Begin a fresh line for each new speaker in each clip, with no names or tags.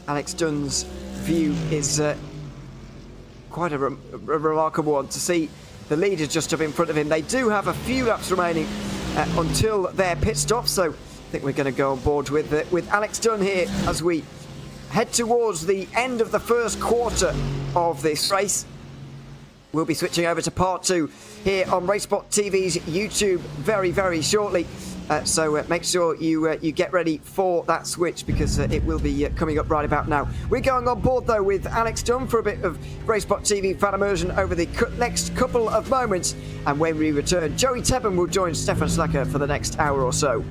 Alex Dunn's view is quite a remarkable one to see the leader just up in front of him. They do have a few laps remaining until their pit stop, so I think we're going to go on board with Alex Dunn here as we head towards the end of the first quarter of this race. We'll be switching over to part 2 here on RaceSpotTV's YouTube very, very shortly. So make sure you get ready for that switch, because it will be coming up right about now. We're going on board, though, with Alex Dunn for a bit of RaceSpotTV fan immersion over the next couple of moments. And when we return, Joey Tebben will join Stefan Slacker for the next hour or so.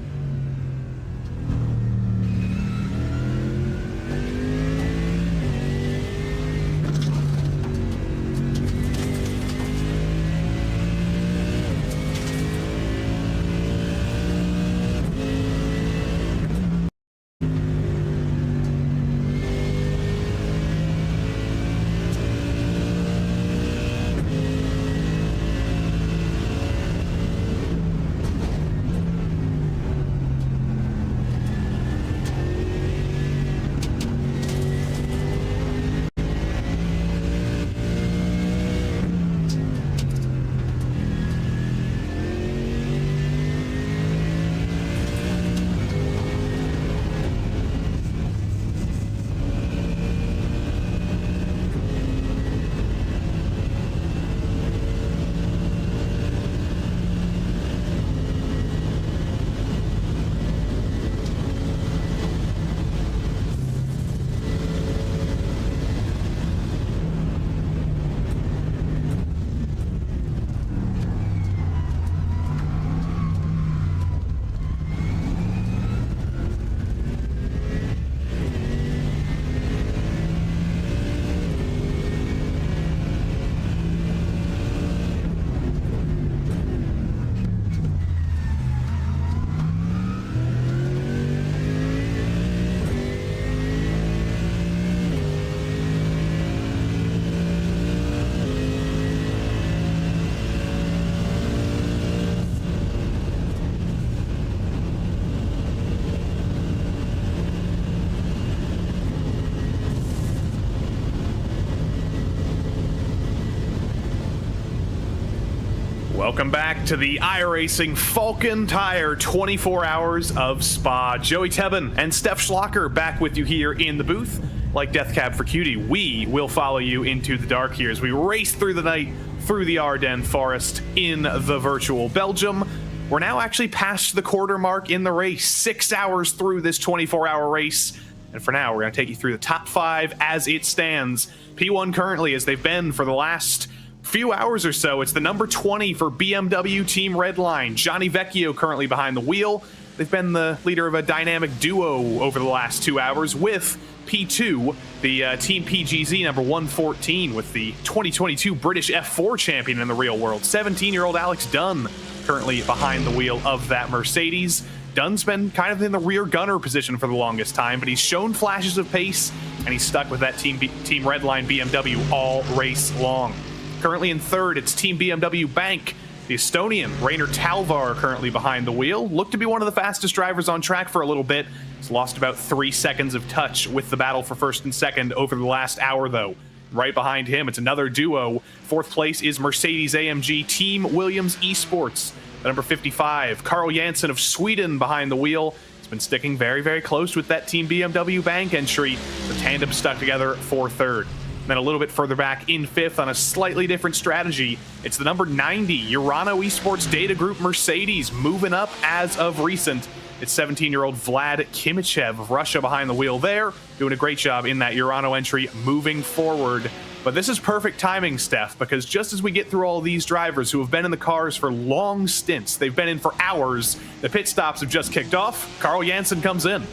Welcome back to the iRacing Falken Tyre 24 Hours of Spa. Joey Tebben and Steph Schlacker back with you here in the booth. Like Death Cab for Cutie, we will follow you into the dark here as we race through the night through the Ardennes forest in the virtual Belgium. We're now actually past the quarter mark in the race, 6 hours through this 24-hour race. And for now, we're going to take you through the top 5 as it stands. P1 currently, as they've been for the last few hours or so, it's the number 20 for BMW Team Redline. Johnny Vecchio currently behind the wheel. They've been the leader of a dynamic duo over the last 2 hours with P2, the Team PGZ number 114, with the 2022 British F4 champion in the real world. 17-year-old Alex Dunn currently behind the wheel of that Mercedes. Dunn's been kind of in the rear gunner position for the longest time, but he's shown flashes of pace, and he's stuck with that Team Redline BMW all race long. Currently in third, it's Team BMW Bank. The Estonian, Rainer Talvar, currently behind the wheel. Looked to be one of the fastest drivers on track for a little bit. He's lost about 3 seconds of touch with the battle for first and second over the last hour, though. Right behind him, it's another duo. Fourth place is Mercedes-AMG Team Williams Esports. The number 55, Carl Janssen of Sweden behind the wheel. He's been sticking very, very close with that Team BMW Bank entry. The tandem stuck together for third. Then a little bit further back in fifth on a slightly different strategy, it's the number 90, Urano Esports Data Group Mercedes, moving up as of recent. It's 17-year-old Vlad Kimichev of Russia behind the wheel there, doing a great job in that Urano entry moving forward. But this is perfect timing, Steph, because just as we get through all these drivers who have been in the cars for long stints, they've been in for hours, the pit stops have just kicked off, Carl Janssen comes in.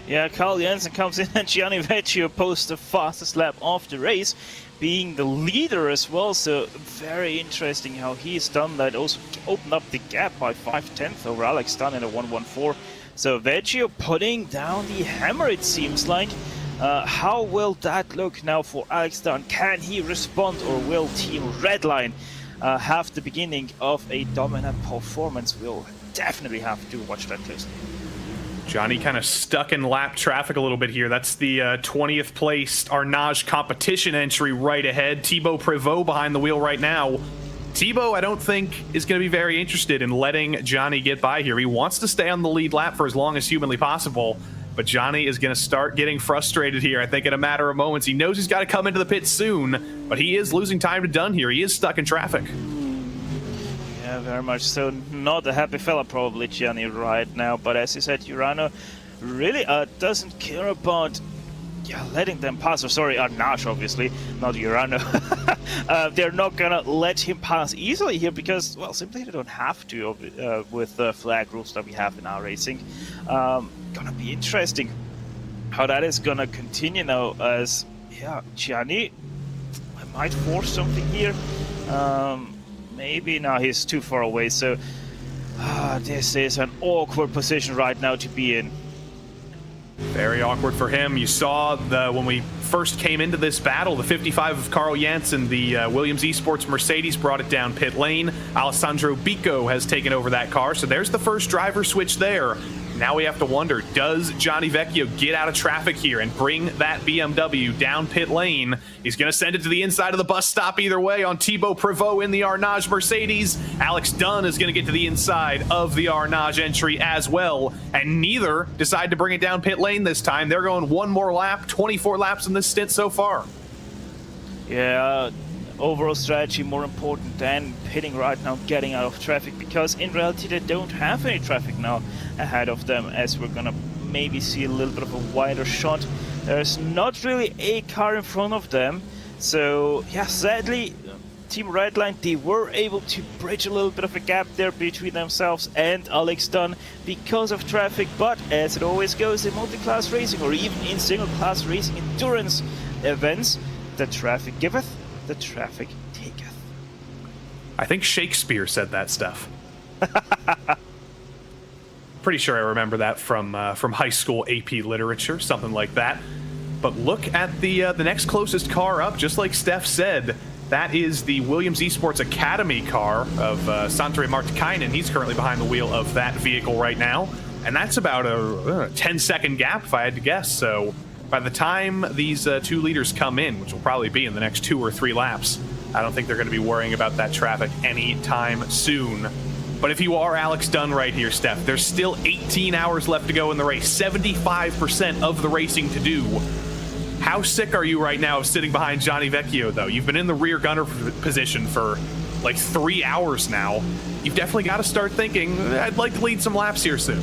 Yeah, Carl Janssen comes in and Gianni Vecchio posts the fastest lap of the race, being the leader as well, so very interesting how he's done that. Also opened up the gap by 5/10 over Alex Dunn in a 1:14. So Vecchio putting down the hammer, it seems like. How will that look now for Alex Dunn? Can he respond, or will Team Redline have the beginning of a dominant performance? We'll definitely have to watch that closely.
Johnny kind of stuck in lap traffic a little bit here. That's the 20th placed Arnage competition entry right ahead. Thibaut Prévost behind the wheel right now. Thibaut, I don't think, is going to be very interested in letting Johnny get by here. He wants to stay on the lead lap for as long as humanly possible, but Johnny is going to start getting frustrated here, I think, in a matter of moments. He knows he's got to come into the pit soon, but he is losing time to done here. He is stuck in traffic.
Yeah, very much so. Not a happy fella, probably, Gianni, right now. But as you said, Urano really doesn't care about letting them pass. Or sorry, Arnage, obviously, not Urano. They're not gonna let him pass easily here because, well, simply they don't have to with the flag rules that we have in iRacing. Gonna be interesting how that is gonna continue now, as Gianni might force something here. Maybe now he's too far away, so this is an awkward position right now to be in.
Very awkward for him. You saw when we first came into this battle, the 55 of Carl Janssen, the Williams Esports Mercedes, brought it down pit lane. Alessandro Bico has taken over that car, so there's the first driver switch there. Now we have to wonder, does Gianni Vecchio get out of traffic here and bring that BMW down pit lane? He's going to send it to the inside of the bus stop either way on Thibaut Prévost in the Arnage Mercedes. Alex Dunn is going to get to the inside of the Arnage entry as well, and neither decide to bring it down pit lane this time. They're going one more lap, 24 laps in this stint so far.
Yeah, overall strategy more important than pitting right now, getting out of traffic, because in reality they don't have any traffic now ahead of them, as we're gonna maybe see a little bit of a wider shot. There's not really a car in front of them, so yeah, sadly Team Redline, they were able to bridge a little bit of a gap there between themselves and Alex Dunn because of traffic, but as it always goes in multi-class racing or even in single-class racing endurance events, the traffic giveth, the traffic taketh.
I think Shakespeare said that stuff. Pretty sure I remember that from high school AP literature, something like that. But look at the next closest car up, just like Steph said. That is the Williams Esports Academy car of Santeri Martikainen. He's currently behind the wheel of that vehicle right now. And that's about a 10-second gap, if I had to guess. So by the time these two leaders come in, which will probably be in the next 2 or 3 laps, I don't think they're going to be worrying about that traffic anytime soon. But if you are Alex Dunn right here, Steph, there's still 18 hours left to go in the race, 75% of the racing to do. How sick are you right now of sitting behind Gianni Vecchio, though? You've been in the rear gunner position for like 3 hours now. You've definitely got to start thinking, I'd like to lead some laps here soon.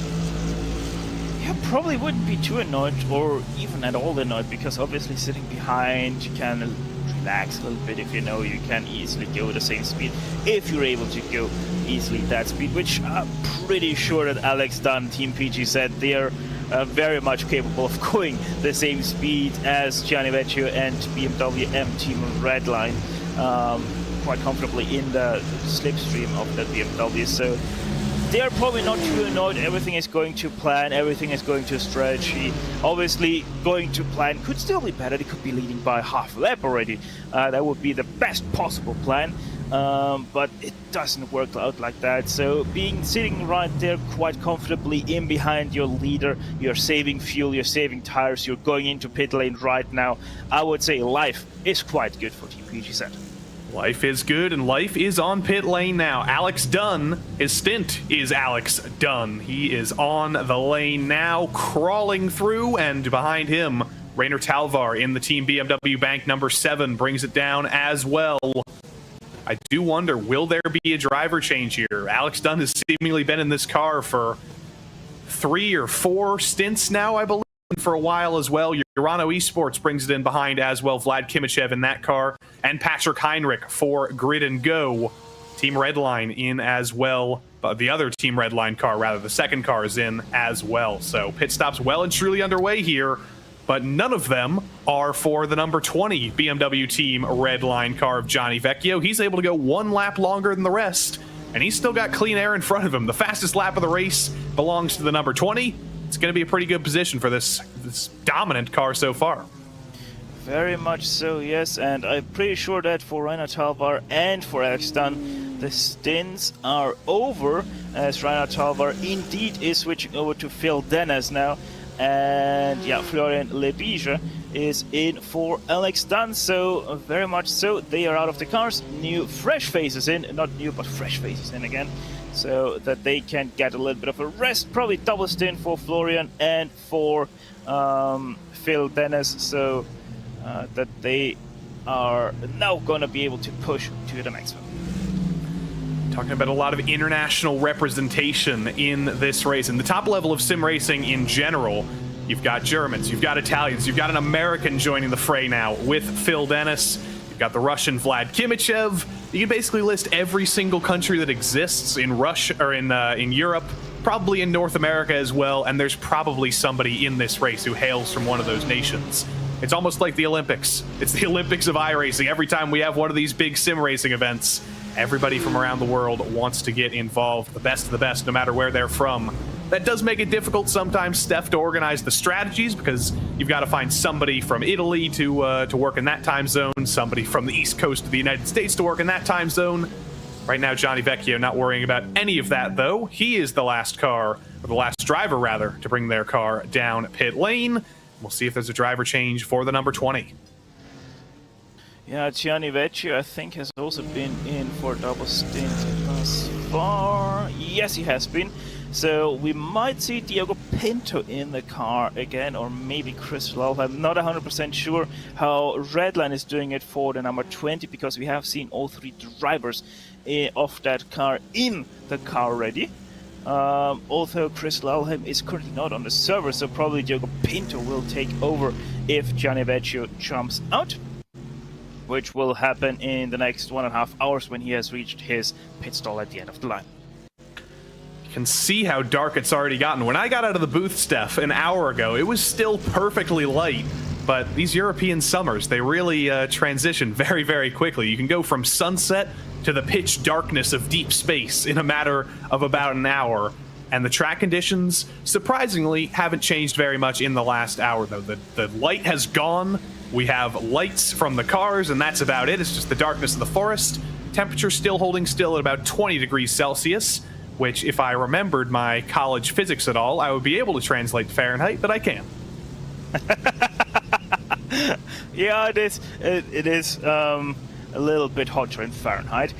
Yeah, probably wouldn't be too annoyed or even at all annoyed, because obviously sitting behind, you can relax a little bit if you know you can easily go the same speed, if you're able to go easily that speed, which I'm pretty sure that Alex Dunn, Team PG said they're very much capable of going the same speed as Gianni Vecchio and BMW M Team Redline, quite comfortably in the slipstream of that BMW. So they're probably not too annoyed. Everything is going to plan, everything is going to strategy. Obviously, going to plan could still be better. They could be leading by half a lap already. That would be the best possible plan. But it doesn't work out like that. So sitting right there quite comfortably in behind your leader, you're saving fuel, you're saving tires, you're going into pit lane right now. I would say life is quite good for Team PGZ.
Life is good, and life is on pit lane now. Alex Dunn, his stint is Alex Dunn. He is on the lane now, crawling through, and behind him, Rainer Talvar in the Team BMW Bank number 7 brings it down as well. I do wonder, will there be a driver change here? Alex Dunn has seemingly been in this car for 3 or 4 stints now, I believe, and for a while as well. Urano Esports brings it in behind as well. Vlad Kimichev in that car, and Patrick Heinrich for Grid and Go. Team Redline in as well. The other Team Redline car, rather, the second car is in as well. So pit stops well and truly underway here, but none of them are for the number 20 BMW Team Redline car of Gianni Vecchio. He's able to go 1 lap longer than the rest, and he's still got clean air in front of him. The fastest lap of the race belongs to the number 20. It's going to be a pretty good position for this dominant car so far.
Very much so, yes, and I'm pretty sure that for Rainer Talvar and for Alex Dunn, the stints are over, as Reinhard Talvar indeed is switching over to Phil Dennis now. And yeah, Florian Lebige is in for Alex Dunn, so very much so they are out of the cars. New fresh faces in, not new but fresh faces in again, so that they can get a little bit of a rest. Probably double stint for Florian and for Phil Dennis, so that they are now going to be able to push to the next one.
Talking about a lot of international representation in this race. In the top level of sim racing in general, you've got Germans, you've got Italians, you've got an American joining the fray now with Phil Dennis. You've got the Russian Vlad Kimichev. You can basically list every single country that exists in Russia or in Europe, probably in North America as well, and there's probably somebody in this race who hails from one of those nations. It's almost like the Olympics. It's the Olympics of iRacing. Every time we have one of these big sim racing events, everybody from around the world wants to get involved, the best of the best, no matter where they're from. That does make it difficult sometimes, Steph, to organize the strategies, because you've got to find somebody from Italy to work in that time zone, somebody from the East Coast of the United States to work in that time zone. Right now, Johnny Vecchio not worrying about any of that, though. He is the last car, or the last driver, rather, to bring their car down pit lane. We'll see if there's a driver change for the number 20.
Yeah, Gianni Vecchio, I think, has also been in for a double stint thus far. Yes, he has been. So we might see Diogo Pinto in the car again, or maybe Chris Love. I'm not 100% sure how Redline is doing it for the number 20, because we have seen all three drivers of that car in the car already. Although Chris Lalheim is currently not on the server, so probably Diogo Pinto will take over if Gianni Vecchio jumps out, which will happen in the next 1.5 hours when he has reached his pit stall at the end of the line.
You can see how dark it's already gotten. When I got out of the booth, Steph, an hour ago, it was still perfectly light, but these European summers, they really transition very, very quickly. You can go from sunset to the pitch darkness of deep space in a matter of about an hour, and the track conditions, surprisingly, haven't changed very much in the last hour, though. The light has gone. We have lights from the cars, and that's about it. It's just the darkness of the forest. Temperature still holding still at about 20 degrees Celsius, which, if I remembered my college physics at all, I would be able to translate to Fahrenheit, but I can't.
Yeah, it is a little bit hotter in Fahrenheit.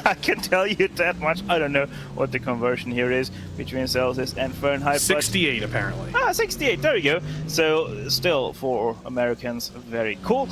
I can tell you that much. I don't know what the conversion here is between Celsius and Fahrenheit.
68, but apparently.
68, there you go. So, still, for Americans, very cool.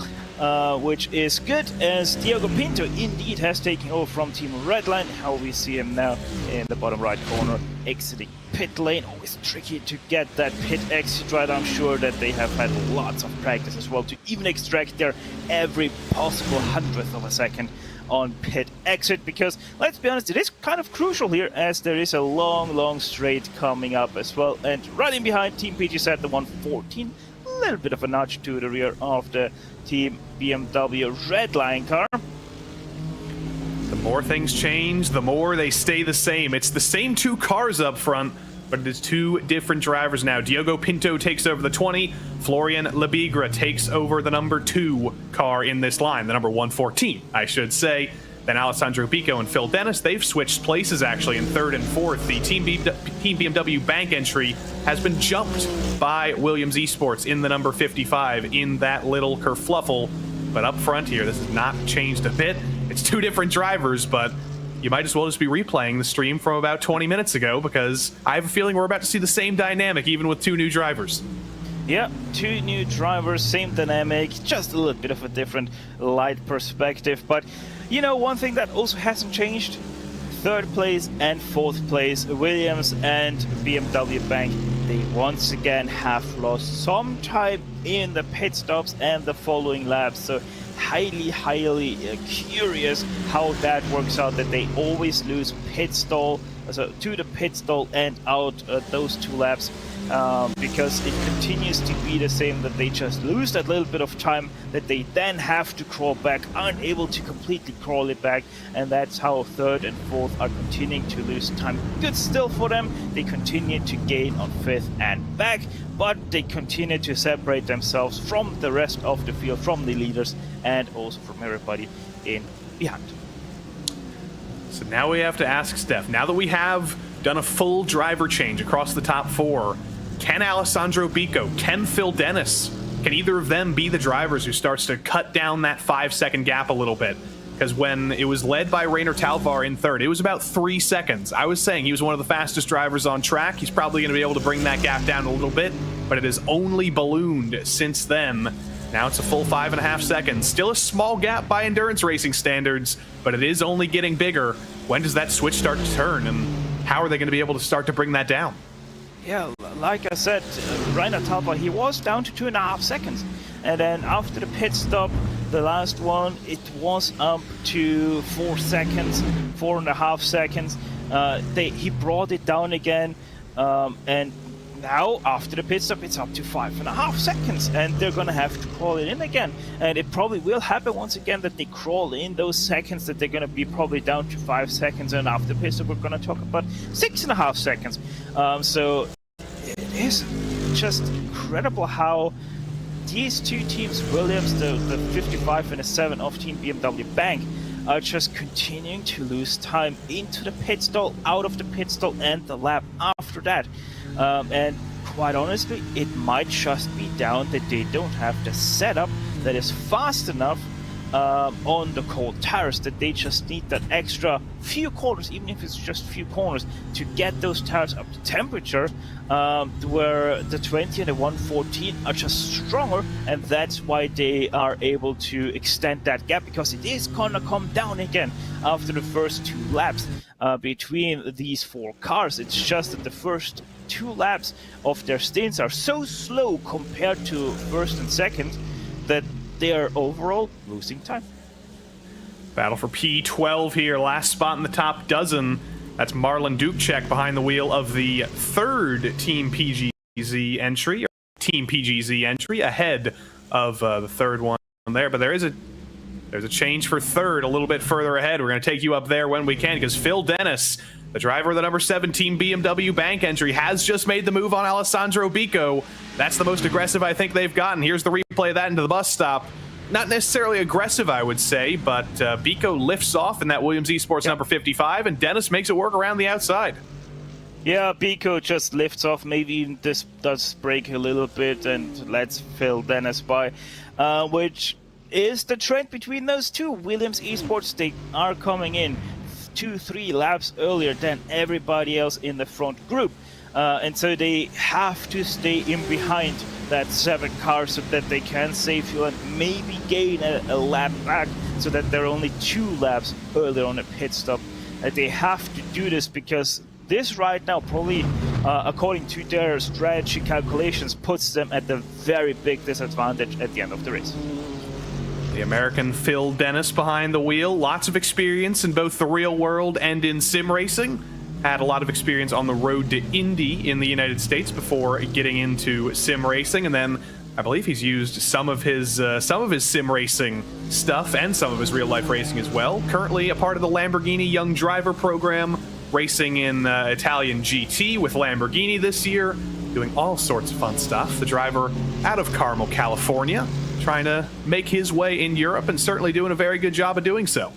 Which is good, as Diogo Pinto indeed has taken over from Team Redline. How we see him now in the bottom right corner, exiting pit lane. Always tricky to get that pit exit right. I'm sure that they have had lots of practice as well to even extract their every possible 100th of a second on pit exit, because let's be honest, it is kind of crucial here, as there is a long straight coming up as well. And right in behind, Team PGZ, the 114, a little bit of a nudge to the rear of the Team BMW Redline car.
The more things change, the more they stay the same. It's the same two cars up front, but it is two different drivers now. Diogo Pinto takes over the 20. Florian Lebigre takes over the number 2 car in this line, the number 114, I should say. Then Alessandro Pico and Phil Dennis, they've switched places actually in 3rd and 4th. The Team BMW bank entry has been jumped by Williams Esports in the number 55 in that little kerfluffle. But up front here, this has not changed a bit. It's two different drivers, but you might as well just be replaying the stream from about 20 minutes ago, because I have a feeling we're about to see the same dynamic, even with two new drivers.
Yeah, two new drivers, same dynamic, just a little bit of a different light perspective. But, you know, one thing that also hasn't changed, 3rd place and 4th place, Williams and BMW Bank, they once again have lost some time in the pit stops and the following laps. So highly curious how that works out, that they always lose pit stall, so to the pit stall and out those 2 laps, because it continues to be the same, that they just lose that little bit of time that they then have to crawl back, aren't able to completely crawl it back, and that's how 3rd and 4th are continuing to lose time. Good still for them, they continue to gain on 5th and back, but they continue to separate themselves from the rest of the field, from the leaders, and also from everybody in behind.
So now we have to ask Steph, now that we have done a full driver change across the top 4, can Alessandro Bico, can Phil Dennis, can either of them be the drivers who starts to cut down that 5-second gap a little bit? Because when it was led by Rainer Talvar in third, it was about 3 seconds. I was saying he was one of the fastest drivers on track. He's probably going to be able to bring that gap down a little bit, but it has only ballooned since then. Now it's a full 5.5 seconds. Still a small gap by endurance racing standards, but it is only getting bigger. When does that switch start to turn, and how are they going to be able to start to bring that down?
Yeah, like I said, Rainer Talvar, he was down to 2.5 seconds. And then after the pit stop, the last one, it was up to 4 seconds, 4.5 seconds. He brought it down again, and now after the pit stop, it's up to 5.5 seconds, and they're gonna have to crawl it in again. And it probably will happen once again that they crawl in those seconds, that they're gonna be probably down to 5 seconds, and after the pit stop, we're gonna talk about 6.5 seconds. So it is just incredible how these two teams, Williams, the 55 and the 7 of Team BMW Bank, are just continuing to lose time into the pit stall, out of the pit stall, and the lap after that. And quite honestly, it might just be down that they don't have the setup that is fast enough on the cold tires, that they just need that extra few corners, even if it's just few corners, to get those tires up to temperature, where the 20 and the 114 are just stronger, and that's why they are able to extend that gap, because it is gonna come down again after the first 2 laps between these 4 cars. It's just that the first 2 laps of their stints are so slow compared to first and second that they are overall losing time.
Battle for P12 here, last spot in the top dozen. That's Marlon Dukček behind the wheel of the 3rd Team PGZ entry, or Team PGZ entry, ahead of the 3rd one there. But there's a change for 3rd a little bit further ahead. We're going to take you up there when we can, because Phil Dennis, the driver of the number 17 BMW Bank entry, has just made the move on Alessandro Bico. That's the most aggressive I think they've gotten. Here's the replay of that into the bus stop. Not necessarily aggressive, I would say, but Bico lifts off in that Williams Esports number 55, and Dennis makes it work around the outside.
Yeah, Bico just lifts off. Maybe even this does break a little bit and lets Phil Dennis by, which is the trend between those two. Williams Esports, they are coming in 2-3 laps earlier than everybody else in the front group, and so they have to stay in behind that 7 car so that they can save fuel and maybe gain a lap back, so that they're only 2 laps earlier on a pit stop. They have to do this because this right now probably, according to their strategy calculations, puts them at a very big disadvantage at the end of the race.
The American Phil Dennis behind the wheel. Lots of experience in both the real world and in sim racing. Had a lot of experience on the road to Indy in the United States before getting into sim racing, and then I believe he's used some of his sim racing stuff and some of his real life racing as well. Currently a part of the Lamborghini Young Driver program, racing in Italian GT with Lamborghini this year, doing all sorts of fun stuff. The driver out of Carmel, California, trying to make his way in Europe, and certainly doing a very good job of doing so.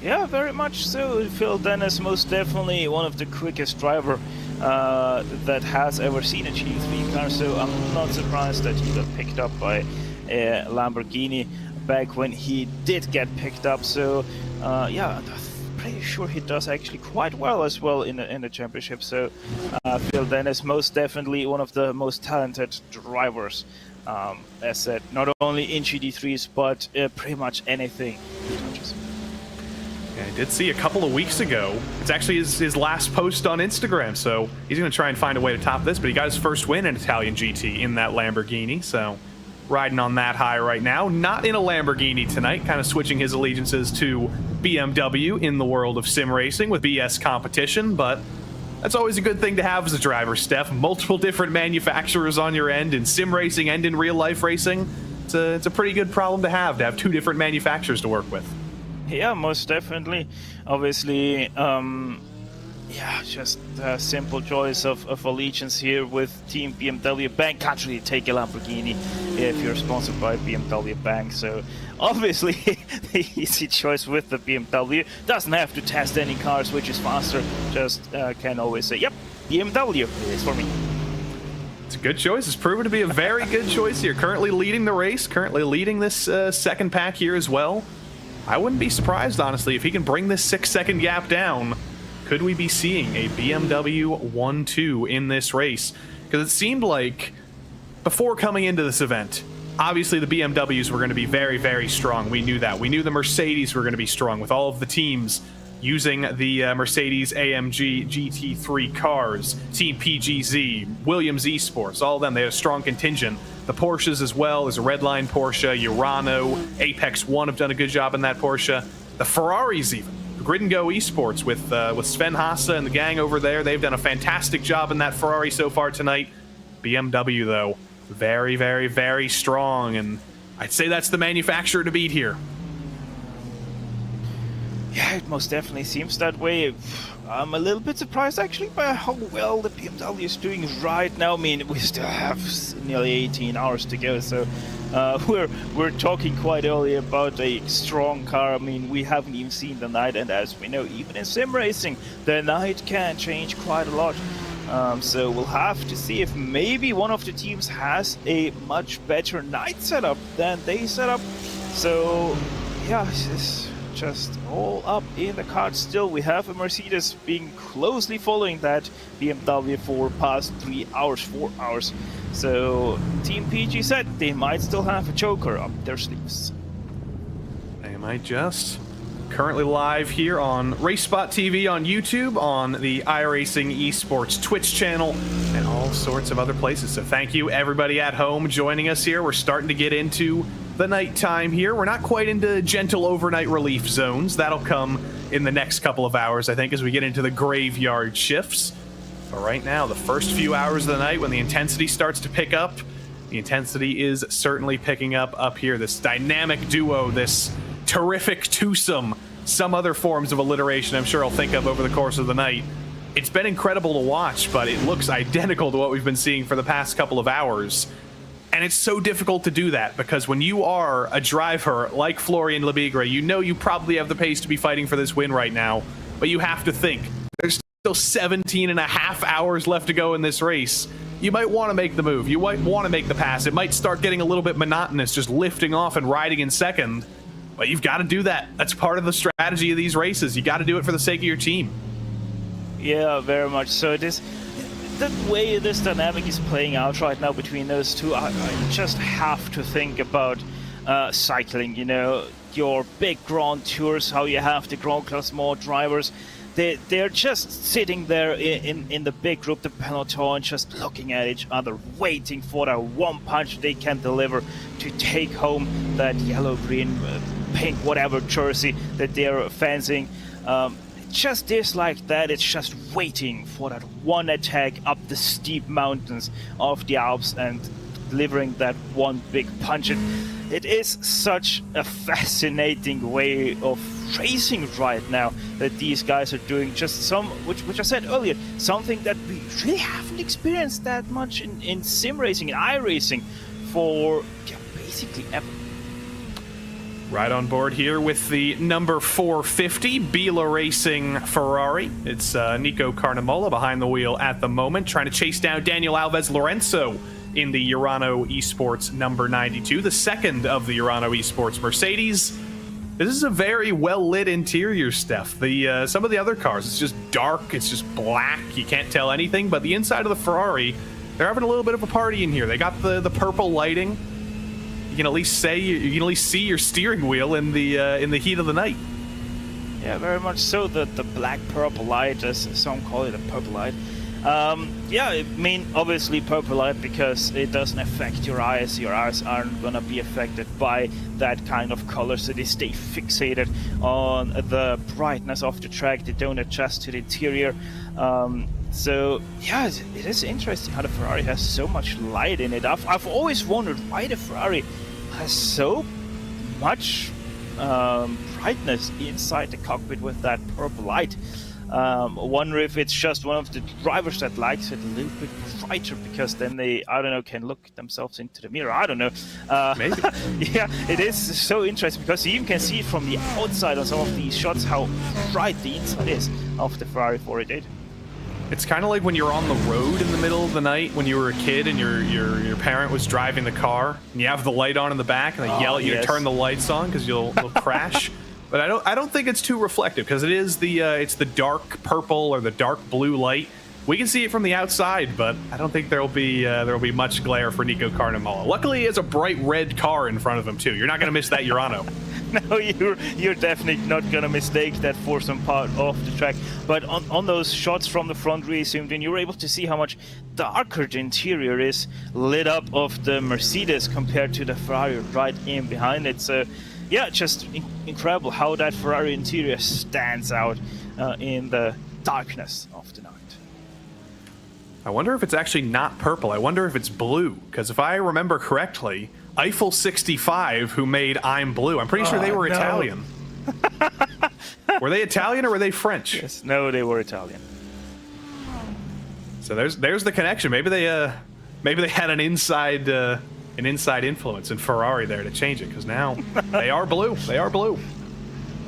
Yeah, very much so. Phil Dennis, most definitely one of the quickest driver that has ever seen a GT3 car, so I'm not surprised that he got picked up by a Lamborghini back when he did get picked up. So yeah, I'm pretty sure he does actually quite well as well in the championship. So Phil Dennis, most definitely one of the most talented drivers, as said, not only in GT3s but pretty much anything he touches.
I did see a couple of weeks ago, it's actually his last post on Instagram, so he's going to try and find a way to top this, but he got his first win in Italian GT in that Lamborghini, so riding on that high right now. Not in a Lamborghini tonight, kind of switching his allegiances to BMW in the world of sim racing with BS competition, but that's always a good thing to have as a driver, Steph. Multiple different manufacturers on your end in sim racing and in real life racing. It's a pretty good problem to have 2 different manufacturers to work with.
Yeah, most definitely. Obviously, Yeah, just a simple choice of allegiance here with Team BMW Bank. Can't really take a Lamborghini if you're sponsored by BMW Bank, so obviously the easy choice with the BMW. Doesn't have to test any cars which is faster, just can always say, yep, BMW, it is for me.
It's a good choice. It's proven to be a very good choice here. Currently leading the race, currently leading this second pack here as well. I wouldn't be surprised, honestly, if he can bring this 6-second gap down. Could we be seeing a BMW 1-2 in this race? Because it seemed like before coming into this event, obviously the BMWs were going to be very, very strong. We knew that. We knew the Mercedes were going to be strong with all of the teams using the Mercedes AMG GT3 cars, Team PGZ, Williams Esports, all of them. They had a strong contingent. The Porsches as well. There's a Redline Porsche, Urano, Apex One have done a good job in that Porsche. The Ferraris even. Grid and Go Esports with Sven Haase and the gang over there. They've done a fantastic job in that Ferrari so far tonight. BMW, though, very, very, very strong, and I'd say that's the manufacturer to beat here.
Yeah, it most definitely seems that way. I'm a little bit surprised actually by how well the BMW is doing right now. I mean, we still have nearly 18 hours to go, so we're talking quite early about a strong car. I mean, we haven't even seen the night, and as we know, even in sim racing, the night can change quite a lot. So we'll have to see if maybe one of the teams has a much better night setup than day setup. So yeah, it's just all up in the cards still. We have a Mercedes being closely following that BMW for past 3 hours, 4 hours. So Team PG said they might still have a joker up their sleeves.
They might just. Currently live here on RaceSpotTV on YouTube, on the iRacing Esports Twitch channel, and all sorts of other places. So thank you everybody at home joining us here. We're starting to get into the nighttime here. We're not quite into gentle overnight relief zones. That'll come in the next couple of hours, I think, as we get into the graveyard shifts. But right now, the first few hours of the night, when the intensity starts to pick up, the intensity is certainly picking up here. This dynamic duo, this terrific twosome, some other forms of alliteration I'm sure I'll think of over the course of the night. It's been incredible to watch, but it looks identical to what we've been seeing for the past couple of hours. And it's so difficult to do that, because when you are a driver like Florian Lebigre, you know you probably have the pace to be fighting for this win right now, but you have to think, there's still 17 and a half hours left to go in this race. You might want to make the move. You might want to make the pass. It might start getting a little bit monotonous, just lifting off and riding in second. But you've got to do that. That's part of the strategy of these races. You got to do it for the sake of your team.
Yeah, very much so. The way this dynamic is playing out right now between those two, I just have to think about cycling, you know, your big Grand Tours, how you have the Grand Classement drivers. They're just sitting there in the big group, the peloton, just looking at each other, waiting for that one punch they can deliver to take home that yellow, green, pink, whatever jersey that they're fancying. Just is like that. It's just waiting for that one attack up the steep mountains of the Alps and delivering that one big punch. It is such a fascinating way of racing right now that these guys are doing. Just some, which I said earlier, something that we really haven't experienced that much in sim racing, in iRacing, for basically ever.
Right on board here with the number 450 Bila Racing Ferrari. It's Nico Carnamola behind the wheel at the moment, trying to chase down Daniel Alves Lorenzo in the Urano Esports number 92, the second of the Urano Esports Mercedes. This is a very well-lit interior, Steph. Some of the other cars, it's just dark, it's just black, you can't tell anything, but the inside of the Ferrari, they're having a little bit of a party in here. They got the purple lighting. You can at least see your steering wheel in the heat of the night.
Yeah, very much so. The black purple light, as some call it, a purple light. Yeah, I mean, obviously purple light because it doesn't affect your eyes. Your eyes aren't gonna be affected by that kind of color, so they stay fixated on the brightness of the track. They don't adjust to the interior. So yeah, it is interesting how the Ferrari has so much light in it. I've always wondered why the Ferrari has so much brightness inside the cockpit with that purple light. Wonder if it's just one of the drivers that likes it a little bit brighter, because then they, I don't know, can look themselves into the mirror. I don't know.
Maybe.
Yeah, it is so interesting because you even can see from the outside on some of these shots how bright the inside is of the Ferrari 488.
It's kind of like when you're on the road in the middle of the night when you were a kid and your parent was driving the car and you have the light on in the back and they yell at you to turn the lights on because you'll crash. But I don't think it's too reflective because it is it's the dark purple or the dark blue light. We can see it from the outside, but I don't think there'll be much glare for Nico Carnamala. Luckily, he has a bright red car in front of him too. You're not going to miss that Urano.
No, you're definitely not gonna mistake that for some part of the track. But on those shots from the front rear zoomed in, you were able to see how much darker the interior is lit up of the Mercedes compared to the Ferrari right in behind it. So yeah, just incredible how that Ferrari interior stands out in the darkness of the night.
I wonder if it's actually not purple. I wonder if it's blue, because if I remember correctly, Eiffel 65, who made I'm Blue, I'm pretty sure they were Italian. Were they Italian or were they French?
Yes, no, they were Italian.
So there's the connection. Maybe they had an inside influence in Ferrari there to change it, because now they are blue. They are blue.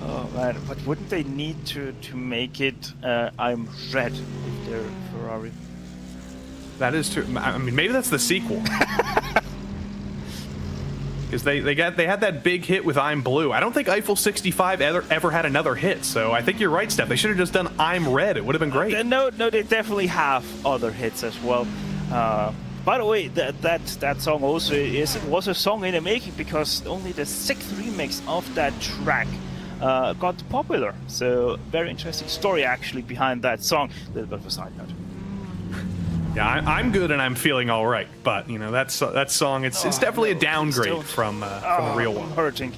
Oh man, but wouldn't they need to make it I'm Red if they're Ferrari?
That is true. I mean, maybe that's the sequel. Because they had that big hit with I'm Blue. I don't think Eiffel 65 ever had another hit, so I think you're right, Steph. They should have just done I'm Red. It would have been great.
No, they definitely have other hits as well. By the way, that song also was a song in the making, because only the 6th remix of that track got popular. So very interesting story actually behind that song. A little bit of a side note.
Yeah, I'm good and I'm feeling all right, but you know that song, it's definitely a downgrade from the real one.
I'm hurting.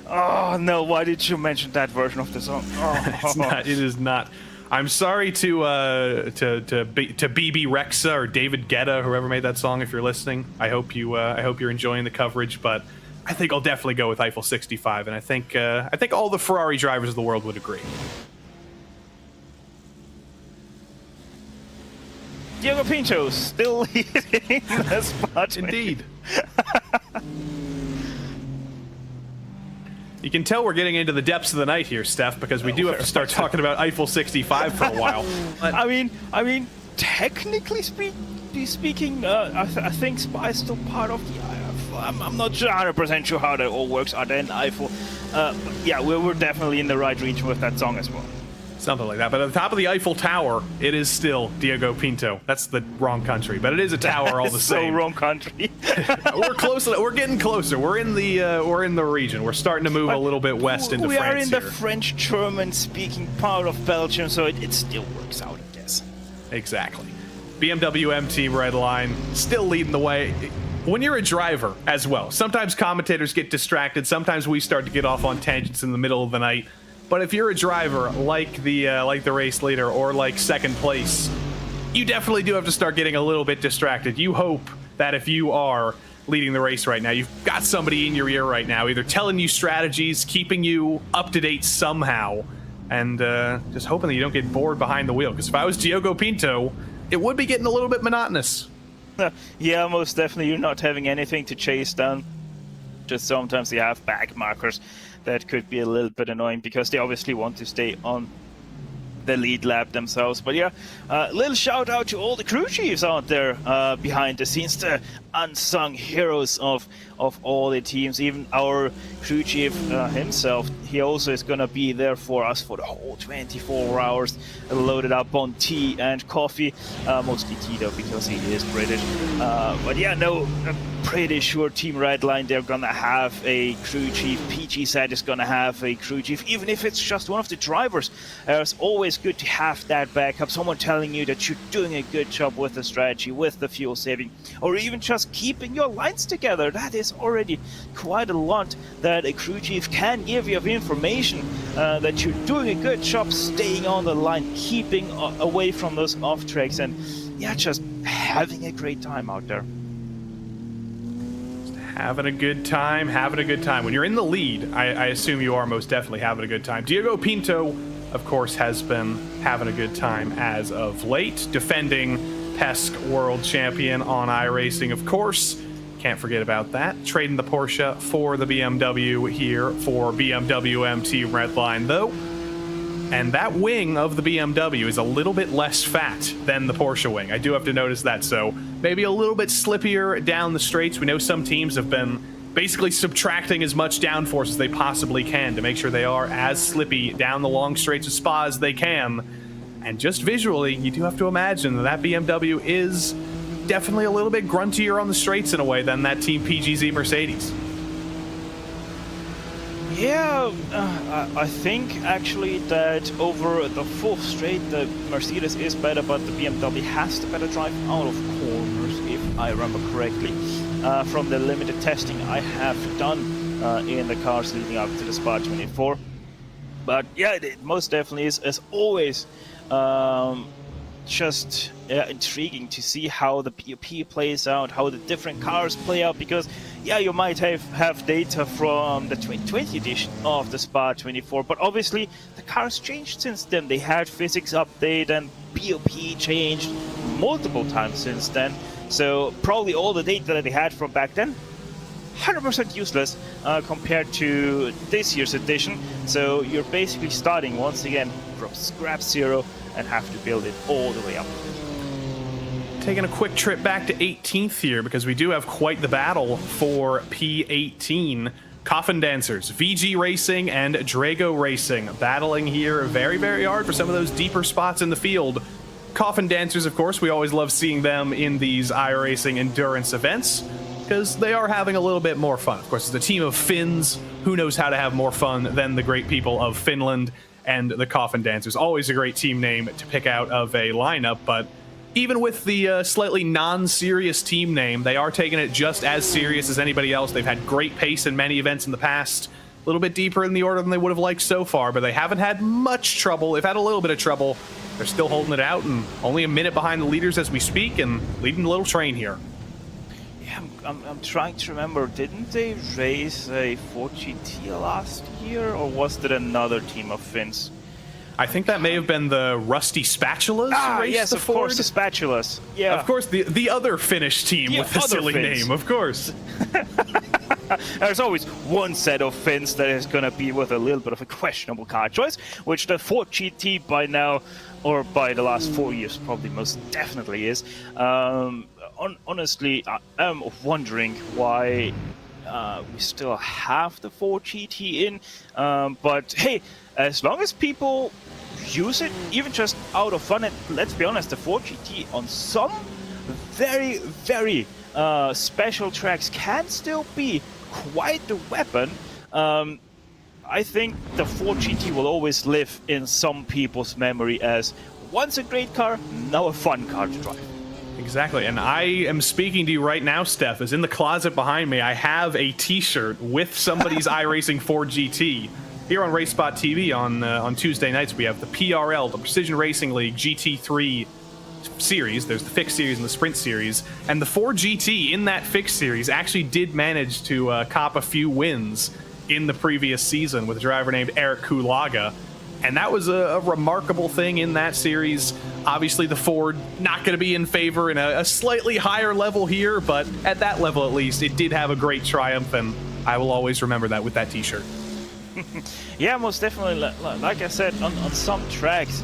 Oh no! Why did you mention that version of the song? Oh.
It's not. It is not. I'm sorry to BB Rexa or David Guetta, whoever made that song. If you're listening, I hope you're enjoying the coverage. But I think I'll definitely go with Eiffel 65, and I think all the Ferrari drivers of the world would agree.
Diogo Pinto still leading the spot.
Indeed. You can tell we're getting into the depths of the night here, Steph, because we do have to start talking about Eiffel 65 for a while. But
I mean, technically speaking, I think Spa is still part of the IF. I'm not 100% sure how that all works other than Eiffel. But yeah, we're definitely in the right region with that song as well.
Something like that. But at the top of the Eiffel Tower, it is still Diogo Pinto. That's the wrong country, but it is a tower all the same.
So wrong country.
We're close. We're getting closer. We're in the region. We're starting to move a little bit west into France.
We are in
here.
the French-German speaking part of Belgium, so it still works out, I guess.
Exactly. BMW M Team Red Line still leading the way. When you're a driver as well, sometimes commentators get distracted. Sometimes we start to get off on tangents in the middle of the night. But if you're a driver like the race leader or like second place, you definitely do have to start getting a little bit distracted. You hope that if you are leading the race right now, you've got somebody in your ear right now, either telling you strategies, keeping you up to date somehow, and just hoping that you don't get bored behind the wheel. Because if I was Diogo Pinto, it would be getting a little bit monotonous.
Yeah, most definitely. You're not having anything to chase down. Just sometimes you have back markers that could be a little bit annoying because they obviously want to stay on the lead lap themselves. But yeah, little shout out to all the crew chiefs out there behind the scenes, the unsung heroes of all the teams. Even our crew chief himself, he also is gonna be there for us for the whole 24 hours, loaded up on tea and coffee, mostly tea though because he is British. But yeah, no, I'm pretty sure Team Redline, they're gonna have a crew chief. PG Set is gonna have a crew chief, even if it's just one of the drivers. It's always good to have that backup, someone telling you that you're doing a good job with the strategy, with the fuel saving, or even just keeping your lines together. That is already quite a lot that a crew chief can give you of information, that you're doing a good job staying on the line, keeping away from those off tracks, and yeah, just having a great time out there.
Having a good time. When you're in the lead, I assume you are most definitely having a good time. Diogo Pinto of course, has been having a good time as of late. Defending Pesk World Champion on iRacing, of course. Can't forget about that. Trading the Porsche for the BMW here for BMW M Team Redline, though. And that wing of the BMW is a little bit less fat than the Porsche wing. I do have to notice that, so maybe a little bit slippier down the straights. We know some teams have been basically subtracting as much downforce as they possibly can to make sure they are as slippy down the long straights of Spa as they can. And just visually, you do have to imagine that that BMW is definitely a little bit gruntier on the straights in a way than that Team PGZ Mercedes.
Yeah, I think actually that over the fourth straight, the Mercedes is better, but the BMW has the better drive out of corners, if I remember correctly, from the limited testing I have done in the cars leading up to the Spa 24. But yeah, it most definitely is, as always, just intriguing to see how the POP plays out, how the different cars play out, because yeah, you might have data from the 2020 edition of the Spa 24, but obviously the cars changed since then. They had physics update and POP changed multiple times since then, so probably all the data that they had from back then 100% useless compared to this year's edition. So you're basically starting once again from scrap zero and have to build it all the way up.
Taking a quick trip back to 18th here, because we do have quite the battle for P18. Coffin Dancers, VG Racing, and Drago Racing battling here very, very hard for some of those deeper spots in the field. Coffin Dancers, of course, we always love seeing them in these iRacing endurance events, because they are having a little bit more fun. Of course, it's a team of Finns. Who knows how to have more fun than the great people of Finland? And the Coffin Dancers, always a great team name to pick out of a lineup, but even with the slightly non-serious team name, they are taking it just as serious as anybody else. They've had great pace in many events in the past, a little bit deeper in the order than they would have liked so far, but they haven't had much trouble. They've had a little bit of trouble. They're still holding it out, and only a minute behind the leaders as we speak, and leading the little train here.
Yeah, I'm trying to remember, didn't they race a 4GT last year, or was it another team of Finns?
I think that may have been the Rusty Spatulas.
Yes, of course, the Spatulas. Yeah.
Of course, the other Finnish team with the silly
Finns.
name, of course.
There's always one set of Finns that is going to be with a little bit of a questionable car choice, which the Ford GT by now, or by the last 4 years, probably most definitely is. Honestly, I am wondering why we still have the Ford GT in. But hey, as long as people use it, even just out of fun, and let's be honest, the Ford GT on some very, very special tracks can still be quite the weapon. I think the Ford GT will always live in some people's memory as once a great car, now a fun car to drive.
Exactly, and I am speaking to you right now, Steph, as in the closet behind me, I have a t-shirt with somebody's iRacing Ford GT. Here on RaceSpotTV on Tuesday nights, we have the PRL, the Precision Racing League GT3 series. There's the Fixed Series and the Sprint Series. And the Ford GT in that Fixed Series actually did manage to cop a few wins in the previous season with a driver named Eric Kulaga. And that was a remarkable thing in that series. Obviously, the Ford not going to be in favor in a slightly higher level here, but at that level at least, it did have a great triumph, and I will always remember that with that t-shirt.
Yeah, most definitely. Like I said, on some tracks,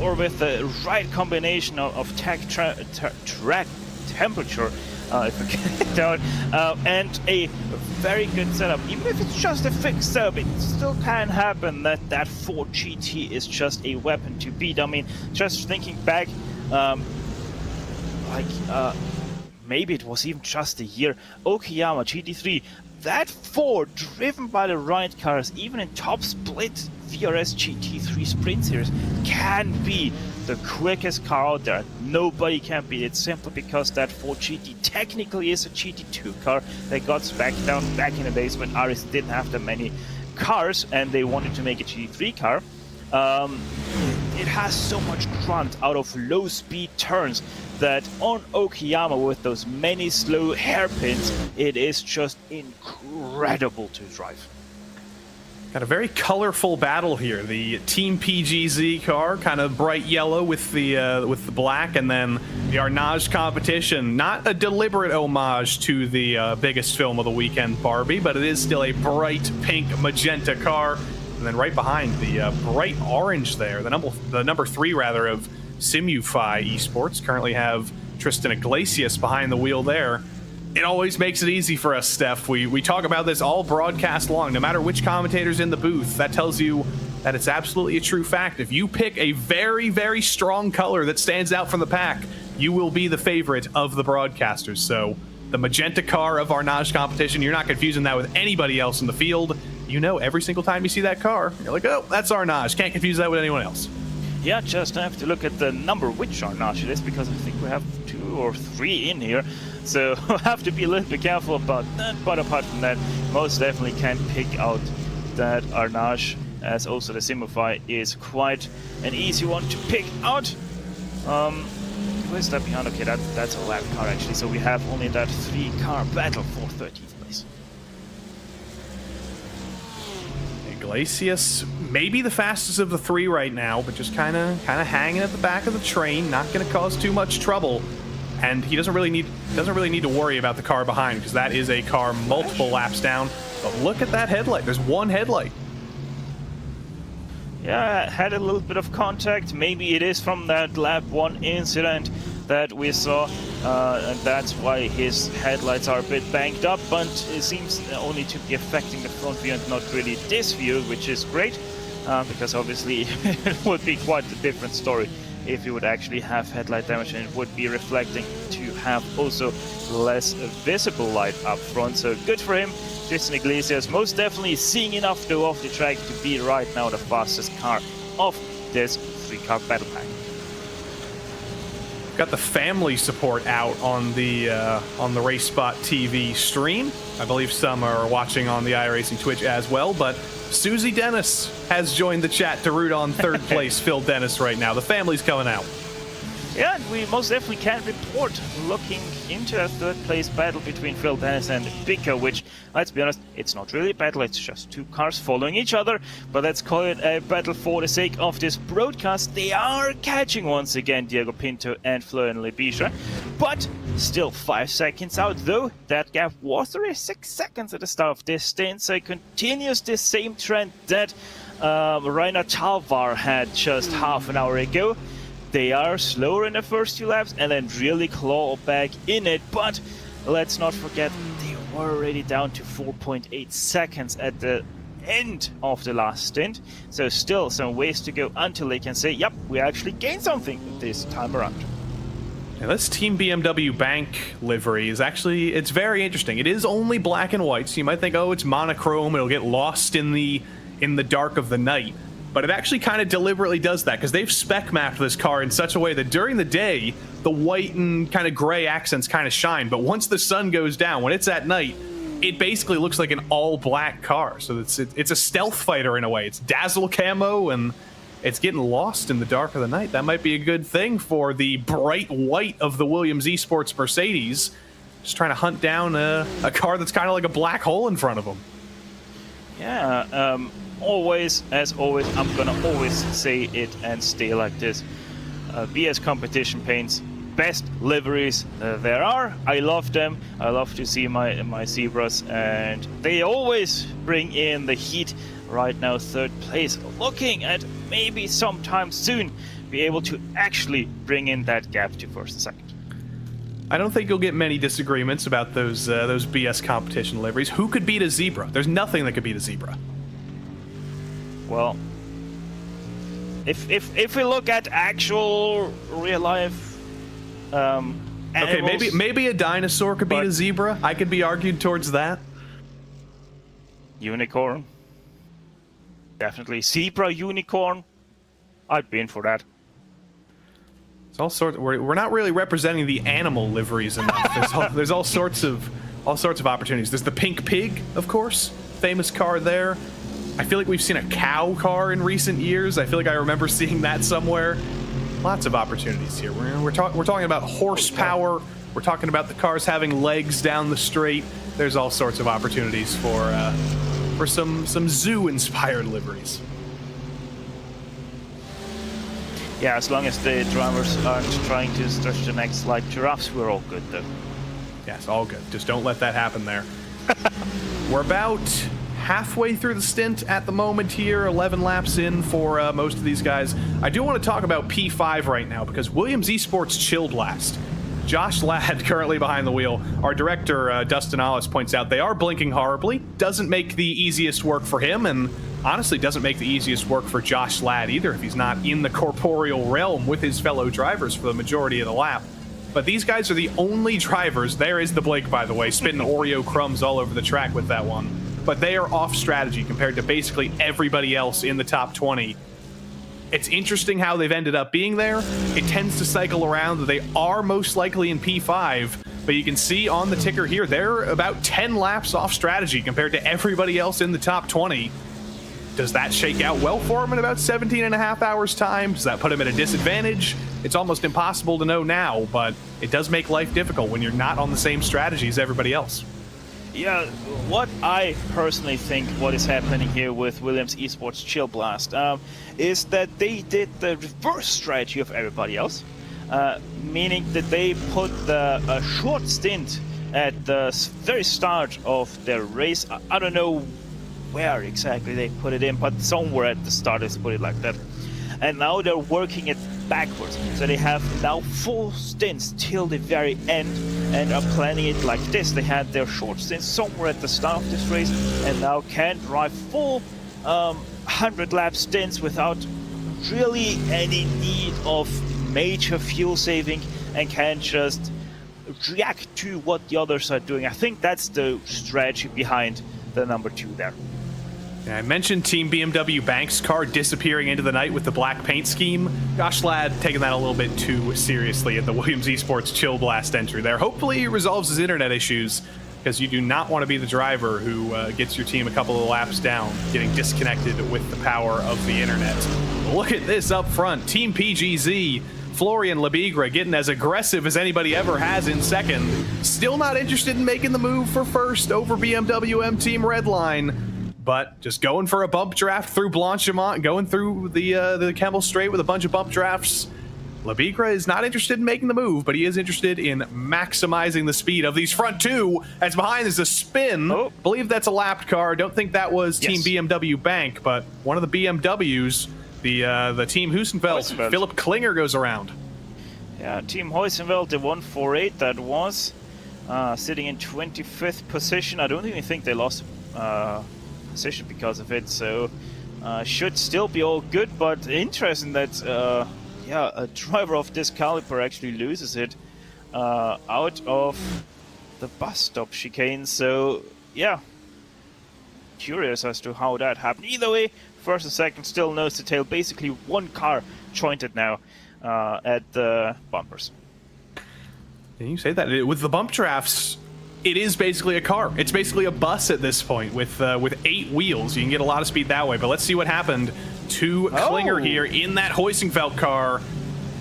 or with the right combination of track temperature, if I get it down, and a very good setup. Even if it's just a fixed setup, it still can happen that Ford GT is just a weapon to beat. I mean, just thinking back, maybe it was even just a year, Okayama GT3, that Ford, driven by the right cars, even in top split VRS GT3 Sprint Series, can be the quickest car out there. Nobody can beat it simply because that Ford GT technically is a GT2 car that got spec'd down back in the days when RS didn't have that many cars and they wanted to make a GT3 car. It has so much grunt out of low speed turns that on Okayama with those many slow hairpins, it is just incredible to drive.
Got a very colorful battle here. The Team PGZ car, kind of bright yellow with the black, and then the Arnage competition. Not a deliberate homage to the biggest film of the weekend, Barbie, but it is still a bright pink magenta car. And then right behind the bright orange there, the number 3 rather of Simufy Esports currently have Tristan Iglesias behind the wheel there. It always makes it easy for us, Steph. We talk about this all broadcast long, no matter which commentator's in the booth. That tells you that it's absolutely a true fact. If you pick a very, very strong color that stands out from the pack, you will be the favorite of the broadcasters. So the magenta car of Arnage competition, you're not confusing that with anybody else in the field. You know every single time you see that car, you're like, oh, that's Arnage. Can't confuse that with anyone else.
Yeah, just have to look at the number which Arnage it is, because I think we have 2 or 3 in here. So we'll have to be a little bit careful about that. But apart from that, most definitely can pick out that Arnage, as also the Simufy is quite an easy one to pick out. Where's that behind? Okay, that's a lap car actually. So we have only that 3-car battle for 13th place.
Iglesias, maybe the fastest of the 3 right now, but just kind of hanging at the back of the train, not going to cause too much trouble. And he doesn't really need to worry about the car behind, because that is a car multiple laps down. But look at that headlight. There's one headlight.
Yeah, had a little bit of contact. Maybe it is from that lap 1 incident that we saw, and that's why his headlights are a bit banged up, but it seems only to be affecting the front view and not really this view, which is great, because obviously it would be quite a different story if you would actually have headlight damage, and it would be reflecting to have also less visible light up front. So good for him. Tristan Iglesias most definitely seeing enough though off the track to be right now the fastest car of this 3-car battle pack.
Got the family support out on the RaceSpotTV stream. I believe some are watching on the iRacing Twitch as well, but Susie Dennis has joined the chat to root on 3rd place Phil Dennis right now. The family's coming out.
Yeah, and we most definitely can report looking into a 3rd place battle between Phil Dennis and Bika, which, let's be honest, it's not really a battle, it's just 2 cars following each other, but let's call it a battle for the sake of this broadcast. They are catching once again Diego Pinto and Florian Lebisha, but still 5 seconds out, though that gap was already 6 seconds at the start of this stint, so it continues this same trend that Rainer Talvar had just half an hour ago. They are slower in the first 2 laps and then really claw back in it, but let's not forget they were already down to 4.8 seconds at the end of the last stint, so still some ways to go until they can say, yep, we actually gained something this time around.
Now, this Team BMW Bank livery is actually, it's very interesting. It is only black and white, so you might think, oh, it's monochrome, it'll get lost in the dark of the night. But it actually kind of deliberately does that, because they've spec mapped this car in such a way that during the day, the white and kind of gray accents kind of shine. But once the sun goes down, when it's at night, it basically looks like an all-black car. So it's a stealth fighter in a way. It's dazzle camo, and it's getting lost in the dark of the night. That might be a good thing for the bright white of the Williams Esports Mercedes, just trying to hunt down a car that's kind of like a black hole in front of them.
Yeah, always, as always, I'm gonna always say it and stay like this. BS Competition paints, best liveries there are. I love them. I love to see my zebras, and they always bring in the heat. Right now, 3rd place, looking at maybe sometime soon be able to actually bring in that gap to 1st and 2nd.
I don't think you'll get many disagreements about those BS competition liveries. Who could beat a zebra? There's nothing that could beat a zebra.
Well, if we look at actual real life animals,
okay, maybe a dinosaur could beat a zebra. I could be argued towards that.
Unicorn, definitely zebra, unicorn. I'd be in for that.
It's all sorts. We're not really representing the animal liveries enough. There's all sorts of opportunities. There's the pink pig, of course, famous car there. I feel like we've seen a cow car in recent years. I feel like I remember seeing that somewhere. Lots of opportunities here. We're talking about horsepower. We're talking about the cars having legs down the straight. There's all sorts of opportunities for for some zoo-inspired liveries.
Yeah, as long as the drivers aren't trying to stretch the necks like giraffes, we're all good though.
Yes, all good. Just don't let that happen there. We're about halfway through the stint at the moment here, 11 laps in for most of these guys. I do want to talk about P5 right now because Williams Esports Chill Blast. Josh Ladd currently behind the wheel. Our director, Dustin Ollis, points out they are blinking horribly. Doesn't make the easiest work for him, and honestly doesn't make the easiest work for Josh Ladd either if he's not in the corporeal realm with his fellow drivers for the majority of the lap. But these guys are the only drivers. There is the Blake, by the way, spitting Oreo crumbs all over the track with that one. But they are off strategy compared to basically everybody else in the top 20. It's interesting how they've ended up being there. It tends to cycle around that they are most likely in P5, but you can see on the ticker here, they're about 10 laps off strategy compared to everybody else in the top 20. Does that shake out well for him in about 17 and a half hours time? Does that put him at a disadvantage? It's almost impossible to know now, but it does make life difficult when you're not on the same strategy as everybody else.
Yeah, what I personally think what is happening here with Williams Esports Chill Blast is that they did the reverse strategy of everybody else, meaning that they put a short stint at the very start of their race. I don't know where exactly they put it in, but somewhere at the start, let's put it like that. And now they're working it backwards, so they have now full stints till the very end and are planning it like this. They had their short stints somewhere at the start of this race and now can drive full 100 lap stints without really any need of major fuel saving and can just react to what the others are doing. I think that's the strategy behind the number 2 there.
Yeah, I mentioned Team BMW Bank's car disappearing into the night with the black paint scheme. Josh Ladd taking that a little bit too seriously at the Williams Esports Chill Blast entry there. Hopefully he resolves his internet issues, because you do not want to be the driver who gets your team a couple of laps down, getting disconnected with the power of the internet. Look at this up front. Team PGZ, Florian Labigre getting as aggressive as anybody ever has in second. Still not interested in making the move for first over BMW M Team Redline. But just going for a bump draft through Blanchimont, going through the Campbell Straight with a bunch of bump drafts. Labigre is not interested in making the move, but he is interested in maximizing the speed of these front two. As behind is a spin.
Oh.
Believe that's a lapped car. Don't think that was Team BMW Bank, but one of the BMWs, the Team Heusenfeld, Philip Klinger goes around.
Yeah, Team Heusenfeld, the 148 that was, sitting in 25th position. I don't even think they lost position because of it, so should still be all good, but interesting that a driver of this caliber actually loses it out of the bus stop chicane. So yeah, curious as to how that happened. Either way, first and second still nose to tail, basically one car jointed now at the bumpers.
And you say that with the bump drafts, it is basically a car. It's basically a bus at this point with 8 wheels. You can get a lot of speed that way. But let's see what happened to Klinger here in that Heusenfeld car.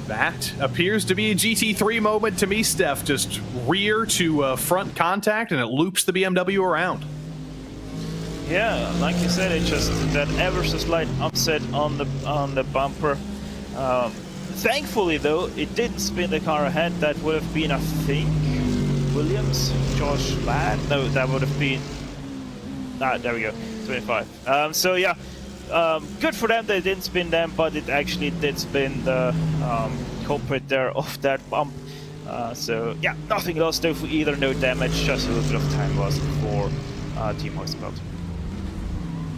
That appears to be a GT3 moment to me, Steph. Just rear to front contact, and it loops the BMW around.
Yeah, like you said, it just that ever so slight upset on the bumper. Thankfully, though, it didn't spin the car ahead. That would have been, I think, Williams, Josh Ladd. No, that would have been. There we go, 25. So yeah, good for them. They didn't spin them, but it actually did spin the culprit there of that bump. So yeah, nothing lost though for either. No damage, just a little bit of time lost for Team Heusenfeld.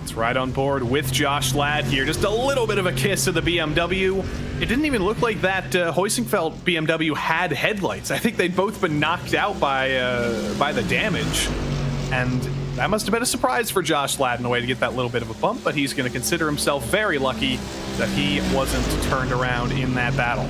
It's right on board with Josh Ladd here. Just a little bit of a kiss to the BMW. It didn't even look like that Heusenfeld BMW had headlights. I think they'd both been knocked out by the damage. And that must have been a surprise for Josh Ladd in a way to get that little bit of a bump, but he's going to consider himself very lucky that he wasn't turned around in that battle.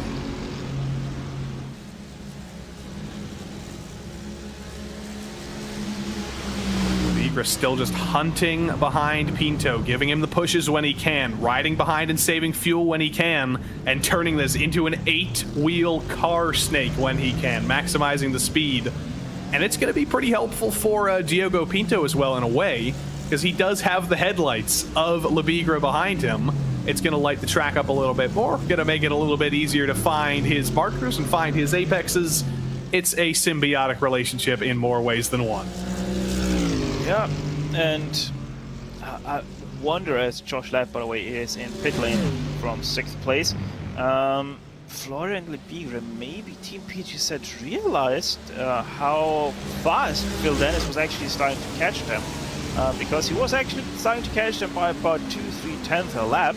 Still just hunting behind Pinto, giving him the pushes when he can, riding behind and saving fuel when he can, and turning this into an 8-wheel car snake when he can, maximizing the speed. And it's going to be pretty helpful for Diogo Pinto as well in a way, because he does have the headlights of Lebigra behind him. It's going to light the track up a little bit more, going to make it a little bit easier to find his markers and find his apexes. It's a symbiotic relationship in more ways than one.
Yeah, and I wonder, as Josh Ladd, by the way, is in pit lane from 6th place, Florian Lebigra, maybe Team PGZ realized how fast Phil Dennis was actually starting to catch them. Because he was actually starting to catch them by about 2/3 a lap.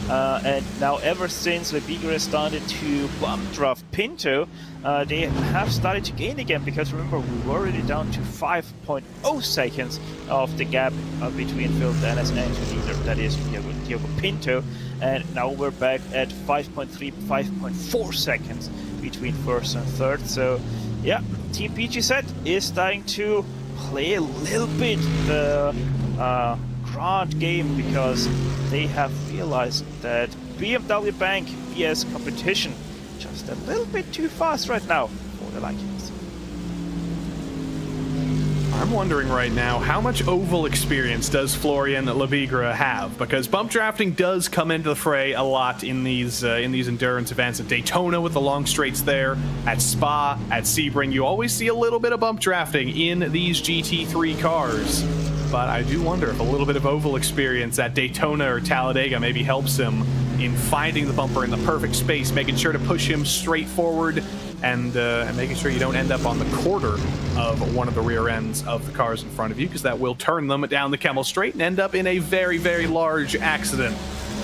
And now ever since Lebigra started to bump draft Pinto, they have started to gain again, because remember, we were already down to 5.0 seconds of the gap between Phil Dennis and the leader, that is Diogo Pinto, and now we're back at 5.3, 5.4 seconds between first and third. So yeah, Team PGZ is starting to play a little bit the grand game, because they have realized that BMW Bank BS competition just a little bit too fast right now for the likings.
I'm wondering right now, how much oval experience does Florian Lebigra have? Because bump drafting does come into the fray a lot in these endurance events. At Daytona with the long straights there, at Spa, at Sebring, you always see a little bit of bump drafting in these GT3 cars. But I do wonder if a little bit of oval experience at Daytona or Talladega maybe helps him in finding the bumper in the perfect space, making sure to push him straight forward, and making sure you don't end up on the quarter of one of the rear ends of the cars in front of you, because that will turn them down the Kemmel Straight and end up in a very, very large accident.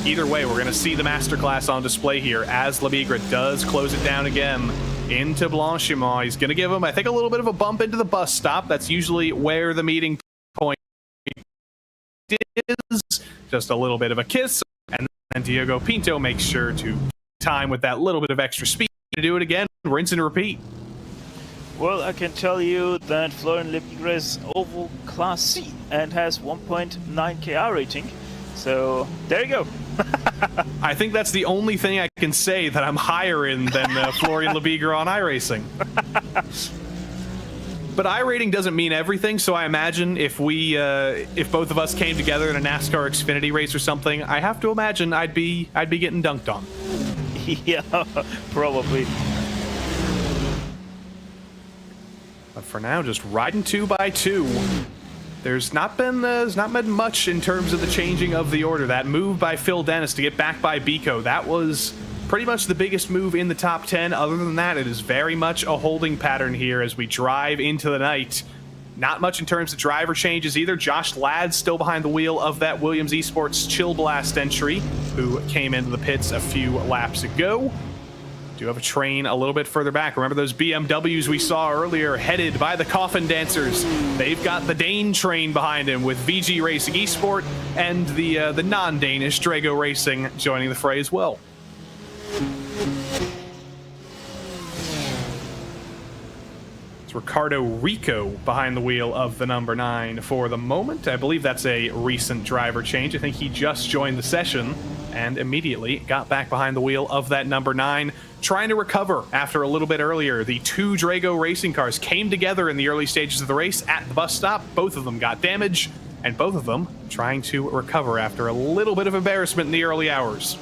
Either way, we're going to see the masterclass on display here as Lebigra does close it down again into Blanchimont. He's going to give him, I think, a little bit of a bump into the bus stop. That's usually where the meeting point is. Just a little bit of a kiss, and then Diogo Pinto makes sure to time with that little bit of extra speed to do it again. Rinse and repeat.
Well, I can tell you that Florian Lebigra is Oval Class C and has 1.9 KR rating. So there you go.
I think that's the only thing I can say that I'm higher in than Florian Lebigra on iRacing. But iRating doesn't mean everything, so I imagine if both of us came together in a NASCAR Xfinity race or something, I have to imagine I'd be getting dunked on.
Yeah, probably.
But for now, just riding 2x2. There's not been much in terms of the changing of the order. That move by Phil Dennis to get back by Biko, that was pretty much the biggest move in the top 10. Other than that, it is very much a holding pattern here as we drive into the night. Not much in terms of driver changes either. Josh Ladd still behind the wheel of that Williams Esports Chill Blast entry, who came into the pits a few laps ago. Do have a train a little bit further back. Remember those BMWs we saw earlier headed by the Coffin Dancers? They've got the Dane train behind him with VG Racing Esport and the non-Danish Drago Racing joining the fray as well. It's Ricardo Rico behind the wheel of the number 9 for the moment. I believe that's a recent driver change. I think he just joined the session and immediately got back behind the wheel of that number 9, trying to recover after a little bit earlier. The two Drago racing cars came together in the early stages of the race at the bus stop. Both of them got damage, and both of them trying to recover after a little bit of embarrassment in the early hours.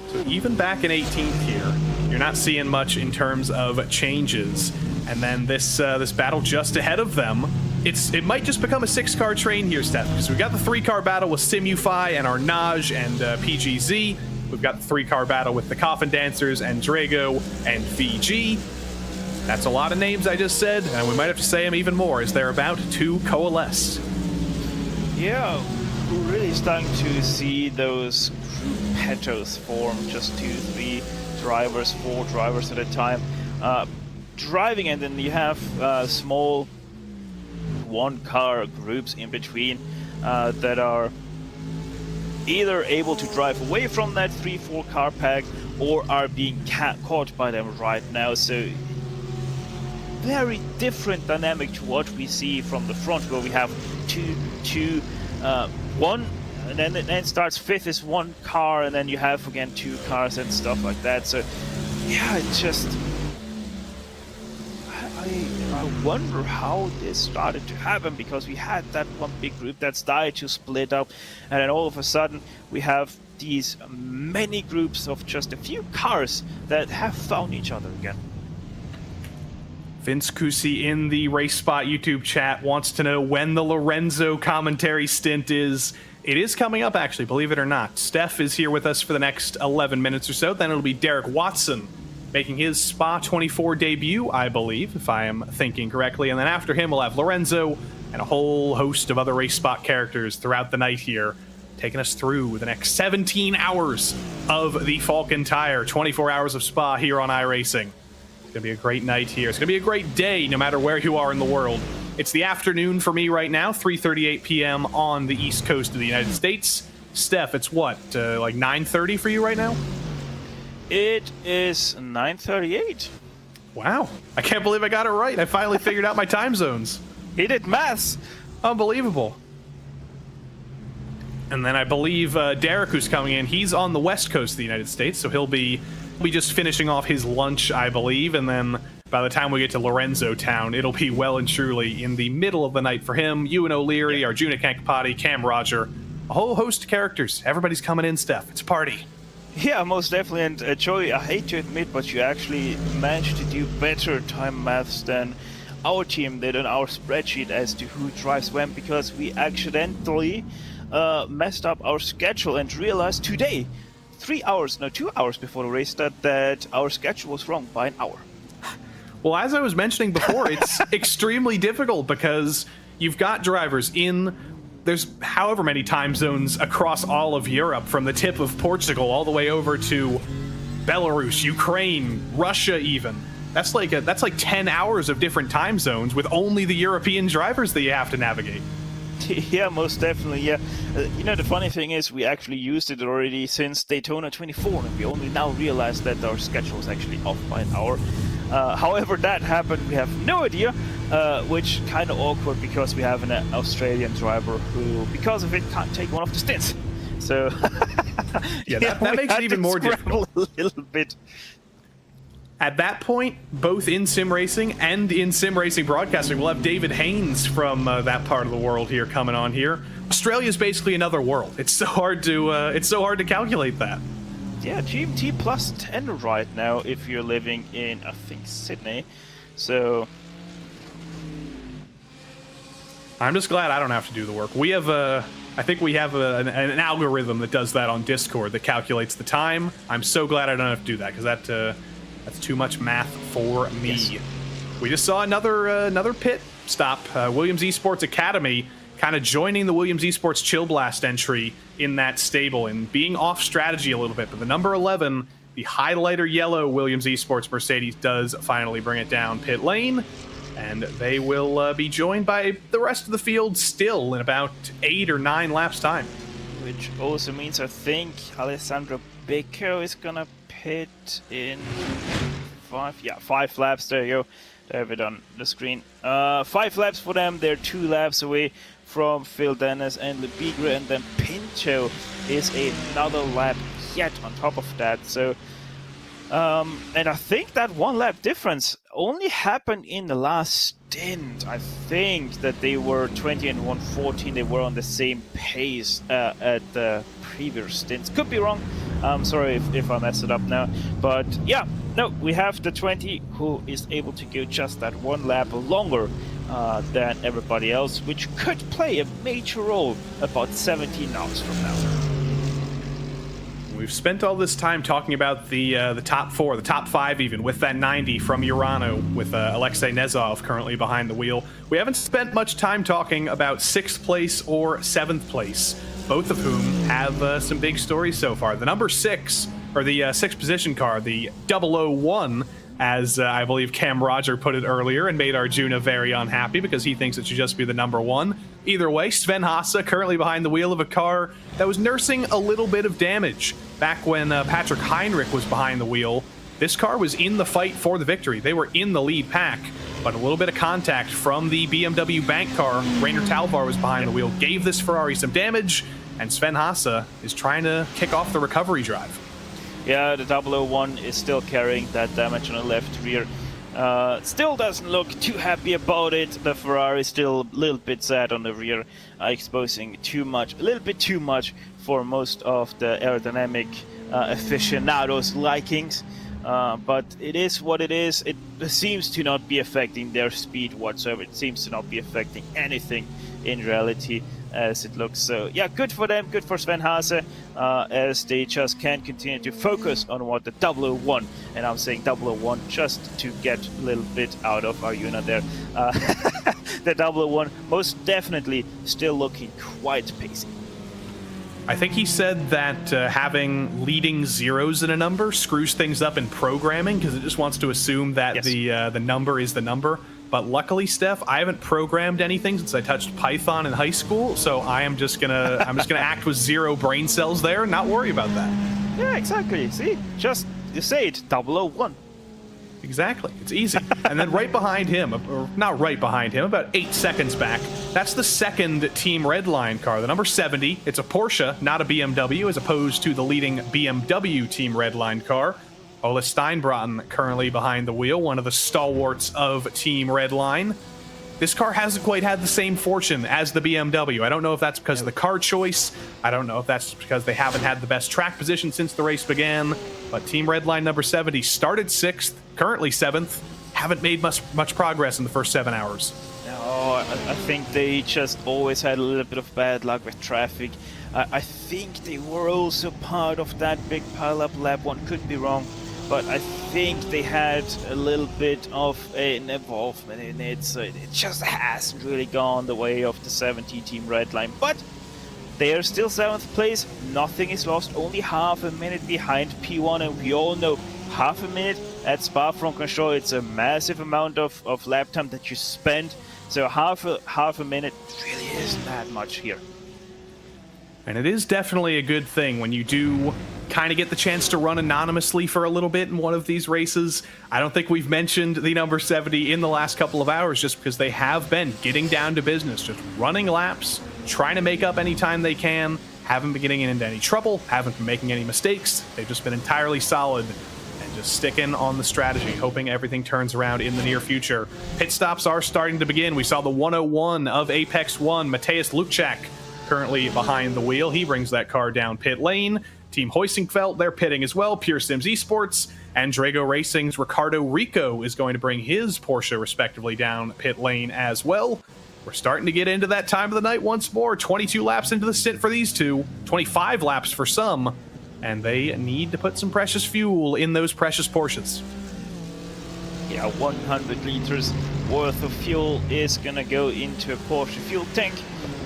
So even back in 18th here, you're not seeing much in terms of changes. And then this battle just ahead of them, it might just become a 6-car train here, Steph, because we've got the 3-car battle with Simufy and Arnage and PGZ. We've got the 3-car battle with the Coffin Dancers and Drago and VG. That's a lot of names I just said, and we might have to say them even more as they're about to coalesce.
Yeah, we're really starting to see those group petos form, just 2, 3 drivers, 4 drivers at a time. Driving, and then you have small 1-car groups in between that are either able to drive away from that 3-4 car pack or are being caught by them right now. So very different dynamic to what we see from the front, where we have 2, 1, and then it starts 5th is 1 car, and then you have again 2 cars and stuff like that. So yeah, it just... I wonder how this started to happen, because we had that one big group that started to split up, and then all of a sudden we have these many groups of just a few cars that have found each other again.
Vince Cusi in the RaceSpot YouTube chat wants to know when the Lorenzo commentary stint is. It is coming up, actually, believe it or not. Steph is here with us for the next 11 minutes or so. Then it'll be Derek Watson making his Spa 24 debut, I believe, if I am thinking correctly. And then after him, we'll have Lorenzo and a whole host of other RaceSpot characters throughout the night here, taking us through the next 17 hours of the Falken Tyre, 24 hours of Spa here on iRacing. It's going to be a great night here. It's going to be a great day, no matter where you are in the world. It's the afternoon for me right now, 3:38 p.m. on the East Coast of the United States. Steph, it's what, like 9:30 for you right now?
It is 9:38.
Wow. I can't believe I got it right. I finally figured out my time zones.
He did maths.
Unbelievable. And then I believe Derek, who's coming in, he's on the West Coast of the United States, so he'll be just finishing off his lunch, I believe, and then by the time we get to Lorenzo Town, it'll be well and truly in the middle of the night for him. Ewan O'Leary, Arjuna Kankapati, Cam Roger, a whole host of characters. Everybody's coming in, Steph. It's a party.
Yeah, most definitely. And Joey, I hate to admit, but you actually managed to do better time maths than our team did on our spreadsheet as to who drives when, because we accidentally messed up our schedule and realized today, 2 hours before the race start, that our schedule was wrong by an hour.
Well, as I was mentioning before, it's extremely difficult because you've got drivers in, there's however many time zones across all of Europe, from the tip of Portugal all the way over to Belarus, Ukraine, Russia even. That's like 10 hours of different time zones with only the European drivers that you have to navigate.
Yeah, most definitely, yeah. You know, the funny thing is we actually used it already since Daytona 24, and we only now realized that our schedule is actually off by an hour. However that happened, we have no idea, which kind of awkward because we have an Australian driver who, because of it, can't take one of the stints. So
yeah, that makes it even more difficult.
A little bit.
At that point, both in sim racing and in sim racing broadcasting, we'll have David Haynes from that part of the world here coming on here. Australia is basically another world. It's so hard to calculate that.
Yeah, GMT plus 10 right now if you're living in, I think, Sydney. So
I'm just glad I don't have to do the work. We have I think we have an algorithm that does that on Discord that calculates the time. I'm so glad I don't have to do that, because that's too much math for me. Yes. We just saw another pit stop. Williams Esports Academy kind of joining the Williams Esports Chill Blast entry in that stable and being off strategy a little bit. But the number 11, the highlighter yellow Williams Esports Mercedes, does finally bring it down pit lane. And they will be joined by the rest of the field still in about 8 or 9 laps time.
Which also means I think Alessandro Becco is gonna pit in 5 laps. There you go. They have it on the screen. 5 laps for them. They're 2 laps away from Phil Dennis and Lebigra, and then Pinto is another lap yet on top of that. So and I think that 1 lap difference only happened in the last stint. I think that they were 20 and 114. They were on the same pace at the previous stints. Could be wrong. I'm sorry if I messed it up now. But yeah, no, we have the 20 who is able to go just that 1 lap longer than everybody else, which could play a major role about 17 hours from now.
We've spent all this time talking about the top 4, the top 5 even, with that 90 from Urano, with Alexei Nezov currently behind the wheel. We haven't spent much time talking about 6th place or 7th place, both of whom have some big stories so far. The number 6, or the 6th position car, the 001, as I believe Cam Roger put it earlier, and made Arjuna very unhappy because he thinks it should just be the number 1. Either way, Sven Hasse currently behind the wheel of a car that was nursing a little bit of damage. Back when Patrick Heinrich was behind the wheel, this car was in the fight for the victory. They were in the lead pack, but a little bit of contact from the BMW bank car, Rainer Talvar was behind the wheel, gave this Ferrari some damage, and Sven Hasse is trying to kick off the recovery drive.
Yeah, the 001 is still carrying that damage on the left rear. Still doesn't look too happy about it. The Ferrari is still a little bit sad on the rear, exposing a little bit too much for most of the aerodynamic aficionados' likings. But it is what it is. It seems to not be affecting their speed whatsoever. It seems to not be affecting anything in reality as it looks. So yeah, good for them, good for Sven Haase, as they just can continue to focus on what the 001, and I'm saying 001 just to get a little bit out of Arjuna there. The 001 most definitely still looking quite pacey.
I think he said that having leading zeros in a number screws things up in programming because it just wants to assume that
Yes.
the number is the number. But luckily, Steph, I haven't programmed anything since I touched Python in high school, so I'm just gonna act with 0 brain cells there and not worry about that.
Yeah, exactly. See, just you say it, 001.
Exactly. It's easy. And then right behind him, or not right behind him, about 8 seconds back, that's the second Team Redline car, the number 70. It's a Porsche, not a BMW, as opposed to the leading BMW Team Redline car. Ola Steinbraten currently behind the wheel, one of the stalwarts of Team Redline. This car hasn't quite had the same fortune as the BMW. I don't know if that's because of the car choice. I don't know if that's because they haven't had the best track position since the race began. But Team Redline number 70 started 6th, currently 7th. Haven't made much progress in the first 7 hours.
No, I think they just always had a little bit of bad luck with traffic. I think they were also part of that big pile-up lap 1, could be wrong. But I think they had a little bit of an involvement in it, so it just hasn't really gone the way of the 70 Team Redline. But they are still 7th place, nothing is lost, only half a minute behind P1, and we all know half a minute at Spa-Francorchamps, it's a massive amount of lap time that you spend, so half a minute really isn't that much here.
And it is definitely a good thing when you do kind of get the chance to run anonymously for a little bit in one of these races. I don't think we've mentioned the number 70 in the last couple of hours just because they have been getting down to business, just running laps, trying to make up any time they can, haven't been getting into any trouble, haven't been making any mistakes. They've just been entirely solid and just sticking on the strategy, hoping everything turns around in the near future. Pit stops are starting to begin. We saw the 101 of Apex 1, Mateusz Luchak, currently behind the wheel. He brings that car down pit lane. Team Hoisingfeld, they're pitting as well. Pure Sims Esports and Drago Racing's Ricardo Rico is going to bring his Porsche respectively down pit lane as well. We're starting to get into that time of the night once more. 22 laps into the stint for these two, 25 laps for some, and they need to put some precious fuel in those precious Porsches.
Yeah, 100 liters worth of fuel is gonna go into a Porsche fuel tank,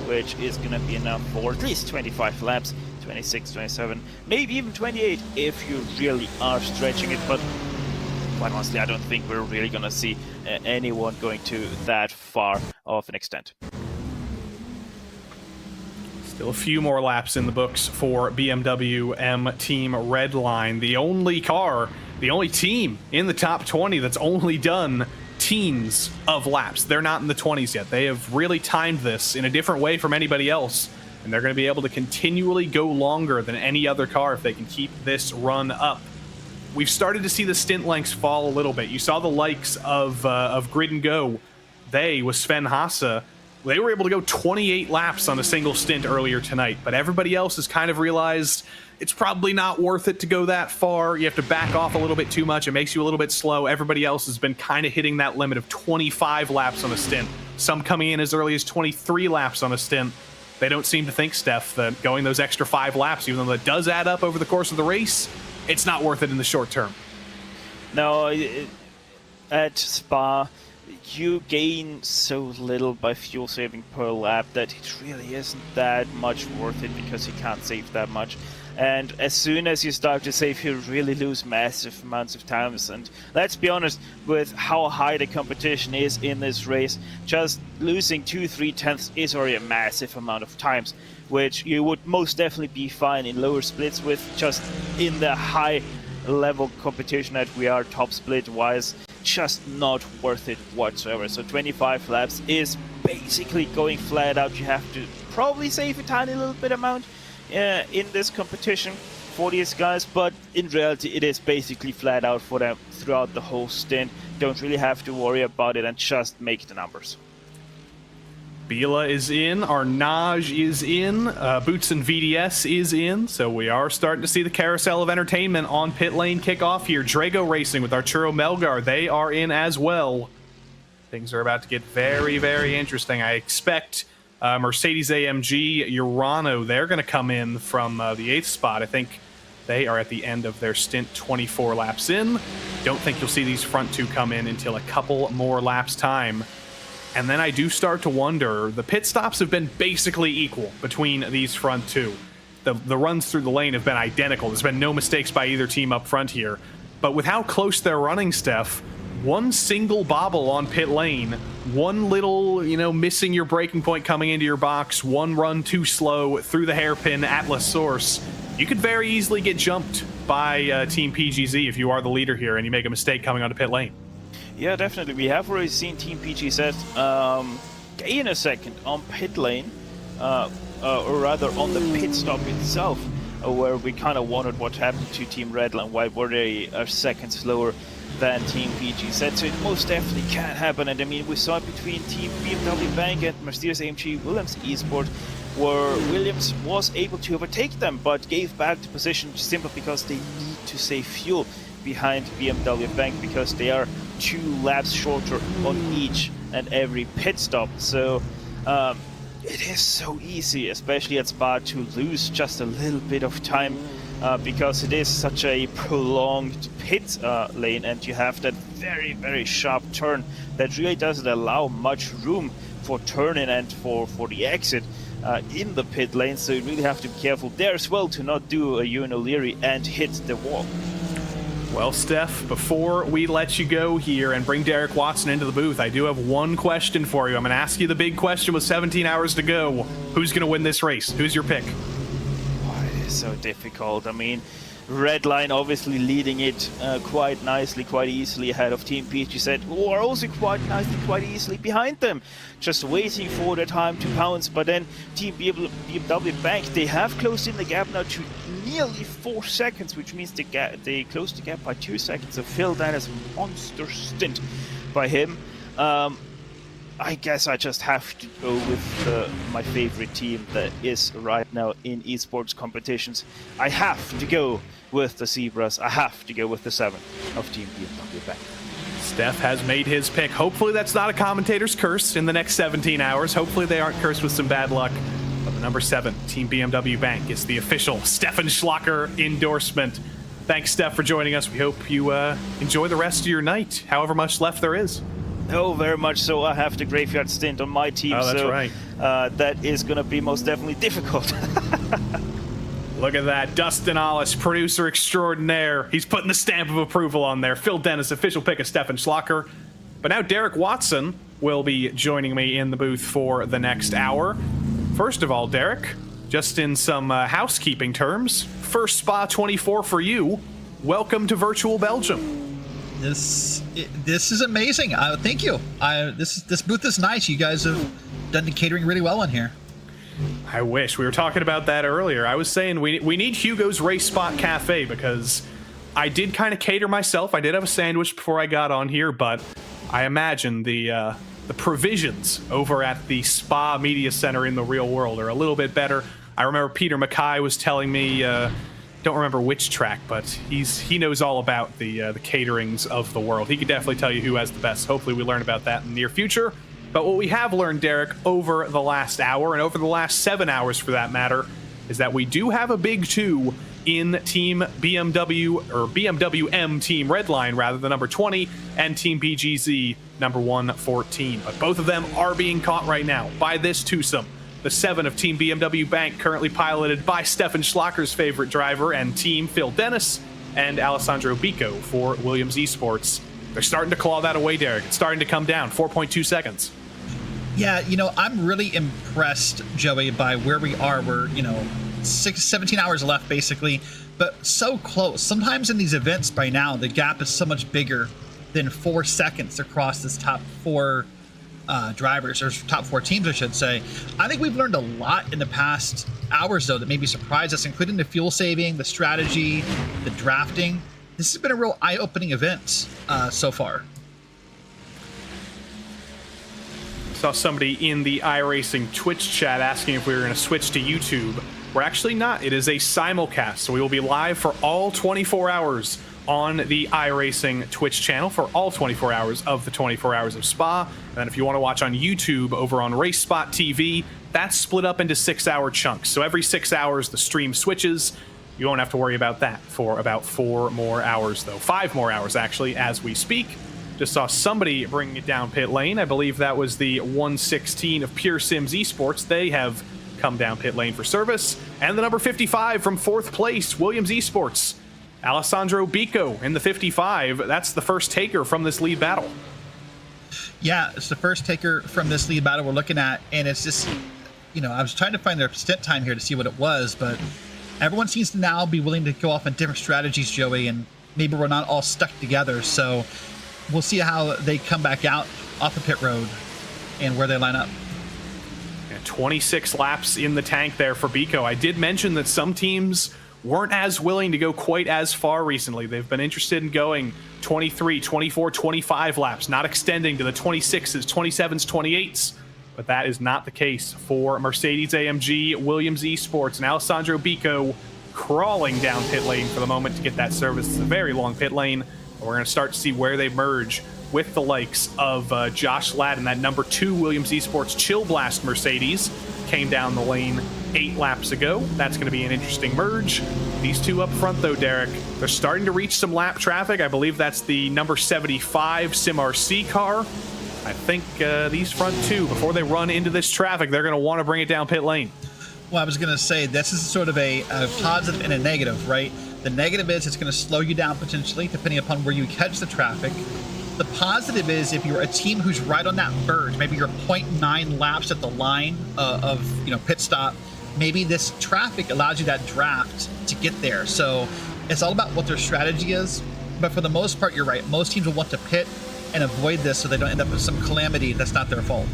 which is gonna be enough for at least 25 laps, 26, 27, maybe even 28 if you really are stretching it, but quite honestly, I don't think we're really gonna see anyone going to that far of an extent.
Still a few more laps in the books for BMW M Team Redline, the only car, the only team in the top 20 that's only done teens of laps. They're not in the 20s yet. They have really timed this in a different way from anybody else, and they're going to be able to continually go longer than any other car if they can keep this run up. We've started to see the stint lengths fall a little bit. You saw the likes of Grid and Go. They, with Sven Haase, they were able to go 28 laps on a single stint earlier tonight, but everybody else has kind of realized it's probably not worth it to go that far. You have to back off a little bit too much. It makes you a little bit slow. Everybody else has been kind of hitting that limit of 25 laps on a stint. Some coming in as early as 23 laps on a stint. They don't seem to think, Steph, that going those extra 5 laps, even though that does add up over the course of the race, it's not worth it in the short term.
No, at Spa, you gain so little by fuel saving per lap that it really isn't that much worth it because you can't save that much. And as soon as you start to save, you really lose massive amounts of times. And let's be honest, with how high the competition is in this race, just losing 2-3 tenths is already a massive amount of times, which you would most definitely be fine in lower splits with. Just in the high level competition that we are, top split wise, just not worth it whatsoever. So 25 laps is basically going flat out. You have to probably save a tiny little bit amount in this competition for these guys, but in reality it is basically flat out for them throughout the whole stint. Don't really have to worry about it and just make the numbers.
Bila is in, Arnage is in, Boots and VDS is in, so we are starting to see the carousel of entertainment on pit lane kick off here. Drago Racing with Arturo Melgar, they are in as well. Things are about to get very, very interesting. I expect Mercedes AMG, Urano, they're going to come in from the 8th spot. I think they are at the end of their stint, 24 laps in. Don't think you'll see these front two come in until a couple more laps time. And then I do start to wonder, the pit stops have been basically equal between these front two. The runs through the lane have been identical. There's been no mistakes by either team up front here. But with how close they're running, Steph, one single bobble on pit lane, one little, missing your braking point coming into your box, one run too slow through the hairpin at La Source, you could very easily get jumped by Team PGZ if you are the leader here and you make a mistake coming onto pit lane.
Yeah, definitely. We have already seen Team PGZ gain a second on pit lane, or rather on the pit stop itself, where we kind of wondered what happened to Team Redline. Why were they a second slower than Team PGZ? So it most definitely can happen. And I mean, we saw it between Team BMW Bank and Mercedes AMG Williams Esports, where Williams was able to overtake them, but gave back the position simply because they need to save fuel behind BMW Bank, because they are 2 laps shorter on each and every pit stop. So it is so easy, especially at Spa, to lose just a little bit of time because it is such a prolonged pit lane, and you have that very, very sharp turn that really doesn't allow much room for turning and for the exit in the pit lane. So you really have to be careful there as well to not do a Ewan O'Leary and hit the wall.
Well, Steph, before we let you go here and bring Derek Watson into the booth, I do have one question for you. I'm going to ask you the big question with 17 hours to go. Who's going to win this race? Who's your pick?
Oh, it is so difficult. I mean, Redline obviously leading it quite nicely, quite easily ahead of Team PGZ, who are also quite nicely, quite easily behind them, just waiting for their time to pounce. But then Team BMW Bank, they have closed in the gap now to nearly 4 seconds, which means they closed the gap by 2 seconds. So Phil, that is a monster stint by him. I guess I just have to go with my favorite team that is right now in esports competitions. I have to go with the Zebras. I have to go with the 7 of Team BMW Bank.
Steph has made his pick. Hopefully that's not a commentator's curse in the next 17 hours. Hopefully they aren't cursed with some bad luck. But the number 7, Team BMW Bank, is the official Stefan Schlacker endorsement. Thanks, Steph, for joining us. We hope you enjoy the rest of your night, however much left there is.
Oh, very much so. I have the graveyard stint on my team,
that's
so
right.
That is going to be most definitely difficult.
Look at that. Dustin Ollis, producer extraordinaire. He's putting the stamp of approval on there. Phil Dennis, official pick of Stefan Schlacker. But now Derek Watson will be joining me in the booth for the next hour. First of all, Derek, just in some housekeeping terms, first Spa 24 for you. Welcome to virtual Belgium.
This is amazing. Thank you. This booth is nice. You guys have done the catering really well in here.
I wish. We were talking about that earlier. I was saying we need Hugo's Race Spot Cafe, because I did kind of cater myself. I did have a sandwich before I got on here, but I imagine the provisions over at the Spa Media Center in the real world are a little bit better. I remember Peter Mackay was telling me, don't remember which track, but he knows all about the caterings of the world. He could definitely tell you who has the best. Hopefully we learn about that in the near future. But what we have learned, Derek, over the last hour, and over the last 7 hours for that matter, is that we do have a big 2 in Team BMW, or BMW Team Redline, rather, the number 20, and Team BGZ, number 114. But both of them are being caught right now by this twosome. The 7 of Team BMW Bank, currently piloted by Stefan Schlacker's favorite driver and team, Phil Dennis, and Alessandro Bico for Williams Esports. They're starting to claw that away, Derek. It's starting to come down, 4.2 seconds.
Yeah, I'm really impressed, Joey, by where we are. We're, 17 hours left, basically, but so close. Sometimes in these events by now, the gap is so much bigger than 4 seconds across this top 4 drivers, or top 4 teams, I should say. I think we've learned a lot in the past hours, though, that maybe surprised us, including the fuel saving, the strategy, the drafting. This has been a real eye-opening event so far.
Saw somebody in the iRacing Twitch chat asking if we were going to switch to YouTube. We're actually not. It is a simulcast, so we will be live for all 24 hours on the iRacing Twitch channel for all 24 hours of the 24 hours of Spa. And then if you want to watch on YouTube over on RaceSpotTV, that's split up into 6-hour chunks. So every 6 hours, the stream switches. You won't have to worry about that for about 4 more hours, though. 5 more hours, actually, as we speak. Just saw somebody bringing it down pit lane. I believe that was the 116 of Pure Sims Esports. They have come down pit lane for service. And the number 55 from 4th place, Williams Esports. Alessandro Bico in the 55. That's the first taker from this lead battle.
Yeah, it's the first taker from this lead battle we're looking at. And it's just, you know, I was trying to find their stint time here to see what it was, but everyone seems to now be willing to go off on different strategies, Joey, and maybe we're not all stuck together. So we'll see how they come back out off the pit road and where they line up.
Yeah, 26 laps in the tank there for Bico. I did mention that some teams weren't as willing to go quite as far recently. They've been interested in going 23, 24, 25 laps, not extending to the 26s, 27s, 28s. But that is not the case for Mercedes-AMG, Williams Esports, and Alessandro Bico crawling down pit lane for the moment to get that service. It's a very long pit lane. We're going to start to see where they merge with the likes of Josh Ladd and that number 2 Williams Esports Chill Blast Mercedes. Came down the lane 8 laps ago. That's going to be an interesting merge. These two up front, though, Derek, they're starting to reach some lap traffic. I believe that's the number 75 Sim RC car. I think these front two, before they run into this traffic, they're going to want to bring it down pit lane.
Well, I was going to say, this is sort of a positive and a negative, right? The negative is it's going to slow you down potentially, depending upon where you catch the traffic. The positive is if you're a team who's right on that verge, maybe you're 0.9 laps at the line of pit stop, maybe this traffic allows you that draft to get there. So it's all about what their strategy is. But for the most part, you're right. Most teams will want to pit and avoid this so they don't end up with some calamity that's not their fault.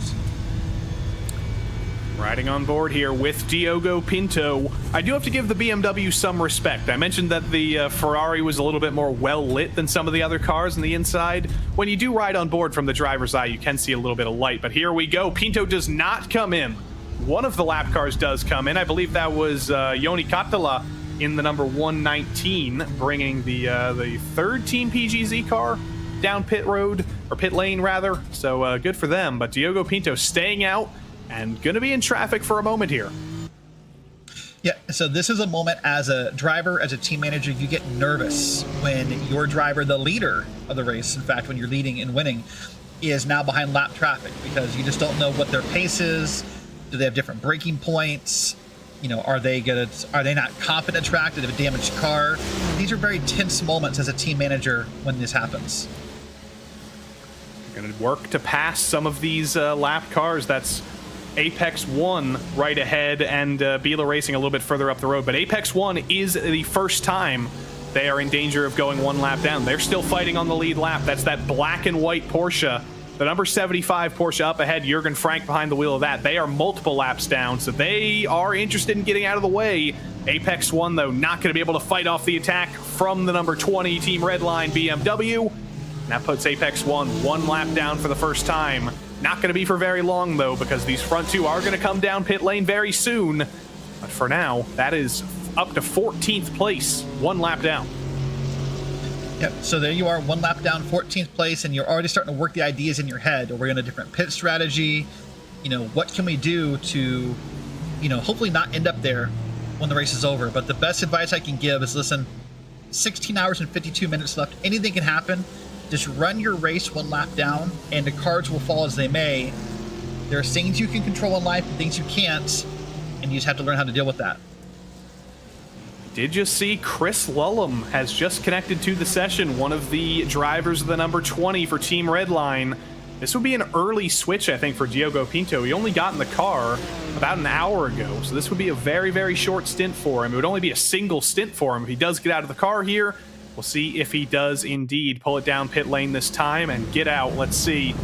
Riding on board here with Diogo Pinto. I do have to give the BMW some respect. I mentioned that the Ferrari was a little bit more well-lit than some of the other cars on the inside. When you do ride on board from the driver's eye, you can see a little bit of light. But here we go. Pinto does not come in. One of the lap cars does come in. I believe that was Joni Katala in the number 119, bringing the third Team PGZ car down pit road, or pit lane, rather. So good for them. But Diogo Pinto staying out and going to be in traffic for a moment here.
Yeah, so this is a moment as a driver, as a team manager, you get nervous when your driver, the leader of the race, in fact, when you're leading and winning, is now behind lap traffic because you just don't know what their pace is. Do they have different braking points? You know, are they not confident track? Do they have a damaged car? These are very tense moments as a team manager when this happens.
Going to work to pass some of these lap cars. That's Apex 1 right ahead and Bila Racing a little bit further up the road. But Apex 1 is the first time they are in danger of going 1 lap down. They're still fighting on the lead lap. That's that black and white Porsche. The number 75 Porsche up ahead, Jürgen Frank behind the wheel of that. They are multiple laps down, so they are interested in getting out of the way. Apex 1, though, not going to be able to fight off the attack from the number 20 Team Redline BMW. And that puts Apex 1 lap down for the first time. Not going to be for very long, though, because these front two are going to come down pit lane very soon. But for now, that is up to 14th place, 1 lap down.
Yep, so there you are, 1 lap down, 14th place, and you're already starting to work the ideas in your head. Are we in a different pit strategy? You know, what can we do to, hopefully not end up there when the race is over? But the best advice I can give is, listen, 16 hours and 52 minutes left. Anything can happen. Just run your race 1 lap down, and the cards will fall as they may. There are things you can control in life and things you can't, and you just have to learn how to deal with that.
Did you see Chris Lullum has just connected to the session, one of the drivers of the number 20 for Team Redline. This would be an early switch, I think, for Diogo Pinto. He only got in the car about an hour ago, so this would be a very, very short stint for him. It would only be a single stint for him if he does get out of the car here. We'll see if he does indeed pull it down pit lane this time and get out. Let's see.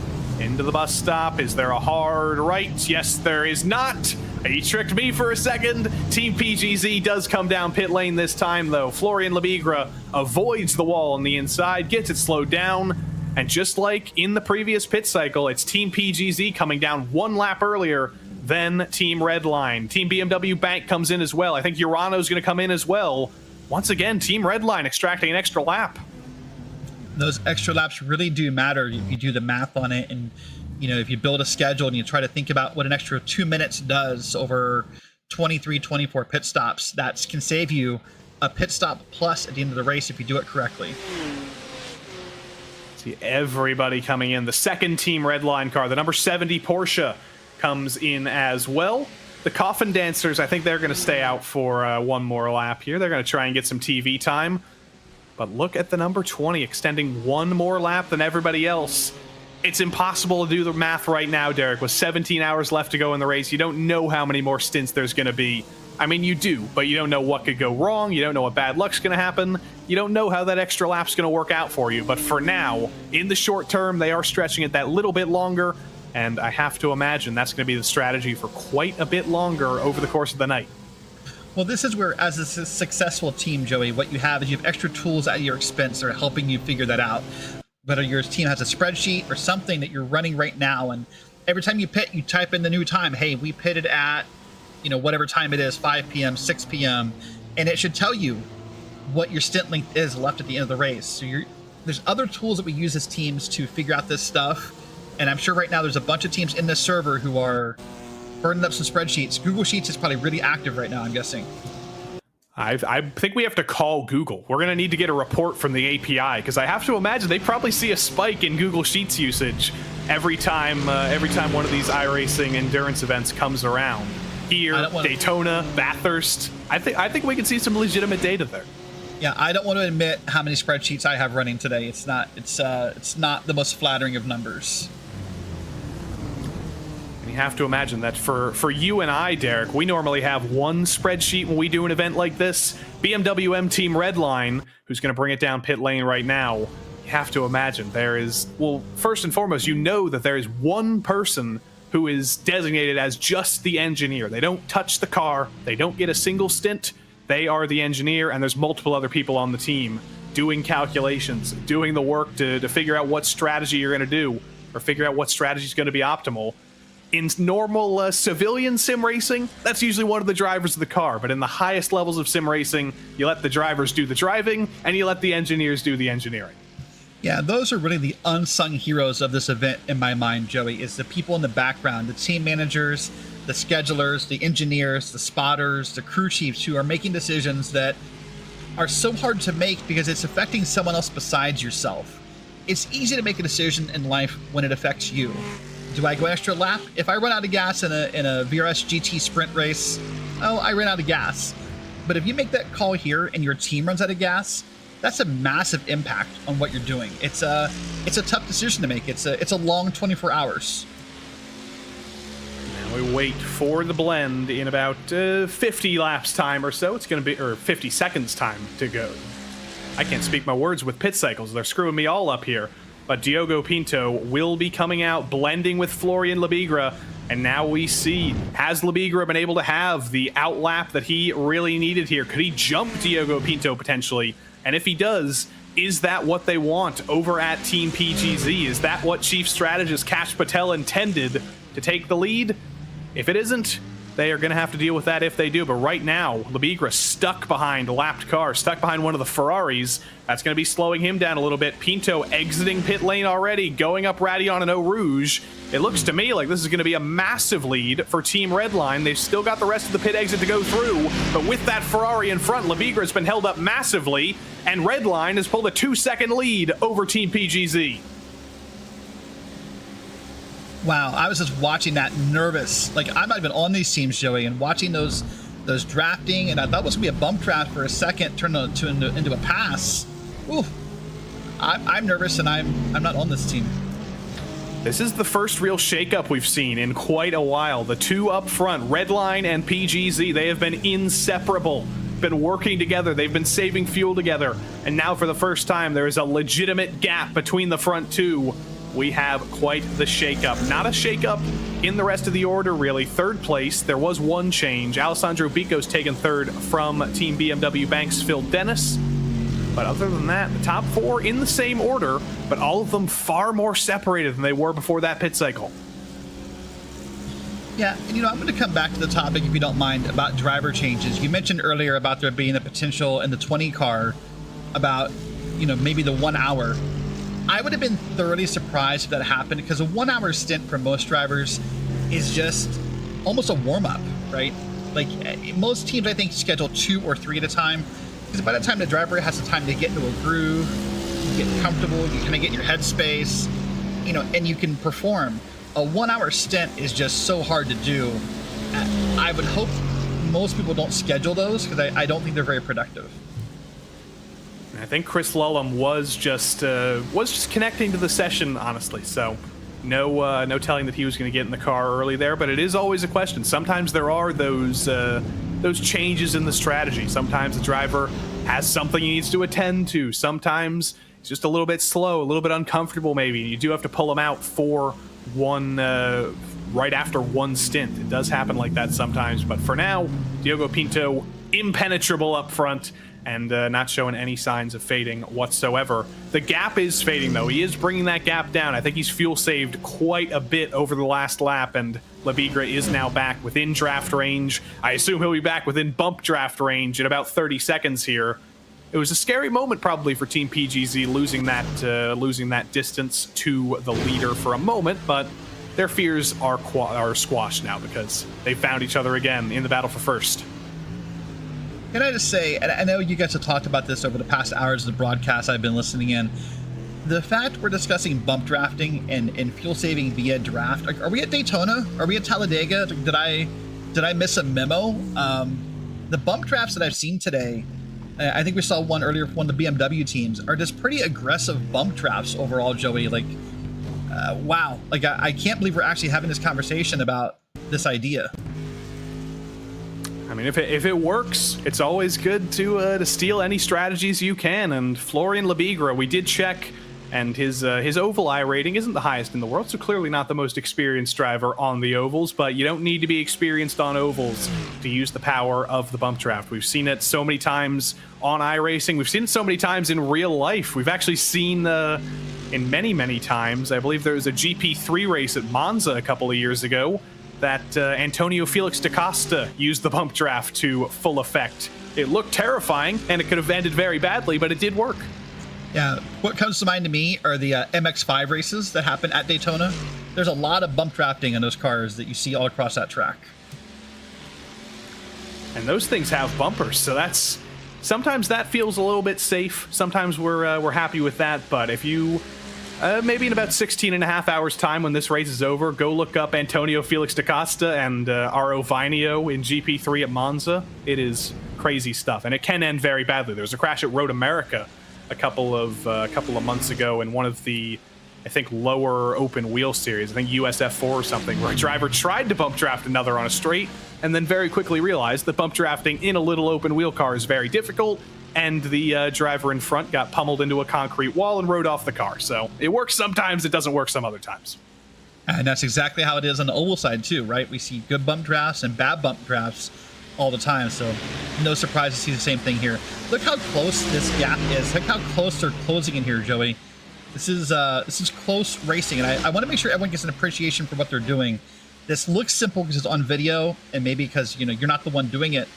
into the bus stop. Is there a hard right? Yes, there is not. He tricked me for a second. Team PGZ does come down pit lane this time, though. Florian Lebigra avoids the wall on the inside, gets it slowed down, and just like in the previous pit cycle, it's Team PGZ coming down one lap earlier than Team Redline. Team BMW Bank comes in as well. I think Urano's going to come in as well. Once again, Team Redline extracting an extra lap.
Those extra laps really do matter if you do the math on it, and if you build a schedule and you try to think about what an extra 2 minutes does over 24 pit stops, that can save you a pit stop plus at the end of the race if you do it correctly.
See everybody coming in. The second Team Redline car, the number 70 Porsche, comes in as well. The Coffin Dancers, I think they're going to stay out for one more lap here. They're going to try and get some TV time. But look at the number 20 extending one more lap than everybody else. It's impossible to do the math right now, Derek. With 17 hours left to go in the race, you don't know how many more stints there's going to be. I mean, you do, but you don't know what could go wrong. You don't know what bad luck's going to happen. You don't know how that extra lap's going to work out for you. But for now, in the short term, they are stretching it that little bit longer. And I have to imagine that's going to be the strategy for quite a bit longer over the course of the night.
Well, this is where, as a successful team, Joey, what you have is you have extra tools at your expense that are helping you figure that out. Whether your team has a spreadsheet or something that you're running right now, and every time you pit, you type in the new time. Hey, we pitted at, whatever time it is, 5 p.m., 6 p.m., and it should tell you what your stint length is left at the end of the race. So there's other tools that we use as teams to figure out this stuff, and I'm sure right now there's a bunch of teams in this server who are burning up some spreadsheets. Google Sheets is probably really active right now, I'm guessing.
I think we have to call Google. We're going to need to get a report from the API, because I have to imagine they probably see a spike in Google Sheets usage every time one of these iRacing endurance events comes around. Here, Daytona, Bathurst. I think we can see some legitimate data there.
Yeah, I don't want to admit how many spreadsheets I have running today. It's not the most flattering of numbers.
You have to imagine that for you and I, Derek, we normally have one spreadsheet when we do an event like this. BMW M Team Redline, who's going to bring it down pit lane right now, you have to imagine there is, well, first and foremost, that there is one person who is designated as just the engineer. They don't touch the car. They don't get a single stint. They are the engineer, and there's multiple other people on the team doing calculations, doing the work to figure out what strategy you're going to do, or figure out what strategy is going to be optimal. In normal civilian sim racing, that's usually one of the drivers of the car. But in the highest levels of sim racing, you let the drivers do the driving, and you let the engineers do the engineering.
Yeah, those are really the unsung heroes of this event in my mind, Joey, is the people in the background, the team managers, the schedulers, the engineers, the spotters, the crew chiefs who are making decisions that are so hard to make because it's affecting someone else besides yourself. It's easy to make a decision in life when it affects you. Do I go an extra lap? If I run out of gas in a VRS GT sprint race, I ran out of gas. But if you make that call here and your team runs out of gas, that's a massive impact on what you're doing. It's a tough decision to make. It's a long 24 hours.
Now we wait for the blend in about 50 laps time or so. It's going to be, or 50 seconds time to go. I can't speak my words with pit cycles. They're screwing me all up here. But Diogo Pinto will be coming out, blending with Florian Lebigra. And now we see, has Lebigra been able to have the outlap that he really needed here? Could he jump Diogo Pinto potentially? And if he does, is that what they want over at Team PGZ? Is that what Chief Strategist Kash Patel intended, to take the lead? If it isn't, they are going to have to deal with that if they do. But right now, Lebigra stuck behind a lapped car, stuck behind one of the Ferraris. That's going to be slowing him down a little bit. Pinto exiting pit lane already, going up Radion and Eau Rouge. It looks to me like this is going to be a massive lead for Team Redline. They've still got the rest of the pit exit to go through, but with that Ferrari in front, Lebigra has been held up massively, and Redline has pulled a 2-second lead over Team PGZ.
Wow, I was just watching that nervous. Like, I'm not even on these teams, Joey, and watching those drafting, and I thought it was going to be a bump draft for a second, turned into a pass. Ooh, I'm nervous, and I'm not on this team.
This is the first real shakeup we've seen in quite a while. The two up front, Redline and PGZ, they have been inseparable, been working together, they've been saving fuel together, and now for the first time there is a legitimate gap between the front two. we have quite the shakeup. Not a shakeup in the rest of the order, really. Third place, there was one change. Alessandro Bico's taken third from Team BMW Banks' Phil Dennis. But other than that, the top 4 in the same order, but all of them far more separated than they were before that pit cycle.
Yeah, and I'm going to come back to the topic, if you don't mind, about driver changes. You mentioned earlier about there being a potential in the 20 car about, maybe the 1 hour. I would have been thoroughly surprised if that happened, because a 1 hour stint for most drivers is just almost a warm-up, right? Like, most teams, I think, schedule 2 or 3 at a time, because by the time the driver has the time to get into a groove, you get comfortable, you kind of get your headspace, and you can perform. A 1 hour stint is just so hard to do. I would hope most people don't schedule those, because I don't think they're very productive.
I think Chris Lullum was just connecting to the session, honestly. So no telling that he was going to get in the car early there. But it is always a question. Sometimes there are those changes in the strategy. Sometimes the driver has something he needs to attend to. Sometimes he's just a little bit slow, a little bit uncomfortable. Maybe you do have to pull him out for one right after one stint. It does happen like that sometimes. But for now, Diogo Pinto impenetrable up front, and not showing any signs of fading whatsoever. The gap is fading, though. He is bringing that gap down. I think he's fuel saved quite a bit over the last lap, and Labigre is now back within draft range. I assume he'll be back within bump draft range in about 30 seconds here. It was a scary moment probably for Team PGZ losing that distance to the leader for a moment, but their fears are squashed now because they found each other again in the battle for first.
Can I just say, and I know you guys have talked about this over the past hours of the broadcast I've been listening in, the fact we're discussing bump drafting and fuel saving via draft, are we at Daytona? Are we at Talladega? Did I miss a memo? The bump drafts that I've seen today, I think we saw one earlier from one of the BMW teams, are just pretty aggressive bump drafts overall, Joey. Like, wow. Like, I can't believe we're actually having this conversation about this idea.
I mean, if it works, it's always good to steal any strategies you can. And Florian Labigre, we did check, and his oval I rating isn't the highest in the world, so clearly not the most experienced driver on the ovals. But you don't need to be experienced on ovals to use the power of the bump draft. We've seen it so many times on iRacing. We've seen it so many times in real life. We've actually seen in many times. I believe there was a GP3 race at Monza a couple of years ago that Antonio Felix da Costa used the bump draft to full effect. It looked terrifying, and it could have ended very badly, but it did work.
Yeah, what comes to mind to me are the MX5 races that happen at Daytona. There's a lot of bump drafting in those cars that you see all across that track.
And those things have bumpers, so that's sometimes that feels a little bit safe. Sometimes we're happy with that, but if you maybe in about 16 and a half hours time when this race is over, go look up Antonio Felix da Costa and Aro Vinio in GP3 at Monza. It is crazy stuff, and it can end very badly. There was a crash at Road America a couple of months ago in one of the, I think, lower open wheel series, I think USF4 or something, where a driver tried to bump draft another on a straight and then very quickly realized that bump drafting in a little open wheel car is very difficult, and the driver in front got pummeled into a concrete wall and rode off the car. So it works sometimes, it doesn't work some other times. And
that's exactly how it is on the oval side too, right? We see good bump drafts and bad bump drafts all the time, so no surprise to see the same thing here. Look how close this gap is. Look how close they're closing in here, Joey. This is close racing, and I want to make sure everyone gets an appreciation for what they're doing. This looks simple because it's on video, and maybe because you're not the one doing it.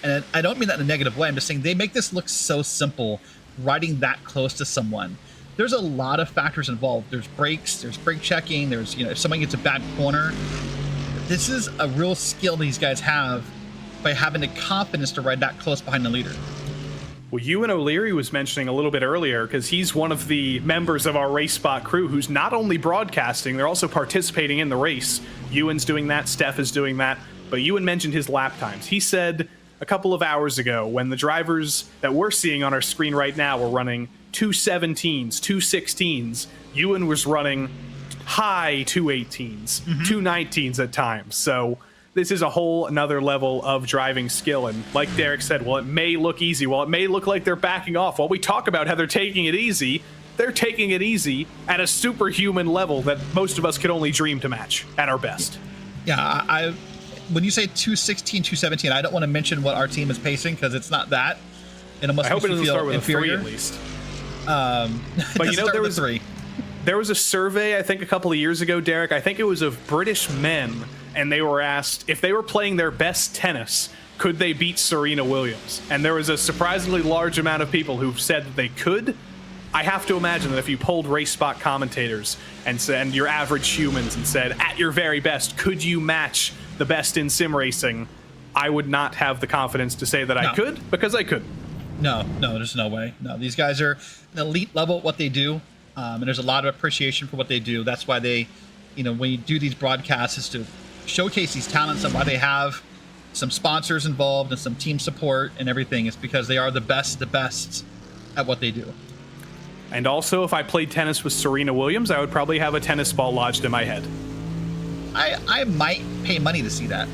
And I don't mean that in a negative way. I'm just saying they make this look so simple, riding that close to someone. There's a lot of factors involved. There's brakes, there's brake checking, there's, if someone gets a bad corner. This is a real skill these guys have by having the confidence to ride that close behind the leader.
Well, Ewan O'Leary was mentioning a little bit earlier, because he's one of the members of our RaceSpot crew who's not only broadcasting, they're also participating in the race. Ewan's doing that, Steph is doing that, but Ewan mentioned his lap times. He said a couple of hours ago, when the drivers that we're seeing on our screen right now were running 217s, 216s, Ewan was running high 218s, 219s at times. So this is a whole another level of driving skill. And like Derek said, well, it may look easy. Well, it may look like they're backing off. While we talk about how they're taking it easy, they're taking it easy at a superhuman level that most of us could only dream to match at our best.
Yeah, I when you say 216, 217, I don't want to mention what our team is pacing because it's not that. It almost
I hope it
makes me
doesn't
feel
start with
inferior.
a 3 at least.
But
you know, there was a survey, I think, a couple of years ago, Derek. I think it was of British men, and they were asked if they were playing their best tennis, could they beat Serena Williams? And there was a surprisingly large amount of people who said that they could. I have to imagine that if you polled RaceSpot commentators and your average humans and said, at your very best, could you match the best in sim racing? I would not have the confidence to say that I could, because I couldn't.
No, there's no way. No, these guys are an elite level at what they do, and there's a lot of appreciation for what they do. That's why they, when you do these broadcasts, is to showcase these talents and why they have some sponsors involved and some team support and everything. It's because they are the best at what they do.
And also, if I played tennis with Serena Williams, I would probably have a tennis ball lodged in my head.
I might pay money to see that.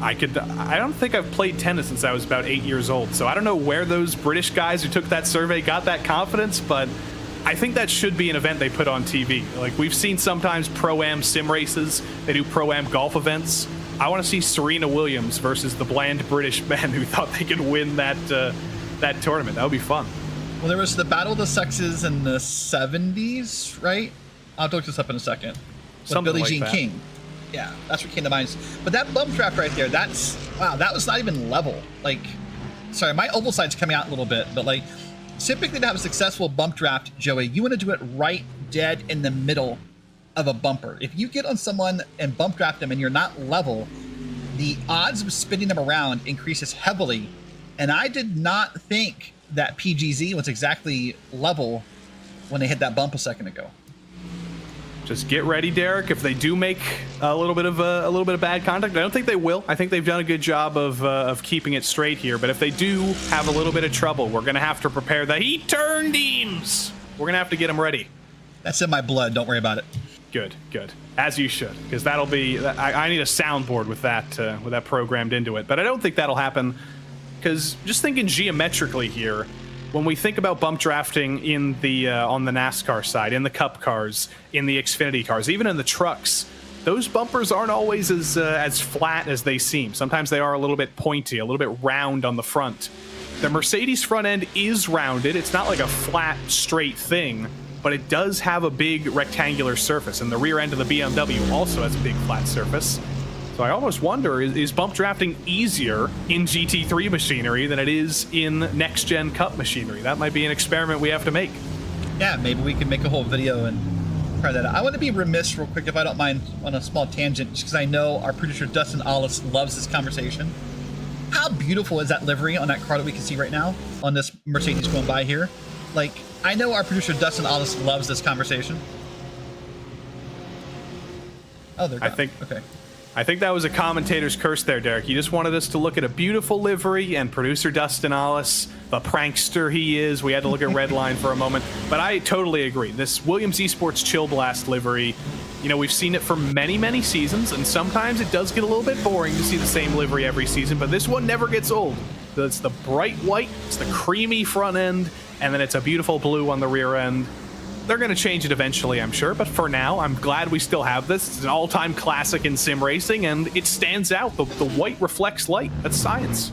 I don't think I've played tennis since I was about 8 years old, so I don't know where those British guys who took that survey got that confidence, but I think that should be an event they put on TV. Like, we've seen sometimes Pro-Am sim races, they do Pro-Am golf events. I want to see Serena Williams versus the bland British men who thought they could win that tournament. That would be fun.
Well, there was the Battle of the Sexes in the 70s, right? I'll have to look this up in a second. With
Something
Billie
like
Jean
that.
King. Yeah, that's what came to mind. But that bump draft right there, that was not even level. Like, sorry, my oval side's coming out a little bit, but like, typically to have a successful bump draft, Joey, you want to do it right dead in the middle of a bumper. If you get on someone and bump draft them and you're not level, the odds of spinning them around increases heavily. And I did not think that PGZ was exactly level when they hit that bump a second ago.
Just get ready, Derek. If they do make a little bit of bad contact, I don't think they will. I think they've done a good job of keeping it straight here. But if they do have a little bit of trouble, we're gonna have to prepare the heat turn teams. We're gonna have to get them ready.
That's in my blood. Don't worry about it.
Good. As you should, because that'll be. I need a soundboard with that programmed into it. But I don't think that'll happen. Because just thinking geometrically here, when we think about bump drafting in the on the NASCAR side, in the Cup cars, in the Xfinity cars, even in the trucks, those bumpers aren't always as flat as they seem. Sometimes they are a little bit pointy, a little bit round on the front. The Mercedes front end is rounded. It's not like a flat, straight thing, but it does have a big rectangular surface, and the rear end of the BMW also has a big flat surface. So I almost wonder, is bump drafting easier in GT3 machinery than it is in next-gen Cup machinery? That might be an experiment we have to make.
Yeah, maybe we can make a whole video and try that out. I want to be remiss real quick, if I don't mind, on a small tangent, just because I know our producer Dustin Allis loves this conversation. How beautiful is that livery on that car that we can see right now on this Mercedes going by here? Like, I know our producer Dustin Allis loves this conversation. Oh, they're gone.
I think that was a commentator's curse there, Derek. You just wanted us to look at a beautiful livery, and producer Dustin Allis, the prankster he is, we had to look at Redline for a moment. But I totally agree. This Williams Esports Chill Blast livery, we've seen it for many, many seasons, and sometimes it does get a little bit boring to see the same livery every season, but this one never gets old. It's the bright white, it's the creamy front end, and then it's a beautiful blue on the rear end. They're going to change it eventually, I'm sure, but for now, I'm glad we still have this. It's an all-time classic in sim racing, and it stands out. The white reflects light. That's science.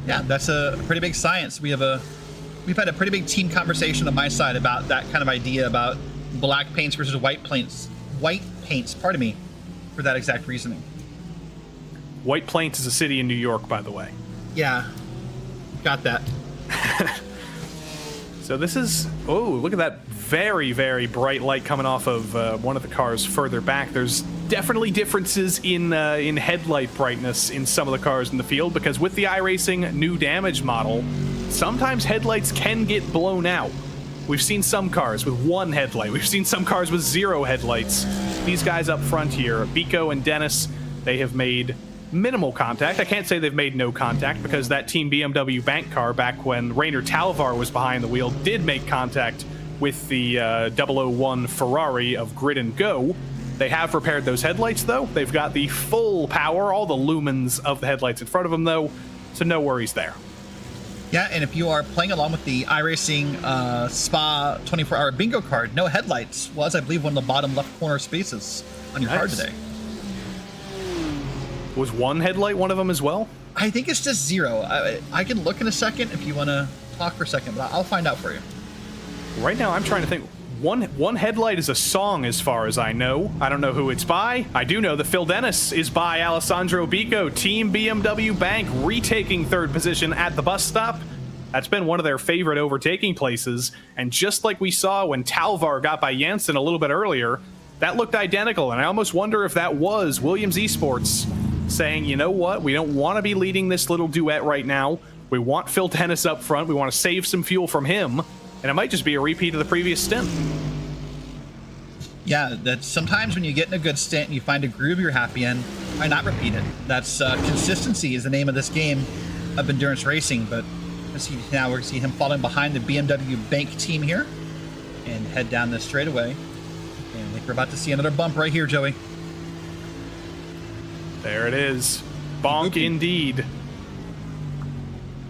Yeah, that's a pretty big science. We've had a pretty big team conversation on my side about that kind of idea about black paints versus white paints, for that exact reasoning.
White Plains is a city in New York, by the way.
Yeah, got that.
So this is, look at that very, very bright light coming off of one of the cars further back. There's definitely differences in headlight brightness in some of the cars in the field, because with the iRacing new damage model, sometimes headlights can get blown out. We've seen some cars with one headlight. We've seen some cars with 0 headlights. These guys up front here, Biko and Dennis, they have made minimal contact. I can't say they've made no contact, because that Team BMW bank car back when Rainer Talvar was behind the wheel did make contact with the 001 Ferrari of Grid and Go. They have repaired those headlights, though. They've got the full power, all the lumens of the headlights in front of them, though, so no worries there.
Yeah, and if you are playing along with the iRacing Spa 24-hour bingo card, no headlights was, I believe, one of the bottom left corner spaces on your card today.
Was one headlight one of them as well?
I think it's just 0. I can look in a second if you want to talk for a second, but I'll find out for you.
Right now, I'm trying to think. One headlight is a song, as far as I know. I don't know who it's by. I do know that Phil Dennis is by Alessandro Bico, Team BMW Bank, retaking 3rd position at the bus stop. That's been one of their favorite overtaking places. And just like we saw when Talvar got by Jensen a little bit earlier, that looked identical. And I almost wonder if that was Williams Esports saying, you know what, we don't want to be leading this little duet right now. We want Phil Dennis up front. We want to save some fuel from him. And it might just be a repeat of the previous stint.
Yeah, that's sometimes when you get in a good stint and you find a groove you're happy in, why not repeat it? That's consistency is the name of this game of endurance racing. But let's see, now we're going to see him falling behind the BMW Bank team here and head down this straightaway. And I think we're about to see another bump right here, Joey.
There it is. Bonk indeed.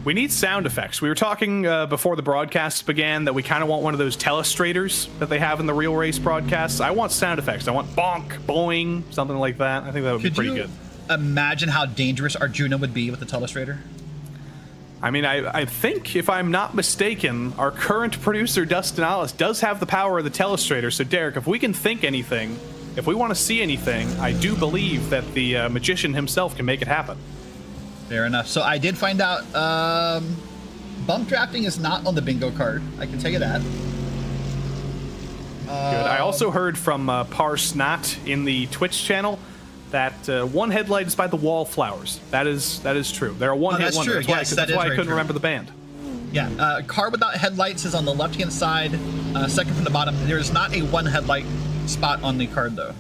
We need sound effects. We were talking before the broadcasts began that we kind of want one of those telestrators that they have in the real race broadcasts. I want sound effects. I want bonk, boing, something like that. I think that would be pretty good.
Imagine how dangerous Arjuna would be with the telestrator.
I mean, I think, if I'm not mistaken, our current producer, Dustin Alice, does have the power of the telestrator. So, Derek, if we can think anything, if we want to see anything, I do believe that the magician himself can make it happen.
Fair enough. So I did find out bump drafting is not on the bingo card. I can tell you that.
Good. I also heard from Parsnot in the Twitch channel that one headlight is by the Wallflowers. That is true. They're a one-hit wonder.
True. Yes,
that's why I couldn't remember the band.
Yeah, car without headlights is on the left-hand side, second from the bottom. There is not a one headlight spot on the card, though.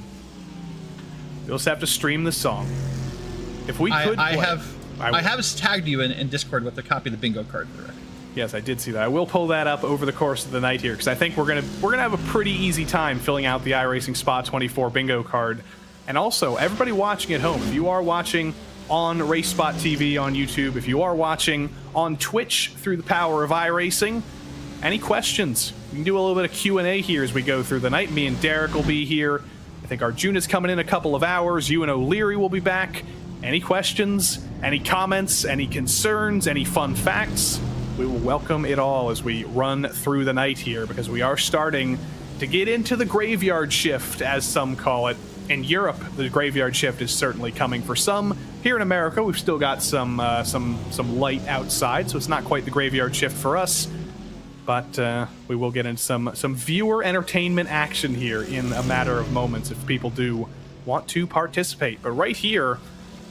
You'll just have to stream the song. If we could,
I have tagged you in Discord with a copy of the bingo card for the record.
Yes, I did see that. I will pull that up over the course of the night here because I think we're gonna have a pretty easy time filling out the iRacing Spa 24 bingo card. And also, everybody watching at home, if you are watching on RaceSpotTV on YouTube, if you are watching on Twitch through the power of iRacing, any questions? We can do a little bit of Q&A here as we go through the night. Me and Derek will be here. I think Arjuna's coming in a couple of hours. You and O'Leary will be back. Any questions, any comments, any concerns, any fun facts? We will welcome it all as we run through the night here because we are starting to get into the graveyard shift, as some call it. In Europe, the graveyard shift is certainly coming for some. Here in America, we've still got some light outside, so it's not quite the graveyard shift for us. But we will get into some viewer entertainment action here in a matter of moments if people do want to participate. But right here,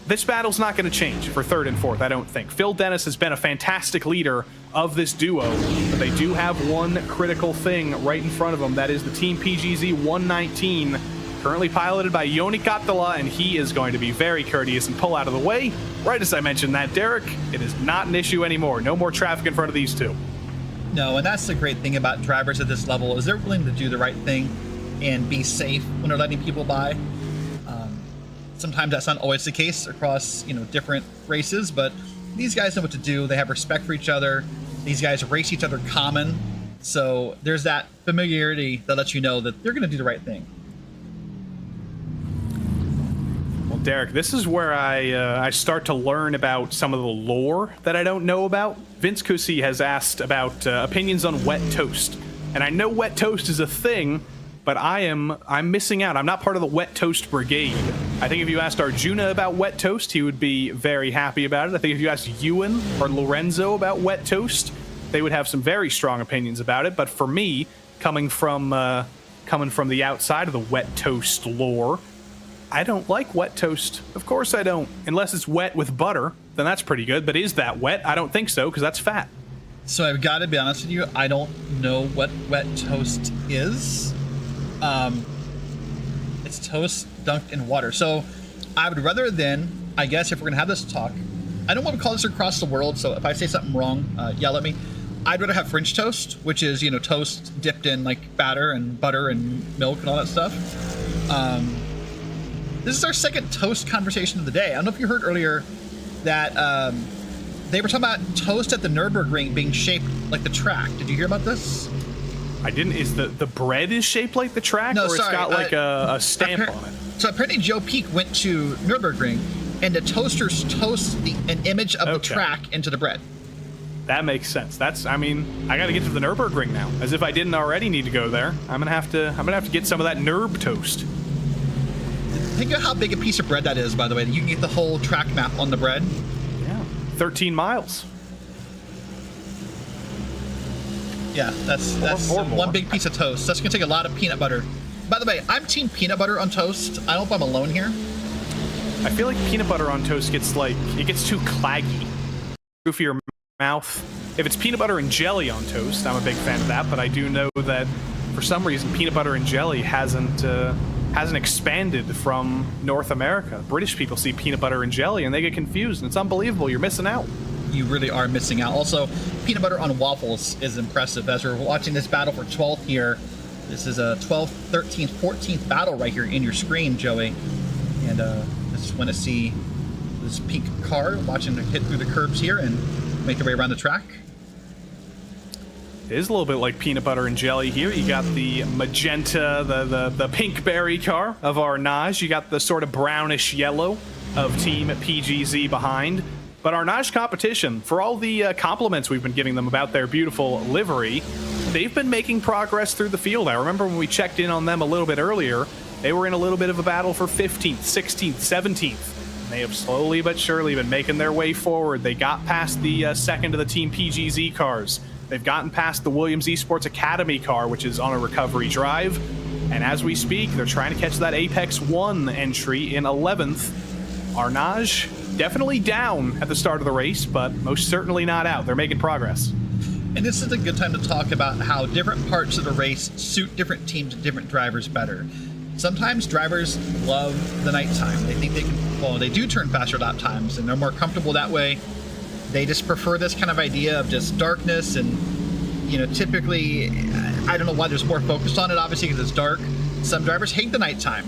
this battle's not going to change for 3rd and 4th, I don't think. Phil Dennis has been a fantastic leader of this duo, but they do have one critical thing right in front of them. That is the Team PGZ 119, currently piloted by Joni Kattila, and he is going to be very courteous and pull out of the way. Right as I mentioned that, Derek, it is not an issue anymore. No more traffic in front of these two.
No, and that's the great thing about drivers at this level is they're willing to do the right thing and be safe when they're letting people by. Sometimes that's not always the case across, different races, but these guys know what to do. They have respect for each other. These guys race each other common. So there's that familiarity that lets you know that they're going to do the right thing.
Well, Derek, this is where I start to learn about some of the lore that I don't know about. Vince Cusi has asked about opinions on wet toast. And I know wet toast is a thing, but I'm missing out. I'm not part of the wet toast brigade. I think if you asked Arjuna about wet toast, he would be very happy about it. I think if you asked Ewan or Lorenzo about wet toast, they would have some very strong opinions about it. But for me, coming from the outside of the wet toast lore, I don't like wet toast. Of course I don't. Unless it's wet with butter, then that's pretty good. But is that wet? I don't think so, because that's fat.
So I've got to be honest with you, I don't know what wet toast is. It's toast dunked in water. So I would rather than, I guess if we're going to have this talk, I don't want to call this across the world, so if I say something wrong, yell at me. I'd rather have French toast, which is, toast dipped in like batter and butter and milk and all that stuff. This is our second toast conversation of the day. I don't know if you heard earlier that they were talking about toast at the Nürburgring being shaped like the track. Did you hear about this?
I didn't. Is the bread is shaped like the track,
No,
or
sorry,
it's got like a stamp on it?
So apparently Joe Peak went to Nürburgring, and the toasters toast an image of the track into the bread.
That makes sense. I mean, I got to get to the Nürburgring now. As if I didn't already need to go there. I'm gonna have to get some of that Nürb toast.
Think of how big a piece of bread that is, by the way. You can get the whole track map on the bread.
Yeah, 13 miles.
Yeah, that's one big piece of toast. That's gonna take a lot of peanut butter. By the way, I'm team peanut butter on toast. I hope I'm alone here.
I feel like peanut butter on toast gets too claggy. Roof of your mouth. If it's peanut butter and jelly on toast, I'm a big fan of that. But I do know that for some reason peanut butter and jelly hasn't expanded from North America. British people see peanut butter and jelly and they get confused. And it's unbelievable. You're missing out.
You really are missing out. Also, peanut butter on waffles is impressive. As we're watching this battle for 12th here, this is a 12th, 13th, 14th battle right here in your screen, Joey. And I just want to see this pink car watching it hit through the curbs here and make their way around the track.
It is a little bit like peanut butter and jelly here. You got the magenta, the pink berry car of our Naj. You got the sort of brownish yellow of Team PGZ behind. But our Naj competition, for all the compliments we've been giving them about their beautiful livery, they've been making progress through the field. I remember when we checked in on them a little bit earlier, they were in a little bit of a battle for 15th, 16th, 17th. They have slowly but surely been making their way forward. They got past the second of the Team PGZ cars. They've gotten past the Williams Esports Academy car, which is on a recovery drive. And as we speak, they're trying to catch that Apex 1 entry in 11th. Arnage, definitely down at the start of the race, but most certainly not out. They're making progress.
And this is a good time to talk about how different parts of the race suit different teams and different drivers better. Sometimes drivers love the nighttime. They think they can, well, they do turn faster lap times and they're more comfortable that way. They just prefer this kind of idea of just darkness and, you know, typically, I don't know why there's more focus on it, obviously, because it's dark. Some drivers hate the nighttime.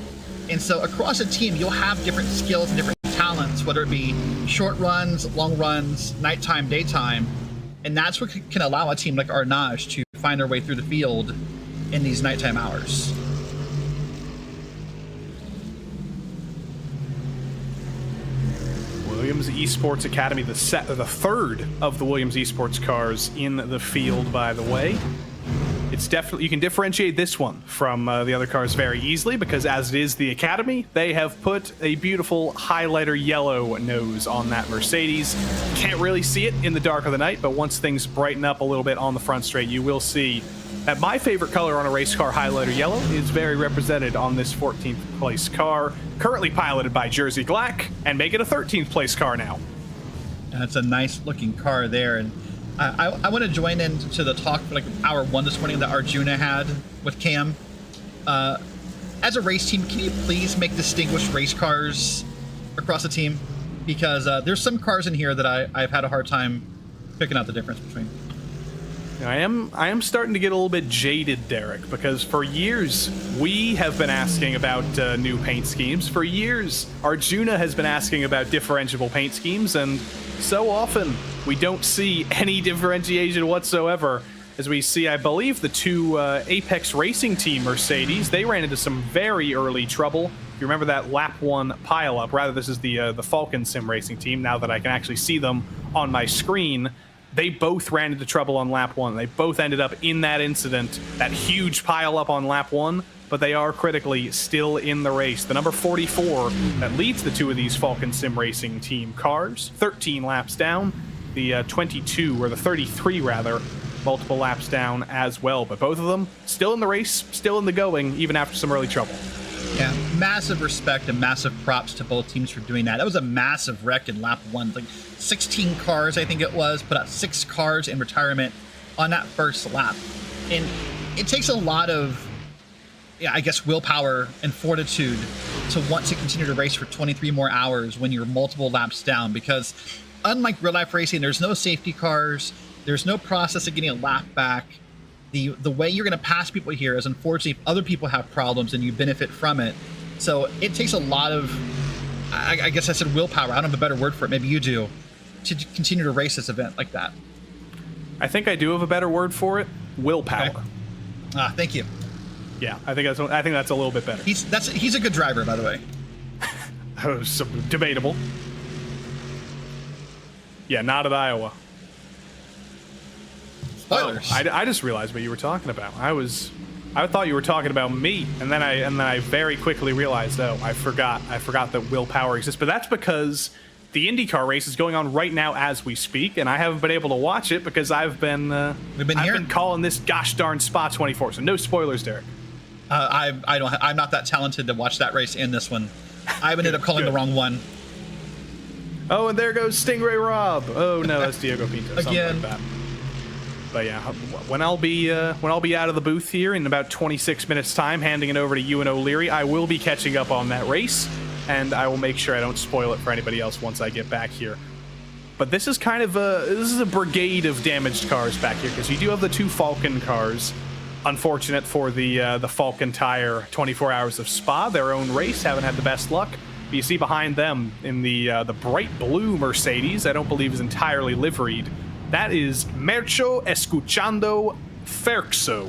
And so across a team, you'll have different skills and different talents, whether it be short runs, long runs, nighttime, daytime. And that's what can allow a team like Arnage to find their way through the field in these nighttime hours.
Williams Esports Academy, the third of the Williams Esports cars in the field, by the way. It's definitely, you can differentiate this one from the other cars very easily because as it is the Academy, they have put a beautiful highlighter yellow nose on that Mercedes. Can't really see it in the dark of the night, but once things brighten up a little bit on the front straight, you will see that my favorite color on a race car, highlighter yellow, is very represented on this 14th place car, currently piloted by Jersey Glack, and make it a 13th place car now.
That's a nice looking car there. And I want to join into the talk for like hour one this morning that Arjuna had with Cam. As a race team, can you please make distinguished race cars across the team? Because there's some cars in here that I've had a hard time picking out the difference between.
I am starting to get a little bit jaded, Derek, because for years we have been asking about new paint schemes. For years, Arjuna has been asking about differentiable paint schemes, and so often we don't see any differentiation whatsoever. As we see, I believe, the two Apex Racing Team Mercedes, they ran into some very early trouble. If you remember that lap one pileup, rather this is the Falken Sim Racing Team, now that I can actually see them on my screen. They both ran into trouble on lap one. They both ended up in that incident, that huge pileup on lap one, but they are critically still in the race. The number 44 that leads the two of these Falken Sim Racing Team cars, 13 laps down. The 22, or the 33 rather, multiple laps down as well. But both of them still in the race, still in the going, even after some early trouble.
Yeah, massive respect and massive props to both teams for doing that. That was a massive wreck in lap one. Like 16 cars, I think it was, put out 6 cars in retirement on that first lap. And it takes a lot of, I guess, willpower and fortitude to want to continue to race for 23 more hours when you're multiple laps down, because unlike real life racing, there's no safety cars, there's no process of getting a lap back. The way you're going to pass people here is, unfortunately, if other people have problems and you benefit from it. So it takes a lot of, I guess I said willpower, I don't have a better word for it, maybe you do, to continue to race this event like that?
I think I do have a better word for it. Willpower.
Okay. Thank you.
Yeah, I think that's a little bit better.
He's a good driver, by the way.
Debatable. Yeah, not at Iowa.
Spoilers.
I just realized what you were talking about. I thought you were talking about me, and then I very quickly realized, oh, I forgot that willpower exists. But that's because the IndyCar race is going on right now as we speak, and I haven't been able to watch it because I've been calling this gosh darn Spa 24. So no spoilers, Derek.
I'm not that talented to watch that race and this one. I ended up calling the wrong one.
Oh, and there goes Stingray Rob. Oh no, that's Diego Pinto. Something
Again.
like that. But yeah, when I'll be out of the booth here in about 26 minutes time, handing it over to you and O'Leary, I will be catching up on that race, and I will make sure I don't spoil it for anybody else once I get back here. But this is kind of a brigade of damaged cars back here, because you do have the 2 Falken cars. Unfortunate for the Falken Tyre 24 Hours of Spa, their own race, haven't had the best luck. But you see behind them in the bright blue Mercedes, I don't believe is entirely liveried. That is Mercho Escuchando Ferxo.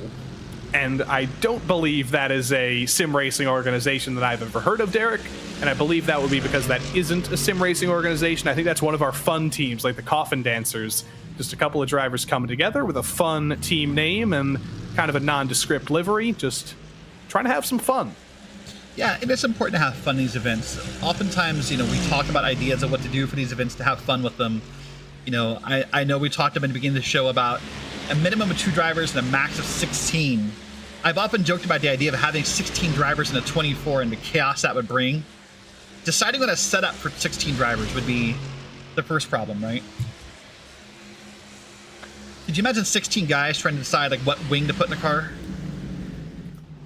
And I don't believe that is a sim racing organization that I've ever heard of, Derek. And I believe that would be because that isn't a sim racing organization. I think that's one of our fun teams, like the Coffin Dancers. Just a couple of drivers coming together with a fun team name and kind of a nondescript livery. Just trying to have some fun.
Yeah, and it's important to have fun in these events. Oftentimes, we talk about ideas of what to do for these events to have fun with them. I know we talked about in the beginning of the show about a minimum of 2 drivers and a max of 16. I've often joked about the idea of having 16 drivers in a 24 and the chaos that would bring. Deciding on a setup for 16 drivers would be the first problem, right? Could you imagine 16 guys trying to decide what wing to put in a car?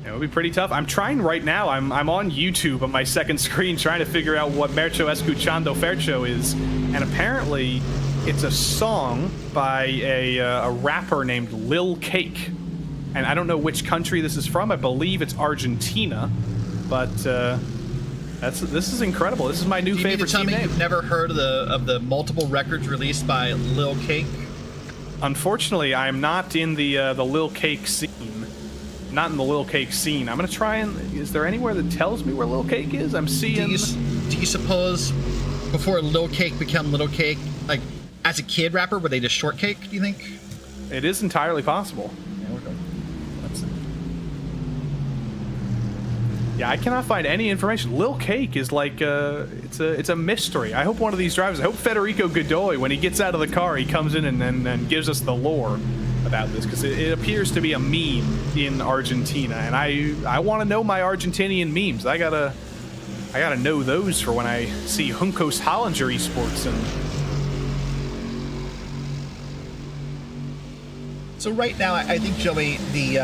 It would be pretty tough. I'm trying right now. I'm on YouTube on my second screen trying to figure out what Mercho Escuchando Fercho is, and apparently it's a song by a rapper named Lil Cake, and I don't know which country this is from. I believe it's Argentina, but this is incredible. This is my new favorite team name.
You've never heard of the multiple records released by Lil Cake?
Unfortunately, I'm not in the Lil Cake scene. Not in the Lil Cake scene. I'm gonna try and. Is there anywhere that tells me where Lil Cake is? I'm seeing.
Do you suppose before Lil Cake became Little Cake, as a kid rapper, were they just Shortcake? Do you think?
It is entirely possible. Yeah, I cannot find any information. Lil Cake is it's a mystery. I hope one of these drivers. I hope Federico Godoy, when he gets out of the car, he comes in and gives us the lore about this, because it appears to be a meme in Argentina, and I want to know my Argentinian memes. I gotta know those for when I see Juncos Hollinger Esports. And
so right now, I think, Joey, the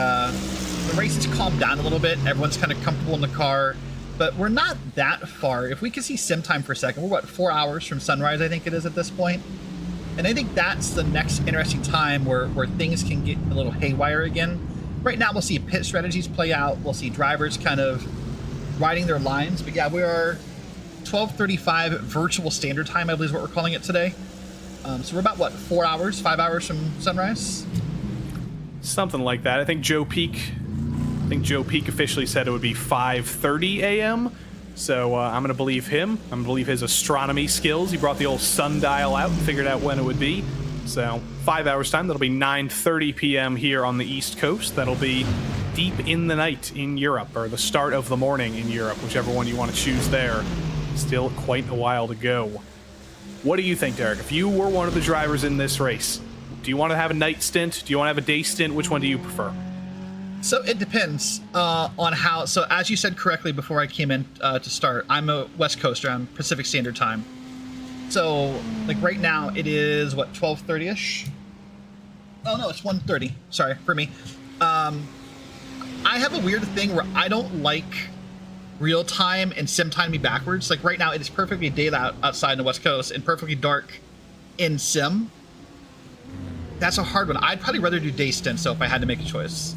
race has calmed down a little bit. Everyone's kind of comfortable in the car, but we're not that far. If we could see sim time for a second, we're 4 hours from sunrise, I think it is at this point. And I think that's the next interesting time where things can get a little haywire again. Right now, we'll see pit strategies play out. We'll see drivers kind of riding their lines. But yeah, we are 12:35 virtual standard time, I believe is what we're calling it today. So we're about, 4 hours, 5 hours from sunrise?
something like that. I think Joe Peak officially said it would be 5:30 a.m. So I'm going to believe him. I'm going to believe his astronomy skills. He brought the old sundial out and figured out when it would be. So 5 hours time, that'll be 9:30 p.m. here on the East Coast. That'll be deep in the night in Europe, or the start of the morning in Europe, whichever one you want to choose there. Still quite a while to go. What do you think, Derek? If you were one of the drivers in this race, do you want to have a night stint? Do you want to have a day stint? Which one do you prefer?
So it depends on how. So as you said correctly before I came in to start, I'm a West Coaster. I'm Pacific Standard Time. So like right now it is what, 12:30ish? Oh no, it's 1:30. Sorry for me. I have a weird thing where I don't like real time and sim time me backwards. Like right now it is perfectly daylight outside in the West Coast and perfectly dark in sim. That's a hard one. I'd probably rather do day stints though if I had to make a choice.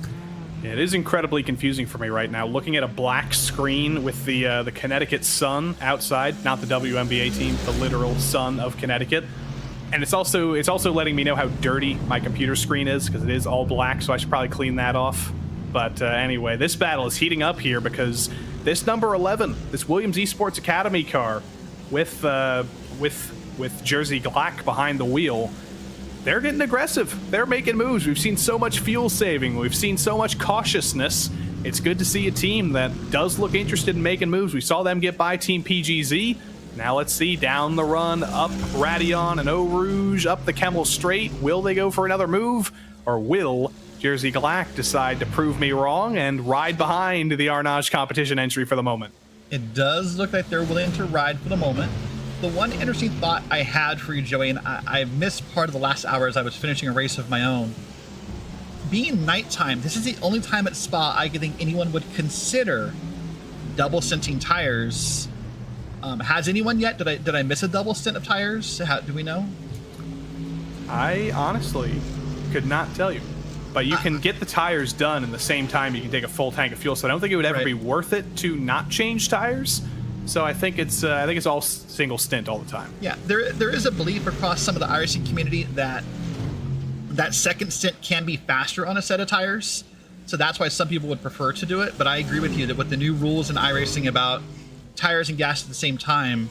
Yeah, it is incredibly confusing for me right now, looking at a black screen with the Connecticut sun outside, not the WNBA team, the literal sun of Connecticut. And it's also letting me know how dirty my computer screen is, because it is all black, so I should probably clean that off. But anyway, this battle is heating up here because this number 11, this Williams Esports Academy car with Jersey Glack behind the wheel, they're getting aggressive. They're making moves. We've seen so much fuel saving. We've seen so much cautiousness. It's good to see a team that does look interested in making moves. We saw them get by Team PGZ. Now let's see, down the run, up Radion and Eau Rouge, up the Kemmel Straight. Will they go for another move? Or will Jersey Glack decide to prove me wrong and ride behind the Arnage competition entry for the moment?
It does look like they're willing to ride for the moment. The one interesting thought I had for you, Joey, and I missed part of the last hour as I was finishing a race of my own. Being nighttime, this is the only time at Spa I could think anyone would consider double stinting tires. Has anyone yet? Did I miss a double stint of tires? Do we know?
I honestly could not tell you. But you can get the tires done in the same time you can take a full tank of fuel, so I don't think it would ever be worth it to not change tires. So I think it's all single stint all the time.
Yeah, there is a belief across some of the iRacing community that second stint can be faster on a set of tires. So that's why some people would prefer to do it. But I agree with you that with the new rules in iRacing about tires and gas at the same time,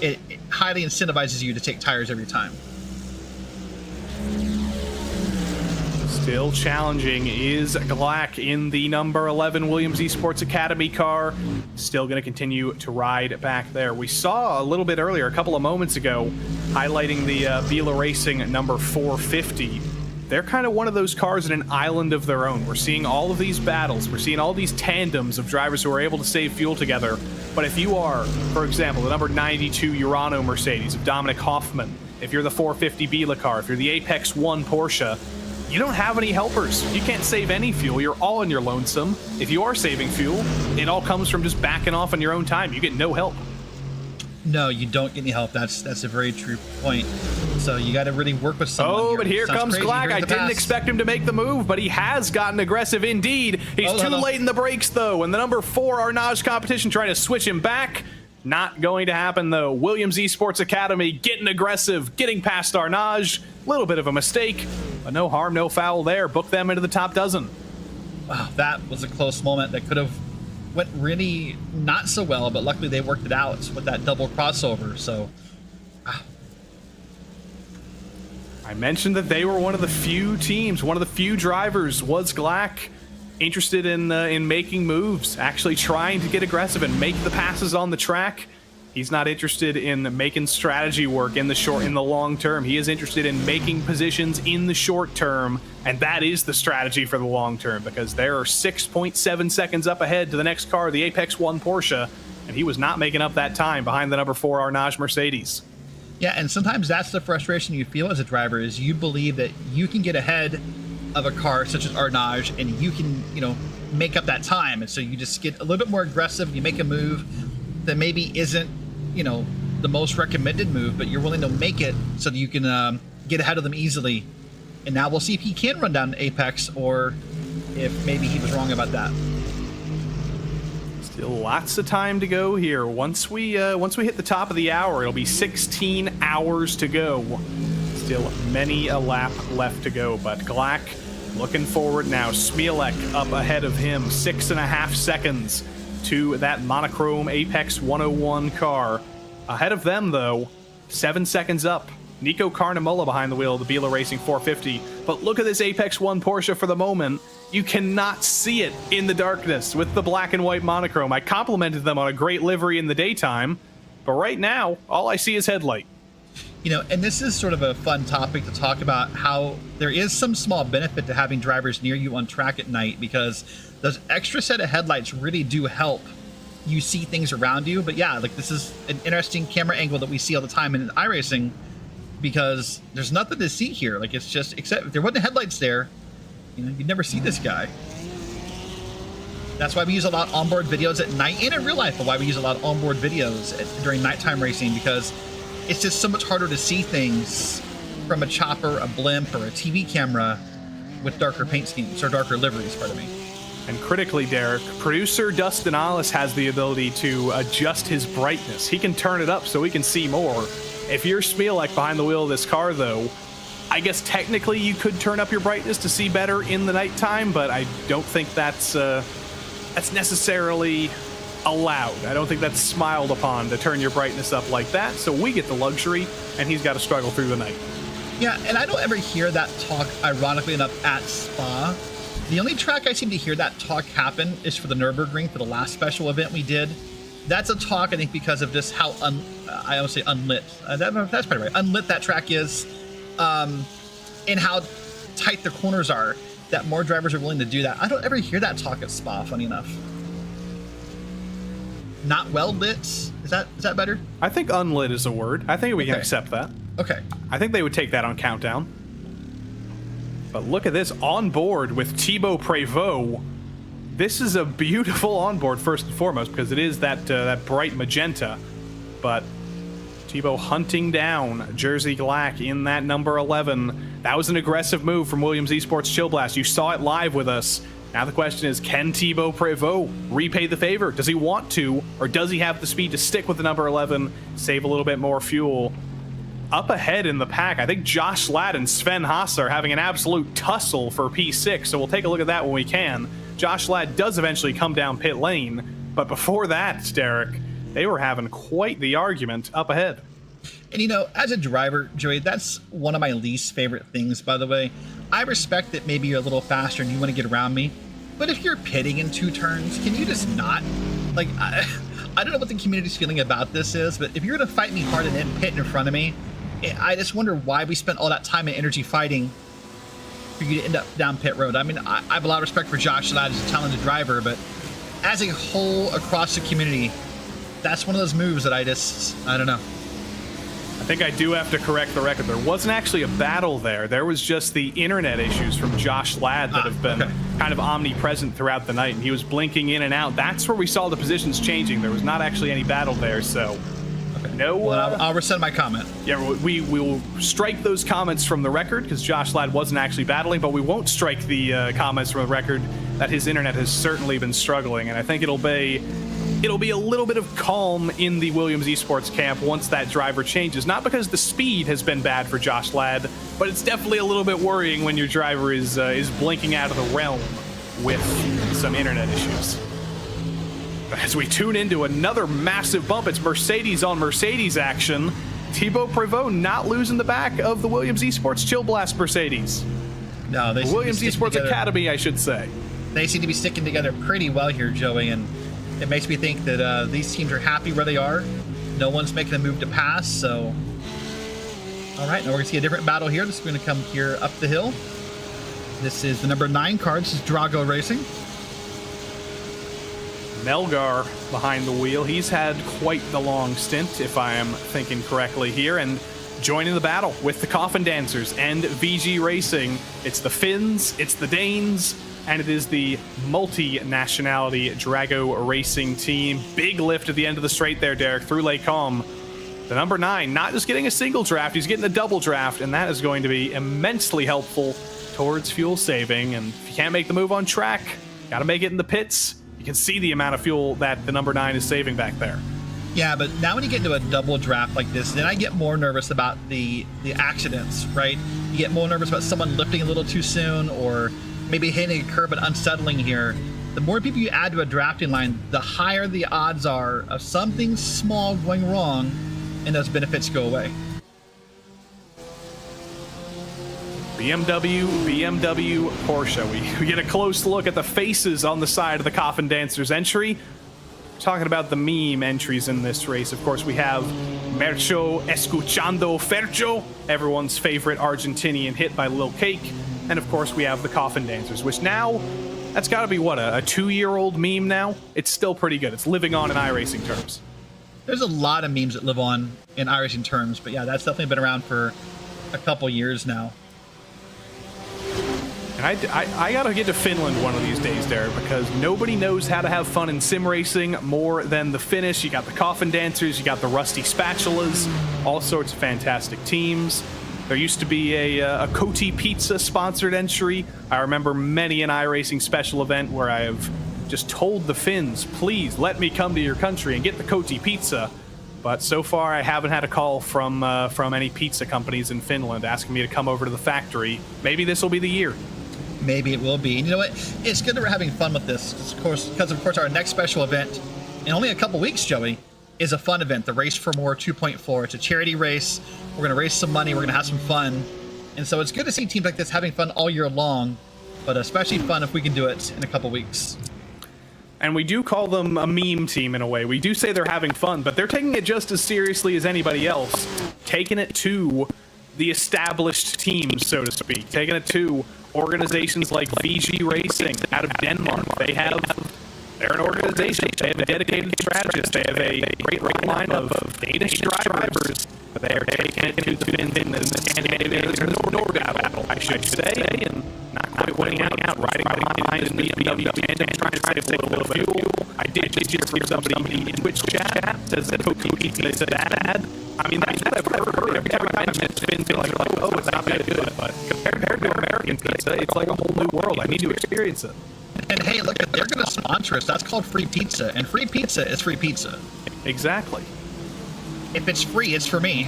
it highly incentivizes you to take tires every time.
Still challenging is Glack in the number 11 Williams Esports Academy car. Still going to continue to ride back there. We saw a little bit earlier, a couple of moments ago, highlighting the Bila Racing number 450. They're kind of one of those cars in an island of their own. We're seeing all of these battles. We're seeing all these tandems of drivers who are able to save fuel together. But if you are, for example, the number 92 Urano Mercedes of Dominic Hoffman, if you're the 450 Bila car, if you're the Apex 1 Porsche, you don't have any helpers. You can't save any fuel. You're all in your lonesome. If you are saving fuel, it all comes from just backing off on your own time. You get no help.
No, you don't get any help. That's a very true point. So you got to really work with someone.
Oh,
here.
but here comes Glack. I didn't expect him to make the move, but he has gotten aggressive indeed. He's too late in the brakes, though, and the number 4 Arnage competition trying to switch him back. Not going to happen, though. Williams Esports Academy getting aggressive, getting past Arnage. A little bit of a mistake, but no harm, no foul there. Book them into the top dozen.
Wow, that was a close moment that could have went really not so well, but luckily they worked it out with that double crossover. So
I mentioned that they were one of the few teams, one of the few drivers was Glack interested in making moves, actually trying to get aggressive and make the passes on the track. He's not interested in making strategy work in the long term. He is interested in making positions in the short term, and that is the strategy for the long term, because there are 6.7 seconds up ahead to the next car, the Apex 1 Porsche, and he was not making up that time behind the number 4 Arnage Mercedes.
yeah, and sometimes that's the frustration you feel as a driver, is you believe that you can get ahead of a car such as Arnage and you can, make up that time. And so you just get a little bit more aggressive. You make a move that maybe isn't, the most recommended move, but you're willing to make it so that you can get ahead of them easily. And now we'll see if he can run down Apex or if maybe he was wrong about that.
Still lots of time to go here. Once we hit the top of the hour, it'll be 16 hours to go. Still many a lap left to go, but Glack looking forward now. Smielek up ahead of him, 6.5 seconds to that monochrome Apex 101 car. Ahead of them, though, 7 seconds up. Nico Carnamola behind the wheel of the Bila Racing 450. But look at this Apex 1 Porsche for the moment. You cannot see it in the darkness with the black and white monochrome. I complimented them on a great livery in the daytime, but right now, all I see is headlight.
And this is sort of a fun topic to talk about, how there is some small benefit to having drivers near you on track at night, because those extra set of headlights really do help you see things around you. But yeah, like, this is an interesting camera angle that we see all the time in iRacing, because there's nothing to see here. Like, it's just, except if there wasn't headlights there, you'd never see this guy. That's why we use a lot of onboard videos at night, and in real life, but why we use a lot of onboard videos during nighttime racing, because it's just so much harder to see things from a chopper, a blimp, or a TV camera with darker paint schemes, or darker liveries, pardon me.
And critically, Derek, producer Dustin Allis has the ability to adjust his brightness. He can turn it up so we can see more. If you're Smielek behind the wheel of this car, though, I guess technically you could turn up your brightness to see better in the nighttime, but I don't think that's necessarily allowed. I don't think that's smiled upon to turn your brightness up like that, so we get the luxury, and he's got to struggle through the night.
Yeah, and I don't ever hear that talk, ironically enough, at Spa. The only track I seem to hear that talk happen is for the Nürburgring, for the last special event we did. That's a talk, I think, because of just how, I almost say unlit. That's probably right. Unlit that track is, and how tight the corners are, that more drivers are willing to do that. I don't ever hear that talk at Spa, funny enough. Not well lit? Is that better?
I think unlit is a word. I think we can accept that.
Okay.
I think they would take that on Countdown. But look at this onboard with Thibaut Prévost. This is a beautiful onboard, first and foremost, because it is that bright magenta. But Thibaut hunting down Jersey Glack in that number 11. That was an aggressive move from Williams Esports Chill Blast. You saw it live with us. Now the question is, can Thibaut Prévost repay the favor? Does he want to, or does he have the speed to stick with the number 11, save a little bit more fuel? Up ahead in the pack, I think Josh Ladd and Sven Haase are having an absolute tussle for P6, so we'll take a look at that when we can. Josh Ladd does eventually come down pit lane, but before that, Derek, they were having quite the argument up ahead.
And you know, as a driver, Joey, that's one of my least favorite things, by the way. I respect that maybe you're a little faster and you want to get around me, but if you're pitting in 2 turns, can you just not? Like, I don't know what the community's feeling about this is, but if you're going to fight me hard and then pit in front of me, I just wonder why we spent all that time and energy fighting for you to end up down pit road. I mean, I have a lot of respect for Josh Ladd as a talented driver, but as a whole across the community, that's one of those moves that I don't know.
I think I do have to correct the record. There wasn't actually a battle there. There was just the internet issues from Josh Ladd that have been kind of omnipresent throughout the night, and he was blinking in and out. That's where we saw the positions changing. There was not actually any battle there, so no.
Well, I'll rescind my comment.
Yeah, we will strike those comments from the record because Josh Ladd wasn't actually battling, but we won't strike the comments from the record that his internet has certainly been struggling, and I think it'll be a little bit of calm in the Williams Esports camp once that driver changes. Not because the speed has been bad for Josh Ladd, but it's definitely a little bit worrying when your driver is blinking out of the realm with some internet issues. As we tune into another massive bump, it's Mercedes on Mercedes action. Thibaut Prévost not losing the back of the Williams Esports Chill Blast Mercedes.
No, they
the Williams Esports Academy, I should say.
They seem to be sticking together pretty well here, Joey, and it makes me think that these teams are happy where they are. No one's making a move to pass, so... All right, now we're going to see a different battle here. This is going to come here up the hill. This is the number 9 car. This is Drago Racing.
Melgar behind the wheel. He's had quite the long stint, if I am thinking correctly here, and joining the battle with the Coffin Dancers and VG Racing. It's the Finns, it's the Danes, and it is the multi-nationality Drago Racing team. Big lift at the end of the straight there, Derek, through Lake Com. The number 9, not just getting a single draft, he's getting a double draft, and that is going to be immensely helpful towards fuel saving. And if you can't make the move on track, got to make it in the pits. You can see the amount of fuel that the number 9 is saving back there.
Yeah, but now when you get into a double draft like this, then I get more nervous about the accidents, right? You get more nervous about someone lifting a little too soon or maybe hitting a curb and unsettling here. The more people you add to a drafting line, the higher the odds are of something small going wrong and those benefits go away.
BMW, Porsche. We get a close look at the faces on the side of the Coffin Dancers entry. Talking about the meme entries in this race, of course, we have Mercho Escuchando Fercho, everyone's favorite Argentinian hit by Lil Cake. And of course, we have the Coffin Dancers, which now, that's got to be, what, a 2-year-old meme now? It's still pretty good. It's living on in iRacing terms.
There's a lot of memes that live on in iRacing terms, but yeah, that's definitely been around for a couple years now.
And I gotta get to Finland one of these days, Derek, because nobody knows how to have fun in sim racing more than the Finnish. You got the Coffin Dancers, you got the Rusty Spatulas, all sorts of fantastic teams. There used to be a Koti Pizza sponsored entry. I remember many an iRacing special event where I have just told the Finns, please let me come to your country and get the Koti Pizza. But so far, I haven't had a call from any pizza companies in Finland asking me to come over to the factory. Maybe this will be the year.
Maybe it will be. And you know what? It's good that we're having fun with this, because of course our next special event in only a couple weeks, Joey, is a fun event, the Race for More 2.4. It's a charity race. We're going to raise some money. We're going to have some fun. And so it's good to see teams like this having fun all year long, but especially fun if we can do it in a couple weeks.
And we do call them a meme team in a way. We do say they're having fun, but they're taking it just as seriously as anybody else, taking it to the established teams, so to speak, taking it to organizations like VG Racing out of Denmark. They're an organization. They have a dedicated strategist. They have a great line of Danish drivers. They are taking it to Finland and Scandinavia. There's a Nordic battle, I should say, and not quite winning out, riding behind in the BMW tandem, trying to save a little bit of fuel. I did hear from somebody in Twitch chat says that Cookie Pizza is bad. I mean, that's what I've heard. Every time I mention it, it's been like, oh, it's not that good. But compared to American pizza, it's like a whole new world. I need to experience it.
And hey, look, they're going to sponsor us. That's called free pizza. And free pizza is free pizza.
Exactly.
If it's free, it's for me.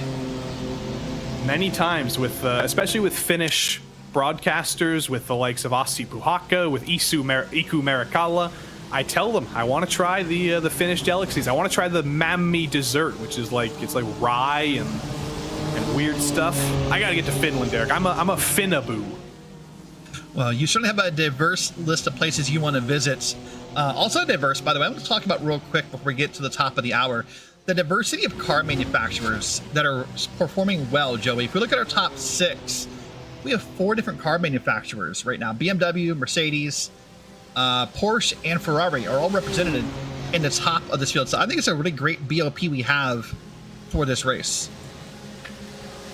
Many times, with especially with Finnish broadcasters, with the likes of Ossi Puhakka, with Iku Merikala, I tell them I want to try the Finnish delicacies. I want to try the mammi dessert, which is like rye and weird stuff. I got to get to Finland, Derek. I'm a Finnaboo.
Well, you certainly have a diverse list of places you want to visit. Also diverse, by the way, I want to talk about real quick before we get to the top of the hour, the diversity of car manufacturers that are performing well, Joey. If we look at our top 6, we have 4 different car manufacturers right now. BMW, Mercedes, Porsche, and Ferrari are all represented in the top of this field. So I think it's a really great BOP we have for this race.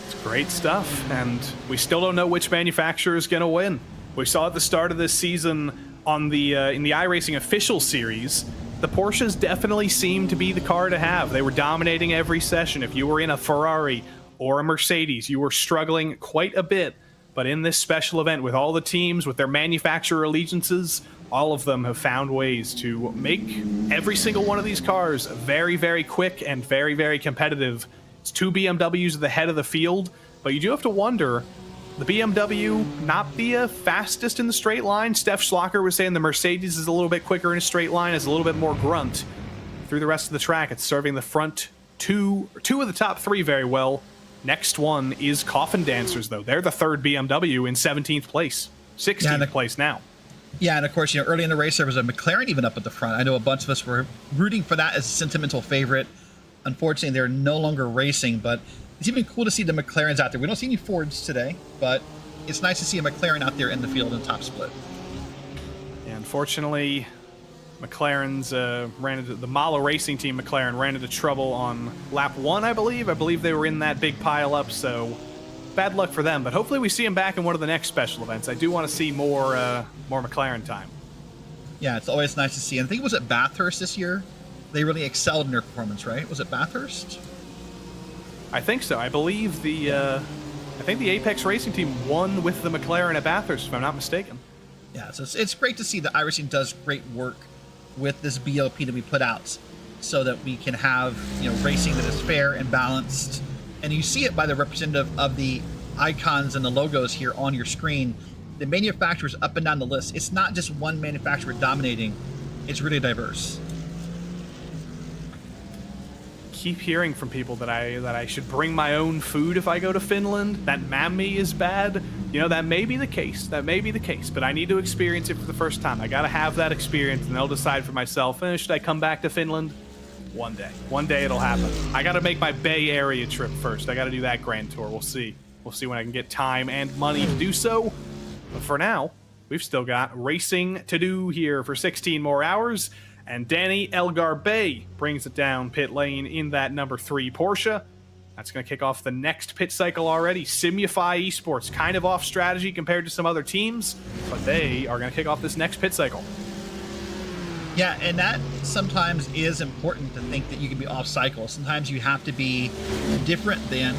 It's great stuff, and we still don't know which manufacturer is going to win. We saw at the start of this season on the in the iRacing official series, the Porsches definitely seemed to be the car to have. They were dominating every session. If you were in a Ferrari or a Mercedes, you were struggling quite a bit. But in this special event, with all the teams, with their manufacturer allegiances, all of them have found ways to make every single one of these cars very, very quick and very, very competitive. It's 2 BMWs at the head of the field, but you do have to wonder, the BMW not the fastest in the straight line. Steph Schlacker was saying the Mercedes is a little bit quicker in a straight line, has a little bit more grunt. Through the rest of the track, it's serving the front two of the top 3 very well. Next one is Coffin Dancers, though. They're the 3rd BMW in 17th place. 16th place now.
Yeah, and of course, early in the race, there was a McLaren even up at the front. I know a bunch of us were rooting for that as a sentimental favorite. Unfortunately, they're no longer racing, but it's even cool to see the McLarens out there. We don't see any Fords today, but it's nice to see a McLaren out there in the field in top split.
Yeah, unfortunately, McLaren's the Malo Racing Team McLaren ran into trouble on lap 1, I believe. I believe they were in that big pile-up, so bad luck for them. But hopefully we see them back in one of the next special events. I do want to see more McLaren time.
Yeah, it's always nice to see. And I think it was at Bathurst this year. They really excelled in their performance, right? Was it Bathurst?
I think so. I believe the Apex Racing Team won with the McLaren at Bathurst, if I'm not mistaken.
Yeah, so it's great to see that iRacing does great work with this BOP that we put out, so that we can have racing that is fair and balanced. And you see it by the representative of the icons and the logos here on your screen. The manufacturers up and down the list. It's not just one manufacturer dominating. It's really diverse.
Keep hearing from people that I should bring my own food if I go to Finland, that mammi is bad. That may be the case. But I need to experience it for the first time. I got to have that experience, and I'll decide for myself, should I come back to Finland? One day it'll happen. I got to make my Bay Area trip first. I got to do that grand tour. We'll see when I can get time and money to do so. But for now, we've still got racing to do here for 16 more hours. And Danny Elgar Bay brings it down pit lane in that number 3 Porsche. That's going to kick off the next pit cycle already. Simufy Esports, kind of off strategy compared to some other teams, but they are going to kick off this next pit cycle.
Yeah, and that sometimes is important to think that you can be off cycle. Sometimes you have to be different than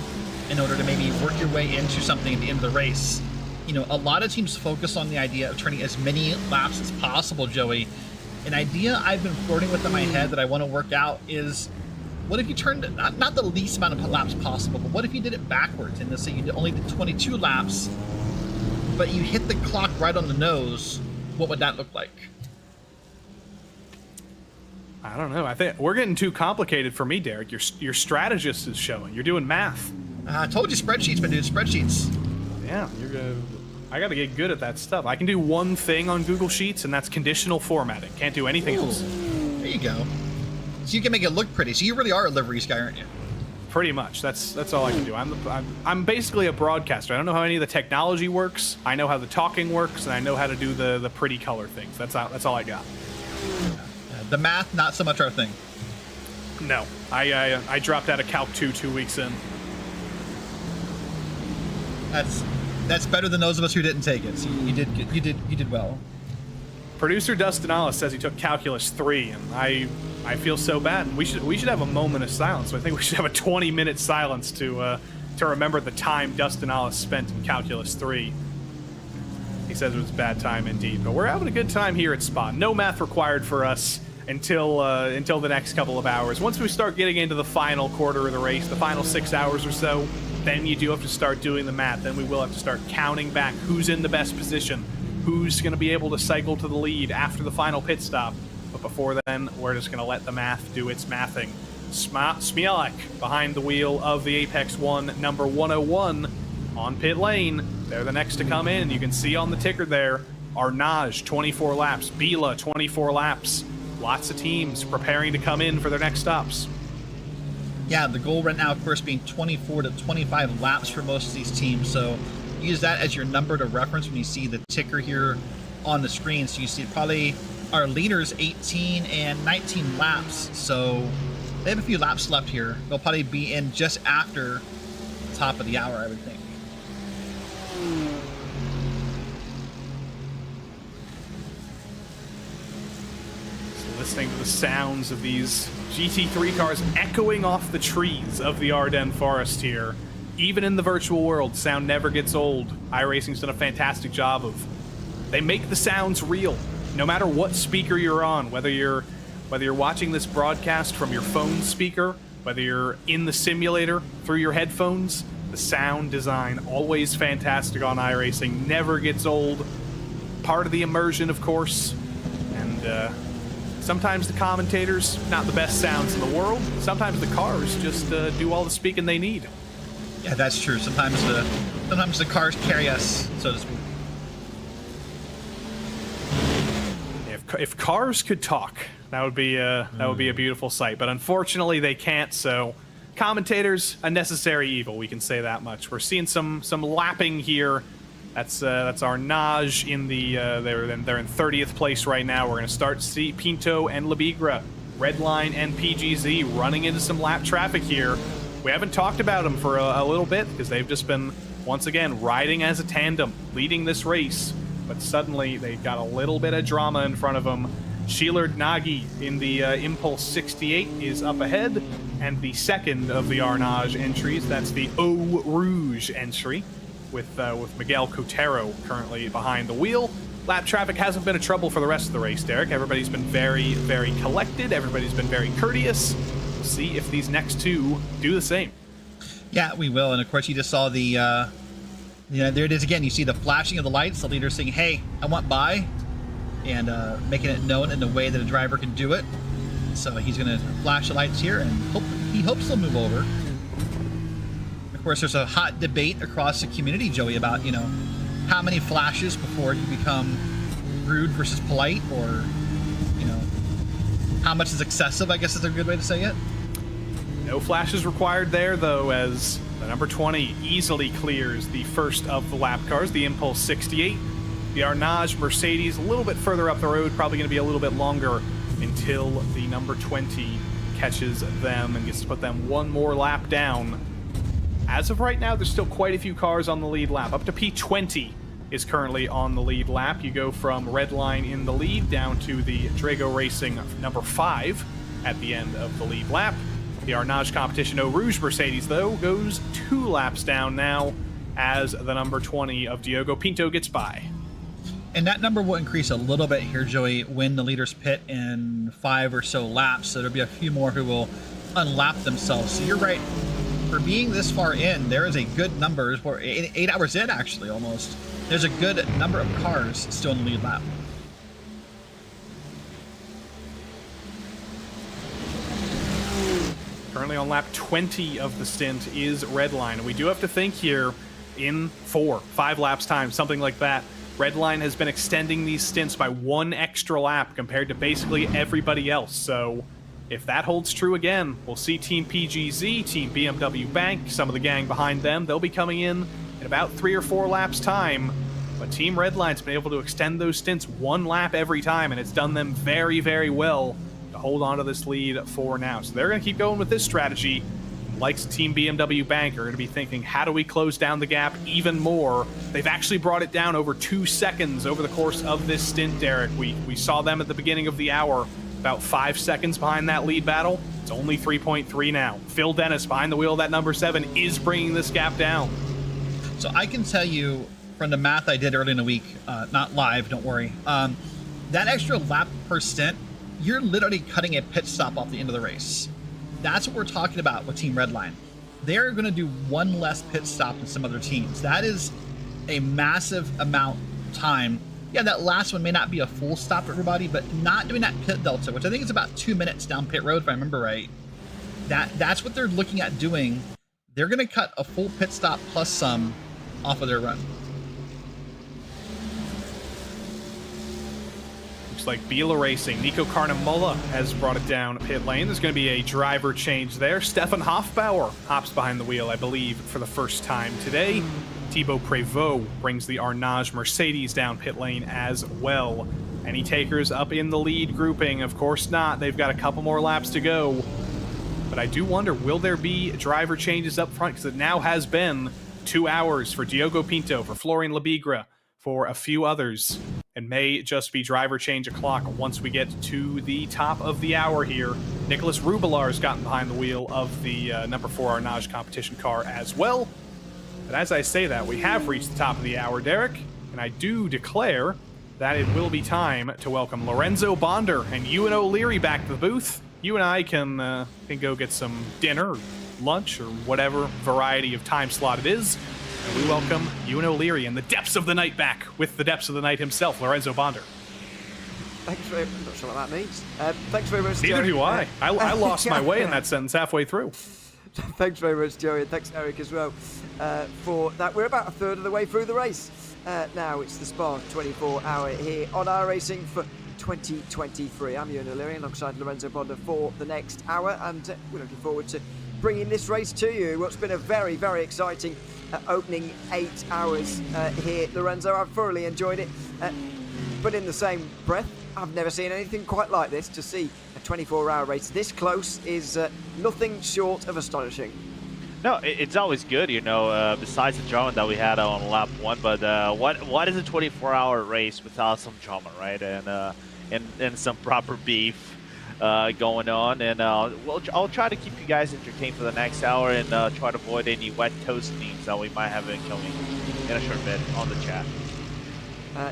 in order to maybe work your way into something at the end of the race. A lot of teams focus on the idea of turning as many laps as possible, Joey. An idea I've been flirting with in my head that I want to work out is What if you turned not the least amount of laps possible, but what if you did it backwards and let's say you only did 22 laps, but you hit the clock right on the nose? What would that look like?
I don't know. I think we're getting too complicated for me, Derek. Your strategist is showing. You're doing math.
I told you spreadsheets, but dude, spreadsheets.
Yeah, I got to get good at that stuff. I can do one thing on Google Sheets, and that's conditional formatting. Can't do anything else.
There you go. So you can make it look pretty. So you really are a liveries guy, aren't you?
Pretty much. That's all I can do. I'm basically a broadcaster. I don't know how any of the technology works. I know how the talking works, and I know how to do the pretty color things. That's all I got.
The math, not so much our thing.
No, I dropped out of Calc 2 weeks in.
That's better than those of us who didn't take it. So you did well.
Producer Dustin Allis says he took Calculus 3, and I feel so bad. We should have a moment of silence. I think we should have a 20-minute silence to remember the time Dustin Allis spent in Calculus 3. He says it was a bad time indeed, but we're having a good time here at Spa. No math required for us until the next couple of hours. Once we start getting into the final quarter of the race, the final 6 hours or so, then you do have to start doing the math. Then we will have to start counting back who's in the best position, who's going to be able to cycle to the lead after the final pit stop. But before then, we're just going to let the math do its mathing. Smielek behind the wheel of the Apex 1, number 101 on pit lane. They're the next to come in. You can see on the ticker there, Arnage, 24 laps. Bila, 24 laps. Lots of teams preparing to come in for their next stops.
Yeah, the goal right now, of course, being 24 to 25 laps for most of these teams. So use that as your number to reference when you see the ticker here on the screen. So you see probably our leaders 18 and 19 laps. So they have a few laps left here. They'll probably be in just after the top of the hour, I would think.
Listening to the sounds of these GT3 cars echoing off the trees of the Ardennes forest here. Even in the virtual world, sound never gets old. iRacing's done a fantastic job of... They make the sounds real. No matter what speaker you're on, whether you're watching this broadcast from your phone speaker, whether you're in the simulator through your headphones, the sound design, always fantastic on iRacing, never gets old. Part of the immersion, of course. And, sometimes the commentators, not the best sounds in the world. Sometimes the cars just do all the speaking they need.
Yeah, that's true. Sometimes the cars carry us, so to speak.
If cars could talk, that would be a beautiful sight. But unfortunately, they can't. So, commentators, a necessary evil. We can say that much. We're seeing some lapping here. That's Arnage in the they're in 30th place right now. We're going to start to see Pinto and Labigra, Redline and PGZ running into some lap traffic here. We haven't talked about them for a little bit because they've just been once again riding as a tandem, leading this race. But suddenly they got a little bit of drama in front of them. Sheilard Nagy in the Impulse 68 is up ahead, and the second of the Arnage entries, that's the Eau Rouge entry, with Miguel Cotero currently behind the wheel. Lap traffic hasn't been a trouble for the rest of the race, Derek. Everybody's been very, very collected. Everybody's been very courteous. We'll see if these next two do the same.
Yeah, we will. And of course, you just saw the, there it is again. You see the flashing of the lights, the leader saying, hey, I want by, and making it known in the way that a driver can do it. So he's going to flash the lights here, and he hopes they'll move over. Of course, there's a hot debate across the community, Joey, about, how many flashes before you become rude versus polite, or, how much is excessive, I guess is a good way to say it.
No flashes required there, though, as the number 20 easily clears the first of the lap cars, the Impulse 68. The Arnage Mercedes a little bit further up the road, probably going to be a little bit longer until the number 20 catches them and gets to put them one more lap down. As of right now, there's still quite a few cars on the lead lap. Up to P20 is currently on the lead lap. You go from Redline in the lead down to the Drago Racing number 5 at the end of the lead lap. The Arnage Competition Eau Rouge Mercedes, though, goes 2 laps down now as the number 20 of Diogo Pinto gets by.
And that number will increase a little bit here, Joey, when the leaders pit in 5 or so laps. So there'll be a few more who will unlap themselves. So you're right. For being this far in, there is a good number. We're 8 hours in, actually, almost. There's a good number of cars still in the lead lap.
Currently on lap 20 of the stint is Redline. And we do have to think here in 4-5 laps time, something like that. Redline has been extending these stints by 1 extra lap compared to basically everybody else. So if that holds true again, we'll see Team PGZ, Team BMW Bank, some of the gang behind them. They'll be coming in about 3 or 4 laps time. But Team Redline's been able to extend those stints 1 lap every time, and it's done them very, very well to hold on to this lead for now. So they're going to keep going with this strategy. Likes Team BMW Bank are going to be thinking, how do we close down the gap even more? They've actually brought it down over 2 seconds over the course of this stint, Derek. We saw them at the beginning of the hour, about 5 seconds behind that lead battle. It's only 3.3 now. Phil Dennis behind the wheel of that number 7 is bringing this gap down.
So I can tell you from the math I did early in the week, not live, don't worry, that extra lap per stint, you're literally cutting a pit stop off the end of the race. That's what we're talking about with Team Redline. They're going to do 1 less pit stop than some other teams. That is a massive amount of time. Yeah, that last one may not be a full stop for everybody, but not doing that pit delta, which I think is about 2 minutes down pit road, if I remember right. That's what they're looking at doing. They're going to cut a full pit stop plus some off of their run.
Looks like Biela Racing, Nico Carnamola has brought it down pit lane. There's going to be a driver change there. Stefan Hofbauer hops behind the wheel, I believe, for the first time today. Thibaut Prévost brings the Arnage Mercedes down pit lane as well. Any takers up in the lead grouping? Of course not. They've got a couple more laps to go. But I do wonder, will there be driver changes up front? Because it now has been 2 hours for Diogo Pinto, for Florian Labigre, for a few others. And may just be driver change o'clock once we get to the top of the hour here. Nicholas Rubelar has gotten behind the wheel of the number 4 Arnage competition car as well. But as I say that, we have reached the top of the hour, Derek, and I do declare that it will be time to welcome Lorenzo Bonder and Ewan O'Leary back to the booth. You and I can go get some dinner or lunch or whatever variety of time slot it is. And we welcome Ewan O'Leary in the depths of the night back with the depths of the night himself, Lorenzo Bonder.
Thanks very much. I'm not sure what that means. Thanks very much,
Neither
Joey.
do I. I lost my way in that sentence halfway through.
Thanks very much, Joey, and thanks, Eric, as well, for that. We're about a third of the way through the race. Now it's the Spa 24-hour here on iRacing for 2023. I'm Ewan O'Leary alongside Lorenzo Bonder for the next hour, and we're looking forward to bringing this race to you. What's been a very, very exciting opening 8 hours here, Lorenzo. I've thoroughly enjoyed it, but in the same breath, I've never seen anything quite like this. To see a 24-hour race this close is nothing short of astonishing.
No, it's always good, you know, besides the drama that we had on lap 1, but what is a 24-hour race without some drama, right? And some proper beef going on, and I'll try to keep you guys entertained for the next hour, and try to avoid any wet toast memes that we might have coming in a short bit on the chat.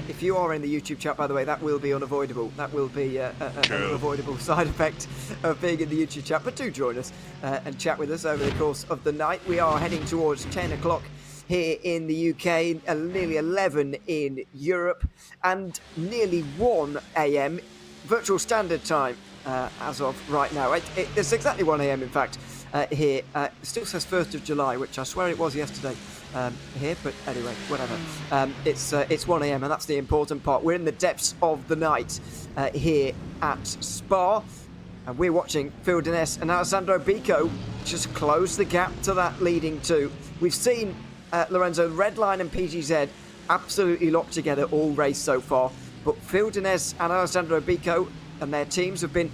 If you are in the YouTube chat, by the way, that will be unavoidable. That will be an unavoidable side effect of being in the YouTube chat. But do join us and chat with us over the course of the night. We are heading towards 10 o'clock here in the UK, nearly 11 in Europe, and nearly 1 a.m. virtual standard time as of right now. It's exactly 1 a.m. in fact here. It still says 1st of July, which I swear it was yesterday. Here, but anyway, whatever. It's 1 a.m. and that's the important part. We're in the depths of the night here at Spa, and we're watching Phil Dennis and Alessandro Bico just close the gap to that leading 2. We've seen Lorenzo, Redline and PGZ absolutely locked together all race so far, but Phil Dennis and Alessandro Bico and their teams have been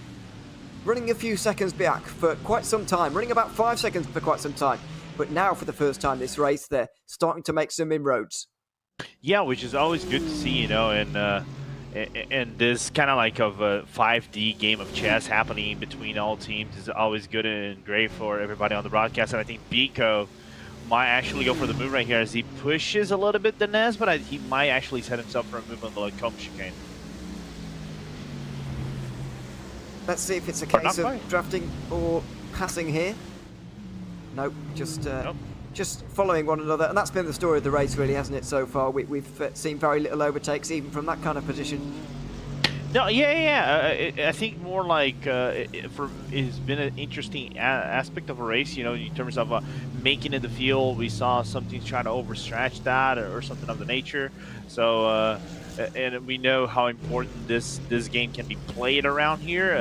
running a few seconds back for quite some time, running about 5 seconds for quite some time. But now, for the first time this race, they're starting to make some inroads.
Yeah, which is always good to see, you know, and this kind of like of a 5D game of chess happening between all teams is always good and great for everybody on the broadcast. And I think Bico might actually go for the move right here as he pushes a little bit the Nez, but he might actually set himself for a move on the Lacombe chicane.
Let's see if it's a case of drafting or passing here? Nope,
Nope.
just following one another, and that's been the story of the race, really, hasn't it? So far, we've seen very little overtakes, even from that kind of position.
No, I think more like it's been an interesting aspect of a race, you know, in terms of making it the field. We saw some teams trying to overstretch that or something of the nature. So, and we know how important this game can be played around here,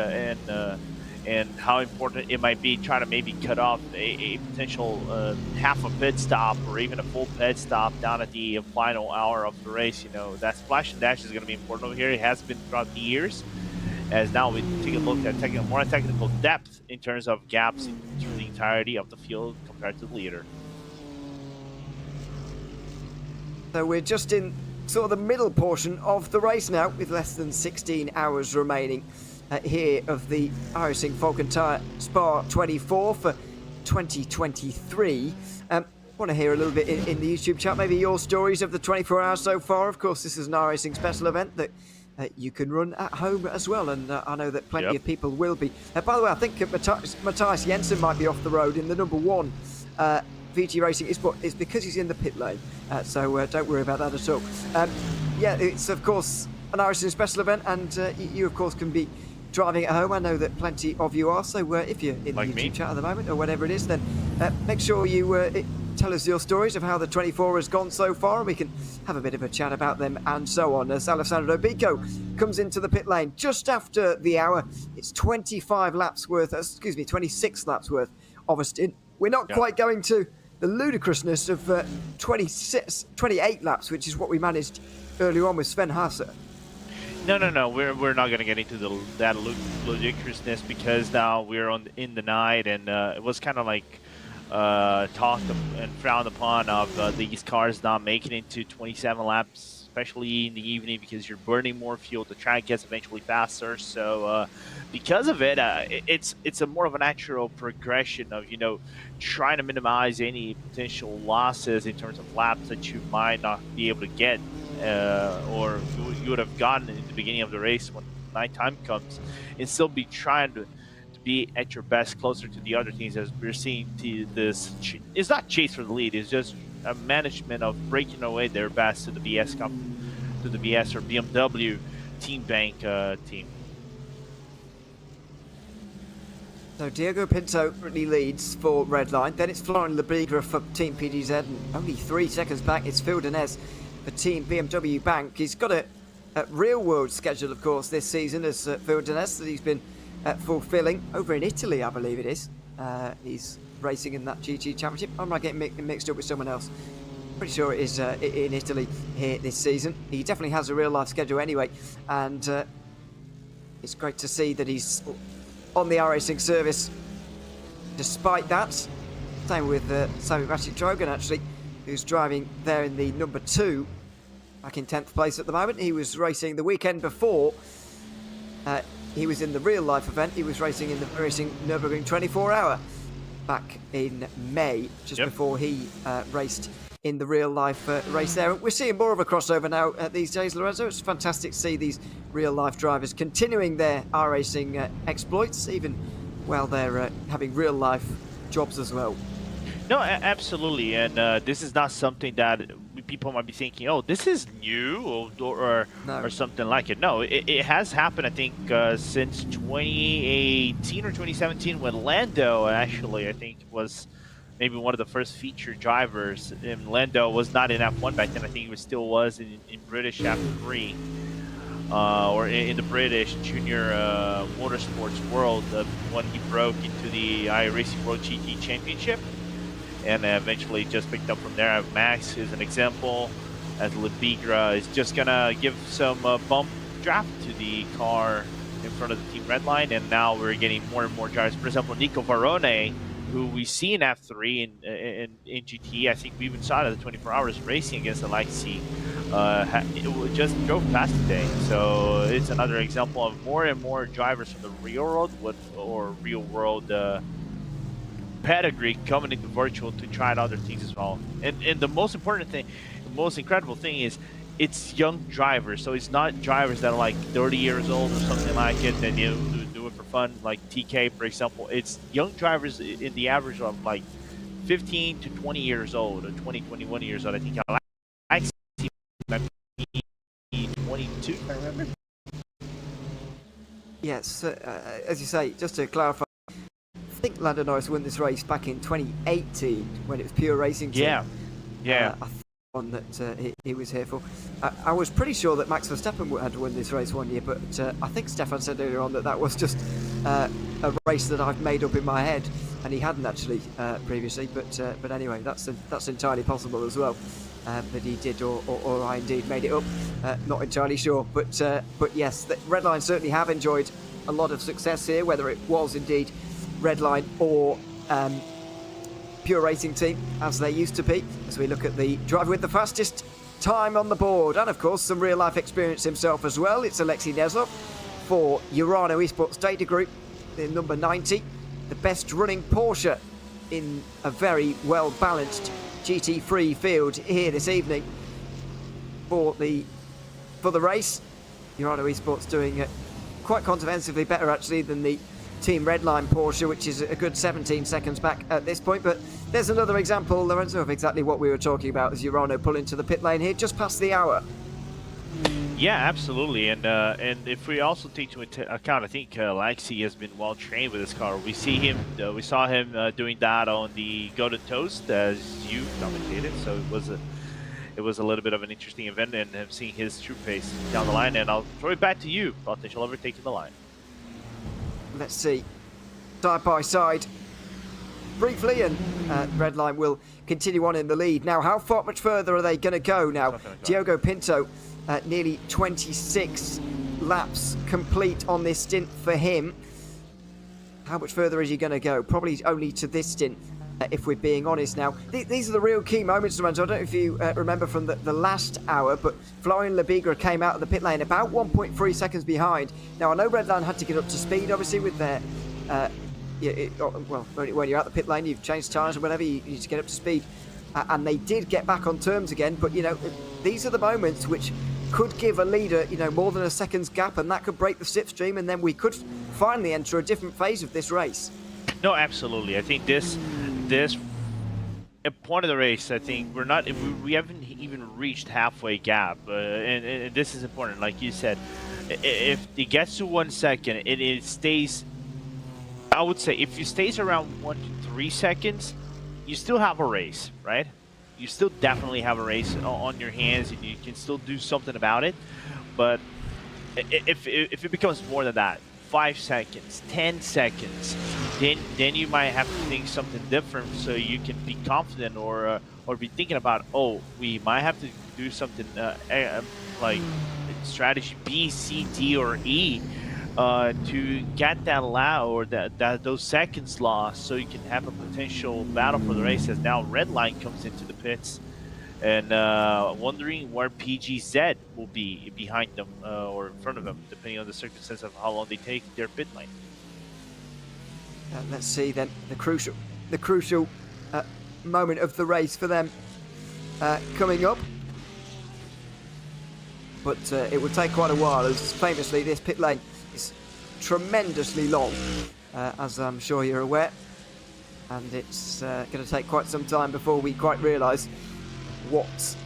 and how important it might be trying to maybe cut off a potential half a pit stop or even a full pit stop down at the final hour of the race. You know, that splash and dash is going to be important over here. It has been throughout the years, as now we take a look at more technical depth in terms of gaps through the entirety of the field compared to the leader.
So we're just in sort of the middle portion of the race now, with less than 16 hours remaining here of the iRacing Falken Tyre Spa 24 for 2023. Want to hear a little bit in the YouTube chat, maybe your stories of the 24 hours so far. Of course, this is an iRacing special event that you can run at home as well, and I know that plenty of people will be. By the way, I think Matthias Jensen might be off the road in the number 1 VT Racing. It's because he's in the pit lane, so don't worry about that at all. Yeah, it's of course an iRacing special event, and you of course can be driving at home. I know that plenty of you are, so if you're in
like
the YouTube
me.
chat at the moment or whatever it is, then make sure you tell us your stories of how the 24 has gone so far, and we can have a bit of a chat about them and so on. As Alessandro Bico comes into the pit lane just after the hour, it's 26 laps worth of a stint. We're not quite going to the ludicrousness of 28 laps, which is what we managed earlier on with Sven Haase.
No. We're not going to get into that ludicrousness, because now we're in the night, and it was kind of like talked and frowned upon of these cars not making it to 27 laps, especially in the evening, because you're burning more fuel. The track gets eventually faster, so because of it, it's a more of a natural progression of, you know, trying to minimize any potential losses in terms of laps that you might not be able to get, or you would have gotten in the beginning of the race when nighttime comes, and still be trying to be at your best, closer to the other teams, as we're seeing this. It's not chase for the lead, it's just a management of breaking away their best to the BS or BMW Team Bank team.
So Diego Pinto really leads for Redline. Then it's Florian Lebigra for Team PDZ, and only 3 seconds back it's Phil Denez for Team BMW Bank. He's got a real-world schedule, of course, this season, as Phil Denez, that he's been fulfilling over in Italy, I believe it is. He's racing in that GT Championship. I'm not getting mixed up with someone else. Pretty sure it is in Italy here this season. He definitely has a real-life schedule anyway, and it's great to see that he's on the iRacing service despite that. Same with Sami Drogan, actually, who's driving there in the number 2, back in 10th place at the moment. He was racing the weekend before. He was in the real-life event. He was racing in the Racing Nürburgring 24-hour back in May, just before he raced in the real-life race there. We're seeing more of a crossover now these days, Lorenzo. It's fantastic to see these real-life drivers continuing their iRacing exploits, even while they're having real-life jobs as well.
No, absolutely, and this is not something that people might be thinking, oh, this is new or something like it. No, it has happened, I think, since 2018 or 2017, when Lando, actually, I think, was maybe one of the first featured drivers. And Lando was not in F1 back then. I think he still was in British F3, or in the British junior motorsports world, when he broke into the iRacing World GT Championship, and eventually just picked up from there. Max is an example, as Lebigra is just gonna give some bump draft to the car in front of the team red line, and now we're getting more and more drivers. For example, Nico Varone, who we see in F3 in GT. I think we even saw it at the 24 hours racing against the Alexi. It just drove past today, so it's another example of more and more drivers from the real world real world pedigree coming into virtual to try out other things as well. And the most important thing, the most incredible thing is, it's young drivers. So it's not drivers that are like 30 years old or something like it, and you do do it for fun, like TK, for example. It's young drivers in the average of like 15 to 20 years old, or 20, 21 years old. I think I see might be 22, if I remember.
Yes, as you say, just to clarify, I think Lando Norris won this race back in 2018 when it was Pure Racing Team.
Yeah.
I think one that he was here for. I was pretty sure that Max Verstappen had won this race one year, but I think Stefan said earlier on that was just a race that I've made up in my head, and he hadn't actually previously. But anyway, that's entirely possible as well. That he did, or I indeed made it up. Not entirely sure, but yes, the Redline certainly have enjoyed a lot of success here, whether it was indeed Redline or Pure Racing Team, as they used to be, as we look at the driver with the fastest time on the board, and of course some real-life experience himself as well. It's Alexei Nezov for Urano Esports Data Group, in number 90, the best running Porsche in a very well-balanced GT3 field here this evening for the race. Urano Esports doing quite comprehensively better actually than the Team Redline Porsche, which is a good 17 seconds back at this point. But there's another example, Lorenzo, of exactly what we were talking about as Urano pull into the pit lane here just past the hour.
Yeah, absolutely, and if we also take into account, I think Alexei has been well trained with this car. We saw him doing that on the Golden Toast as you commentated, so it was a little bit of an interesting event, and him seeing his true pace down the line. And I'll throw it back to you, potential overtaking the line.
Let's see, side by side briefly, and Redline will continue on in the lead. Now, how much further are they going to go now? Diogo Pinto, nearly 26 laps complete on this stint for him. How much further is he going to go? Probably only to this stint, if we're being honest now. These are the real key moments, Lorenzo. I don't know if you remember from the last hour, but Florian Lebigra came out of the pit lane about 1.3 seconds behind. Now, I know Redline had to get up to speed, obviously, with their... well, when you're at the pit lane, you've changed tyres or whatever, you need to get up to speed. And they did get back on terms again, but, you know, these are the moments which could give a leader, you know, more than a second's gap, and that could break the slipstream, and then we could finally enter a different phase of this race.
No, absolutely. I think this point of the race, I think we haven't even reached halfway gap, and this is important. Like you said, if it gets to 1 second, it stays. I would say if it stays around 1 to 3 seconds, you still have a race, right? You still definitely have a race on your hands, and you can still do something about it. But if it becomes more than that, 5 seconds, 10 seconds, then you might have to think something different, so you can be confident or be thinking about, oh, we might have to do something like strategy B, C, D, or E to get that lap or those seconds lost, so you can have a potential battle for the race. As now Redline comes into the pits, and wondering where PGZ will be behind them or in front of them, depending on the circumstance of how long they take their pit lane.
Let's see then the crucial moment of the race for them coming up. But it will take quite a while, as famously this pit lane is tremendously long, as I'm sure you're aware. And it's going to take quite some time before we quite realise what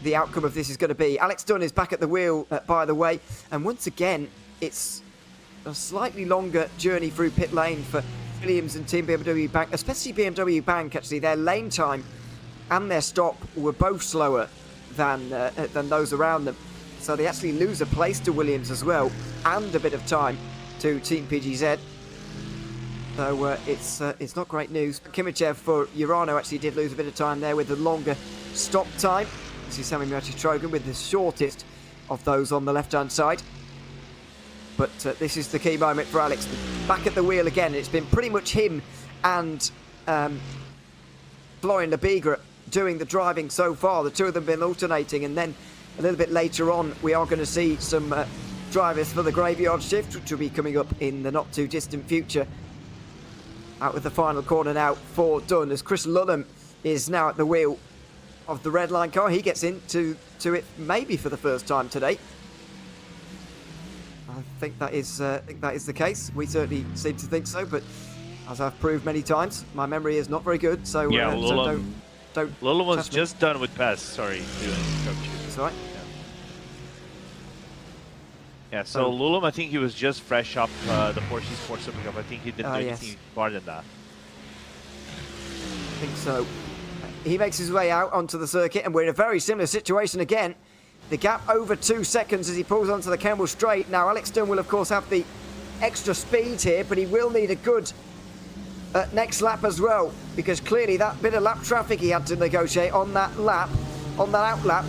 the outcome of this is going to be. Alex Dunn is back at the wheel, by the way, and once again it's a slightly longer journey through pit lane for Williams and Team BMW Bank, especially BMW Bank. Actually, their lane time and their stop were both slower than those around them, so they actually lose a place to Williams as well, and a bit of time to Team PGZ. So it's not great news. Kimichev for Urano actually did lose a bit of time there with the longer stop time. This is Sammy Trogan with the shortest of those on the left-hand side. But this is the key moment for Alex. Back at the wheel again. It's been pretty much him and Florian Lebigra doing the driving so far. The two of them have been alternating, and then a little bit later on we are going to see some drivers for the graveyard shift, which will be coming up in the not too distant future. Out with the final corner now for Dunn, as Chris Lunham is now at the wheel of the Redline car. He gets into it maybe for the first time today. I think that is the case. We certainly seem to think so, but as I've proved many times, my memory is not very good. So
Yeah,
so don't.
Lula was
test me.
just done with PES. Sorry to interrupt you.
That's all right.
Yeah, so Lulum, I think he was just fresh up the Porsche Sports Super Cup. I think he didn't do anything more than that.
I think so. He makes his way out onto the circuit, and we're in a very similar situation again. The gap over 2 seconds as he pulls onto the Kemmel Straight. Now, Alex Dunn will, of course, have the extra speed here, but he will need a good next lap as well, because clearly that bit of lap traffic he had to negotiate on that lap, on that out lap,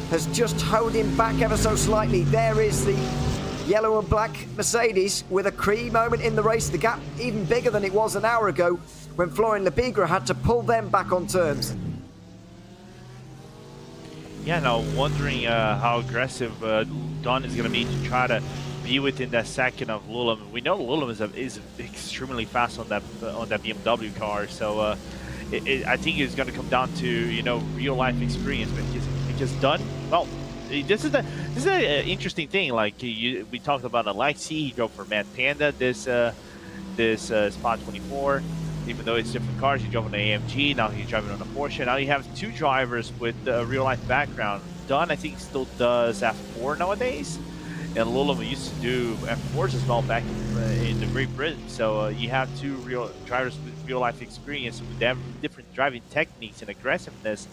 has just held him back ever so slightly. There is the yellow and black Mercedes with a key moment in the race. The gap even bigger than it was an hour ago when Florian Lebigra had to pull them back on terms.
Yeah, now wondering how aggressive Don is going to be to try to be within that second of Lulum. We know Lulum is extremely fast on that BMW car, so I think it's going to come down to real life experience. Because Don, well, this is an interesting thing. Like we talked about Alexi, he drove for Mad Panda this Spot 24. Even though it's different cars, he drove on an AMG, now he's driving on a Porsche. Now you have two drivers with a real-life background. Dunn, I think, still does F4 nowadays, and Lulum used to do F4s as well back in the Great Britain. So you have two real drivers with real-life experience with different driving techniques and aggressiveness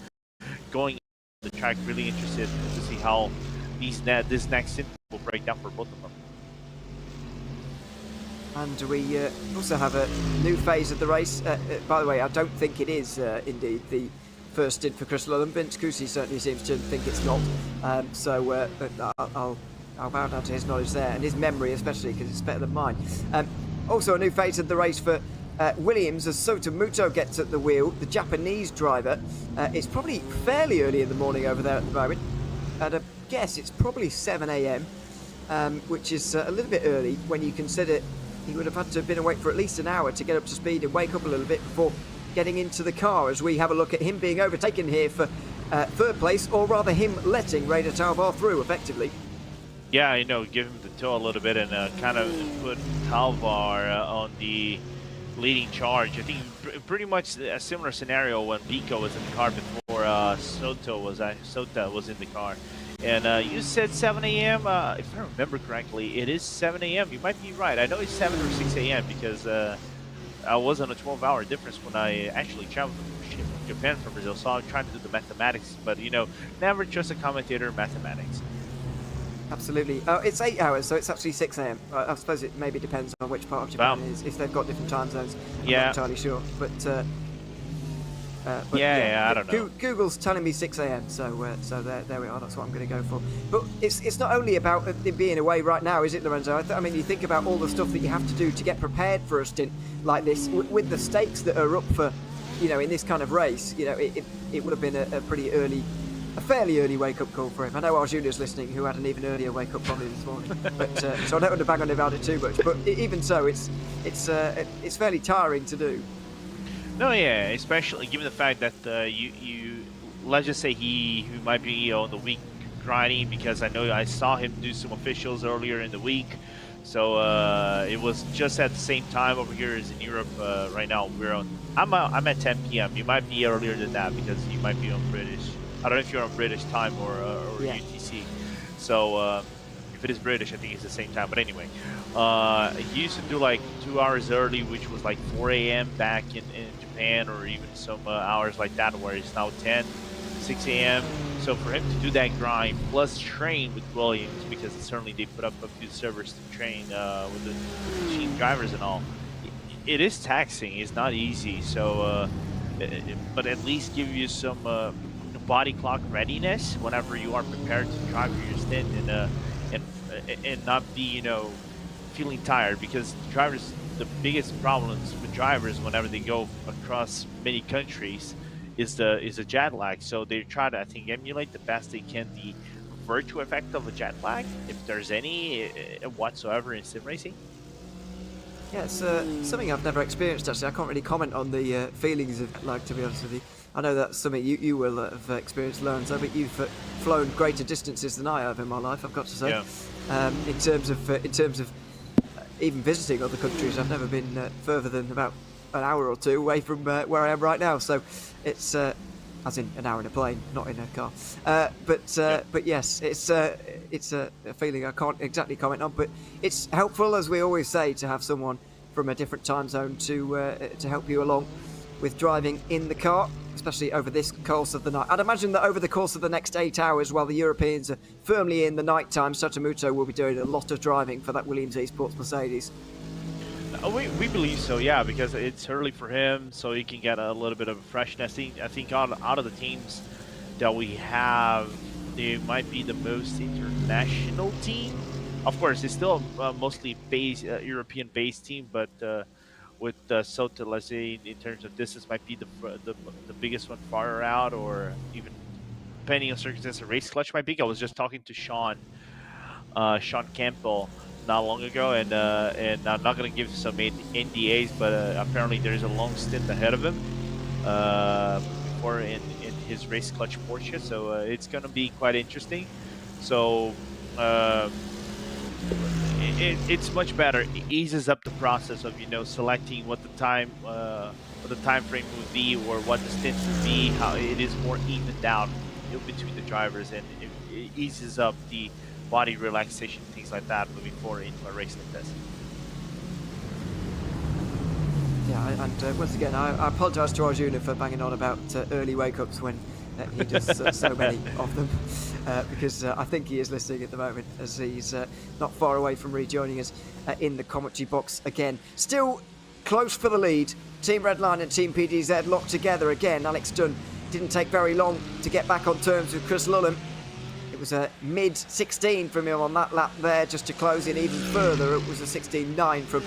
going on the track. Really interested to see how this next stint will break down for both of them.
And we also have a new phase of the race. By the way, I don't think it is indeed the first stint for Chris Lullen. Vince Cusi certainly seems to think it's not. So I'll bow down to his knowledge there, and his memory especially, because it's better than mine. Also a new phase of the race for Williams as Sotomuto gets at the wheel, the Japanese driver. It's probably fairly early in the morning over there at the moment. At a guess, it's probably 7 a.m., which is a little bit early when you consider he would have had to have been awake for at least an hour to get up to speed and wake up a little bit before getting into the car, as we have a look at him being overtaken here for third place, or rather him letting Raider Talvar through effectively.
Yeah, give him the toe a little bit and kind of put Talvar on the leading charge. I think pretty much a similar scenario when Pico was in the car before Sota was in the car. And you said 7 a.m. If I remember correctly, it is 7 a.m. You might be right. I know it's 7 or 6 a.m. because I was on a 12-hour difference when I actually traveled from Japan from Brazil. So I'm trying to do the mathematics, but never trust a commentator in mathematics.
Absolutely. It's 8 hours, so it's actually 6 a.m. I suppose it maybe depends on which part of Japan it is, if they've got different time zones. I'm not entirely sure, but yeah, I don't know. Google's telling me 6 a.m. So there we are. That's what I'm going to go for. But it's not only about it being away right now, is it, Lorenzo? I mean, you think about all the stuff that you have to do to get prepared for a stint like this, with the stakes that are up for, in this kind of race. It would have been a fairly early wake-up call for him. I know our junior's listening, who had an even earlier wake-up probably this morning. But so I don't want to bang on about it too much. But even so, it's fairly tiring to do.
No, yeah, especially given the fact that you let's just say he might be on the week grinding, because I saw him do some officials earlier in the week, so it was just at the same time over here as in Europe. Right now I'm at 10 p.m. You might be earlier than that because you might be on British. I don't know if you're on British time or UTC. So if it is British, I think it's the same time. But anyway, he used to do like 2 hours early, which was like 4 a.m. back in Japan, or even some hours like that, where it's now 6 a.m. So for him to do that grind plus train with Williams, because certainly they put up a few servers to train with the machine drivers and all, it is taxing. It's not easy. So, but at least give you some body clock readiness whenever you are prepared to drive your stint, and not be feeling tired, because the biggest problems with drivers whenever they go across many countries is the jet lag. So they try to, I think, emulate the best they can the virtual effect of a jet lag, if there's any whatsoever in sim racing.
Yeah, it's something I've never experienced actually. I can't really comment on the feelings of jet lag, to be honest with you. I know that's something you will have experienced, Lorenzo, but you've flown greater distances than I have in my life, I've got to say. in terms of even visiting other countries. I've never been further than about an hour or two away from where I am right now. So it's as in an hour in a plane, not in a car. But yes, it's a feeling I can't exactly comment on. But it's helpful, as we always say, to have someone from a different time zone to help you along with driving in the car, especially over this course of the night. I'd imagine that over the course of the next 8 hours, while the Europeans are firmly in the night time, Satomuto will be doing a lot of driving for that Williams Esports Mercedes.
We believe so, yeah, because it's early for him, so he can get a little bit of freshness. I think out of the teams that we have, they might be the most international team. Of course, it's still mostly European-based team, but with Sota, let's say, in terms of distance, might be the biggest one farther out, or even depending on circumstances, race clutch might be. I was just talking to Sean Campbell not long ago, and I'm not going to give some NDAs, but apparently there's a long stint ahead of him before in his race clutch Porsche, so it's going to be quite interesting. So it's much better. It eases up the process of selecting what the time frame would be, or what the stint would be. How it is more evened out between the drivers, and it eases up the body relaxation, things like that, moving forward into a race like this.
Yeah, and once again, I apologise to Arjuna for banging on about early wake-ups when he does so many of them, because I think he is listening at the moment, as he's not far away from rejoining us in the commentary box again. Still close for the lead. Team Redline and Team PDZ locked together again. Alex Dunn didn't take very long to get back on terms with Chris Lulham. It was a mid-16 from him on that lap there, just to close in even further. It was a 16.9 from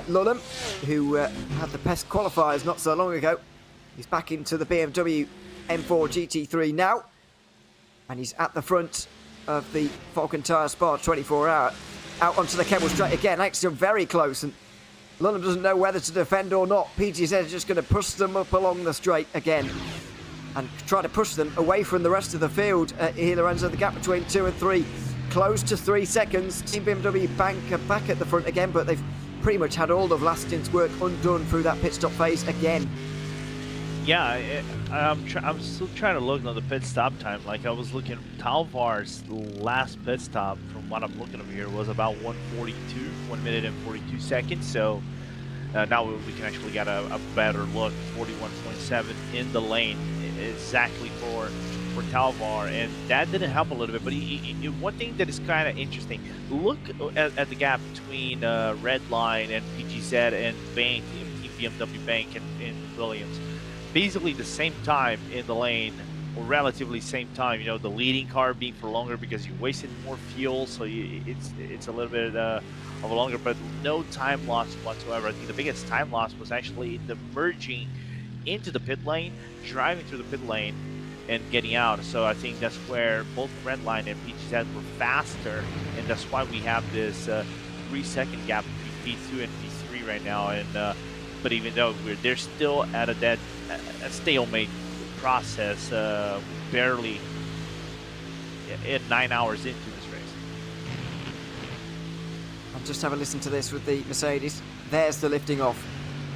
Lulham, who had the PES qualifiers not so long ago. He's back into the BMW M4 GT3 now, and he's at the front of the Falken Tyre Spa 24-hour. Out onto the Kemmel straight again. Actually, very close, and Lulham doesn't know whether to defend or not. PGZ is just going to push them up along the straight again and try to push them away from the rest of the field. Here, Lorenzo, the gap between 2 and 3 close to 3 seconds. Team BMW Bank are back at the front again, but they've pretty much had all of last stint's work undone through that pit stop phase again.
Yeah, I'm still trying to look on the pit stop time. Like, I was looking, Talvar's last pit stop, from what I'm looking over here, was about 1:42, 1 minute and 42 seconds. So now we can actually get a better look. 41.7 in the lane, exactly for Talvar, and that didn't help a little bit. But one thing that is kind of interesting, look at the gap between Redline and PGZ and Bank, Team BMW Bank and Williams. Basically the same time in the lane, or relatively same time. The leading car being for longer because you wasted more fuel, so it's a little bit of a longer, but no time loss whatsoever. I think the biggest time loss was actually the merging into the pit lane, driving through the pit lane, and getting out. So I think that's where both Redline and PGZ were faster, and that's why we have this 3-second gap between P2 and P3 right now. And but even though they're still at a stalemate process, barely at 9 hours into this race.
And just have a listen to this with the Mercedes. There's the lifting off.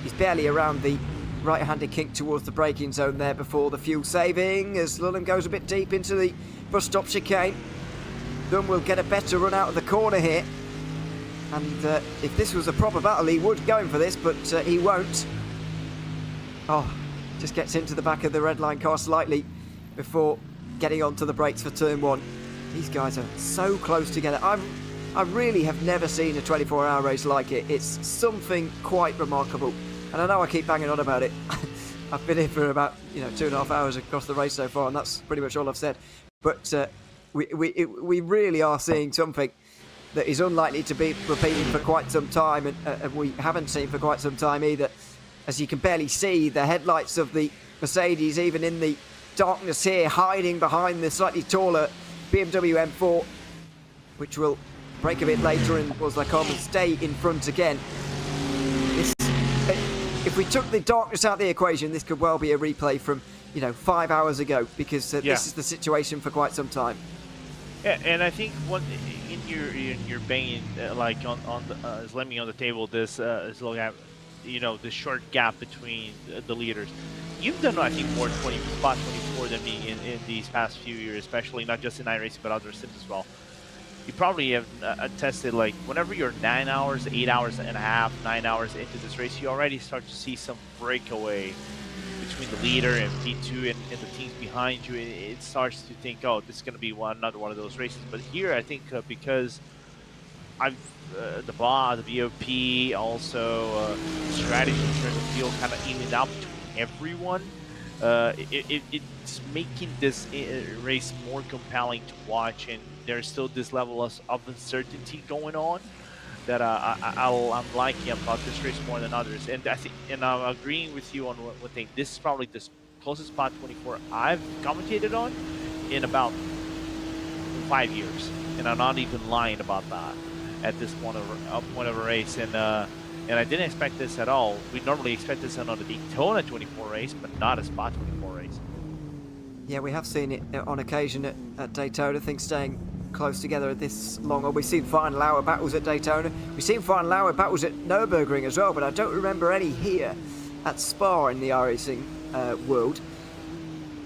He's barely around the right-handed kink towards the braking zone there before the fuel saving, as Lulham goes a bit deep into the bus stop chicane. Dunn will get a better run out of the corner here. And if this was a proper battle, he would go in for this, but he won't. Oh, just gets into the back of the Redline car slightly before getting onto the brakes for turn 1. These guys are so close together. I really have never seen a 24-hour race like it. It's something quite remarkable. And I know I keep banging on about it. I've been here for about 2.5 hours across the race so far, and that's pretty much all I've said. But we really are seeing something that is unlikely to be repeating for quite some time, and we haven't seen for quite some time either. As you can barely see the headlights of the Mercedes, even in the darkness here, hiding behind the slightly taller BMW M4, which will brake a bit later and was like and stay in front again. If we took the darkness out of the equation, this could well be a replay from 5 hours ago, because this is the situation for quite some time.
Yeah, and I think what in your banging like on the slamming on the table this is look at the short gap between the leaders. You've done I think more spot 24 than me in these past few years, especially not just in iRacing but other sims as well. You probably have tested like whenever you're 9 hours, 8 hours and a half, 9 hours into this race, you already start to see some breakaway between the leader and P2 and the teams behind you. It starts to think, oh, this is going to be another one of those races. But here, I think because I've the VOP, also strategy in terms of field kind of evened out between everyone. It's making this race more compelling to watch, and there's still this level of uncertainty going on that I'm liking about this race more than others. And I think, and I'm agreeing with you on one thing. This is probably the closest spot 24 I've commentated on in about 5 years, and I'm not even lying about that at this point of a race. And I didn't expect this at all. We normally expect this on a Daytona 24 race, but not a spot 24 race.
Yeah, we have seen it on occasion at Daytona, things staying close together this long. We've seen final hour battles at Daytona. We've seen final hour battles at Nürburgring as well, but I don't remember any here at Spa in the iRacing world.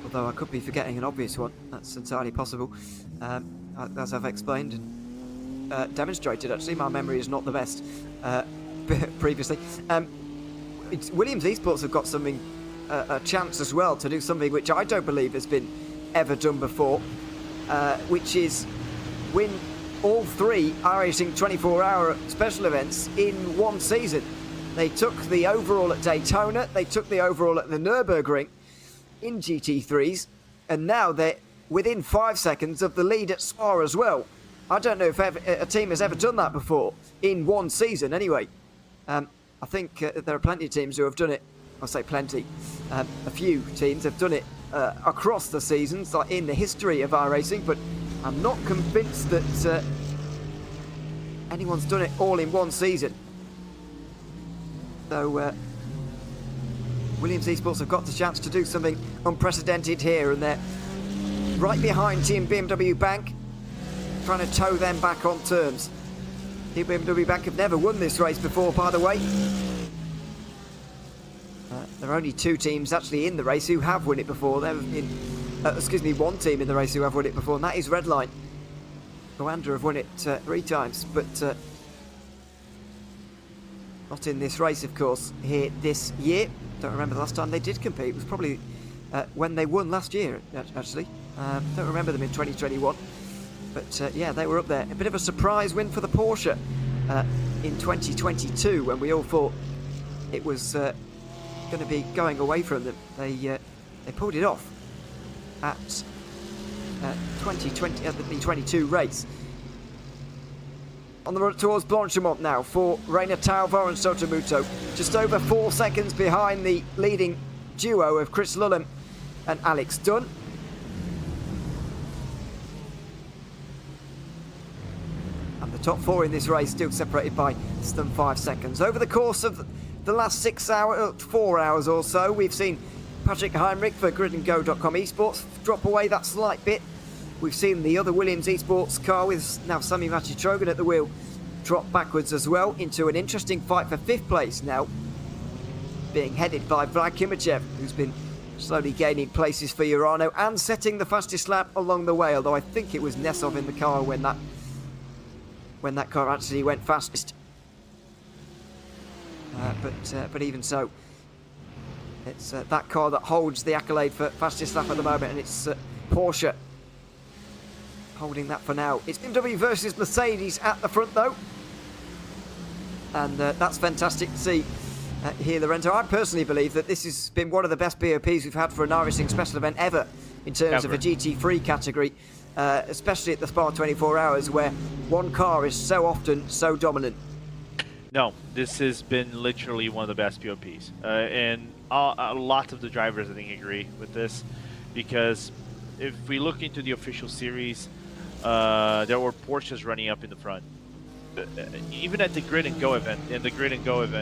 Although I could be forgetting an obvious one. That's entirely possible. As I've explained and demonstrated, actually, my memory is not the best previously. Williams Esports have got something, a chance as well to do something which I don't believe has been ever done before, which is win all 3 iRacing 24-hour special events in one season. They took the overall at Daytona, they took the overall at the Nürburgring in GT3s, and now they're within 5 seconds of the lead at Spa as well. I don't know if a team has ever done that before in one season anyway. I think there are plenty of teams who have done it. I'll say plenty. A few teams have done it across the seasons, like in the history of iRacing, but I'm not convinced that anyone's done it all in one season. So Williams Esports have got the chance to do something unprecedented here, and they're right behind Team BMW Bank, trying to tow them back on terms. Team BMW Bank have never won this race before, by the way. There are only 2 teams actually in the race who have won it before. There have been, one team in the race who have won it before, and that is Redline. Rwanda have won it 3 times, but not in this race, of course, here this year. Don't remember the last time they did compete. It was probably when they won last year, actually. Don't remember them in 2021. But yeah, they were up there. A bit of a surprise win for the Porsche in 2022, when we all thought it was going to be going away from them. They pulled it off at 2020 at the 22 race. On the road towards Blanchimont now for Reina Talvo and Sotomuto, just over 4 seconds behind the leading duo of Chris Lulham and Alex Dunn. And the top 4 in this race still separated by less than 5 seconds. Over the course of the last 4 hours or so, we've seen Patrick Heinrich for gridandgo.com esports drop away that slight bit. We've seen the other Williams Esports car with now Sami Machitrogan at the wheel drop backwards as well into an interesting fight for 5th place now, being headed by Vlad Kimachev, who's been slowly gaining places for Urano and setting the fastest lap along the way, although I think it was Nesov in the car when that car actually went fastest. But even so, it's that car that holds the accolade for fastest lap at the moment, and it's Porsche holding that for now. It's BMW versus Mercedes at the front though, and that's fantastic to see here, Lorenzo. I personally believe that this has been one of the best BOPs we've had for an iRacing special event ever in terms of a GT3 category, especially at the Spa 24 hours, where one car is so often so dominant.
No, this has been literally one of the best BOPs, and a lot of the drivers I think agree with this, because if we look into the official series, there were Porsches running up in the front. Even at the Grid and Go event, not the Grid and Go, the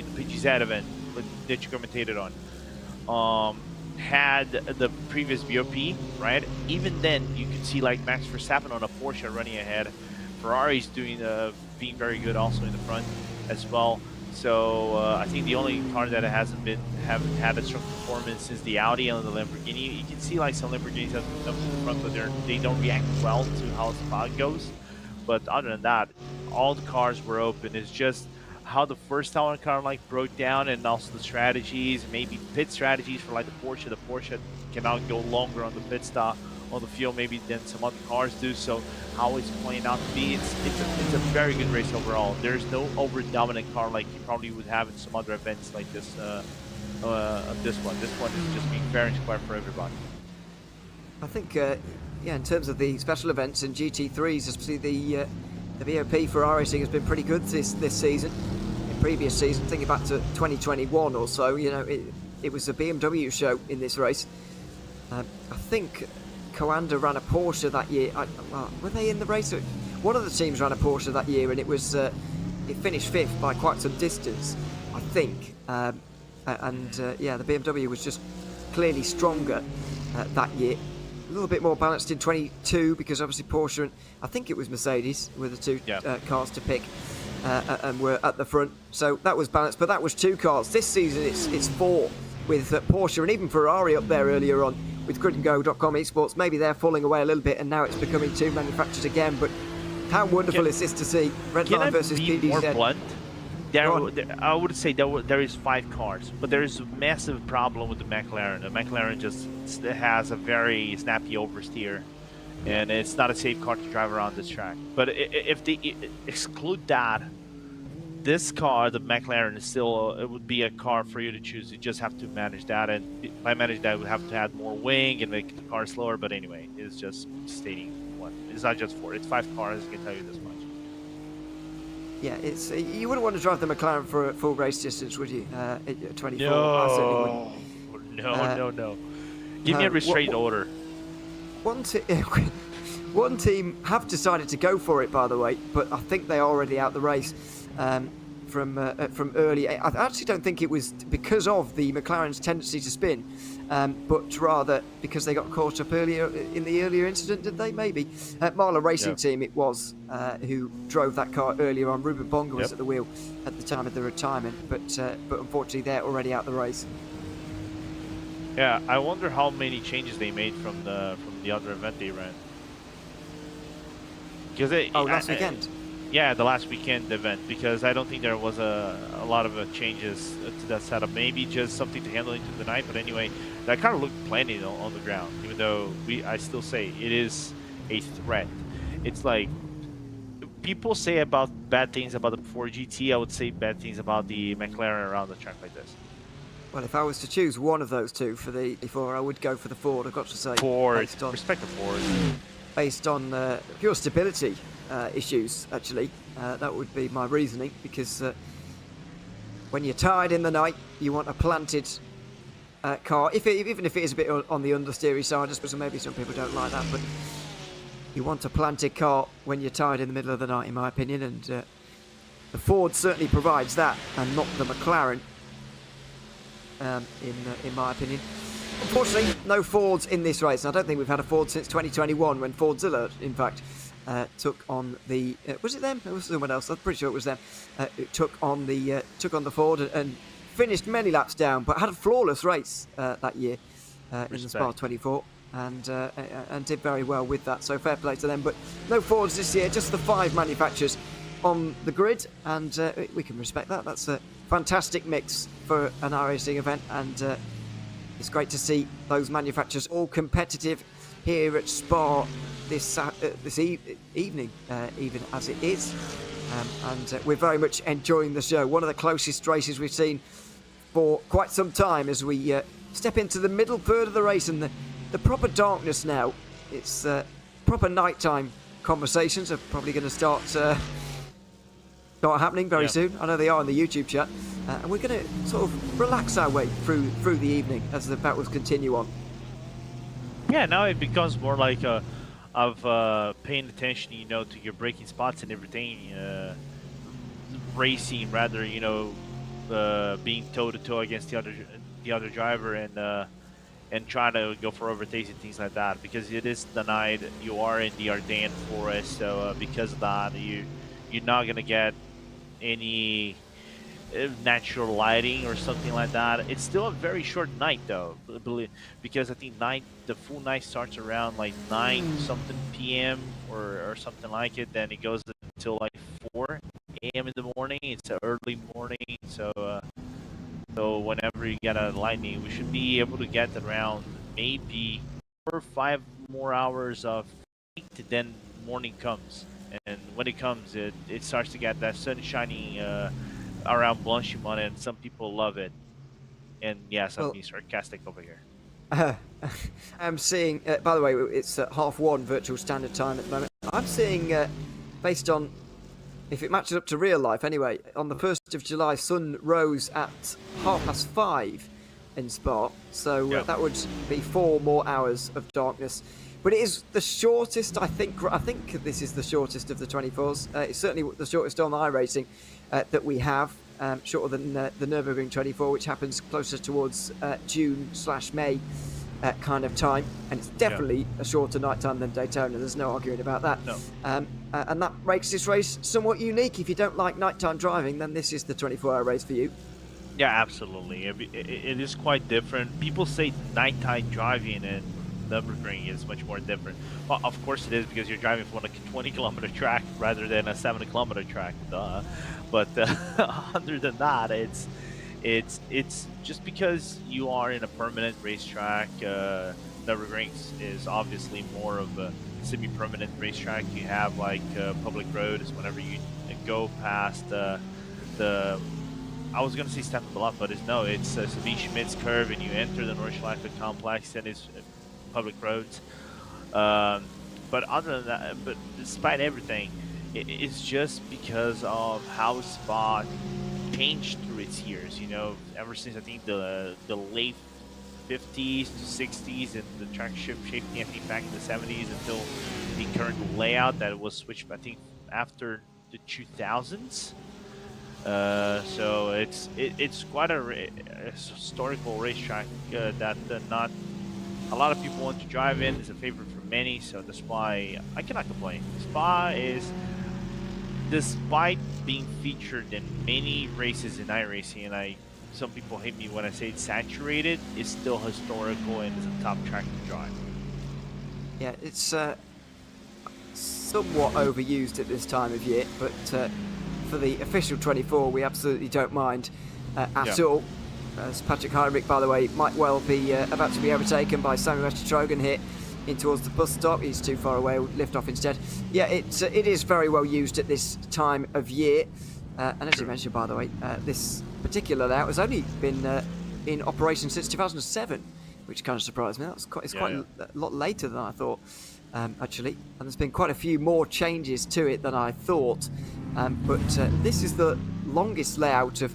PGZ event that you commentated on, had the previous BOP, right? Even then, you could see like Max Verstappen on a Porsche running ahead. Ferrari's doing being very good also in the front as well. So I think the only car that haven't had a strong performance is the Audi and the Lamborghini. You can see like some Lamborghinis have come to the front, but they don't react well to how the spot goes. But other than that, all the cars were open. It's just how the first car like broke down, and also the strategies, maybe pit strategies for like the Porsche. The Porsche cannot go longer on the pit stop on the field maybe than some other cars do. So how it's playing out to be, it's a very good race overall. There's no over dominant car like you probably would have in some other events like this. This one is just being fair and square for everybody.
I think, yeah, in terms of the special events and GT3s, especially the BOP for iRacing has been pretty good this season. In previous season, thinking back to 2021 or so, you know, it was a BMW show in this race. I think Coanda ran a Porsche that year. Well, were they in the race? One of the teams ran a Porsche that year, and it was it finished 5th by quite some distance, I think. Yeah, the BMW was just clearly stronger that year. A little bit more balanced in 22 because obviously Porsche and I think it was Mercedes were the two cars to pick and were at the front. So that was balanced, but that was 2 cars. This season it's 4 with Porsche and even Ferrari up there earlier on with gridandgo.com esports. Maybe they're falling away a little bit and now it's becoming 2 manufacturers again. But how wonderful is this to see Redline versus PDZ?
More blunt? I would say there is 5 cars, but there is a massive problem with the McLaren. The McLaren just has a very snappy oversteer, and it's not a safe car to drive around this track. But if they exclude that, this car, the McLaren, is still it would be a car for you to choose. You just have to manage that, and by manage that, we have to add more wing and make the car slower. But anyway, it's just stating what. It's not just 4; it's 5 cars. I can tell you this much.
Yeah, it's you wouldn't want to drive the McLaren for a full race distance, would you? At 24,
no.
I certainly wouldn't.
No. Give me a restraint order.
One team have decided to go for it, by the way, but I think they're already out the race from early. I actually don't think it was because of the McLaren's tendency to spin, but rather because they got caught up earlier in the earlier incident, did they? Maybe. Marla Racing Team it was who drove that car earlier on. Ruben Bonga was at the wheel at the time of the retirement, but unfortunately they're already out the race.
Yeah, I wonder how many changes they made from the other event they ran. Because
last weekend.
Yeah, the last weekend event, because I don't think there was a lot of changes to that setup. Maybe just something to handle into the night, but anyway, that car looked plenty on the ground, even though I still say it is a threat. It's like, people say about bad things about the Ford GT, I would say bad things about the McLaren around the track like this.
Well, if I was to choose one of those two for the Ford, I would go for the Ford, I've got to say.
Ford, respect the Ford.
Based on pure stability issues, actually. That would be my reasoning, because when you're tired in the night, you want a planted car, even if it is a bit on the understeery side, just because maybe some people don't like that, but you want a planted car when you're tired in the middle of the night, in my opinion, and the Ford certainly provides that, and not the McLaren, in my opinion. Unfortunately, no Fords in this race. I don't think we've had a Ford since 2021, when Fordzilla, in fact, took on the. Was it them? It was someone else. I'm pretty sure it was them. Took on the Ford and finished many laps down, but had a flawless race that year in the Spa 24, and did very well with that. So fair play to them. But no Fords this year. Just the 5 manufacturers on the grid, and we can respect that. That's a fantastic mix for an iRacing event, and it's great to see those manufacturers all competitive here at Spa this evening, even as it is. And we're very much enjoying the show. One of the closest races we've seen for quite some time, as we step into the middle third of the race and the proper darkness now. It's proper nighttime conversations are probably going to start happening very soon. I know they are in the YouTube chat. And we're going to sort of relax our way through the evening as the battles continue on.
Yeah, now it becomes more like of paying attention, you know, to your braking spots and everything, racing rather, you know, being toe to toe against the other driver, and and try to go for overtakes and things like that, because it is the night, you are in the Ardennes forest, so because of that, you're not gonna get any natural lighting or something like that. It's still a very short night though, because I think the full night starts around like 9 something p.m. or something like it. Then it goes until like 4 a.m. in the morning. It's an early morning, so so whenever you get a lightning, we should be able to get around maybe 4 or 5 more hours of light. Then morning comes, and when it comes, it starts to get that sun shining around Blanchimont, and some people love it. And yes, I'm being sarcastic over here.
I'm seeing, by the way, it's at 1:30 virtual standard time at the moment. I'm seeing, based on, if it matches up to real life anyway, on the 1st of July, sun rose at 5:30 in Spa. So that would be 4 more hours of darkness. But it is the shortest, I think this is the shortest of the 24s. It's certainly the shortest on iRacing that we have, shorter than the Nürburgring 24, which happens closer towards June/May kind of time. And it's definitely a shorter night time than Daytona. There's no arguing about that. No. And that makes this race somewhat unique. If you don't like nighttime driving, then this is the 24-hour race for you.
Yeah, absolutely. It is quite different. People say nighttime driving and Nürburgring is much more different. Well, of course it is, because you're driving from a 20-kilometer track rather than a 7-kilometer track. Duh. But other than that, it's just because you are in a permanent racetrack. Nürburgring is obviously more of a semi-permanent racetrack. You have like public roads whenever you go past the I was gonna say Steppenblock, but it's Sabine Schmidt's curve, and you enter the Nordschleife complex, and it's public roads. But other than that, but despite everything, it's just because of how Spa changed through its years. You know, ever since I think the late 50s to 60s, and the track shaping I think back in the 70s until the current layout that was switched, I think, after the 2000s. So it's quite a historical racetrack that not a lot of people want to drive in. It's a favorite for many, so that's why I cannot complain. Spa is, despite being featured in many races in iRacing, and some people hate me when I say it's saturated, it's still historical and is a top track to drive.
Yeah, it's somewhat overused at this time of year, but for the official 24, we absolutely don't mind at all. As Patrick Heinrich, by the way, might well be about to be overtaken by Samuel Trogan here in towards the bus stop. He's too far away, we'll lift off instead. Yeah, it is very well used at this time of year. And as you mentioned, by the way, this particular layout has only been in operation since 2007, which kind of surprised me. It's quite a lot later than I thought, actually. And there's been quite a few more changes to it than I thought. But this is the longest layout of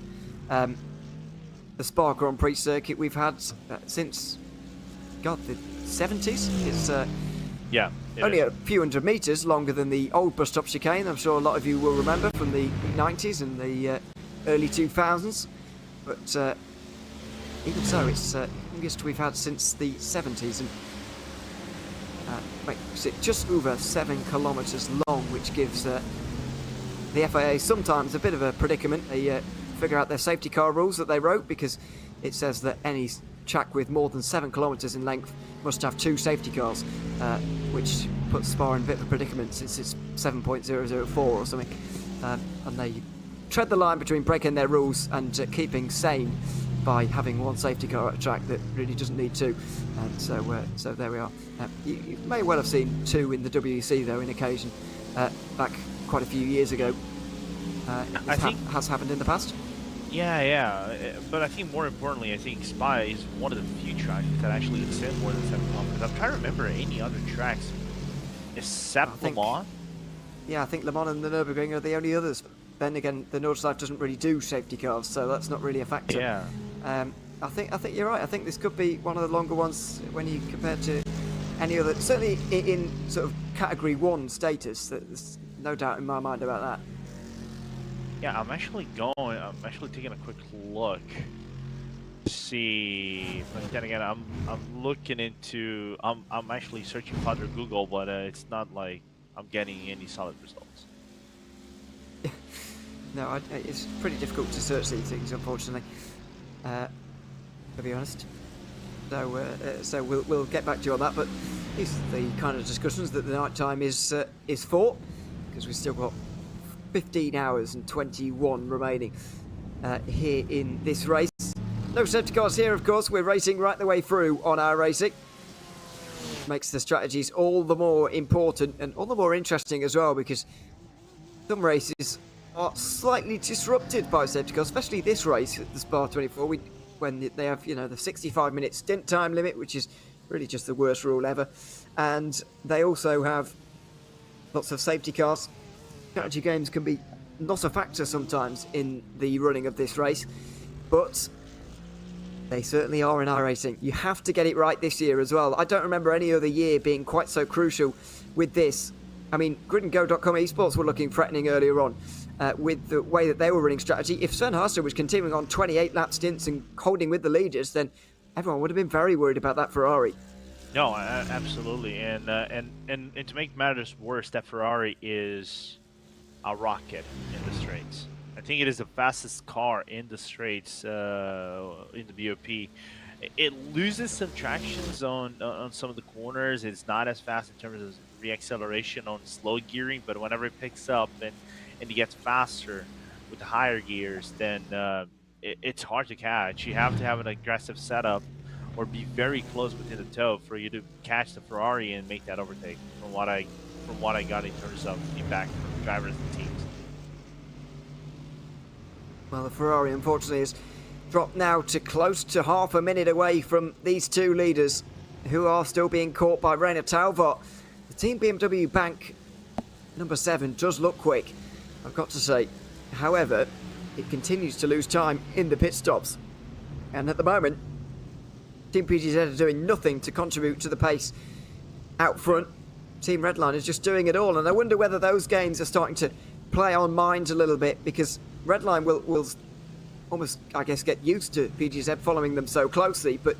the Spa Grand Prix circuit we've had since, God, the 70s. It's only a few hundred meters longer than the old bus stop chicane. I'm sure a lot of you will remember from the 90s and the early 2000s. But even so, it's the longest we've had since the 70s, and makes it just over 7 kilometers long, which gives the FIA sometimes a bit of a predicament. They figure out their safety car rules that they wrote, because it says that any track with more than 7 kilometers in length must have 2 safety cars, which puts Spa in a bit of a predicament since it's 7.004 or something. And they tread the line between breaking their rules and keeping sane by having 1 safety car at a track that really doesn't need 2. And so there we are. You may well have seen 2 in the WEC though, in occasion, back quite a few years ago. I think has happened in the past.
Yeah, but I think more importantly, I think Spa is one of the few tracks that actually extend more than 7 kilometers. I'm trying to remember any other tracks except Le Mans. Yeah,
I think Le Mans and the Nürburgring are the only others. Then again, the Nordschleife doesn't really do safety cars, so that's not really a factor.
Yeah.
I think you're right. I think this could be one of the longer ones when you compare to any other. Certainly in sort of Category 1 status. There's no doubt in my mind about that.
Yeah, I'm actually taking a quick look see, but then again, I'm looking into. I'm actually searching Father Google, but it's not like I'm getting any solid results.
No, it's pretty difficult to search these things, unfortunately. To be honest. So we'll get back to you on that. But these are the kind of discussions that the night time is for, because we've still got 15 hours and 21 remaining here in this race. No safety cars here, of course. We're racing right the way through on iRacing. Makes the strategies all the more important and all the more interesting as well, because some races are slightly disrupted by safety cars, especially this race at the Spa 24, when they have, the 65-minute stint time limit, which is really just the worst rule ever. And they also have lots of safety cars. Strategy games can be not a factor sometimes in the running of this race, but they certainly are in iRacing. You have to get it right this year as well. I don't remember any other year being quite so crucial with this. I mean, gridandgo.com esports were looking threatening earlier on with the way that they were running strategy. If Sernhasa was continuing on 28 lap stints and holding with the leaders, then everyone would have been very worried about that Ferrari.
No, absolutely, and to make matters worse, that Ferrari is a rocket in the straights. I think it is the fastest car in the straights in the BOP. It loses some tractions on some of the corners. It's not as fast in terms of reacceleration on slow gearing, but whenever it picks up and it gets faster with the higher gears, then it's hard to catch. You have to have an aggressive setup or be very close within the toe for you to catch the Ferrari and make that overtake. From what I got in terms of feedback from drivers and teams.
Well, the Ferrari, unfortunately, has dropped now to close to half a minute away from these two leaders, who are still being caught by Reiner Talbot. The Team BMW Bank number 7 does look quick, I've got to say. However, it continues to lose time in the pit stops. And at the moment, Team PGZ are doing nothing to contribute to the pace out front. Team Redline is just doing it all, and I wonder whether those games are starting to play on minds a little bit, because Redline will almost, I guess, get used to PGZ following them so closely, but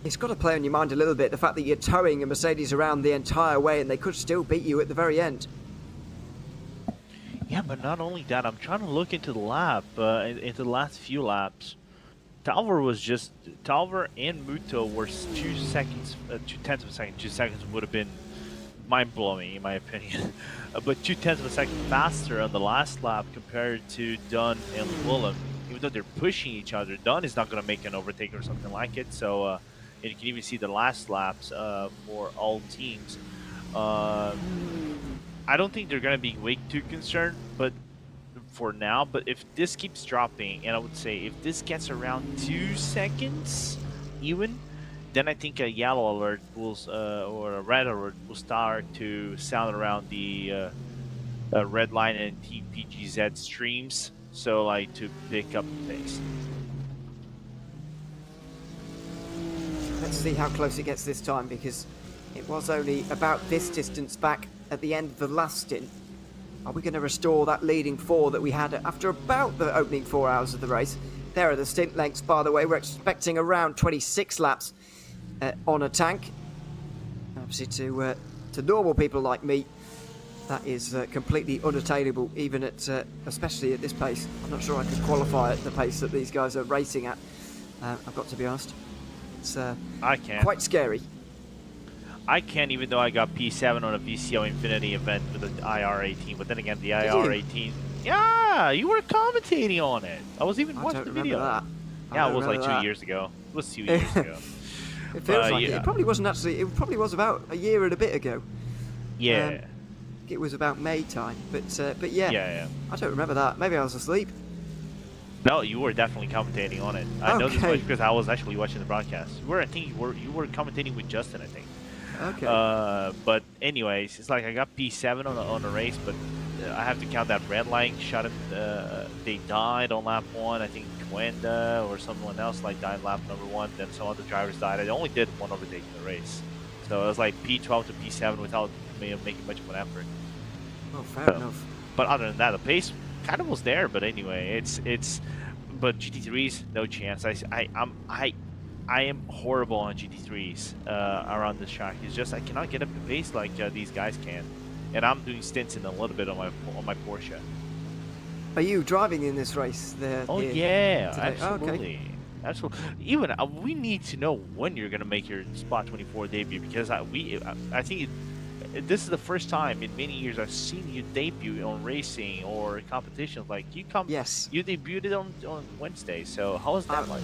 it's got to play on your mind a little bit, the fact that you're towing a Mercedes around the entire way and they could still beat you at the very end.
Yeah, but not only that, I'm trying to look into the lap, into the last few laps. Tyre and Muto were 2 seconds, 2/10 of a second. 2 seconds would have been mind-blowing in my opinion, but 2/10 of a second faster on the last lap compared to Dunn and Willem. Even though they're pushing each other, Dunn is not going to make an overtake or something like it. So, and you can even see the last laps for all teams. I don't think they're going to be way too concerned, but for now. But if this keeps dropping, and I would say if this gets around 2 seconds, even, then I think a yellow alert will, or a red alert will start to sound around the red line and Team PGZ streams. So, like, to pick up the pace.
Let's see how close it gets this time, because it was only about this distance back at the end of the last stint. Are we going to restore that leading 4 that we had after about the opening 4 hours of the race? There are the stint lengths, by the way. We're expecting around 26 laps on a tank. Obviously, to normal people like me, that is completely unattainable, even at, especially at this pace. I'm not sure I could qualify at the pace that these guys are racing at. I've got to be honest. It's
I can't.
Quite scary.
I can't, even though I got P7 on a VCO Infinity event with the IR18. But then again, the IR18. Yeah, you were commentating on it. I was even watching the video.
That.
Yeah, it was like 2 years ago. It was 2 years ago.
It feels like it. It probably wasn't actually. It probably was about a year and a bit ago.
Yeah.
It was about May time, but yeah.
Yeah.
I don't remember that. Maybe I was asleep.
No, you were definitely commentating on it. I know this much because I was actually watching the broadcast. I think you were commentating with Justin, I think.
Okay.
But anyways, it's like I got P7 on a race, but I have to count that red line shot. They died on lap 1. I think Quenda or someone else like died lap number 1. Then some other drivers died. I only did one overtake in the race, so it was like P12 to P7 without making much of an effort.
Oh, fair enough.
But other than that, the pace kind of was there. But anyway, it's but GT3s, no chance. I am horrible on GT3s around this track. It's just I cannot get up the pace like these guys can, and I'm doing stints in a little bit on my Porsche.
Are you driving in this race?
Oh
here
yeah,
today?
absolutely.
Oh, okay.
Absolutely. Even we need to know when you're gonna make your Spot 24 debut, because I think this is the first time in many years I've seen you debut on racing or competitions. Like you
Yes.
you debuted on Wednesday. So how was that like?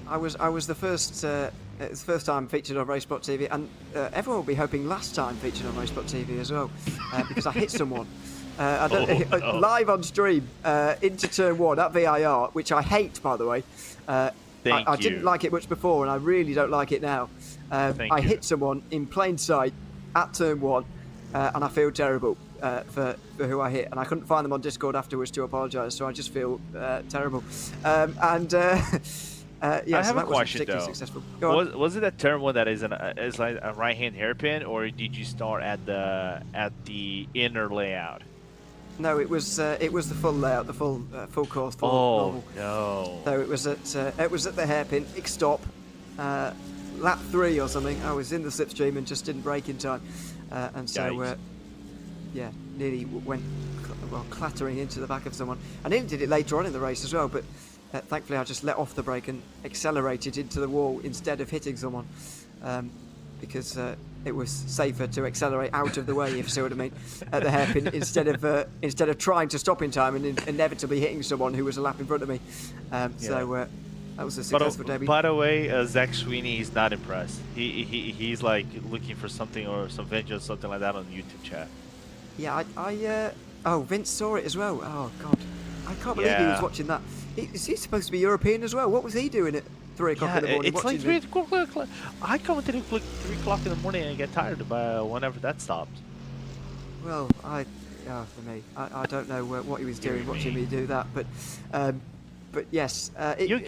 I was the first. It's the first time featured on RaceSpotTV, and everyone will be hoping last time featured on RaceSpotTV as well, because I hit someone. I don't, live on stream into turn 1 at VIR, which I hate, by the way. I didn't like it much before, and I really don't like it now. I hit someone in plain sight at turn 1, and I feel terrible for who I hit, and I couldn't find them on Discord afterwards to apologise, so I just feel terrible. Yeah,
I
so
have
that
a question
wasn't particularly
though.
successful. Go on.
Was it that turn 1 that is is like a right-hand hairpin, or did you start at the inner layout?
No, it was the full layout, the full course, full normal.
No.
So it was at the hairpin, big stop, lap 3 or something. I was in the slipstream and just didn't brake in time, and so yeah, nearly went clattering into the back of someone. I nearly did it later on in the race as well, but thankfully I just let off the brake and accelerated into the wall instead of hitting someone, because it was safer to accelerate out of the way, if you see what I mean, at the hairpin instead of trying to stop in time and inevitably hitting someone who was a lap in front of me. So that was a successful debut.
By the way, Zach Sweeney is not impressed. He's like looking for something or some vengeance, something like that on the YouTube chat.
Yeah, oh, Vince saw it as well. Oh God, I can't believe he was watching that. Is he supposed to be European as well? What was he doing at 3 o'clock in the morning?
It's like 3 o'clock. I come at 3 o'clock in the morning and get tired by whenever that stops.
Well, for me, I don't know what he was doing watching me do that, but yes.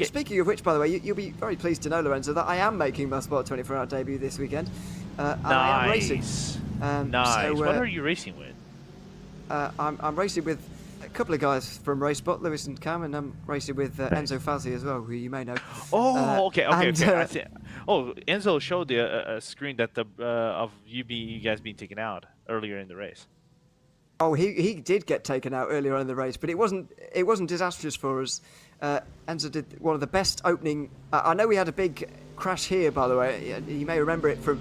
Speaking of which, by the way, you'll be very pleased to know, Lorenzo, that I am making my Spot 24-hour debut this weekend. And I am racing.
Nice.
So,
what are you racing with?
I'm racing with a couple of guys from RaceSpot, Lewis and Cam, and I'm racing with Enzo Fazzi as well, who you may know.
Oh, okay. Enzo showed a screen that of you guys being taken out earlier in the race.
Oh, he did get taken out earlier on in the race, but it wasn't disastrous for us. Enzo did one of the best opening. I know we had a big crash here, by the way. You may remember it from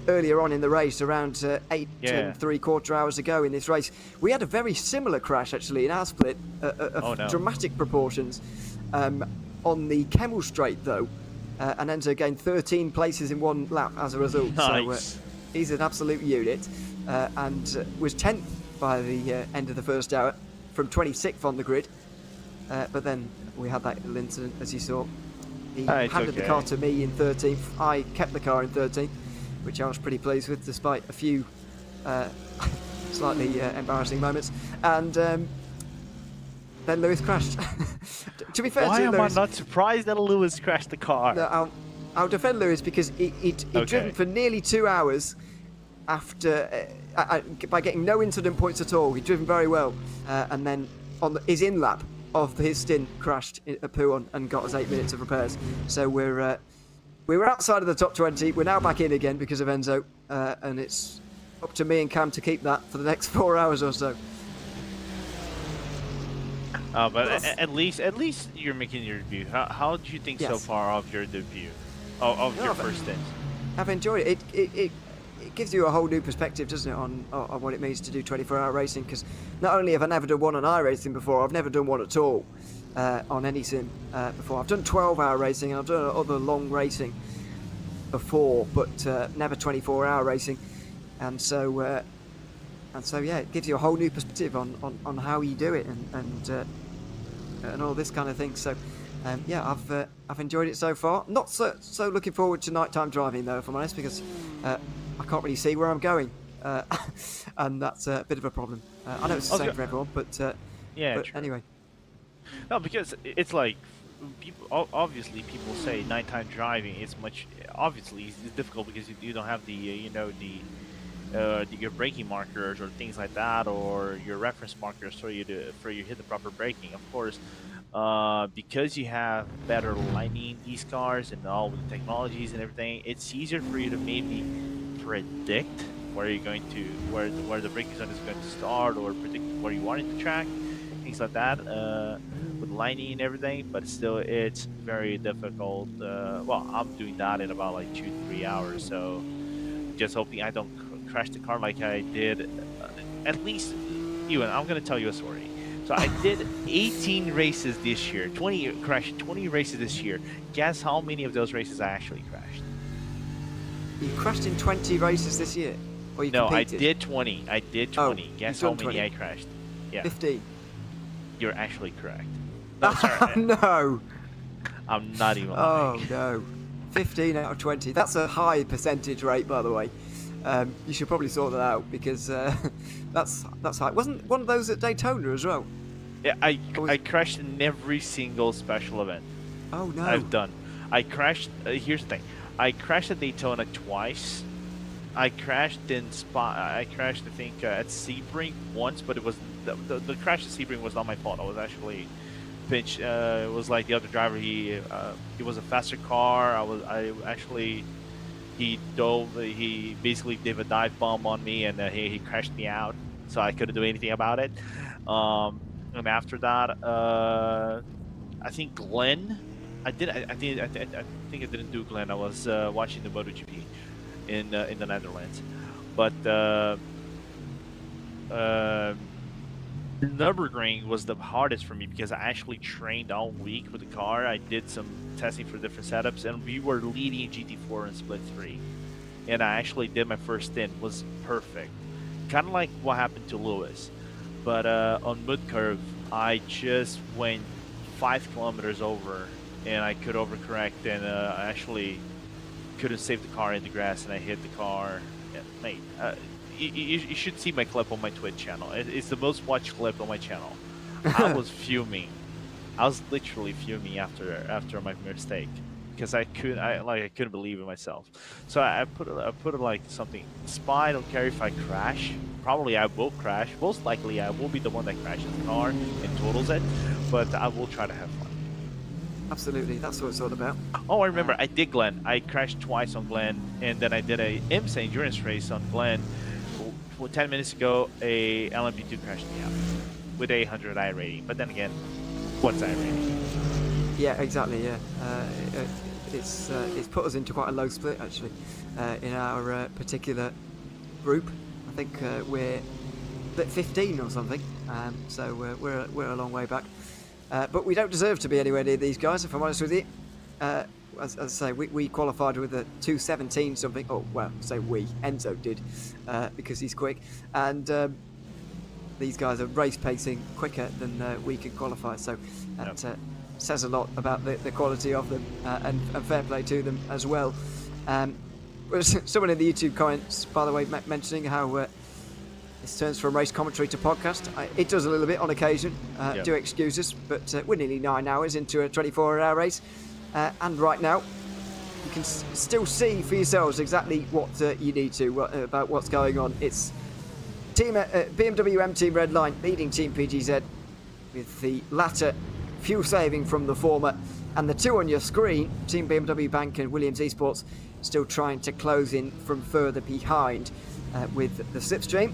earlier on in the race, around 8 and 3/4 hours ago in this race. We had a very similar crash actually in our split, of dramatic proportions, on the Kemmel Straight though, and Enzo gained 13 places in one lap as a result.
Nice.
So he's an absolute unit, and was 10th by the end of the first hour, from 26th on the grid. But then we had that little incident, as you saw. He handed the car to me in 13th. I kept the car in 13th, which I was pretty pleased with, despite a few slightly embarrassing moments. And then Lewis crashed. To be fair
Why
to
am
Lewis,
I not surprised that Lewis crashed the car?
No, I'll defend Lewis because he'd driven for nearly 2 hours after by getting no incident points at all. He'd driven very well, and then on his in lap of his stint crashed at Pouon and got us 8 minutes of repairs. So we were outside of the top 20. We're now back in again because of Enzo, and it's up to me and Cam to keep that for the next 4 hours or so.
But at least you're making your debut. How do you think so far of your debut, of your first stint?
I've enjoyed it. It gives you a whole new perspective, doesn't it, on what it means to do 24-hour racing? Because not only have I never done one on iRacing before, I've never done one at all on any sim before. I've done 12-hour racing and I've done other long racing before, but never 24-hour racing. And so yeah, it gives you a whole new perspective on how you do it and all this kind of thing. So yeah, I've enjoyed it so far. Not so looking forward to nighttime driving though, if I'm honest, because I can't really see where I'm going, and that's a bit of a problem. I know it's the same for everyone, but anyway.
No, because it's like obviously people say nighttime driving is obviously it's difficult because you don't have the your braking markers or things like that, or your reference markers for you hit the proper braking. Of course, because you have better lighting in these cars and all the technologies and everything, it's easier for you to maybe predict where you're going to where the braking zone is going to start, or predict where you are in the track, things like that, with lighting and everything. But still, it's very difficult. Well, I'm doing that in about like 2-3 hours, so just hoping I don't crash the car like I did. At least, Ewan, I'm gonna tell you a story. So I did 18 races this year, crashed 20 races this year. Guess how many of those races I actually crashed?
You crashed in 20 races this year? Or you
No,
competed?
I did 20. I did 20. Guess how
done
many
20.
I crashed? Yeah,
15.
you're actually correct. No, sorry,
No!
I'm not even
Oh,
lying.
no. 15 out of 20. That's a high percentage rate, by the way. You should probably sort that out, because that's high. Wasn't one of those at Daytona as well?
Yeah, I crashed in every single special event
Oh, no.
I've done. I crashed. Here's the thing. I crashed at Daytona twice. I crashed in Spa. I crashed, I think, at Sebring once, but it was the crash at Sebring was not my fault. I was actually pinched. It was like the other driver. He was a faster car. He dove. He basically did a dive bomb on me, and he crashed me out. So I couldn't do anything about it. And after that, I think Glenn. I think I didn't do Glenn. I was watching the MotoGP in the Netherlands, but Nürburgring was the hardest for me because I actually trained all week with the car. I did some testing for different setups, and we were leading GT4 in split 3, and I actually did my first stint. Was perfect, kind of like what happened to Lewis, but on mud curve I just went 5 kilometers over, and I could overcorrect, and I actually couldn't save the car in the grass, and I hit the car. Yeah, mate, you should see my clip on my Twitch channel. It's the most watched clip on my channel. I was fuming. I was literally fuming after my mistake, because I couldn't believe in myself. So I put it like something. Spa, I don't care if I crash. Probably I will crash. Most likely I will be the one that crashes the car and totals it, but I will try to have fun.
Absolutely, that's what it's all about.
Oh, I remember. I did Glen. I crashed twice on Glen, and then I did a IMSA endurance race on Glen. 10 minutes ago, a LMP2 crashed me out with a 100 I rating. But then again, what's I rating?
Yeah, exactly. Yeah, it's put us into quite a low split actually in our particular group. I think we're split 15 or something. So we're a long way back. But we don't deserve to be anywhere near these guys, if I'm honest with you. As I say, we qualified with a 2:17 something. Oh, well, say we. Enzo did, because he's quick. And these guys are race pacing quicker than we can qualify. So that says a lot about the quality of them, and fair play to them as well. Someone in the YouTube comments, by the way, mentioning how this turns from race commentary to podcast. It does a little bit on occasion. Do excuse us, but we're nearly 9 hours into a 24-hour race. And right now, you can still see for yourselves exactly what you need to about what's going on. It's team BMW M Team Redline leading Team PGZ, with the latter fuel saving from the former, and the two on your screen, Team BMW Bank and Williams Esports, still trying to close in from further behind with the slipstream.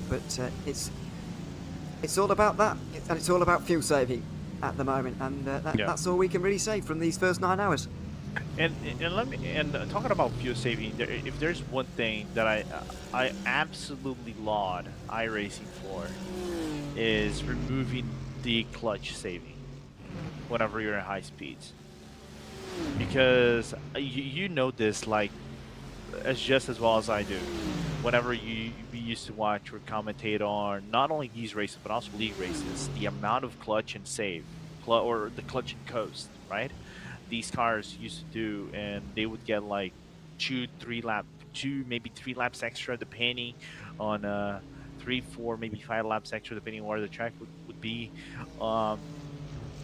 But it's all about that, and it's all about fuel saving at the moment, and that's all we can really say from these first 9 hours.
And talking about fuel saving, if there's one thing that I absolutely laud iRacing for, is removing the clutch saving whenever you're at high speeds, because you know this like as just as well as I do. Whenever we used to watch or commentate on not only these races but also league races, the amount of clutch and save, or the clutch and coast, right? These cars used to do, and they would get like 2, maybe 3 laps extra, depending on 3, 4, maybe 5 laps extra, depending on where the track would be.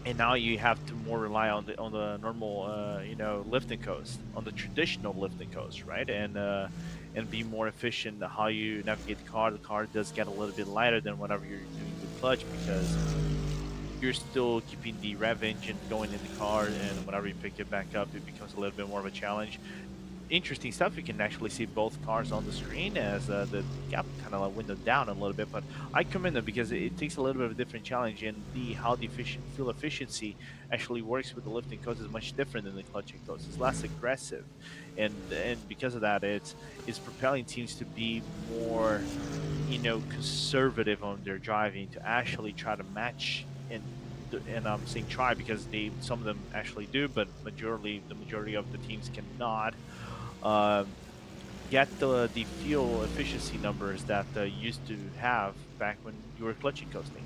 and now you have to more rely on the normal you know, lifting coast, on the traditional lifting coast, right? And be more efficient how you navigate the car. The car does get a little bit lighter than whenever you're doing the clutch, because you're still keeping the rev engine going in the car, and whenever you pick it back up, it becomes a little bit more of a challenge. Interesting stuff. You can actually see both cars on the screen as the gap kind of like windowed down a little bit, but I commend them because it takes a little bit of a different challenge, and how the fuel efficiency actually works with the lifting coast is much different than the clutching coast. It's less aggressive, and because of that, it's propelling teams to be more, you know, conservative on their driving, to actually try to match. And I'm saying try because some of them actually do, but the majority of the teams cannot get the fuel efficiency numbers that used to have back when you were clutching coasting.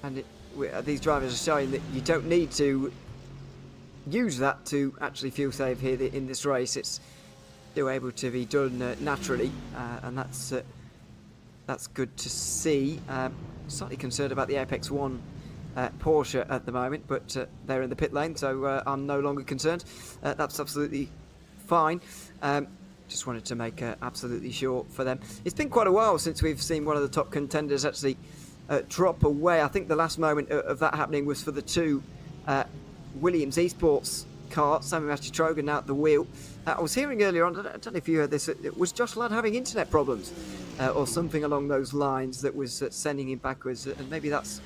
And these drivers are showing that you don't need to use that to actually fuel save here in this race. It's still able to be done naturally, and that's good to see. Slightly concerned about the Apex 1 Porsche at the moment, but they're in the pit lane, so I'm no longer concerned. That's absolutely fine. Just wanted to make absolutely sure for them. It's been quite a while since we've seen one of the top contenders actually drop away. I think the last moment of that happening was for the two Williams Esports car, Sammy Trogan now at the wheel. I was hearing earlier on, I don't know if you heard this, was Josh Ladd having internet problems or something along those lines that was sending him backwards, and maybe that's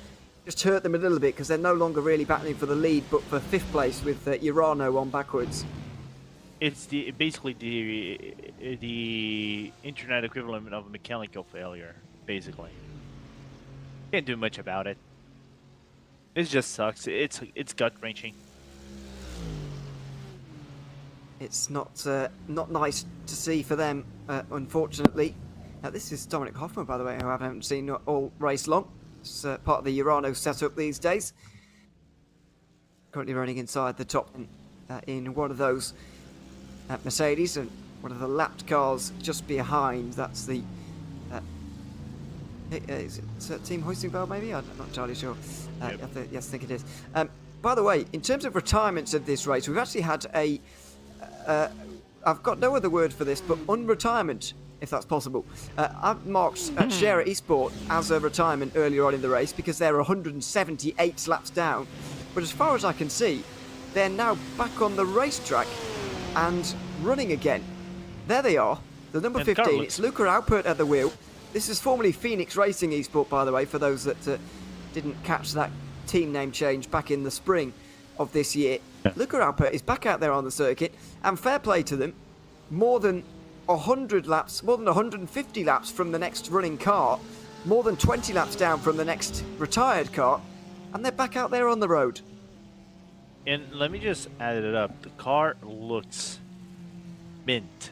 just hurt them a little bit because they're no longer really battling for the lead, but for 5th place with Urano on backwards.
It's basically the internet equivalent of a mechanical failure, basically. Can't do much about it. It just sucks. It's gut-wrenching.
It's not nice to see for them, unfortunately. This is Dominic Hoffman, by the way, who I haven't seen all race long. It's part of the Urano setup these days. Currently running inside the top in one of those Mercedes, and one of the lapped cars just behind. That's the is it Team Hoistingveld, maybe? I'm not entirely sure.
Yep.
Yes, I think it is. By the way, in terms of retirements of this race, we've actually had a I've got no other word for this, but unretirement, if that's possible. I've marked Share Esport as a retirement earlier on in the race because they're 178 laps down. But as far as I can see, they're now back on the racetrack and running again. There they are, the number 15. It's Luca Alpert at the wheel. This is formerly Phoenix Racing Esport, by the way, for those that didn't catch that team name change back in the spring of this year. Yeah. Luca Alpert is back out there on the circuit, and fair play to them. More than 100 laps, more than 150 laps from the next running car, more than 20 laps down from the next retired car, and they're back out there on the road.
And let me just add it up. The car looks mint.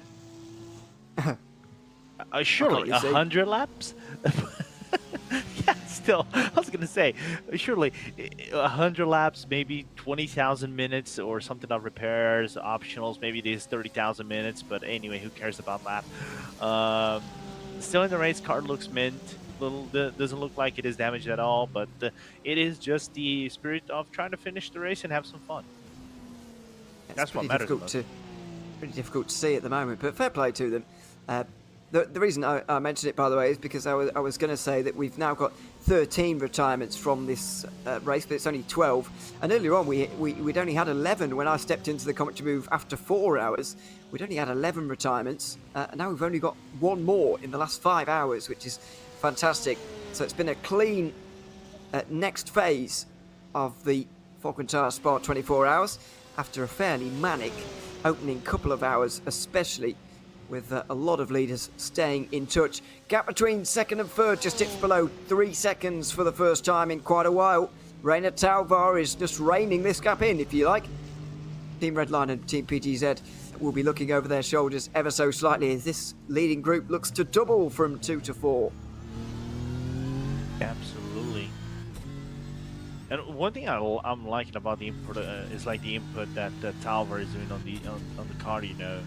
Surely 100 laps? Yeah, still. I was going to say, surely 100 laps, maybe 20,000 minutes or something of repairs, optionals, maybe these 30,000 minutes. But anyway, who cares about that? Still in the race, car looks mint. Doesn't look like it is damaged at all, but it is just the spirit of trying to finish the race and have some fun. That's what matters most.
Pretty difficult to see at the moment, but fair play to them. The reason I mentioned it, by the way, is because I was going to say that we've now got 13 retirements from this race, but it's only 12. And earlier on, we'd only had 11 when I stepped into the commentary booth after 4 hours. We'd only had 11 retirements, and now we've only got one more in the last 5 hours, which is fantastic. So it's been a clean next phase of the Falken Tyre Spa 24 hours after a fairly manic opening couple of hours, especially with a lot of leaders staying in touch. Gap between second and third just dips below 3 seconds for the first time in quite a while. Reina Talvar is just reining this gap in, if you like. Team Redline and Team PTZ will be looking over their shoulders ever so slightly as this leading group looks to double from 2 to 4.
Absolutely. And one thing I'm liking about the input is like the input that Talvar is doing on the car, you know.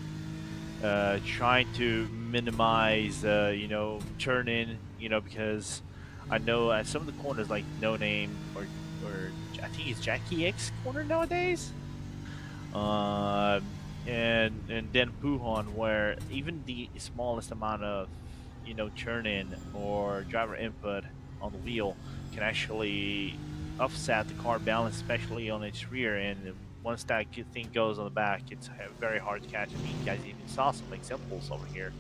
Trying to minimize, turn in, because I know at some of the corners, like No Name or I think it's Jackie X corner nowadays. And then Pujon, where even the smallest amount of turn in or driver input on the wheel can actually offset the car balance, especially on its rear. And once that thing goes on the back, it's very hard to catch. I mean, you guys even saw some examples over here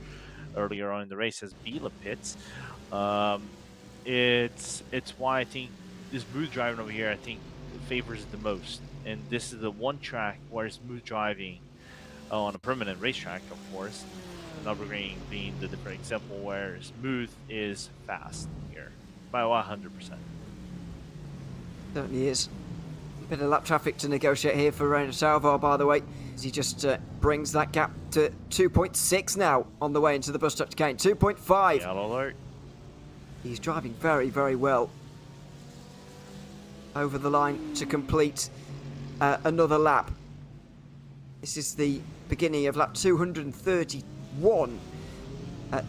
earlier on in the race as Bila pits. It's why I think this smooth driving over here, I think, favors the most. And this is the one track where smooth driving on a permanent racetrack, of course, Nürburgring being the different example where smooth is fast here by 100%.
Certainly is. A bit of lap traffic to negotiate here for Rainer Salvar, by the way, as he just brings that gap to 2.6 now on the way into the bus stop chicane. 2.5.
Yellow alert.
He's driving very, very well over the line to complete another lap. This is the beginning of lap 231.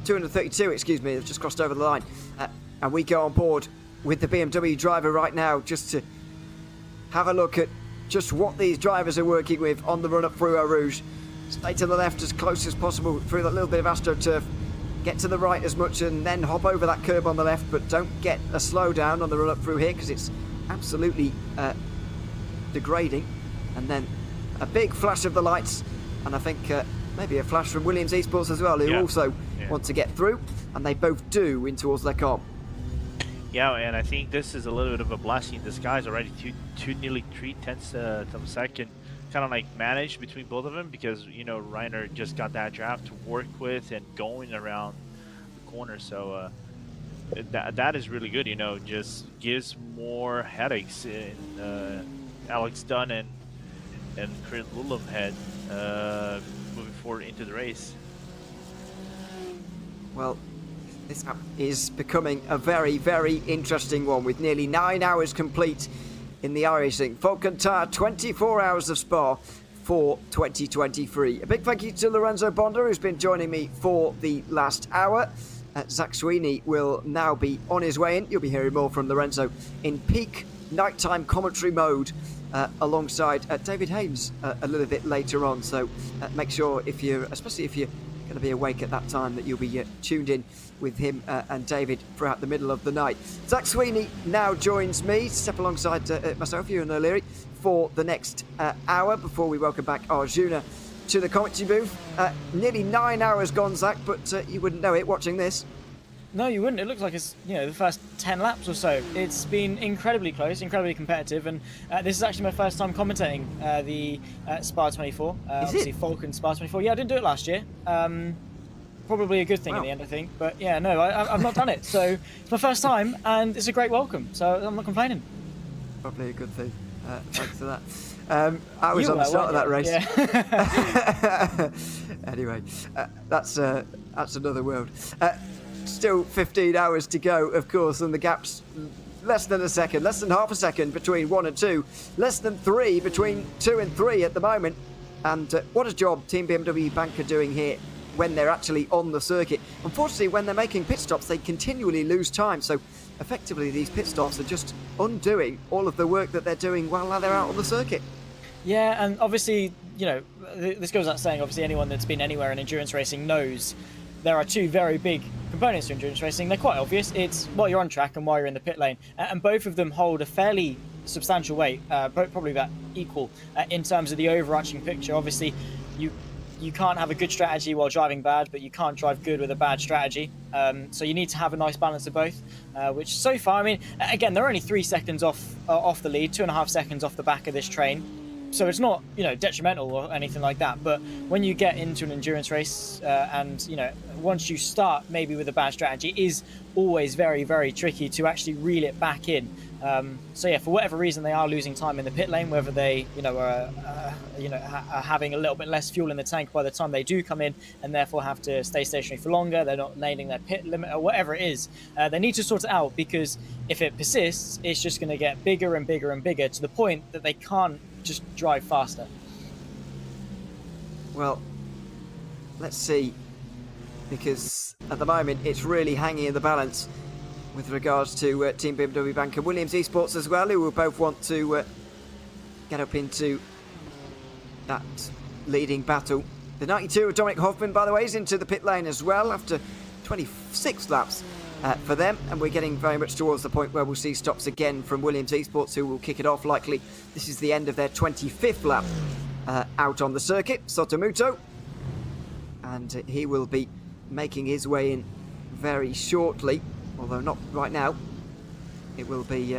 232, excuse me, they've just crossed over the line. And we go on board with the BMW driver right now just to have a look at just what these drivers are working with on the run up through Eau Rouge. Stay to the left as close as possible through that little bit of AstroTurf. Get to the right as much and then hop over that curb on the left, but don't get a slowdown on the run up through here because it's absolutely degrading. And then a big flash of the lights, and I think maybe a flash from Williams Esports as well, who also want to get through, and they both do in towards their car.
Yeah, and I think this is a little bit of a blessing in disguise already. Nearly 3/10 of a second, kind of like managed between both of them, because Reiner just got that draft to work with and going around the corner. So that is really good. Just gives more headaches in Alex Dunn and Chris Lulum head moving forward into the race.
Well, this map is becoming a very, very interesting one with nearly 9 hours complete in the iRacing Falken Tyre 24 Hours of Spa for 2023. A big thank you to Lorenzo Bonda, who's been joining me for the last hour. Zach Sweeney will now be on his way in. You'll be hearing more from Lorenzo in peak nighttime commentary mode alongside David Hames a little bit later on. So make sure, especially if you're going to be awake at that time, that you'll be tuned in with him and David throughout the middle of the night. Zach Sweeney now joins me to step alongside myself, Ewan O'Leary, for the next hour before we welcome back Arjuna to the commentary booth. Nearly 9 hours gone, Zach, but you wouldn't know it watching this.
No, you wouldn't. It looks like it's the first 10 laps or so. It's been incredibly close, incredibly competitive, and this is actually my first time commentating the Spa 24. Obviously, Falken Spa 24. Yeah, I didn't do it last year. Probably a good thing in the end, I think. But yeah, no, I've not done it, so it's my first time, and it's a great welcome. So I'm not complaining.
Probably a good thing. Thanks for that. I was on the start of that race.
Yeah.
Anyway, that's another world. Still 15 hours to go, of course, and the gap's less than a second, less than half a second between 1 and 2, less than 3 between 2 and 3 at the moment. And what a job Team BMW Bank are doing here when they're actually on the circuit. Unfortunately, when they're making pit stops, they continually lose time. So effectively, these pit stops are just undoing all of the work that they're doing while they're out on the circuit.
Yeah, and obviously, this goes without saying, obviously anyone that's been anywhere in endurance racing knows there are two very big components to endurance racing. They're quite obvious. It's while you're on track and while you're in the pit lane. And both of them hold a fairly substantial weight, probably about equal, in terms of the overarching picture. Obviously, you can't have a good strategy while driving bad, but you can't drive good with a bad strategy. So you need to have a nice balance of both, which so far, I mean, again, they're only 3 seconds off the lead, 2.5 seconds off the back of this train. So it's not, detrimental or anything like that. But when you get into an endurance race and, once you start maybe with a bad strategy, it is always very, very tricky to actually reel it back in. So yeah, for whatever reason, they are losing time in the pit lane, whether they, are having a little bit less fuel in the tank by the time they do come in and therefore have to stay stationary for longer. They're not nailing their pit limit or whatever it is. They need to sort it out, because if it persists, it's just going to get bigger and bigger and bigger to the point that they can't just drive faster.
Well, let's see, because at the moment it's really hanging in the balance with regards to Team BMW Bank and Williams Esports as well, who will both want to get up into that leading battle. The 92 of Dominic Hoffman, by the way, is into the pit lane as well after 26 laps for them, and we're getting very much towards the point where we'll see stops again from Williams Esports, who will kick it off likely. This is the end of their 25th lap out on the circuit. Sotomuto, and he will be making his way in very shortly, although not right now. It will be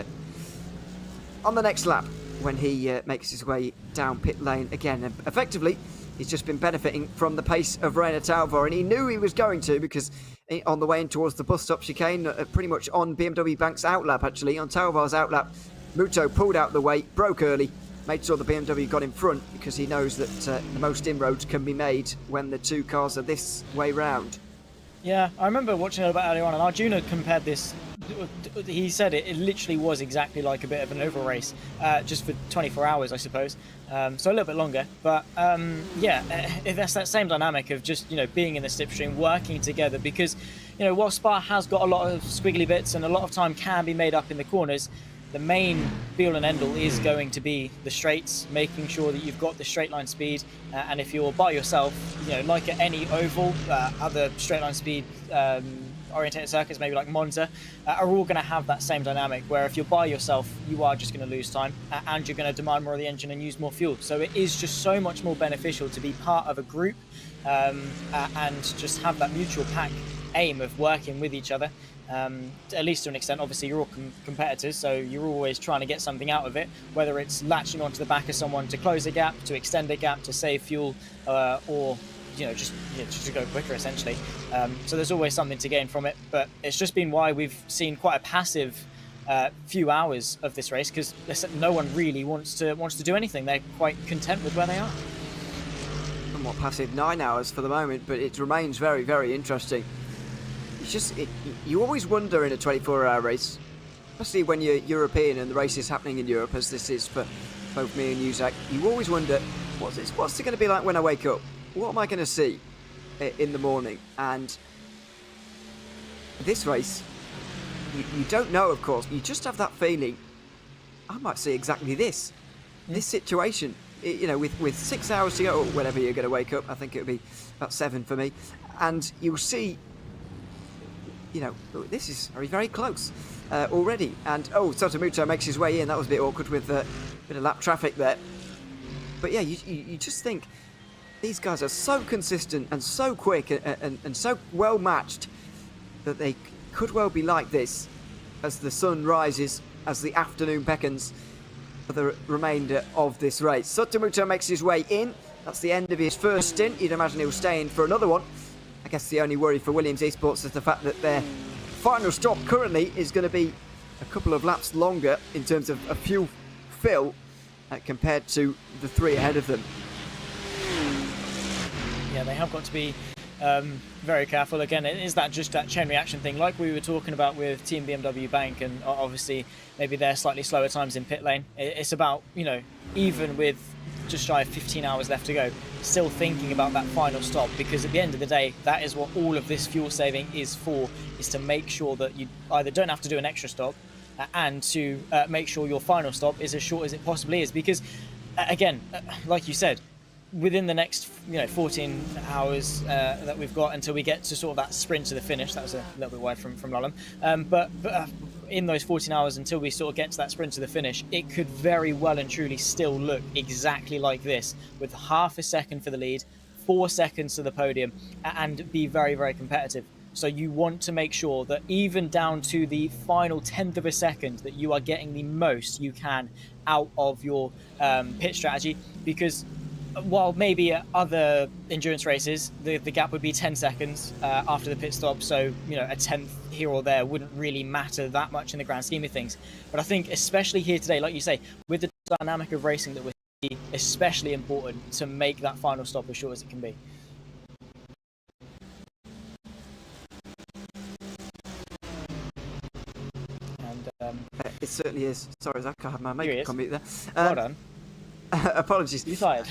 on the next lap when he makes his way down pit lane again. And effectively, he's just been benefiting from the pace of Reina Talvar, and he knew he was going to, because on the way in towards the bus stop chicane, pretty much on BMW Bank's outlap, actually, on Talvar's outlap, Muto pulled out the way, broke early, made sure the BMW got in front, because he knows that the most inroads can be made when the two cars are this way round.
Yeah, I remember watching it about earlier on, and Arjuna compared this. He said it literally was exactly like a bit of an oval race, just for 24 hours, I suppose. So a little bit longer, but yeah, that's that same dynamic of just, you know, being in the slipstream, working together, because, you know, while Spa has got a lot of squiggly bits and a lot of time can be made up in the corners, the main be-all and end-all is going to be the straights, making sure that you've got the straight line speed. And if you're by yourself, you know, like at any oval, other straight line speed orientated circuits, maybe like Monza, are all going to have that same dynamic, where if you're by yourself, you are just going to lose time, and you're going to demand more of the engine and use more fuel. So it is just so much more beneficial to be part of a group, and just have that mutual pack aim of working with each other. At least to an extent. Obviously you're all competitors, so you're always trying to get something out of it, whether it's latching onto the back of someone to close a gap, to extend a gap, to save fuel, or you know, just to go quicker, essentially. So there's always something to gain from it, but it's just been why we've seen quite a passive few hours of this race, because no one really wants to do anything. They're quite content with where they are.
Somewhat passive 9 hours for the moment, but it remains very, very interesting. It's just, you always wonder in a 24-hour race, especially when you're European and the race is happening in Europe, as this is for both me and you, Zach. You always wonder, what's it going to be like when I wake up? What am I going to see in the morning? And this race, you don't know, of course. You just have that feeling, I might see exactly this situation. You know, with 6 hours to go, or whenever you're going to wake up, I think it'll be about 7 for me, and you'll see, you know, this is very, very close already. And Sotomuto makes his way in. That was a bit awkward with a bit of lap traffic there. But yeah, you just think these guys are so consistent and so quick and so well matched that they could well be like this as the sun rises, as the afternoon beckons for the remainder of this race. Sotomuto makes his way in. That's the end of his first stint. You'd imagine he'll stay in for another one. I guess the only worry for Williams Esports is the fact that their final stop currently is going to be a couple of laps longer in terms of a fuel fill compared to the 3 ahead of them.
Yeah, they have got to be very careful. Again, it is just that chain reaction thing, like we were talking about with Team BMW Bank, and obviously maybe their slightly slower times in pit lane. It's about, you know, even with just shy of 15 hours left to go, still thinking about that final stop, because at the end of the day, that is what all of this fuel saving is for, is to make sure that you either don't have to do an extra stop, and to make sure your final stop is as short as it possibly is, because again, like you said, within the next 14 hours that we've got until we get to sort of that sprint to the finish. That was a little bit wide from Lallam, but in those 14 hours until we sort of get to that sprint to the finish, it could very well and truly still look exactly like this, with half a second for the lead, 4 seconds to the podium, and be very, very competitive. So you want to make sure that even down to the final 10th of a second, that you are getting the most you can out of your pit strategy, because while maybe at other endurance races the gap would be 10 seconds after the pit stop, so a tenth here or there wouldn't really matter that much in the grand scheme of things. But I think especially here today, like you say, with the dynamic of racing that we're seeing, especially important to make that final stop as short as it can be. And
it certainly is. Sorry, Zach, I have my mic on mute there.
Well done.
Apologies.
You tired?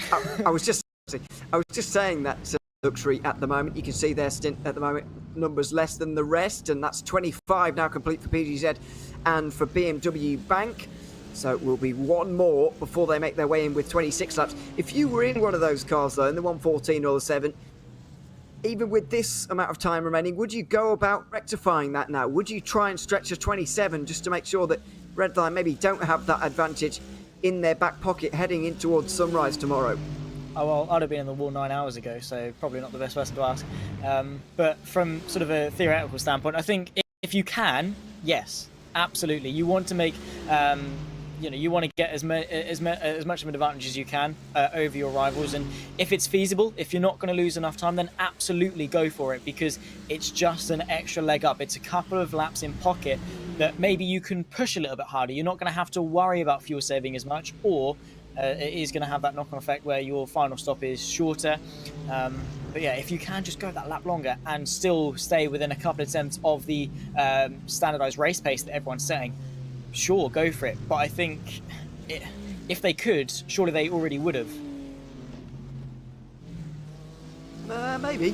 I was just saying that luxury at the moment. You can see their stint at the moment, numbers less than the rest, and that's 25 now complete for PGZ and for BMW Bank. So it will be one more before they make their way in with 26 laps. If you were in one of those cars, though, in the 114 or the 7, even with this amount of time remaining, would you go about rectifying that now? Would you try and stretch a 27 just to make sure that Redline maybe don't have that advantage in their back pocket heading in towards sunrise tomorrow?
Oh, well, I'd have been in the wall 9 hours ago, so probably not the best person to ask. But from sort of a theoretical standpoint, I think if you can, yes, absolutely. You want to make, you want to get as much of an advantage as you can over your rivals. And if it's feasible, if you're not going to lose enough time, then absolutely go for it, because it's just an extra leg up. It's a couple of laps in pocket that maybe you can push a little bit harder. You're not going to have to worry about fuel saving as much, or it is going to have that knock-on effect where your final stop is shorter. But yeah, if you can just go that lap longer and still stay within a couple of tenths of the standardized race pace that everyone's setting, sure, go for it. But I think if they could, surely they already would have.
Maybe,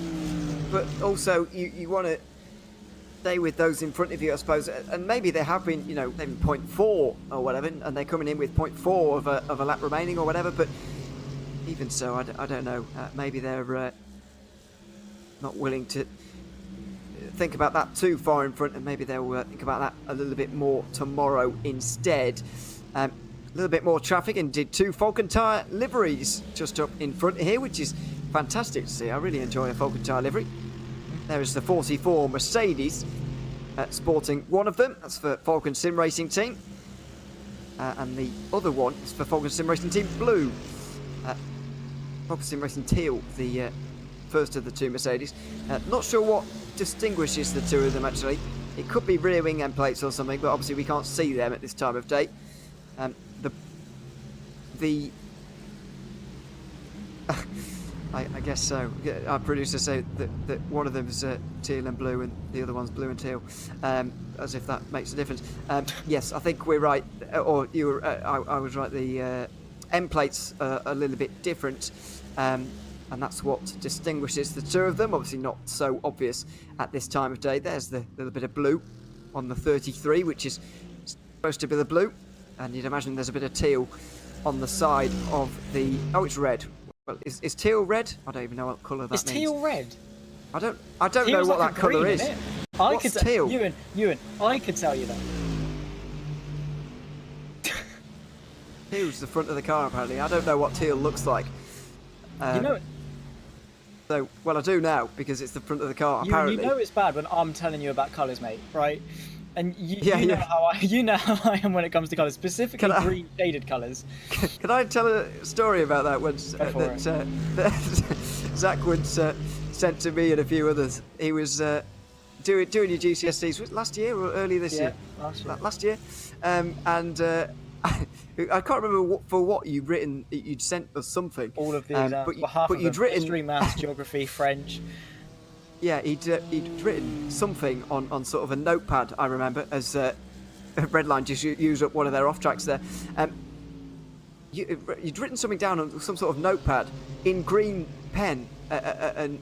but also you want to stay with those in front of you, I suppose, and maybe they have been, they've been 0.4 or whatever, and they're coming in with 0.4 of a lap remaining or whatever. But even so, I don't know. Maybe they're not willing to think about that too far in front, and maybe they'll think about that a little bit more tomorrow instead. A little bit more traffic, and did 2 Falken Tyre liveries just up in front here, which is fantastic to see. I really enjoy a Falken Tyre livery. There is the 44 Mercedes sporting one of them. That's for Falken Sim Racing Team. And the other one is for Falken Sim Racing Team Blue. Falken Sim Racing Teal, the first of the 2 Mercedes. Not sure what distinguishes the 2 of them, actually. It could be rear wing end plates or something, but obviously we can't see them at this time of day. I guess so. Our producers say that one of them is teal and blue and the other one's blue and teal, as if that makes a difference. Yes, I think we're right, or you were. I was right. The end plates are a little bit different, and that's what distinguishes the 2 of them. Obviously, not so obvious at this time of day. There's the little bit of blue on the 33, which is supposed to be the blue, and you'd imagine there's a bit of teal on the side of the. Oh, it's red. Well, is teal red? I don't even know what colour that means.
Is teal red?
I don't know what that colour is. What's teal?
Ewan, I could tell you that.
Teal's the front of the car, apparently. I don't know what teal looks like.
You know it.
So, well, I do now, because it's the front of the car, apparently.
You know it's bad when I'm telling you about colours, mate, right? And you know how I am when it comes to colours, specifically green shaded colours.
Can I tell a story about that once that Zach once sent to me and a few others? He was doing your GCSEs, was it last year or early this year? Last year. And I can't remember for what you'd written. You'd sent us something.
All of these, but you'd written history, maths, geography, French.
Yeah, he'd written something on sort of a notepad, I remember, as Redline just used up one of their off tracks there. You'd written something down on some sort of notepad in green pen, and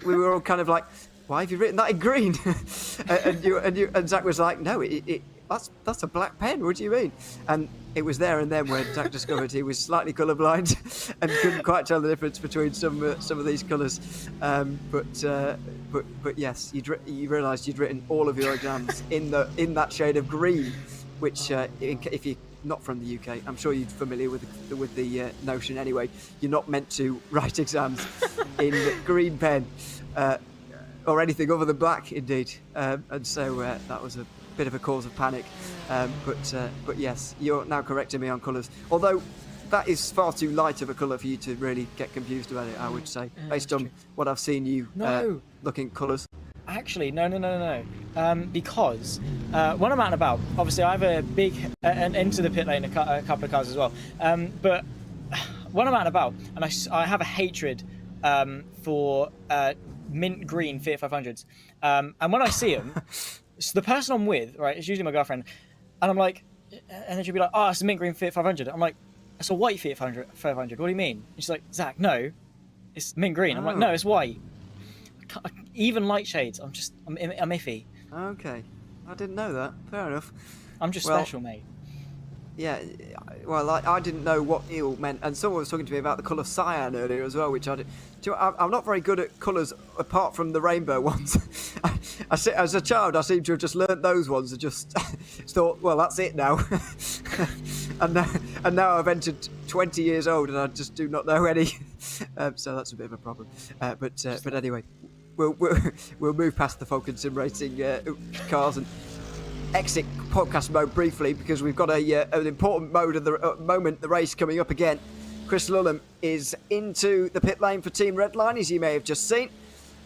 we were all kind of like, "Why have you written that in green?" and Zach was like, "No, that's a black pen. What do you mean?" And it was there and then when Zach discovered he was slightly colourblind and couldn't quite tell the difference between some of these colours. But yes, you realised you'd written all of your exams in that shade of green, which if you're not from the UK, I'm sure you're familiar with the notion anyway. You're not meant to write exams in green pen or anything other than black, indeed. And so that was a bit of a cause of panic, but yes, you're now correcting me on colours, although that is far too light of a colour for you to really get confused about it, I would say, based on what I've seen you looking colours.
Actually, no. Because when I'm out and about, obviously I have a big and into the pit lane a couple of cars as well, but when I'm out and about, and I have a hatred for mint green Fiat 500s, and when I see them, so the person I'm with, right, it's usually my girlfriend, and I'm like, and then she'll be like, "Oh, it's a mint green Fiat 500." I'm like, "It's a white Fiat 500. What do you mean?" And she's like, "Zach, no, It's mint green. I'm like,
Oh.
no, it's white. Even light shades. I'm iffy.
Okay, I didn't know that. Fair enough.
I'm just
Well,
special, mate.
Yeah, well, I didn't know what eel meant, and someone was talking to me about the colour cyan earlier as well, which I did. I'm not very good at colours apart from the rainbow ones. As a child, I seem to have just learnt those ones and just thought, well, that's it now. and now I've entered 20 years old and I just do not know any. So that's a bit of a problem. But anyway, we'll move past the Falken sim racing cars and exit podcast mode briefly, because we've got an important mode of the moment, the race coming up again. Chris Lulham is into the pit lane for Team Redline, as you may have just seen,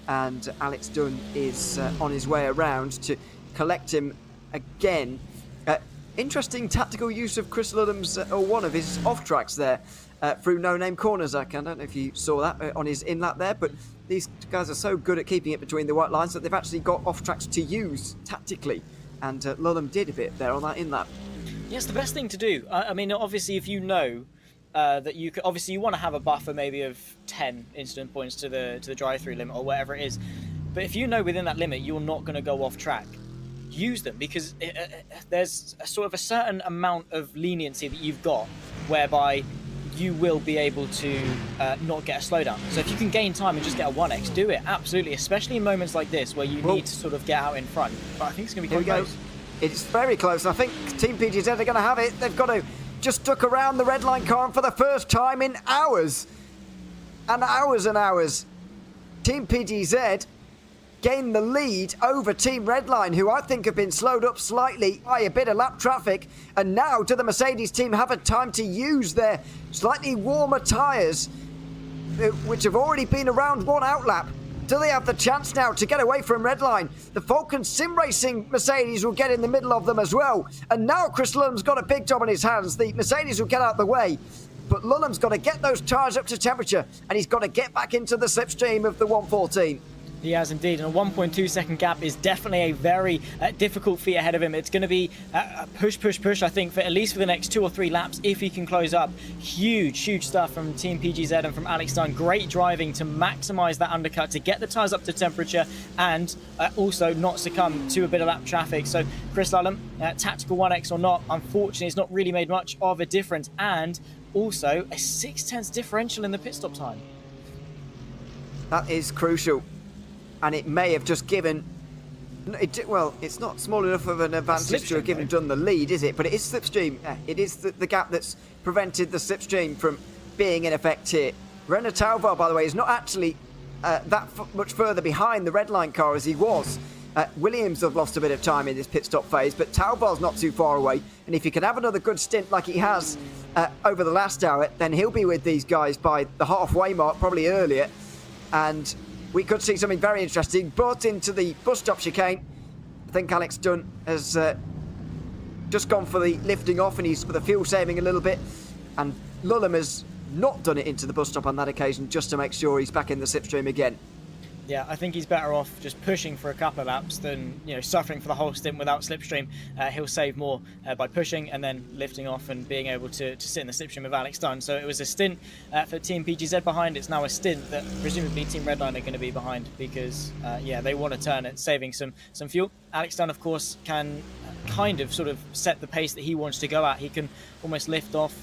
and Alex Dunn is on his way around to collect him again. Interesting tactical use of Chris Lulham's, or one of his off tracks there, through no-name corners. I don't know if you saw that on his in-lap there, but these guys are so good at keeping it between the white lines that they've actually got off tracks to use tactically. And Lulham did a bit there on that in-lap.
Yes, the best thing to do. I mean, obviously, if you know that you could, obviously you want to have a buffer maybe of 10 incident points to the drive-through limit or whatever it is. But if you know within that limit you're not going to go off track, use them, because there's sort of a certain amount of leniency that you've got whereby you will be able to not get a slowdown. So if you can gain time and just get a 1x, do it, absolutely, especially in moments like this where you need to sort of get out in front. But I think it's going to be quite close.
It's very close. I think Team PGZ are going to have it. They've got to just duck around the red line car, and for the first time in hours and hours and hours, Team PGZ gain the lead over Team Redline, who I think have been slowed up slightly by a bit of lap traffic. And now, do the Mercedes team have a time to use their slightly warmer tyres, which have already been around one outlap? Do they have the chance now to get away from Redline? The Falken Sim Racing Mercedes will get in the middle of them as well. And now Chris Lulham's got a big job on his hands. The Mercedes will get out of the way. But Lulham's got to get those tyres up to temperature, and he's got to get back into the slipstream of the 114.
He has indeed, and a 1.2 second gap is definitely a very difficult feat ahead of him. It's going to be push, I think, for at least for the next 2 or 3 laps if he can close up. Huge stuff from Team PGZ and from Alex Dunn. Great driving to maximise that undercut, to get the tyres up to temperature and also not succumb to a bit of lap traffic. So Chris Lulham, tactical 1x or not, unfortunately it's not really made much of a difference, and also a 0.6 differential in the pit stop time.
That is crucial. And it may have just given... well, it's not small enough of an advantage to have given Dunn the lead, is it? But it is slipstream. It is the gap that's prevented the slipstream from being in effect here. Renaud Talvar, by the way, is not actually much further behind the red line car as he was. Williams have lost a bit of time in this pit stop phase, but Talvar's not too far away. And if he can have another good stint like he has over the last hour, then he'll be with these guys by the halfway mark, probably earlier. And we could see something very interesting brought into the bus stop chicane. I think Alex Dunn has just gone for the lifting off, and he's for the fuel saving a little bit. And Lulham has not done it into the bus stop on that occasion, just to make sure he's back in the slipstream again.
Yeah, I think he's better off just pushing for a couple of laps than suffering for the whole stint without slipstream. He'll save more by pushing and then lifting off and being able to sit in the slipstream of Alex Dunn. So it was a stint for Team PGZ behind. It's now a stint that presumably Team Redline are going to be behind because, they want to turn it, saving some fuel. Alex Dunn, of course, can kind of sort of set the pace that he wants to go at. He can almost lift off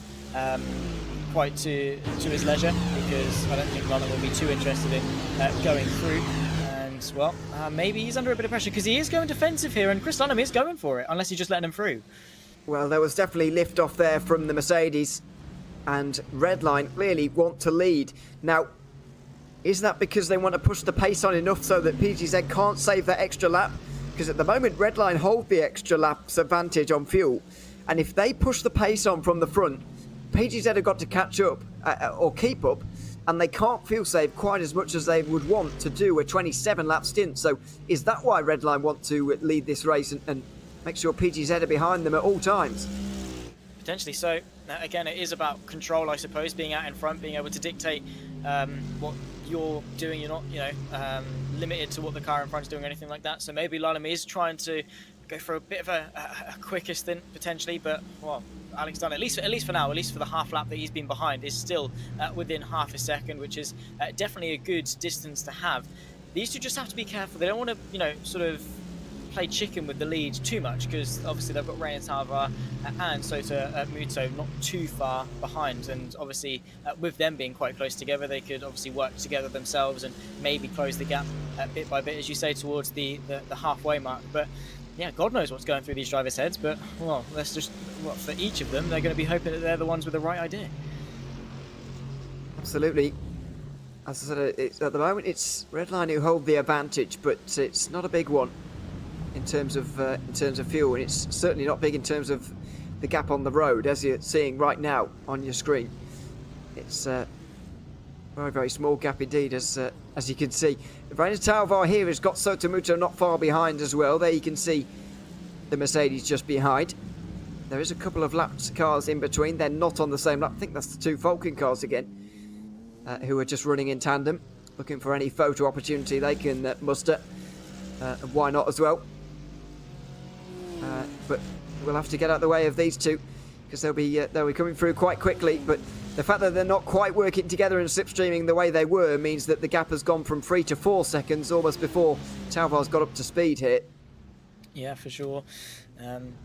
quite to his leisure, because I don't think Lulham will be too interested in going through. And well, maybe he's under a bit of pressure because he is going defensive here, and Chris Lulham is going for it unless he's just letting him through.
Well, there was definitely lift off there from the Mercedes, and Redline clearly want to lead. Now, is that because they want to push the pace on enough so that PGZ can't save that extra lap? Because at the moment Redline hold the extra laps advantage on fuel, and if they push the pace on from the front, PGZ have got to catch up or keep up, and they can't fuel save quite as much as they would want to do a 27-lap stint. So is that why Redline want to lead this race and make sure PGZ are behind them at all times?
Potentially so. Again, it is about control, I suppose, being out in front, being able to dictate what you're doing. You're not, limited to what the car in front is doing or anything like that. So maybe Lulham is trying to go for a bit of a quicker stint potentially, but well, Alex Dunn, at least for now, at least for the half lap that he's been behind, is still within half a second, which is definitely a good distance to have. These two just have to be careful. They don't want to, you know, sort of play chicken with the lead too much, because obviously they've got Reina Tava and Sota Muto not too far behind, and obviously with them being quite close together, they could obviously work together themselves and maybe close the gap bit by bit, as you say, towards the halfway mark. But yeah, God knows what's going through these drivers' heads, but well, let's just, well, for each of them, they're going to be hoping that they're the ones with the right idea.
Absolutely. As I said, at the moment it's Redline who hold the advantage, but it's not a big one in terms of fuel, and it's certainly not big in terms of the gap on the road, as you're seeing right now on your screen. It's a very, very small gap indeed, as you can see. Reina Talvar here has got Sotomuto not far behind as well. There you can see the Mercedes just behind. There is a couple of lapped cars in between. They're not on the same lap. I think that's the two Falken cars again, who are just running in tandem, looking for any photo opportunity they can muster. And why not as well? But we'll have to get out of the way of these two, because they'll be coming through quite quickly. But the fact that they're not quite working together and slipstreaming the way they were means that the gap has gone from 3 to 4 seconds almost before Talvar's got up to speed here.
Yeah, for sure.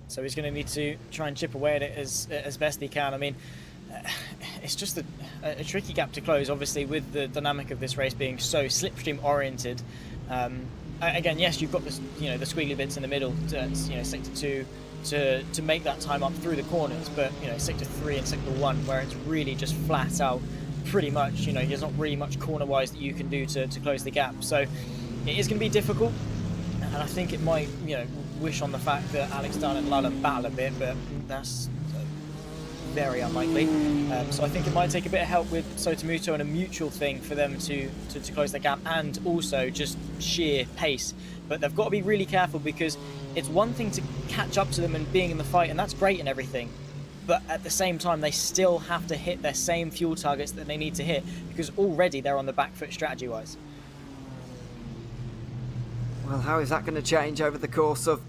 So he's going to need to try and chip away at it as best he can. I mean, it's just a tricky gap to close, obviously, with the dynamic of this race being so slipstream oriented. Again, yes, you've got this, you know, the squiggly bits in the middle, you know, sector 2 to make that time up through the corners, but you know, sector 3 and sector 1, where it's really just flat out, pretty much, you know, there's not really much corner wise that you can do to close the gap. So it is going to be difficult, and I think it might, you know, wish on the fact that Alex Dunn and Lullen battle a bit, but that's very unlikely. So I think it might take a bit of help with Sotomuto and a mutual thing for them to close that gap, and also just sheer pace. But they've got to be really careful, because it's one thing to catch up to them and being in the fight, and that's great and everything, but at the same time they still have to hit their same fuel targets that they need to hit, because already they're on the back foot strategy wise.
Well, how is that going to change over the course of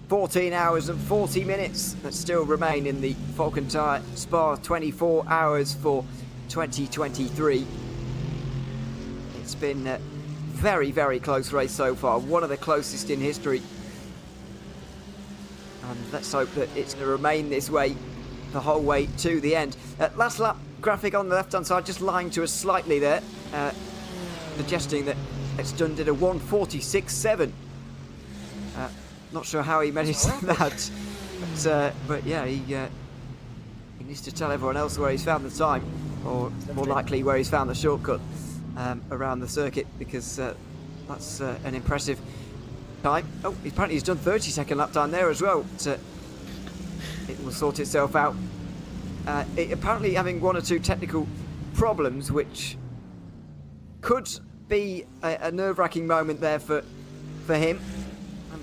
14 hours and 40 minutes that still remain in the Falken Tyre Spa 24 hours for 2023? It's been a very, very close race so far, one of the closest in history. And let's hope that it's going to remain this way the whole way to the end. Last lap graphic on the left-hand side, just lying to us slightly there, suggesting that Alex Dunn did a 1:46.7. Not sure how he managed that, but yeah, he needs to tell everyone else where he's found the time, or more likely where he's found the shortcut around the circuit, because that's an impressive time. Oh, apparently he's done 30-second lap time there as well. It will sort itself out. Apparently having one or two technical problems, which could be a nerve-wracking moment there for him.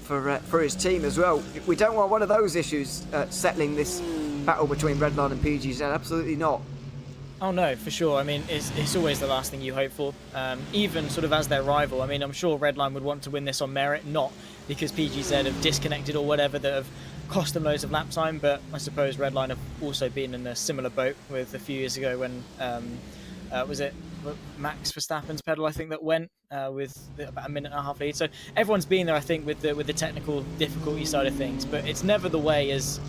For his team as well. We don't want one of those issues settling this battle between Redline and PGZ. Absolutely not.
Oh no, for sure. I mean, it's always the last thing you hope for, even sort of as their rival. I mean, I'm sure Redline would want to win this on merit, not because PGZ have disconnected or whatever that have cost them loads of lap time, but I suppose Redline have also been in a similar boat with a few years ago when was it Max Verstappen's pedal, I think, that went with about a minute and a half lead. So everyone's been there, I think, with the technical difficulty side of things, but it's never the way as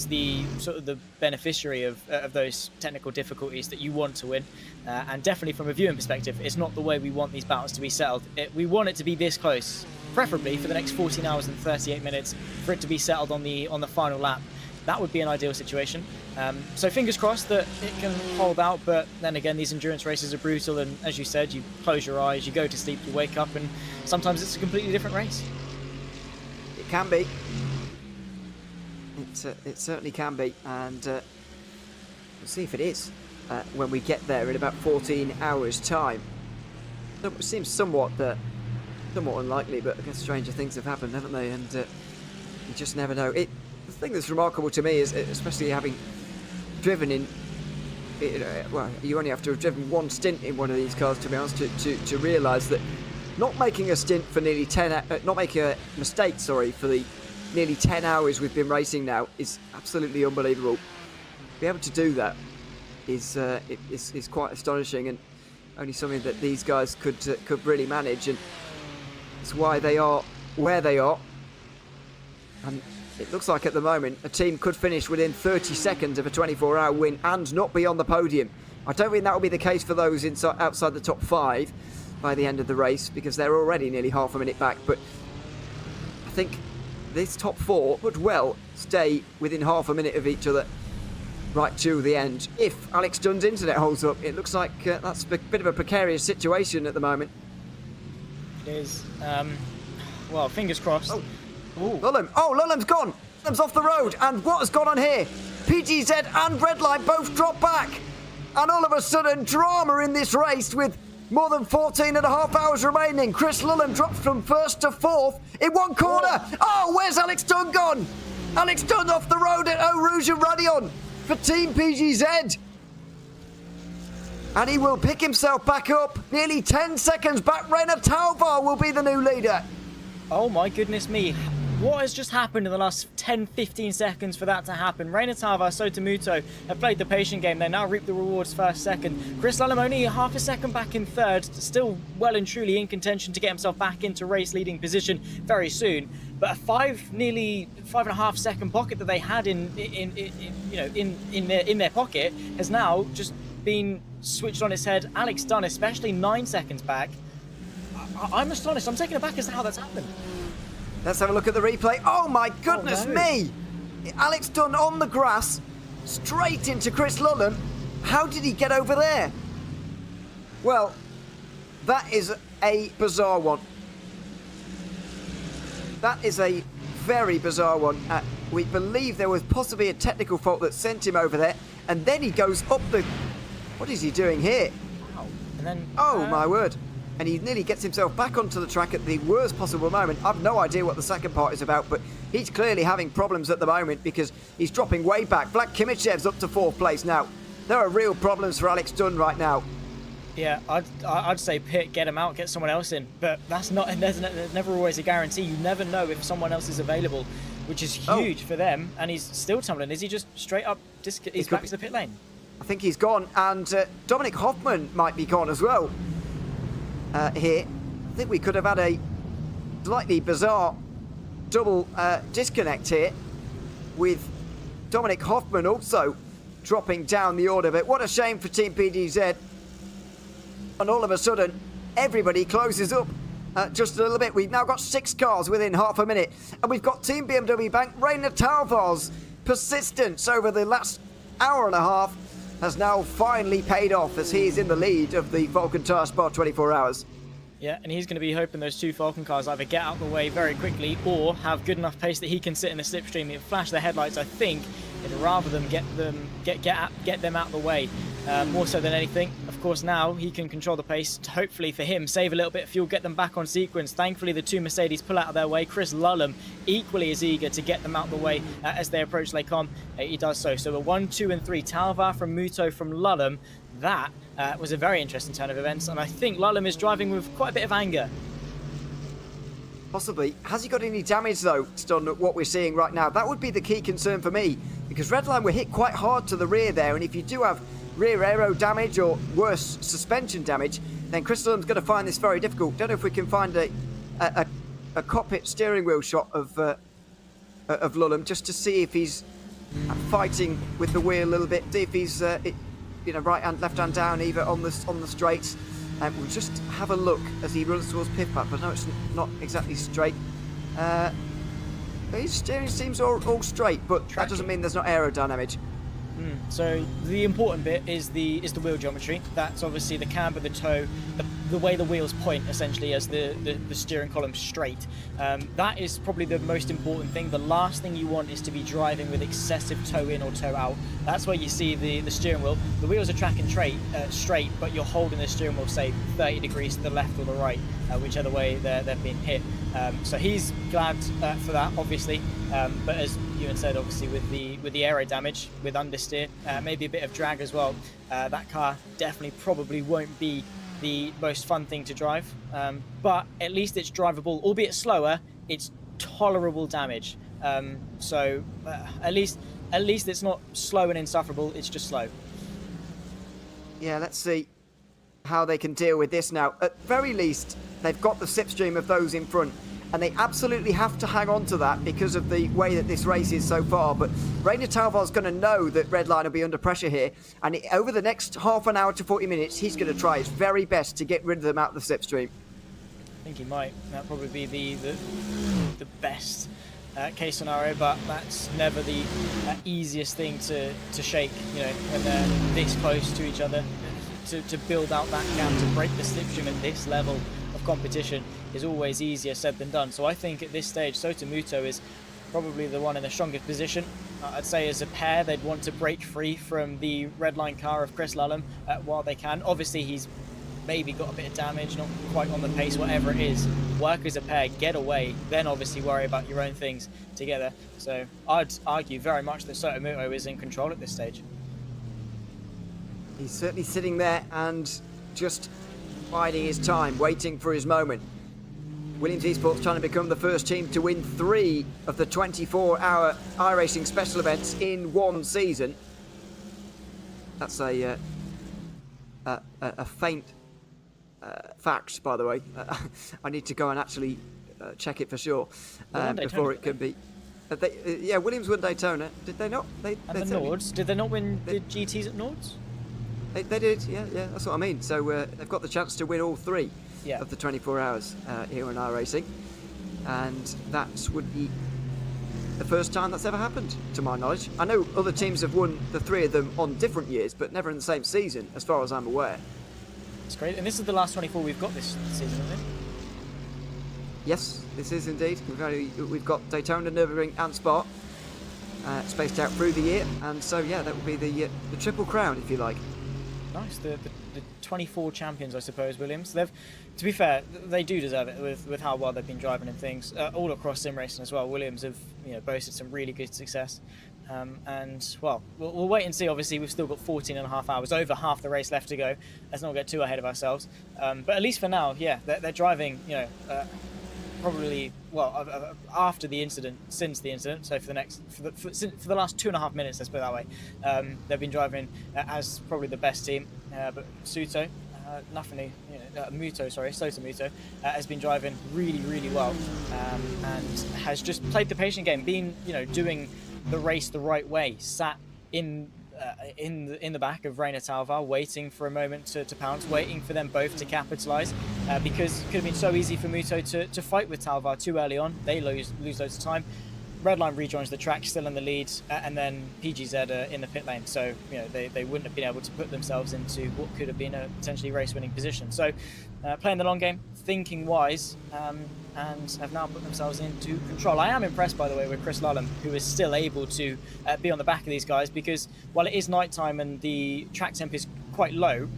the sort of the beneficiary of those technical difficulties that you want to win, and definitely from a viewing perspective, it's not the way we want these battles to be settled. We want it to be this close, preferably for the next 14 hours and 38 minutes, for it to be settled on the final lap. That would be an ideal situation. So fingers crossed that it can hold out, but then again, these endurance races are brutal, and as you said, you close your eyes, you go to sleep, you wake up, and sometimes it's a completely different race.
It can be. It certainly can be, and we'll see if it is when we get there in about 14 hours' time. It seems somewhat unlikely, but I guess stranger things have happened, haven't they? And you just never know. The thing that's remarkable to me is, especially having driven in, well, you only have to have driven one stint in one of these cars, to be honest, to realise that not making a stint for nearly 10, not making a mistake, sorry, for the nearly 10 hours we've been racing now is absolutely unbelievable. To be able to do that is quite astonishing, and only something that these guys could really manage, and it's why they are where they are. And it looks like at the moment a team could finish within 30 seconds of a 24-hour win and not be on the podium. I don't think that will be the case for those outside the top 5 by the end of the race, because they're already nearly half a minute back. But I think this top 4 could well stay within half a minute of each other right to the end. If Alex Dunn's internet holds up, it looks like that's a bit of a precarious situation at the moment.
It is. Well, fingers crossed.
Oh, Lulham's gone. Lulham's off the road. And what has gone on here? PGZ and Redline both drop back. And all of a sudden, drama in this race with more than 14 and a half hours remaining. Chris Lulham drops from 1st to 4th in one corner. Oh, where's Alex Dunn gone? Alex Dunn off the road at Eau Rouge and Radion for Team PGZ. And he will pick himself back up. Nearly 10 seconds back. Rainer Talvar will be the new leader.
Oh my goodness me. What has just happened in the last 10-15 seconds for that to happen? Rainer Talvar, Sota Muto have played the patient game. They now reap the rewards first, second. Chris Lulham only half a second back in third. Still well and truly in contention to get himself back into race leading position very soon. But a nearly 5.5 second pocket that they had in their pocket has now just been switched on its head. Alex Dunn, especially 9 seconds back. I'm astonished. I'm taken aback as to how that's happened.
Let's have a look at the replay. Oh my goodness me! Alex Dunn on the grass, straight into Chris Lulham. How did he get over there? Well, that is a bizarre one. That is a very bizarre one. We believe there was possibly a technical fault that sent him over there, and then he goes up the... What is he doing here?
Wow. And then...
Oh my word. And he nearly gets himself back onto the track at the worst possible moment. I've no idea what the second part is about, but he's clearly having problems at the moment because he's dropping way back. Vlad Kimichev's up to 4th place now. There are real problems for Alex Dunn right now.
Yeah, I'd say pit, get him out, get someone else in. But that's not. There's never always a guarantee. You never know if someone else is available, which is huge for them. And he's still tumbling. Is he just straight up? He's back to the pit lane.
I think he's gone, and Dominic Hoffman might be gone as well. Here, I think we could have had a slightly bizarre double disconnect here with Dominic Hoffman also dropping down the order. But what a shame for Team PGZ. And all of a sudden, everybody closes up just a little bit. We've now got 6 cars within half a minute. And we've got Team BMW Bank, Rainer Talvar's persistence over the last hour and a half has now finally paid off as he is in the lead of the Falken Tyre Spa 24 hours.
Yeah, and he's going to be hoping those 2 Falken cars either get out of the way very quickly or have good enough pace that he can sit in the slipstream and flash their headlights. I think rather than get them out of the way. More so than anything, of course, now he can control the pace to hopefully for him save a little bit of fuel, get them back on sequence. Thankfully, the 2 Mercedes pull out of their way. Chris Lulham equally as eager to get them out of the way as they approach Les Combes. He does so. So a 1, 2, and 3. Talvar from Muto from Lulham. That was a very interesting turn of events, and I think Lulham is driving with quite a bit of anger.
Possibly. Has he got any damage, though, on what we're seeing right now? That would be the key concern for me, because Redline were hit quite hard to the rear there, and if you do have rear aero damage or worse suspension damage, then Chris Lulham's going to find this very difficult. Don't know if we can find a cockpit steering wheel shot of Lulham just to see if he's fighting with the wheel a little bit, see if he's right hand, left hand down either on the straights. We'll just have a look as he runs towards pit path. I know it's not exactly straight. His steering seems all straight, but that doesn't mean there's not aerodynamic.
So the important bit is the wheel geometry. That's obviously the camber, the toe, the way the wheels point essentially as the steering column straight. That is probably the most important thing. The last thing you want is to be driving with excessive toe in or toe out. That's where you see the steering wheel. The wheels are tracking straight, but you're holding the steering wheel, say, 30 degrees to the left or the right, whichever way they're being hit. So he's glad for that, obviously. But as Ewan said, obviously with the aero damage, with understeer, maybe a bit of drag as well, that car definitely probably won't be the most fun thing to drive, but at least it's drivable, albeit slower. It's tolerable damage, so at least it's not slow and insufferable. It's just slow.
Yeah, let's see how they can deal with this now. At very least, they've got the slipstream of those in front, and they absolutely have to hang on to that because of the way that this race is so far. But Rainer Talvar's going to know that Redline will be under pressure here, and over the next half an hour to 40 minutes, he's going to try his very best to get rid of them out of the slipstream.
I think he might. That'd probably be the best case scenario, but that's never the easiest thing to shake. You know, when they're this close to each other, to build out that gap, to break the slipstream at this level of competition is always easier said than done. So I think at this stage, Sotomuto is probably the one in the strongest position. I'd say as a pair, they'd want to break free from the Redline car of Chris Lullum while they can. Obviously, he's maybe got a bit of damage, not quite on the pace, whatever it is. Work as a pair, get away, then obviously worry about your own things together. So I'd argue very much that Sotomuto is in control at this stage.
He's certainly sitting there and just biding his time, waiting for his moment. Williams Esports trying to become the first team to win 3 of the 24-hour iRacing special events in one season. That's a faint fact, by the way. I need to go and actually check it for sure before it could be. Yeah, Williams won Daytona. Did they not?
And the Nords? Did they not win the GTs at Nords?
They did, yeah, that's what I mean. So they've got the chance to win all 3 of the 24 hours here in iRacing. And that would be the first time that's ever happened, to my knowledge. I know other teams have won the 3 of them on different years, but never in the same season, as far as I'm aware.
That's great. And this is the last 24 we've got this season, isn't it?
Yes, this is indeed. We've got Daytona, Nürburgring and Spa spaced out through the year. And so, yeah, that will be the triple crown, if you like.
Nice, the 24 champions, I suppose, Williams. To be fair, they do deserve it with how well they've been driving and things all across sim racing as well. Williams have boasted some really good success, and well, we'll wait and see. Obviously, we've still got 14 and a half hours, over half the race left to go. Let's not get too ahead of ourselves. But at least for now, yeah, they're driving. Probably after the incident, since the incident. So for the last 2.5 minutes, let's put it that way, they've been driving as probably the best team. But Sotomuto has been driving really, really well, and has just played the patient game, been doing the race the right way, sat in the back of Rainer Talvar, waiting for a moment to pounce, waiting for them both to capitalise, because it could have been so easy for Muto to fight with Talvar too early on. They lose loads of time. Redline rejoins the track, still in the lead, and then PGZ in the pit lane. So they wouldn't have been able to put themselves into what could have been a potentially race-winning position. So playing the long game, thinking wise, and have now put themselves into control. I am impressed, by the way, with Chris Lullum, who is still able to be on the back of these guys, because while it is night time and the track temp is quite low,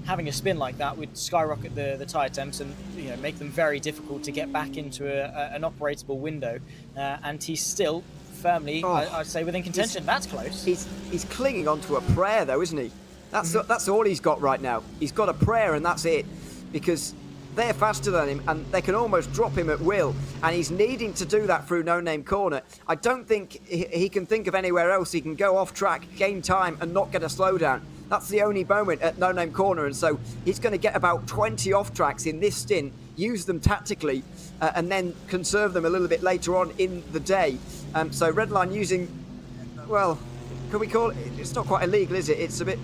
having a spin like that would skyrocket the tyre temps and make them very difficult to get back into an operable window, and he's still firmly, I'd say, within contention. That's close.
He's clinging onto a prayer, though, isn't he? That's all he's got right now. He's got a prayer, and that's it, because they're faster than him and they can almost drop him at will, and he's needing to do that through No Name Corner. I don't think he can think of anywhere else he can go off track, gain time and not get a slowdown. That's the only moment at No Name Corner, and so he's going to get about 20 off tracks in this stint, use them tactically, and then conserve them a little bit later on in the day. So Redline using, well, can we call it, it's not quite illegal, is it? It's a bit,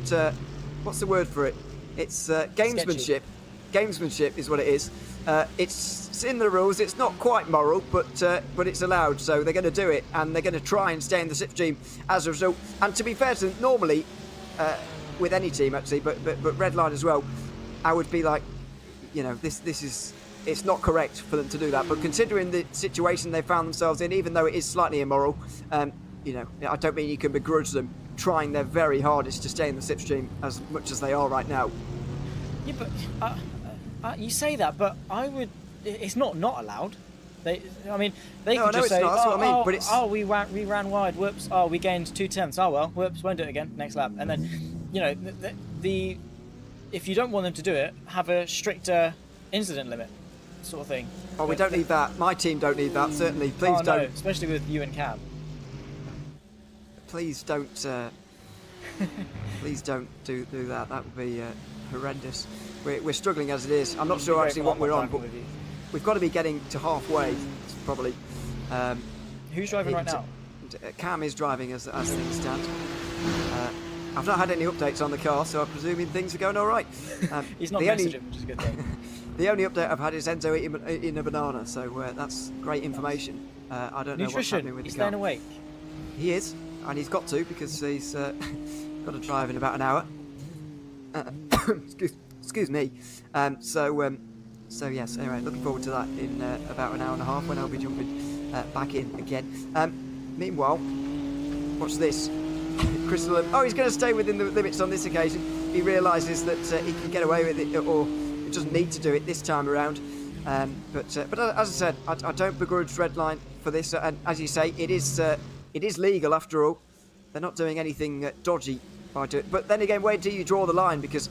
what's the word for it? It's gamesmanship.
Sketchy.
Gamesmanship is what it is. It's in the rules. It's not quite moral, but it's allowed. So they're going to do it, and they're going to try and stay in the slipstream as a result. And to be fair to them, normally, with any team actually, but Redline as well, I would be like, this is, it's not correct for them to do that. But considering the situation they found themselves in, even though it is slightly immoral, I don't mean you can begrudge them trying their very hardest to stay in the slipstream as much as they are right now.
Yeah, but you say that, but I would. It's not allowed. They could just say,
but it's...
we ran wide. Whoops. Oh, we gained 0.2. Oh well. Whoops. Won't do it again next lap. And then, if you don't want them to do it, have a stricter incident limit, sort of thing.
Oh, we don't need that. My team don't need that. Certainly, please
Oh,
don't.
no, especially with you and Cam.
Please don't. Please don't do that. That would be horrendous. We're struggling as it is. I'm not sure actually what we're on, but we've got to be getting to halfway, probably.
Who's driving right now?
Cam is driving as things stand. I've not had any updates on the car, so I'm presuming things are going all right.
He's not messaging, which is a good thing.
The only update I've had is Enzo eating a banana, so that's great information. I don't know what's happening with
He's
the car.
staying awake.
He is, and he's got to because he's got to drive in about an hour. Excuse me. So yes. Anyway, looking forward to that in about an hour and a half when I'll be jumping back in again. Meanwhile, watch this. Crystal. Oh, he's going to stay within the limits on this occasion. He realises that he can get away with it, or he doesn't need to do it this time around. But as I said, I don't begrudge Redline for this, and as you say, it is legal after all. They're not doing anything dodgy by doing it. But then again, where do you draw the line? Because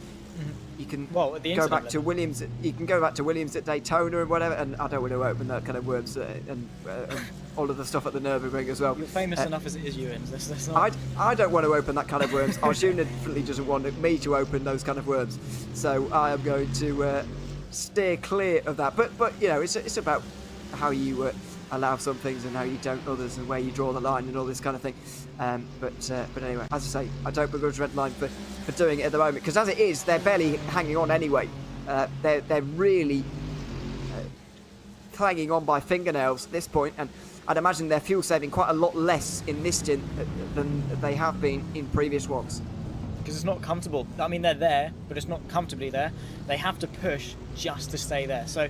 you can go back to Williams. You can go back to Williams at Daytona and whatever. And I don't want to open that kind of worms and all of the stuff at the Nürburgring as well.
You're famous enough as it is, Ewan.
I don't want to open that kind of worms. Arjun definitely doesn't want me to open those kind of worms. So I am going to steer clear of that. But you know, it's about how you allow some things and how you don't others, and where you draw the line and all this kind of thing. But anyway, as I say, I don't begrudge Redline for doing it at the moment, because as it is, they're barely hanging on anyway. They're really clanging on by fingernails at this point, and I'd imagine they're fuel saving quite a lot less in this stint than they have been in previous ones.
Because it's not comfortable. I mean, they're there, but it's not comfortably there. They have to push just to stay there. So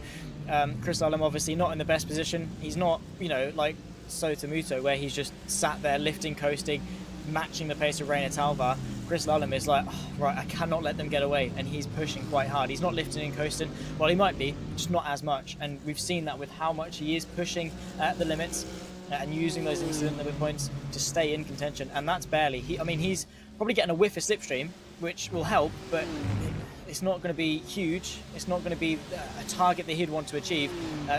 Chris Ullum obviously not in the best position. He's not, like Sotomuto, where he's just sat there lifting, coasting, matching the pace of Reina Talvar. Chris Ullum is like, oh, right, I cannot let them get away, and he's pushing quite hard. He's not lifting and coasting. Well, he might be, just not as much. And we've seen that with how much he is pushing at the limits and using those incident limit points to stay in contention. And that's barely. He's probably getting a whiff of slipstream, which will help, but it's not going to be huge. It's not going to be a target that he'd want to achieve.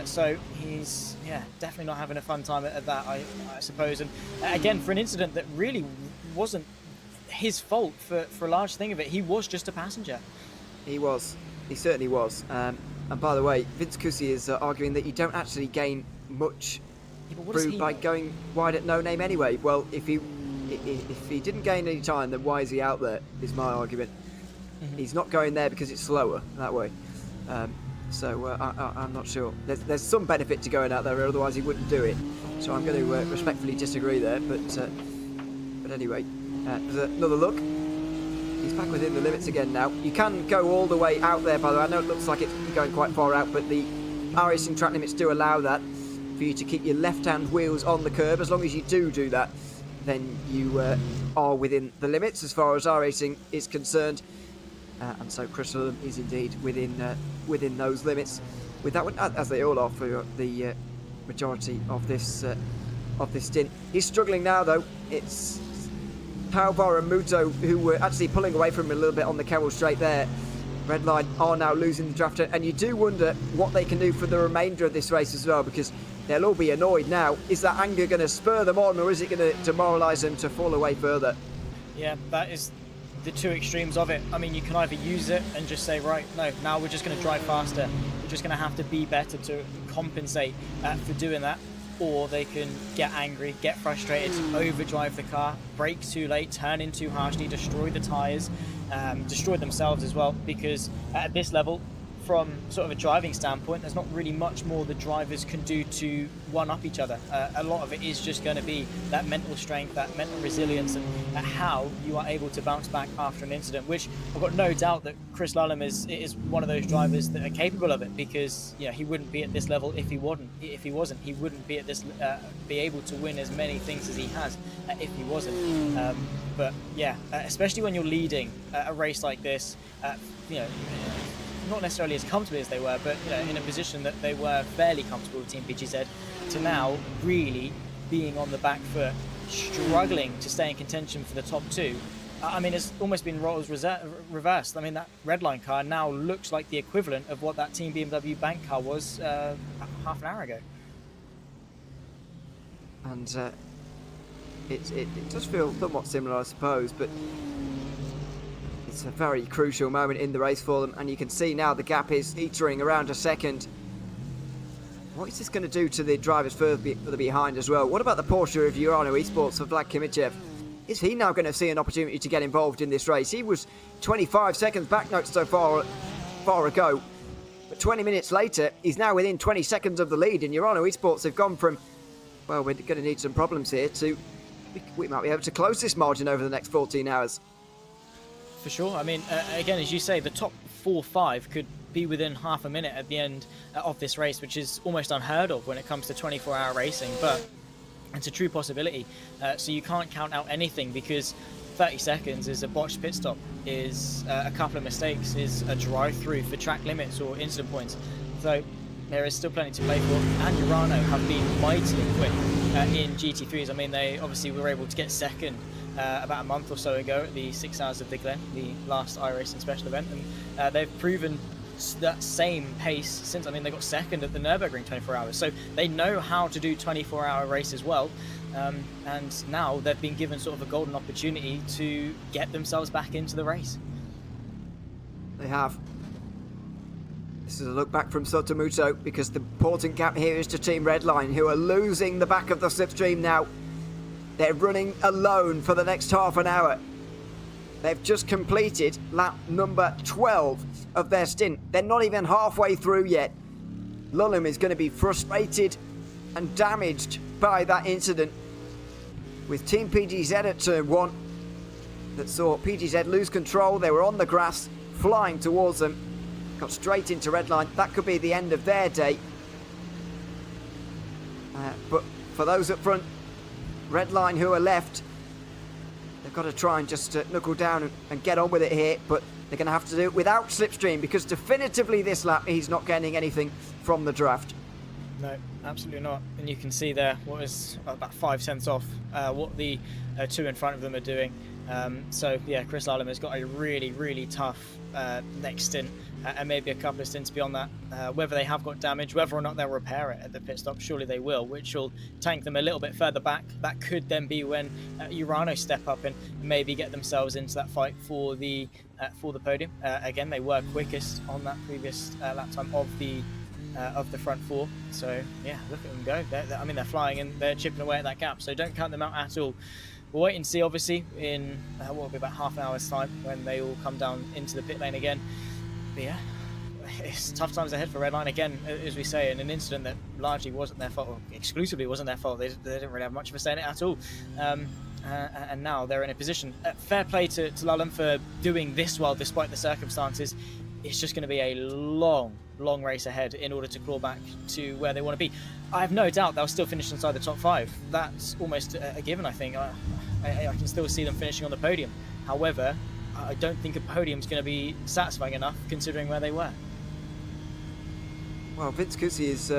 So he's, definitely not having a fun time at that, I suppose. And again, for an incident that really wasn't his fault for a large thing of it, he was just a passenger.
He was. He certainly was. And by the way, Vince Cusi is arguing that you don't actually gain much through by going wide at no name anyway. Well, if he didn't gain any time, then why is he out there, is my argument. He's not going there because it's slower that way. So I'm not sure. There's some benefit to going out there, otherwise he wouldn't do it. So I'm going to respectfully disagree there. But anyway, there's another look. He's back within the limits again now. You can go all the way out there, by the way. I know it looks like it's going quite far out, but the iRacing track limits do allow that, for you to keep your left-hand wheels on the curb. As long as you do that, then you are within the limits as far as iRacing is concerned. And so Chris Ullum is indeed within those limits with that one, as they all are for the majority of this stint. He's struggling now, though. It's Talvar and Muto who were actually pulling away from him a little bit on the Kemmel straight there. Redline are now losing the draft, and you do wonder what they can do for the remainder of this race as well, because they'll all be annoyed now. Is that anger going to spur them on, or is it going to demoralise them to fall away further?
Yeah, that is the two extremes of it. I mean, you can either use it and just say, right, no, now we're just going to drive faster. We're just going to have to be better to compensate for doing that. Or they can get angry, get frustrated, overdrive the car, brake too late, turn in too harshly, destroy the tyres, destroy themselves as well, because at this level, from sort of a driving standpoint, there's not really much more the drivers can do to one-up each other. A lot of it is just going to be that mental strength, that mental resilience, and how you are able to bounce back after an incident, which I've got no doubt that Chris Ullum is one of those drivers that are capable of it, because he wouldn't be at this level if he wasn't. He wouldn't be at this be able to win as many things as he has if he wasn't. But yeah, especially when you're leading a race like this, not necessarily as comfortably as they were, but in a position that they were fairly comfortable with Team PGZ, to now really being on the back foot, struggling to stay in contention for the top two. I mean, it's almost been roles reversed. I mean, that Redline car now looks like the equivalent of what that Team BMW Bank car was half an hour ago.
And it does feel somewhat similar, I suppose, but it's a very crucial moment in the race for them, and you can see now the gap is teetering around a second. What is this going to do to the drivers further behind as well? What about the Porsche of Urano Esports of Vlad Kimichev? Is he now going to see an opportunity to get involved in this race? He was 25 seconds back not so far ago, but 20 minutes later, he's now within 20 seconds of the lead, and Urano Esports have gone from, well, we're going to need some problems here, to we might be able to close this margin over the next 14 hours.
For sure. I mean, again, as you say, the top 4-5 could be within half a minute at the end of this race, which is almost unheard of when it comes to 24-hour racing, but it's a true possibility. So you can't count out anything, because 30 seconds is a botched pit stop, is a couple of mistakes, is a drive-through for track limits or incident points. So there is still plenty to play for, and Urano have been mightily quick in GT3s. I mean, they obviously were able to get second about a month or so ago at the 6 Hours of the Glen, the last iRacing special event, and they've proven that same pace since. I mean, they got second at the Nürburgring 24 hours, so they know how to do 24-hour races well, and now they've been given sort of a golden opportunity to get themselves back into the race.
They have. This is a look back from Sotomuto, because the important gap here is to Team Redline, who are losing the back of the slipstream now. They're running alone for the next half an hour. They've just completed lap number 12 of their stint. They're not even halfway through yet. Lullum is going to be frustrated and damaged by that incident with Team PGZ at turn 1 that saw PGZ lose control. They were on the grass, flying towards them, got straight into Redline. That could be the end of their day. But for those up front, Redline who are left, they've got to try and just knuckle down and get on with it here, but they're going to have to do it without slipstream, because definitively this lap he's not getting anything from the draft.
No, absolutely not. And you can see there what is about 5 cents off what the two in front of them are doing. So yeah, Chris Lallam has got a really, really tough next stint, and maybe a couple of stints beyond that. Whether they have got damage, whether or not they'll repair it at the pit stop, surely they will, which will tank them a little bit further back. That could then be when Urano step up and maybe get themselves into that fight for the podium. Again, they were quickest on that previous lap time of the front four. So yeah, look at them go. I mean, they're flying and they're chipping away at that gap. So don't count them out at all. We'll wait and see, obviously, in what will be about half an hour's time when they all come down into the pit lane again. But yeah, it's tough times ahead for Redline again, as we say, in an incident that largely wasn't their fault, or exclusively wasn't their fault. They didn't really have much of a say in it at all. And now they're in a position. Fair play to Lallam for doing this well despite the circumstances. It's just going to be a long race ahead in order to claw back to where they want to be. I have no doubt they'll still finish inside the top 5. That's almost a given, I think. I can still see them finishing on the podium. However, I don't think a podium is going to be satisfying enough considering where they were.
Well, Vince Cusi is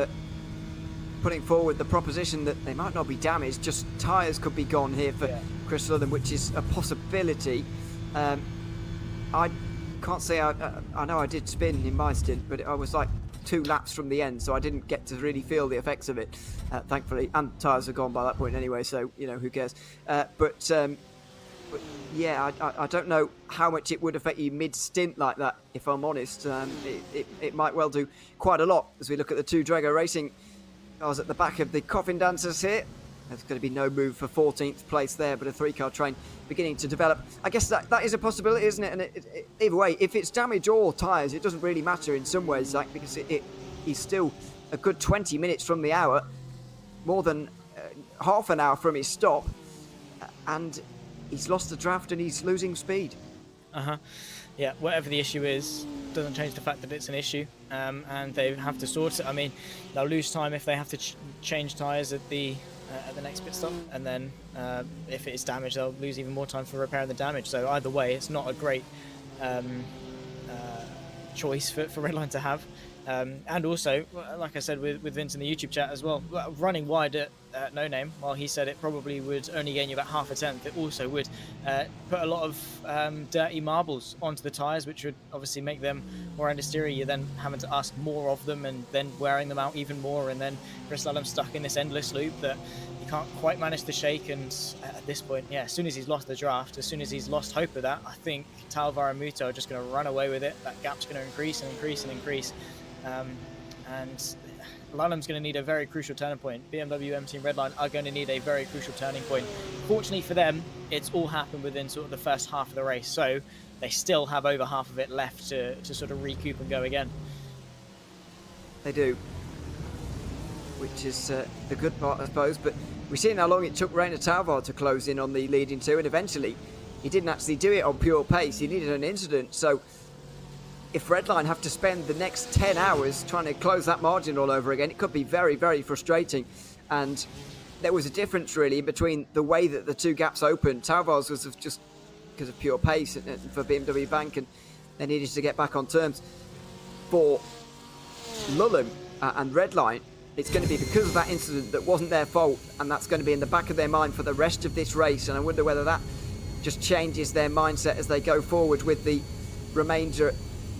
putting forward the proposition that they might not be damaged, just tyres could be gone here for Chris Lallam, which is a possibility. I can't say I know I did spin in my stint, but I was like 2 laps from the end, so I didn't get to really feel the effects of it, thankfully. And tyres are gone by that point anyway, so you know, who cares. But yeah, I don't know how much it would affect you mid-stint like that, if I'm honest. It might well do quite a lot as we look at the 2 Drago Racing cars at the back of the coffin dancers here. There's going to be no move for 14th place there, but a 3-car train beginning to develop. I guess that is a possibility, isn't it? And either way, if it's damage or tyres, it doesn't really matter in some ways, Zach, because he's still a good 20 minutes from the hour, more than half an hour from his stop, and he's lost the draft and he's losing speed.
Yeah, whatever the issue is, doesn't change the fact that it's an issue, and they have to sort it. I mean, they'll lose time if they have to change tyres at the next pit stop, and then if it is damaged, they'll lose even more time for repairing the damage. So either way, it's not a great choice for Redline to have. And also, like I said with Vince in the YouTube chat as well, running wide at No Name, while he said it probably would only gain you about half a tenth, it also would put a lot of dirty marbles onto the tyres, which would obviously make them more understeery. You're then having to ask more of them and then wearing them out even more, and then Chris Lallam's stuck in this endless loop that you can't quite manage to shake. And at this point, yeah, as soon as he's lost the draft, as soon as he's lost hope of that, I think Talvar and Muto are just going to run away with it. That gap's going to increase and increase and increase. And Lallam's going to need a very crucial turning point. BMW, M Team, Redline are going to need a very crucial turning point. Fortunately for them, it's all happened within sort of the first half of the race, so they still have over half of it left to sort of recoup and go again.
They do, which is the good part, I suppose. But we've seen how long it took Rainer Talvar to close in on the leading two, and eventually he didn't actually do it on pure pace. He needed an incident. So if Redline have to spend the next 10 hours trying to close that margin all over again, it could be very, very frustrating. And there was a difference really between the way that the two gaps opened. Talvar's was just because of pure pace for BMW Bank, and they needed to get back on terms. For Lullam and Redline, it's going to be because of that incident that wasn't their fault, and that's going to be in the back of their mind for the rest of this race. And I wonder whether that just changes their mindset as they go forward with the remainder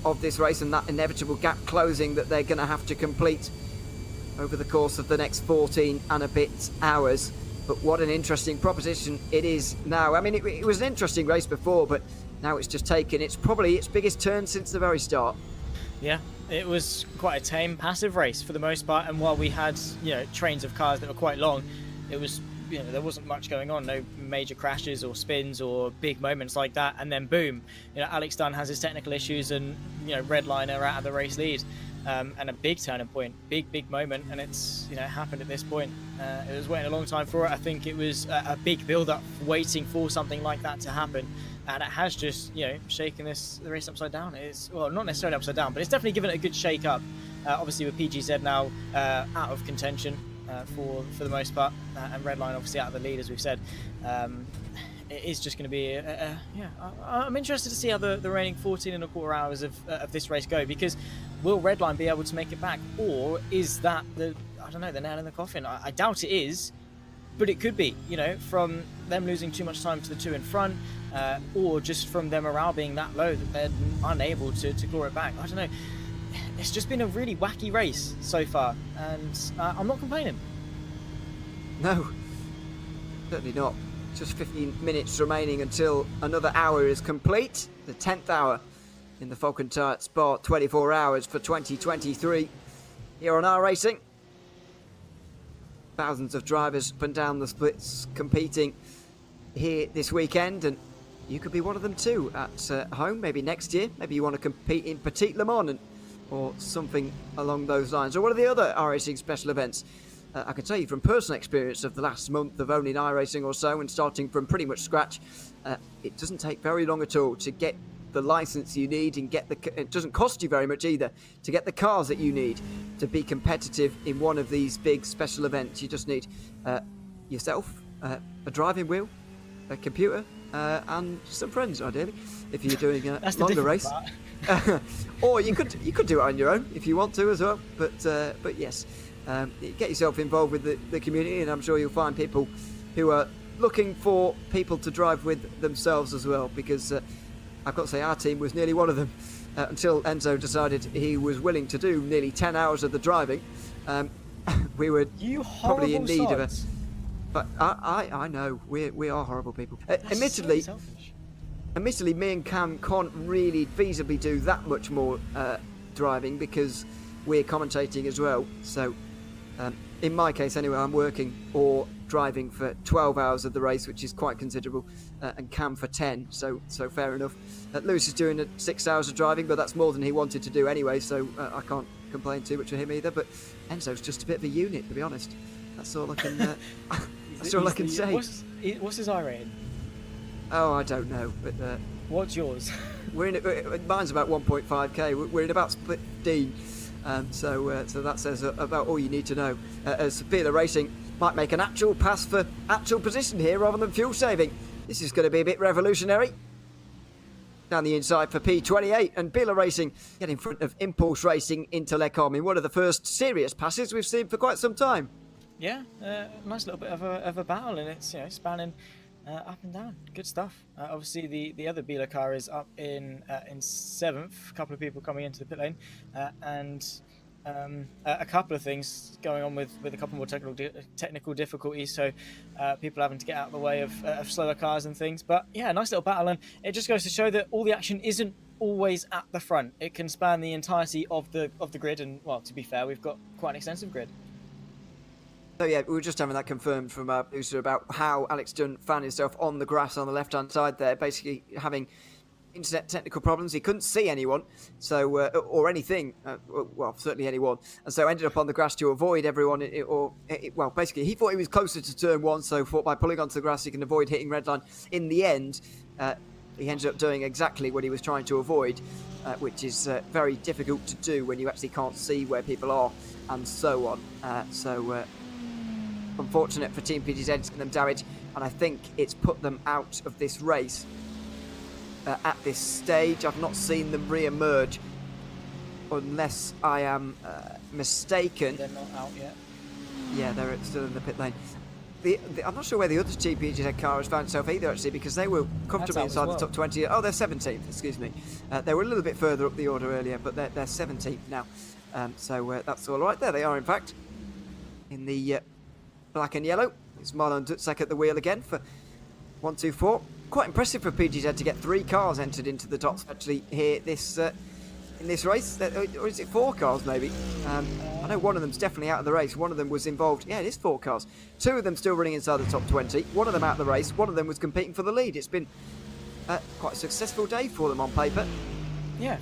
of this race and that inevitable gap closing that they're going to have to complete over the course of the next 14 and a bit hours. But what an interesting proposition it is now. I mean, it was an interesting race before, but now it's just taken probably its biggest turn since the very start.
Yeah, it was quite a tame, passive race for the most part. And while we had, trains of cars that were quite long, it was, there wasn't much going on. No major crashes or spins or big moments like that. And then boom, Alex Dunn has his technical issues, and Redline are out of the race lead. And a big turning point, big moment, and it's happened at this point. It was waiting a long time for it. I think it was a big build-up, waiting for something like that to happen, and it has just shaken the race upside down. It's not necessarily upside down, but it's definitely given it a good shake up. Obviously with PGZ now out of contention for the most part, and Redline obviously out of the lead, as we've said. It is just going to be I'm interested to see how the remaining 14 and a quarter hours of this race go, because will Redline be able to make it back, or is that the nail in the coffin? I doubt it is, but it could be, from them losing too much time to the two in front, or just from their morale being that low that they're unable to claw it back. I don't know. It's just been a really wacky race so far, and I'm not complaining.
No, certainly not. Just 15 minutes remaining until another hour is complete. The 10th hour in the Falken Tyre Spa 24 hours for 2023 here on iRacing. Thousands of drivers up and down the splits competing here this weekend, and you could be one of them too at home, maybe next year. Maybe you want to compete in Petit Le Mans or something along those lines, or one of the other iRacing special events. I can tell you from personal experience of the last month of owning iRacing or so, and starting from pretty much scratch, it doesn't take very long at all to get the license you need, and it doesn't cost you very much either to get the cars that you need to be competitive in one of these big special events. You just need yourself, a driving wheel, a computer, and some friends, ideally, if you're doing a longer race. Or you could do it on your own if you want to as well. But yes. Get yourself involved with the community, and I'm sure you'll find people who are looking for people to drive with themselves as well, because I've got to say our team was nearly one of them until Enzo decided he was willing to do nearly 10 hours of the driving. We were probably in need of it. But I know we are horrible people. Admittedly, me and Cam can't really feasibly do that much more driving because we're commentating as well. So in my case anyway, I'm working or driving for 12 hours of the race, which is quite considerable, and Cam for 10, so fair enough. Lewis is doing 6 hours of driving, but that's more than he wanted to do anyway, so I can't complain too much for him either. But Enzo's just a bit of a unit, to be honest. That's all I can that's all I can say.
What's his iRating?
Oh, I don't know, but
what's yours?
Mine's about 1.5k. We're in about 15. So that says about all you need to know. As Beeler Racing might make an actual pass for actual position here rather than fuel saving. This is going to be a bit revolutionary. Down the inside for P28, and Beeler Racing get in front of Impulse Racing into Lecom in one of the first serious passes we've seen for quite some time.
Yeah, nice little bit of a battle, and it's spanning up and down. Good stuff. Obviously, the other Bila car is up in 7th. A couple of people coming into the pit lane, and a couple of things going on with a couple more technical difficulties. So people having to get out of the way of slower cars and things. But yeah, nice little battle, and it just goes to show that all the action isn't always at the front. It can span the entirety of the grid, and well, to be fair, we've got quite an extensive grid.
So yeah, we were just having that confirmed from our producer about how Alex Dunn found himself on the grass on the left-hand side there, basically having internet technical problems. He couldn't see anyone, so or anything, well, certainly anyone, and so ended up on the grass to avoid everyone. Well, basically, he thought he was closer to turn 1, so thought by pulling onto the grass he can avoid hitting red line. In the end, he ended up doing exactly what he was trying to avoid, which is very difficult to do when you actually can't see where people are and so on. Unfortunate for Team PGZ, it's given them damage, and I think it's put them out of this race at this stage. I've not seen them re-emerge, unless I am mistaken.
They're not out yet.
Yeah, they're still in the pit lane. I'm not sure where the other Team PGZ car has found itself either, actually, because they were comfortably inside the top 20. Oh, they're 17th, excuse me. They were a little bit further up the order earlier, but they're 17th now. So that's all right. There they are, in fact, in the black and yellow. It's Marlon Dutzek at the wheel again for 1, 2, 4. Quite impressive for PGZ to get 3 cars entered into the tops actually here in this race. Or is it 4 cars maybe? I know one of them's definitely out of the race. One of them was involved. Yeah, it is 4 cars. 2 of them still running inside the top 20. One of them out of the race. One of them was competing for the lead. It's been quite a successful day for them on paper.
Yeah,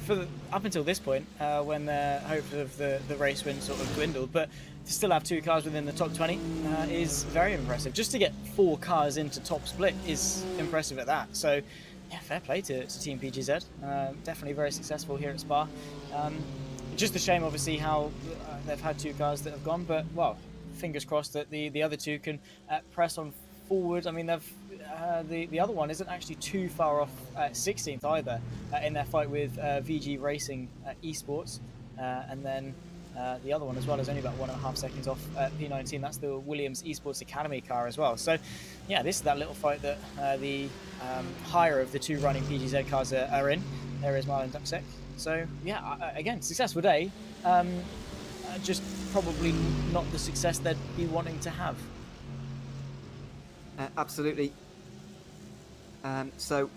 up until this point, when their hopes of the race win sort of dwindled, but to still have 2 cars within the top 20 is very impressive. Just to get 4 cars into top split is impressive at that. So, yeah, fair play to Team PGZ. Definitely very successful here at Spa. Just a shame, obviously, how they've had 2 cars that have gone, but, well, fingers crossed that the other 2 can press on forward. I mean, the other one isn't actually too far off 16th either in their fight with VG Racing Esports, and then the other one as well is only about 1.5 seconds off P19. That's the Williams Esports Academy car as well. So yeah, this is that little fight that the higher of the 2 running PGZ cars are in. There is Marlon Dutzek. So yeah, again, successful day. Just probably not the success they'd be wanting to have.
Absolutely. So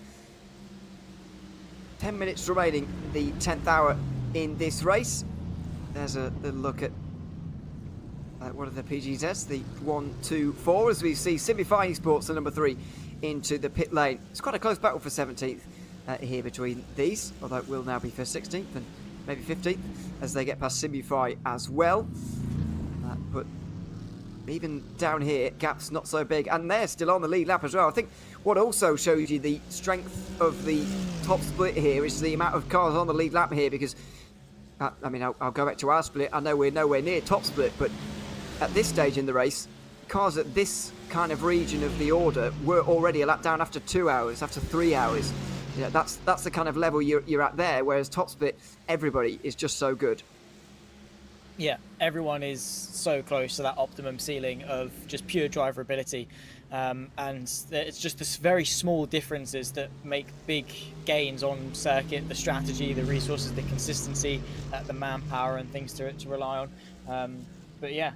10 minutes remaining, the 10th hour in this race. There's a little look at what are the PGZs, the 1, 2, 4, as we see Simify Esports, the number 3, into the pit lane. It's quite a close battle for 17th here between these, although it will now be for 16th and maybe 15th as they get past Simify as well. But even down here, gap's not so big, and they're still on the lead lap as well. I think what also shows you the strength of the top split here is the amount of cars on the lead lap here, because I mean, I'll go back to our split. I know we're nowhere near top split, but at this stage in the race, cars at this kind of region of the order were already a lap down after 2 hours, after 3 hours. You know, that's the kind of level you're at there, whereas top split, everybody is just so good.
Yeah, everyone is so close to that optimum ceiling of just pure driver ability, and it's just the very small differences that make big gains on circuit, the strategy, the resources, the consistency, the manpower and things to rely on. But yeah,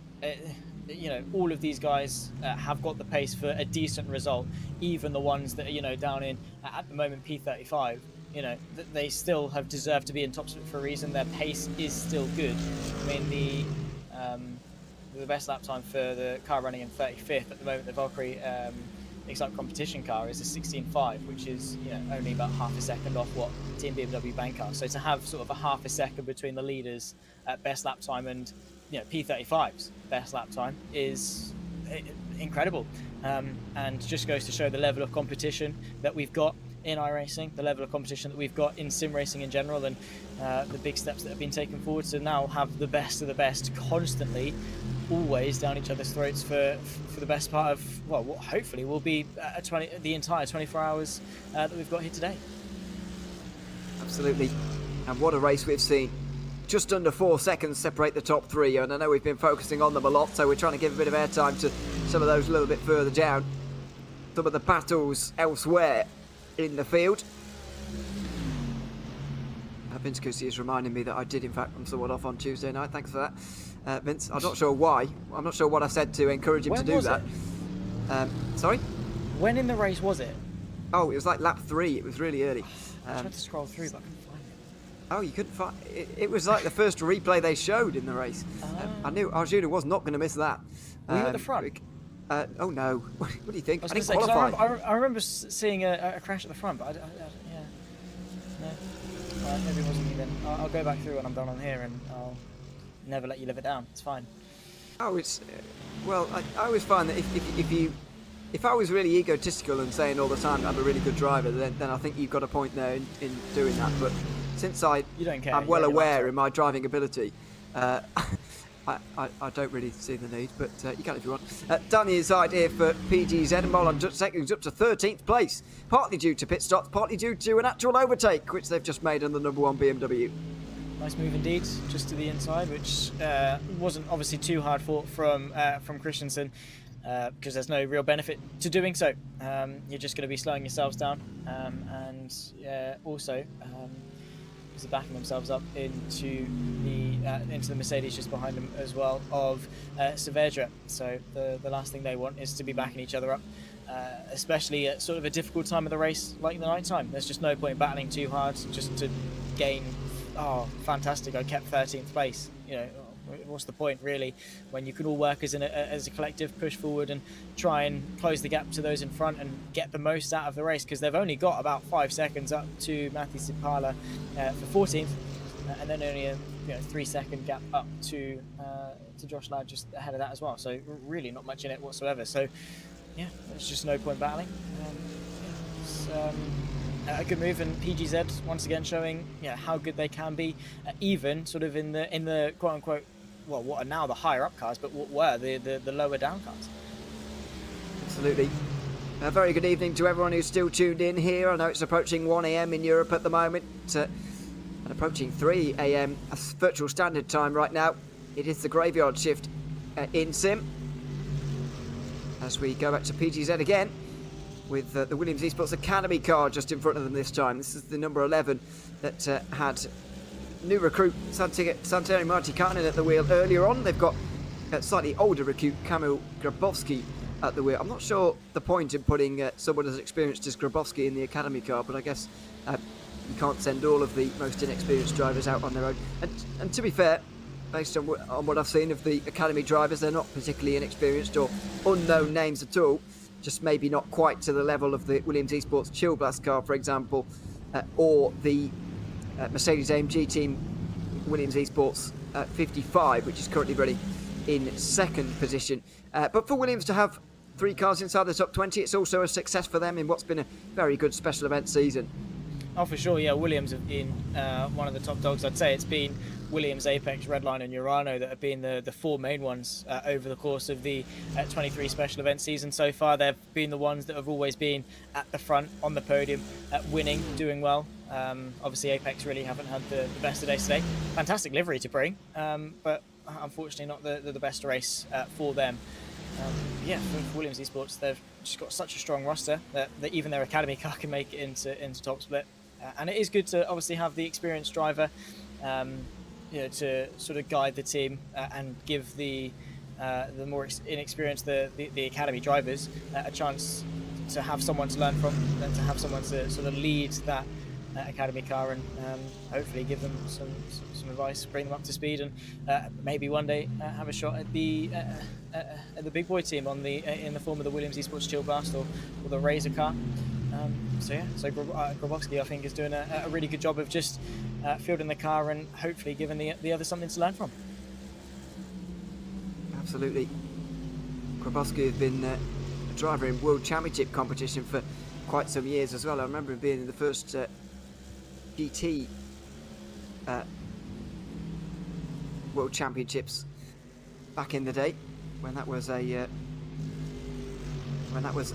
you know, all of these guys have got the pace for a decent result, even the ones that are, you know, down in, at the moment, P35. You know, they still have deserved to be in top split for a reason. Their pace is still good. I mean, the best lap time for the car running in 35th at the moment, the Valkyrie Excite competition car, is a 16.5, which is, you know, only about half a second off what Team BMW Bank are. So to have sort of a half a second between the leaders at best lap time and, you know, P35's best lap time is incredible, and just goes to show the level of competition that we've got in iRacing, the level of competition that we've got in sim racing in general, and the big steps that have been taken forward to now have the best of the best constantly, always down each other's throats for the best part of, well, what hopefully will be the entire 24 hours that we've got here today.
Absolutely. And what a race we've seen. just under 4 seconds separate the top three, and I know we've been focusing on them a lot, so we're trying to give a bit of airtime to some of those a little bit further down. Some of the battles elsewhere in the field. Vince Cusi is reminding me that I did in fact run someone off on Tuesday night. Thanks for that, Vince. I'm not sure why. I'm not sure what I said to encourage him
When
to do
was
that. Sorry?
When in the race was it?
Oh, it was like lap 3. It was really early.
I tried to scroll through, but I couldn't find it.
Oh, you couldn't find it was like the first replay they showed in the race. I knew Arjuna was not going to miss that.
Were you at the front?
Oh no. What do you think? I didn't
Say, 'cause
qualify.
I remember seeing a crash at the front, but yeah. No. Maybe it wasn't me then. I'll go back through when I'm done on here, and I'll never let you live it down. It's fine.
Oh, it's well. I always find that if I was really egotistical and saying all the time that I'm a really good driver, then I think you've got a point there in doing that. But since
You don't care.
I'm
You
well
only like
aware
to.
in my driving ability, I don't really see the need. But you can if you want. Danny inside here for PGZ, and Molon just taking up to 13th place, partly due to pit stops, partly due to an actual overtake, which they've just made on the number 1 BMW.
Nice move indeed, just to the inside, which wasn't obviously too hard fought from Christensen, because there's no real benefit to doing so. You're just going to be slowing yourselves down, and also backing themselves up into the Mercedes just behind them as well of Saavedra. So the last thing they want is to be backing each other up, especially at sort of a difficult time of the race like the night time. There's just no point battling too hard just to gain. Oh, fantastic! I kept 13th place. You know, what's the point really when you can all work as a collective, push forward and try and close the gap to those in front and get the most out of the race, because they've only got about 5 seconds up to Matthew Sipala for 14th, and then only a 3-second gap up to Josh Ladd just ahead of that as well. So really not much in it whatsoever. So yeah, there's just no point battling. It's a good move, and PGZ once again showing how good they can be, even sort of in the quote unquote, well, what are now the higher up cars, but what were the lower down cars.
Absolutely. A very good evening to everyone who's still tuned in here. I know it's approaching 1 a.m. in Europe at the moment, and approaching 3 a.m. That's virtual standard time right now. It is the graveyard shift in Sim. As we go back to PGZ again, with the Williams Esports Academy car just in front of them this time. This is the number 11 that had new recruit Santiago Martikainen at the wheel earlier on. They've got a slightly older recruit Kamil Grabowski at the wheel. I'm not sure the point in putting someone as experienced as Grabowski in the Academy car, but I guess you can't send all of the most inexperienced drivers out on their own. And to be fair, based on what I've seen of the Academy drivers, they're not particularly inexperienced or unknown names at all. Just maybe not quite to the level of the Williams Esports Chill Blast car, for example, or the Mercedes AMG team Williams Esports 55, which is currently ready in second position. But for Williams to have 3 cars inside the top 20, it's also a success for them in what's been a very good special event season.
Oh, for sure, yeah. Williams have been one of the top dogs. I'd say it's been Williams, Apex, Redline and Urano that have been the 4 main ones over the course of the 23 special event season so far. They've been the ones that have always been at the front, on the podium, winning, doing well. Obviously, Apex really haven't had the best of days today. Fantastic livery to bring, but unfortunately not the best race for them. For Williams Esports, they've just got such a strong roster that even their Academy car can make it into top split. And it is good to obviously have the experienced driver to sort of guide the team and give the more inexperienced, the Academy drivers a chance to have someone to learn from, and to have someone to sort of lead that Academy car, and hopefully give them some advice, bring them up to speed, and maybe one day have a shot at the big boy team in the form of the Williams Esports Chill Blast or the Razor car. So Grabowski, I think, is doing a really good job of just fielding the car and hopefully giving the others something to learn from.
Absolutely. Grabowski has been a driver in World Championship competition for quite some years as well. I remember him being in the first GT World Championships back in the day when that was a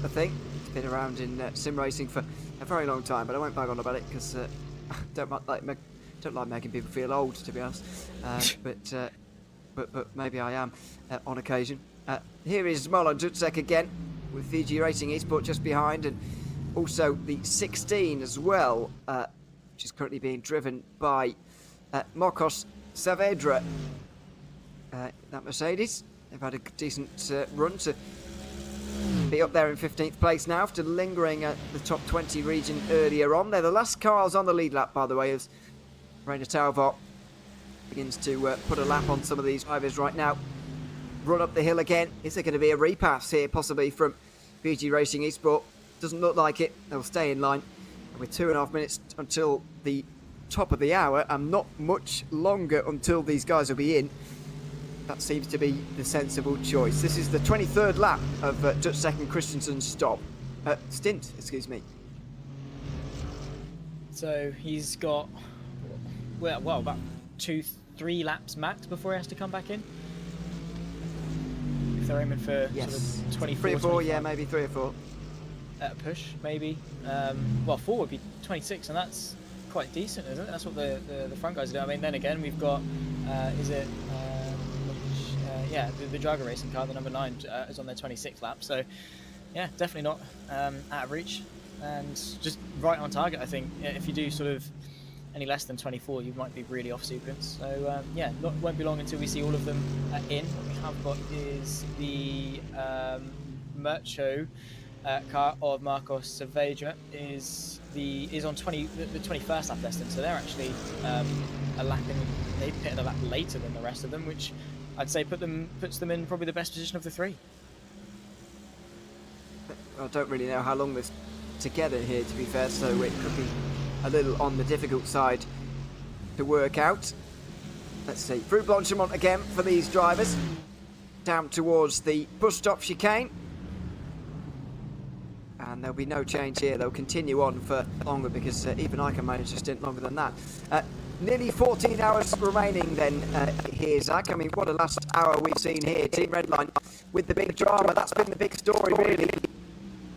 thing. Been around in sim racing for a very long time, but I won't bag on about it because I don't like Don't like making people feel old, to be honest, but maybe I am on occasion. Here is Marlon Dutzek again with VG Racing Esport just behind, and also the 16 as well, which is currently being driven by Marcos Saavedra. That Mercedes, they've had a decent run to be up there in 15th place now after lingering at the top 20 region earlier on. They're the last cars on the lead lap, by the way, as Rainer Talvart begins to put a lap on some of these drivers right now. Run up the hill again. Is there going to be a repass here, possibly from VG Racing Esport? Doesn't look like it. They'll stay in line. And with 2.5 minutes until the top of the hour, and not much longer until these guys will be in, that seems to be the sensible choice. This is the 23rd lap of Dutzek and Christensen's stint, excuse me.
So he's got, well, about 2-3 laps max before he has to come back in. If they're aiming for
Yes,
sort of 24,
3 or 4,
25.
yeah, maybe 3 or 4.
At a push, maybe. Well, 4 would be 26, and that's quite decent, isn't it? That's what the front guys are doing. I mean, then again, we've got, the Drago Racing car, the number 9, is on their 26th lap. So, yeah, definitely not out of reach, and just right on target, I think. If you do sort of any less than 24, you might be really off sequence. So, won't be long until we see all of them in. What we have got is the Mercho car of Marcos Saavedra is on the 21st lap less than, so they're actually a lap in. They pitted a lap later than the rest of them, which I'd say puts them in probably the best position of the 3.
I don't really know how long this together here, to be fair, so it could be a little on the difficult side to work out. Let's see, through Blanchimont again for these drivers, down towards the bus stop chicane. And there'll be no change here. They'll continue on for longer, because even I can manage a stint longer than that. Nearly 14 hours remaining then here, Zach. I mean, what a last hour we've seen here. Team Redline with the big drama. That's been the big story, really.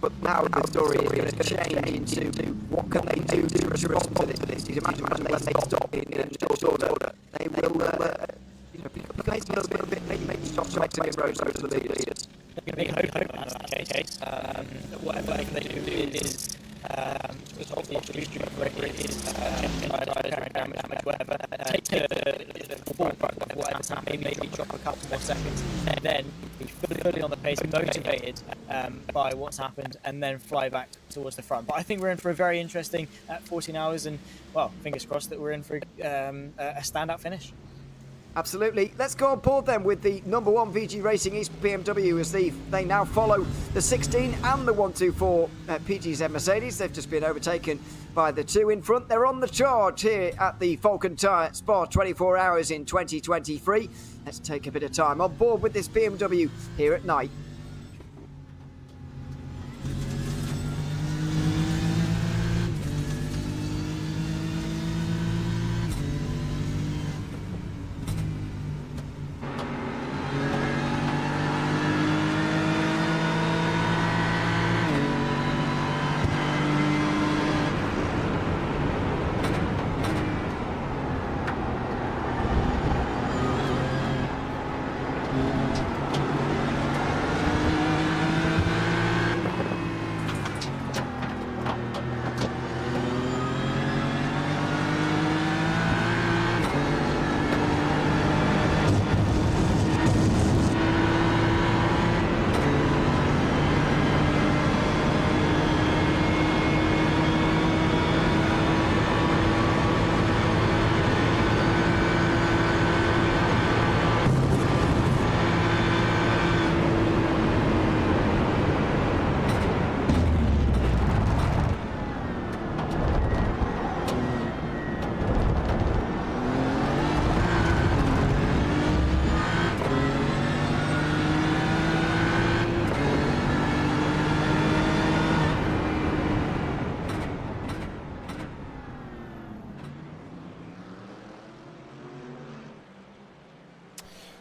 But now the story is going to change into what can they do to respond to this. You can imagine when they stop in short order, they will make a little bit, maybe stop selecting roads to the leaders.
They hope that's the case. Whatever they do is resolve the issue correctly, is carrying damage, whatever, take the forward of whatever's happening, maybe drop a couple more seconds, and then be fully on the pace, motivated by what's happened, and then fly back towards the front. But I think we're in for a very interesting 14 hours, and, well, fingers crossed that we're in for a standout finish.
Absolutely. Let's go on board then with the number 1 VG Racing East BMW, as they now follow the 16 and the 124 PGZ Mercedes. They've just been overtaken by the 2 in front. They're on the charge here at the Falken Tyre Spa 24 hours in 2023. Let's take a bit of time on board with this BMW here at night.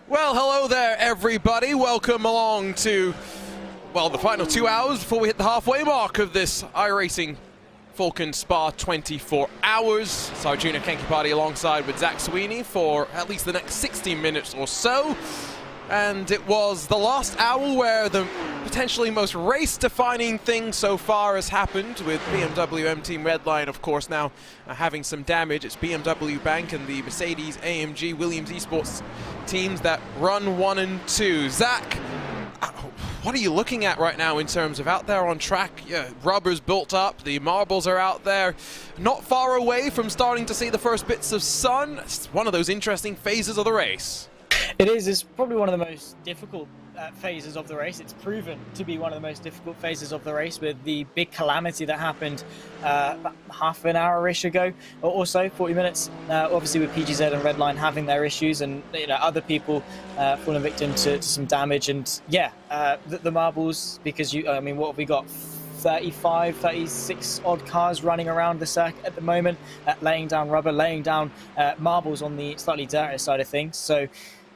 Well, hello there, everybody. Welcome along to, well, the final 2 hours before we hit the halfway mark of this iRacing Falken Spa 24 hours. Sarjuna Kenkipati alongside with Zach Sweeney for at least the next 60 minutes or so. And it was the last hour where the potentially most race-defining thing so far has happened, with BMW M Team Redline, of course, now having some damage. It's BMW Bank and the Mercedes AMG Williams Esports teams that run 1 and 2. Zach, what are you looking at right now in terms of out there on track? Yeah, rubber's built up, the marbles are out there, not far away from starting to see the first bits of sun. It's one of those interesting phases of the race.
It is. It's probably one of the most difficult phases of the race. It's proven to be one of the most difficult phases of the race, with the big calamity that happened about half an hour-ish ago, or so, 40 minutes. Obviously, with PGZ and Redline having their issues, and other people falling victim to some damage, and the marbles. Because what have we got? 35, 36 odd cars running around the circuit at the moment, laying down rubber, laying down marbles on the slightly dirtier side of things. So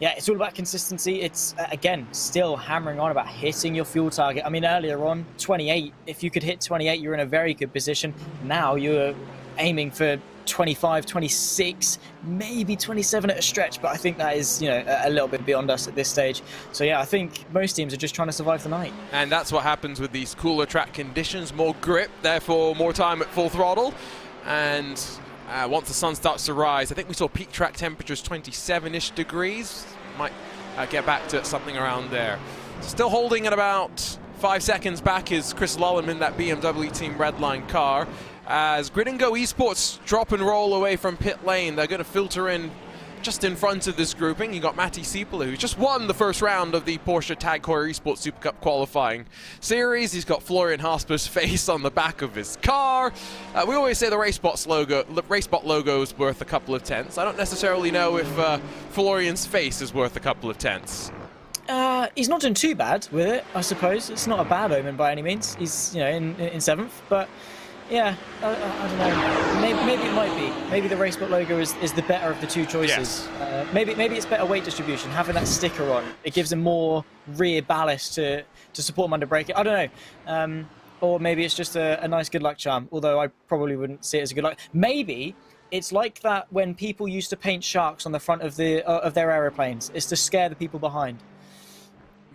yeah, it's all about consistency. It's, again, still hammering on about hitting your fuel target. I mean, earlier on, 28. If you could hit 28, you're in a very good position. Now you're aiming for 25, 26, maybe 27 at a stretch. But I think that is, a little bit beyond us at this stage. So yeah, I think most teams are just trying to survive the night.
And that's what happens with these cooler track conditions. More grip, therefore more time at full throttle. And once the sun starts to rise, I think we saw peak track temperatures 27-ish degrees. Might get back to something around there. Still holding at about 5 seconds back is Chris Lullam in that BMW Team Redline car. As Grid and Go Esports drop and roll away from pit lane, they're going to filter in just in front of this grouping. You got Matti Siepela, who just won the first round of the Porsche Tag Heuer Esports Super Cup qualifying series. He's got Florian Hasper's face on the back of his car. We always say the RaceSpot logo is worth a couple of tenths. I don't necessarily know if Florian's face is worth a couple of tenths.
He's not doing too bad with it, I suppose. It's not a bad omen by any means. He's in seventh, but yeah, I don't know. Maybe it might be. Maybe the RaceSpot logo is the better of the two choices.
Yes.
Maybe it's better weight distribution, having that sticker on. It gives him more rear ballast to support him under braking. I don't know. Or maybe it's just a nice good luck charm, although I probably wouldn't see it as a good luck. Maybe it's like that when people used to paint sharks on the front of their aeroplanes. It's to scare the people behind.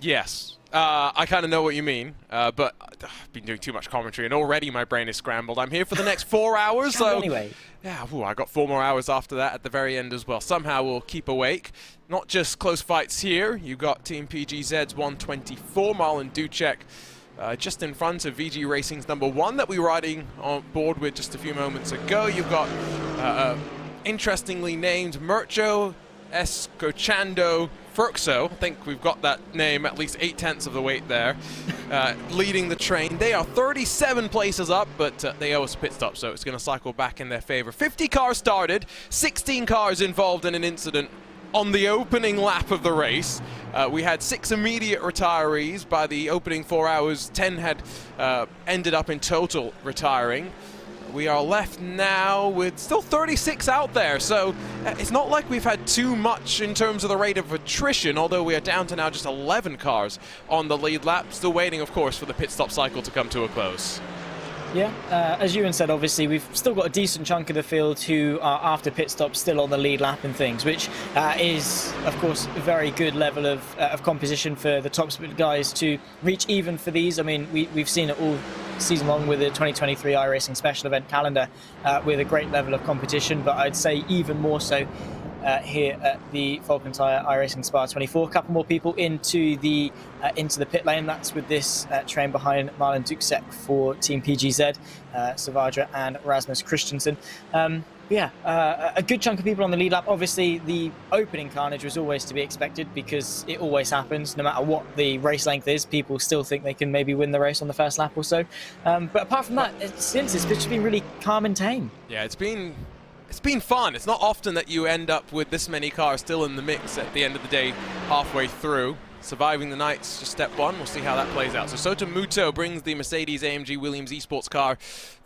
Yes. I kind of know what you mean, but I've been doing too much commentary, and already my brain is scrambled. I'm here for the next 4 hours, so
anyway.
Yeah, I got 4 more hours after that at the very end as well. Somehow we'll keep awake. Not just close fights here. You got Team PGZ's 124, Marlon Ducek, just in front of VG Racing's number 1 that we were riding on board with just a few moments ago. You've got interestingly named Mircho Escochando Furxo. I think we've got that name at least 8/10 of the weight there, leading the train. They are 37 places up, but they owe us a pit stop, so it's going to cycle back in their favor. 50 cars started, 16 cars involved in an incident on the opening lap of the race. We had 6 immediate retirees. By the opening 4 hours, 10 had ended up in total retiring. We are left now with still 36 out there, so it's not like we've had too much in terms of the rate of attrition, although we are down to now just 11 cars on the lead lap. Still waiting, of course, for the pit stop cycle to come to a close.
Yeah, as Ewan said, obviously, we've still got a decent chunk of the field who are, after pit stops, still on the lead lap and things, which is, of course, a very good level of composition for the top speed guys to reach even for these. I mean, we've seen it all season long with the 2023 iRacing special event calendar with a great level of competition, but I'd say even more so here at the Falken Tyre iRacing Spa 24. A couple more people into the pit lane. That's with this train behind Marlon Ducek for Team PGZ, Savadra and Rasmus Christensen. A good chunk of people on the lead lap. Obviously, the opening carnage was always to be expected because it always happens. No matter what the race length is, people still think they can maybe win the race on the first lap or so. But apart from that, it's just been really calm and tame.
Yeah, it's been fun. It's not often that you end up with this many cars still in the mix at the end of the day, halfway through. Surviving the night's just step 1. We'll see how that plays out. So Sota Muto brings the Mercedes AMG Williams Esports car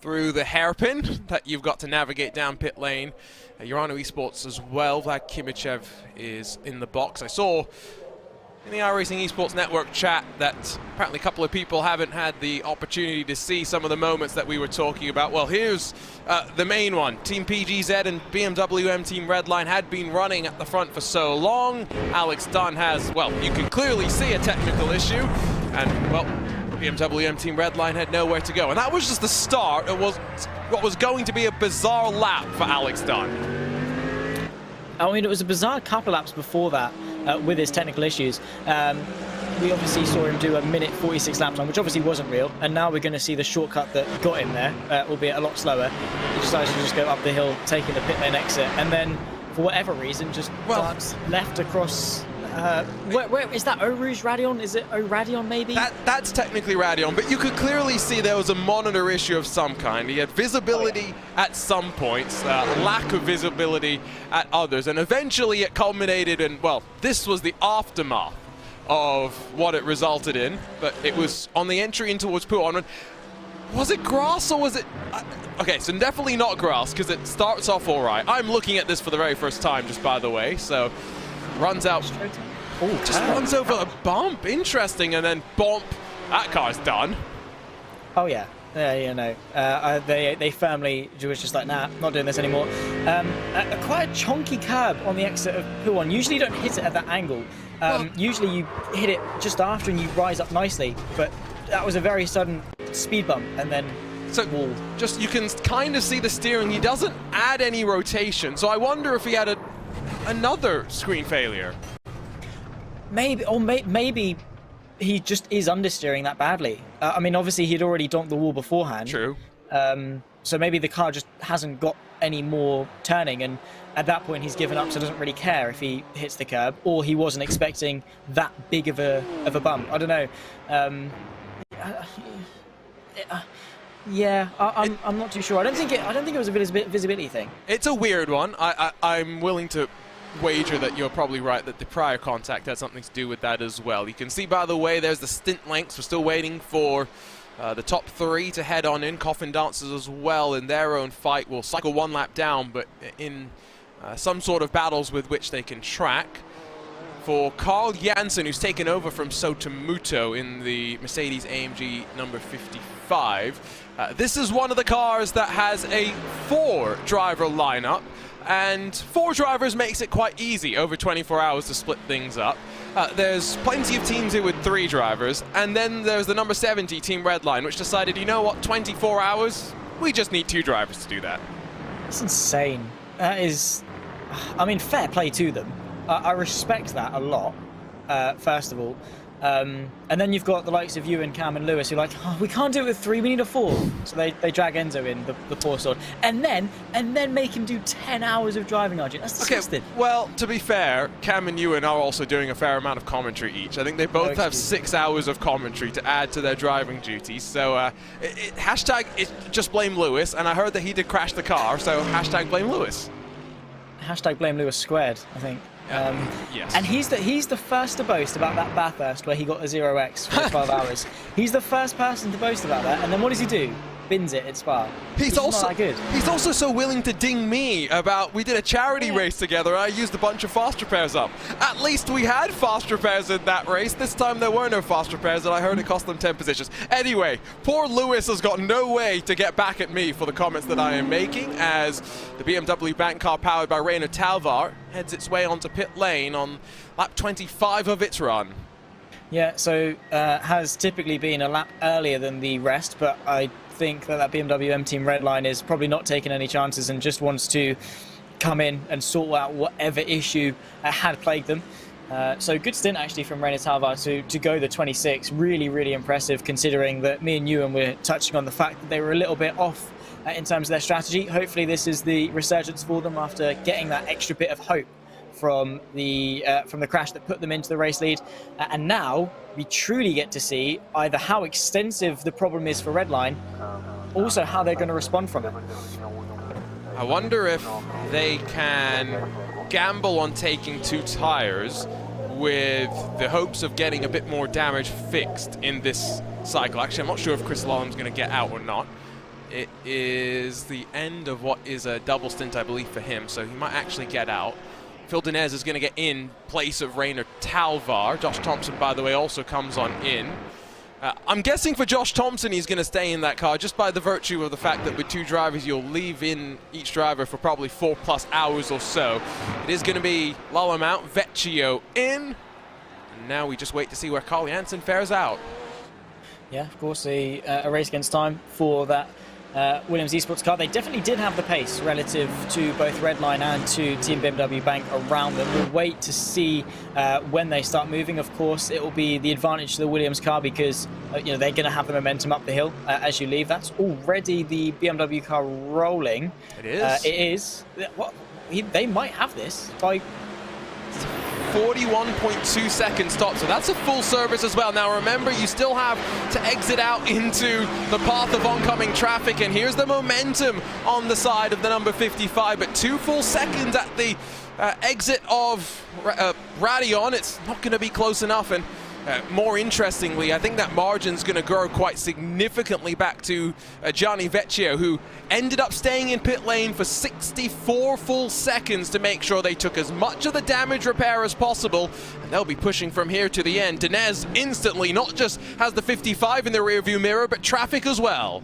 through the hairpin that you've got to navigate down pit lane. Urano Esports as well. Vlad Kimichev is in the box. I saw in the iRacing Esports Network chat that apparently a couple of people haven't had the opportunity to see some of the moments that we were talking about. Well, here's the main one. Team PGZ and BMW M Team Redline had been running at the front for so long. Alex Dunn has, well, you can clearly see a technical issue, and, well, BMW M Team Redline had nowhere to go. And that was just the start. It was what was going to be a bizarre lap for Alex Dunn.
I mean, it was a bizarre couple laps before that with his technical issues. We obviously saw him do a minute 46 lap time, which obviously wasn't real, and now we're going to see the shortcut that got him there, albeit a lot slower. He decides to just go up the hill, taking the pit lane exit, and then, for whatever reason, just darts left across... where is that? Eau Rouge Radion? Is it Eau Radion, maybe?
That's technically Radion, but you could clearly see there was a monitor issue of some kind. He had visibility at some points, lack of visibility at others, and eventually it culminated in, well, this was the aftermath of what it resulted in, but it was on the entry in towards Puan. Was it grass or was it... okay, so definitely not grass, because it starts off all right. I'm looking at this for the very first time, just by the way, so... runs out, just runs over a bump, interesting, and then bump, that car's done.
Oh yeah, you know, they firmly was just like, nah, not doing this anymore. Quite a chonky curb on the exit of Puan. Usually you don't hit it at that angle. Usually you hit it just after and you rise up nicely, but that was a very sudden speed bump and then wall.
Just, you can kind of see the steering. He doesn't add any rotation, so I wonder if he had another screen failure.
Maybe, or maybe he just is understeering that badly. I mean, obviously he'd already donked the wall beforehand.
True.
So maybe the car just hasn't got any more turning, and at that point he's given up, so doesn't really care if he hits the curb, or he wasn't expecting that big of a bump. I don't know. Yeah, I'm not too sure. I don't think it was a visibility thing.
It's a weird one. I'm willing to wager that you're probably right that the prior contact had something to do with that as well. You can see, by the way, there's the stint lengths. We're still waiting for the top three to head on in. Coffin Dancers as well in their own fight will cycle one lap down, but in some sort of battles with which they can track. For Carl Janssen, who's taken over from Sotomuto in the Mercedes AMG number 55. This is one of the cars that has a 4-driver lineup, and 4 drivers makes it quite easy over 24 hours to split things up. There's plenty of teams here with 3 drivers, and then there's the number 70 Team Redline, which decided, you know what, 24 hours? We just need 2 drivers to do that.
It's insane. That is... I mean, fair play to them. I respect that a lot, first of all. And then you've got the likes of you and Cam and Lewis who are like, oh, we can't do it with 3, we need a 4. So they drag Enzo in, the poor sod. And then make him do 10 hours of driving, RG. That's disgusting.
Okay, well, to be fair, Cam and Ewan are also doing a fair amount of commentary each. I think they both have 6 hours of commentary to add to their driving duties. So hashtag just blame Lewis, and I heard that he did crash the car, so hashtag blame Lewis.
Hashtag blame Lewis squared, I think.
Yes.
And he's the first to boast about that Bathurst where he got a 0x for 12 hours. He's the first person to boast about that, and then what does he do? Bins it at Spa.
He's also so willing to ding me about, we did a charity race together, I used a bunch of fast repairs up. At least we had fast repairs in that race. This time there were no fast repairs, and I heard it cost them 10 positions. Anyway, poor Lewis has got no way to get back at me for the comments that I am making, as the BMW bank car powered by Reino Talvar heads its way onto pit lane on lap 25 of its run.
Yeah, so has typically been a lap earlier than the rest, but I think that BMW M Team Redline is probably not taking any chances and just wants to come in and sort out whatever issue had plagued them. So good stint actually from Reino Talvar to go the 26. Really, really impressive, considering that me and Ewan were touching on the fact that they were a little bit off in terms of their strategy. Hopefully this is the resurgence for them after getting that extra bit of hope from the crash that put them into the race lead, and now we truly get to see either how extensive the problem is for Redline, also how they're going to respond from it.
I wonder if they can gamble on taking 2 tires with the hopes of getting a bit more damage fixed in this cycle. Actually, I'm not sure if Chris Long's going to get out or not. It is the end of what is a double stint, I believe, for him, so he might actually get out. Phil Dinez is going to get in place of Rainer Talvar. Josh Thompson, by the way, also comes on in. I'm guessing for Josh Thompson, he's going to stay in that car just by the virtue of the fact that with 2 drivers, you'll leave in each driver for probably 4+ hours or so. It is going to be Lalamount, Vecchio in. And now we just wait to see where Carl Janssen fares out.
Yeah, of course, a race against time for that Williams Esports car. They definitely did have the pace relative to both Redline and to Team BMW Bank around them. We'll wait to see when they start moving. Of course, it will be the advantage to the Williams car because you know, they're going to have the momentum up the hill as you leave. That's already the BMW car rolling.
It is.
It is. What? They might have this by
41.2 second stop, so that's a full service as well. Now remember, you still have to exit out into the path of oncoming traffic, and here's the momentum on the side of the number 55, but 2 full seconds at the exit of Radeon. It's not going to be close enough, and more interestingly, I think that margin's going to grow quite significantly back to Gianni Vecchio, who ended up staying in pit lane for 64 full seconds to make sure they took as much of the damage repair as possible, and they'll be pushing from here to the end. Dinez instantly not just has the 55 in the rearview mirror, but traffic as well.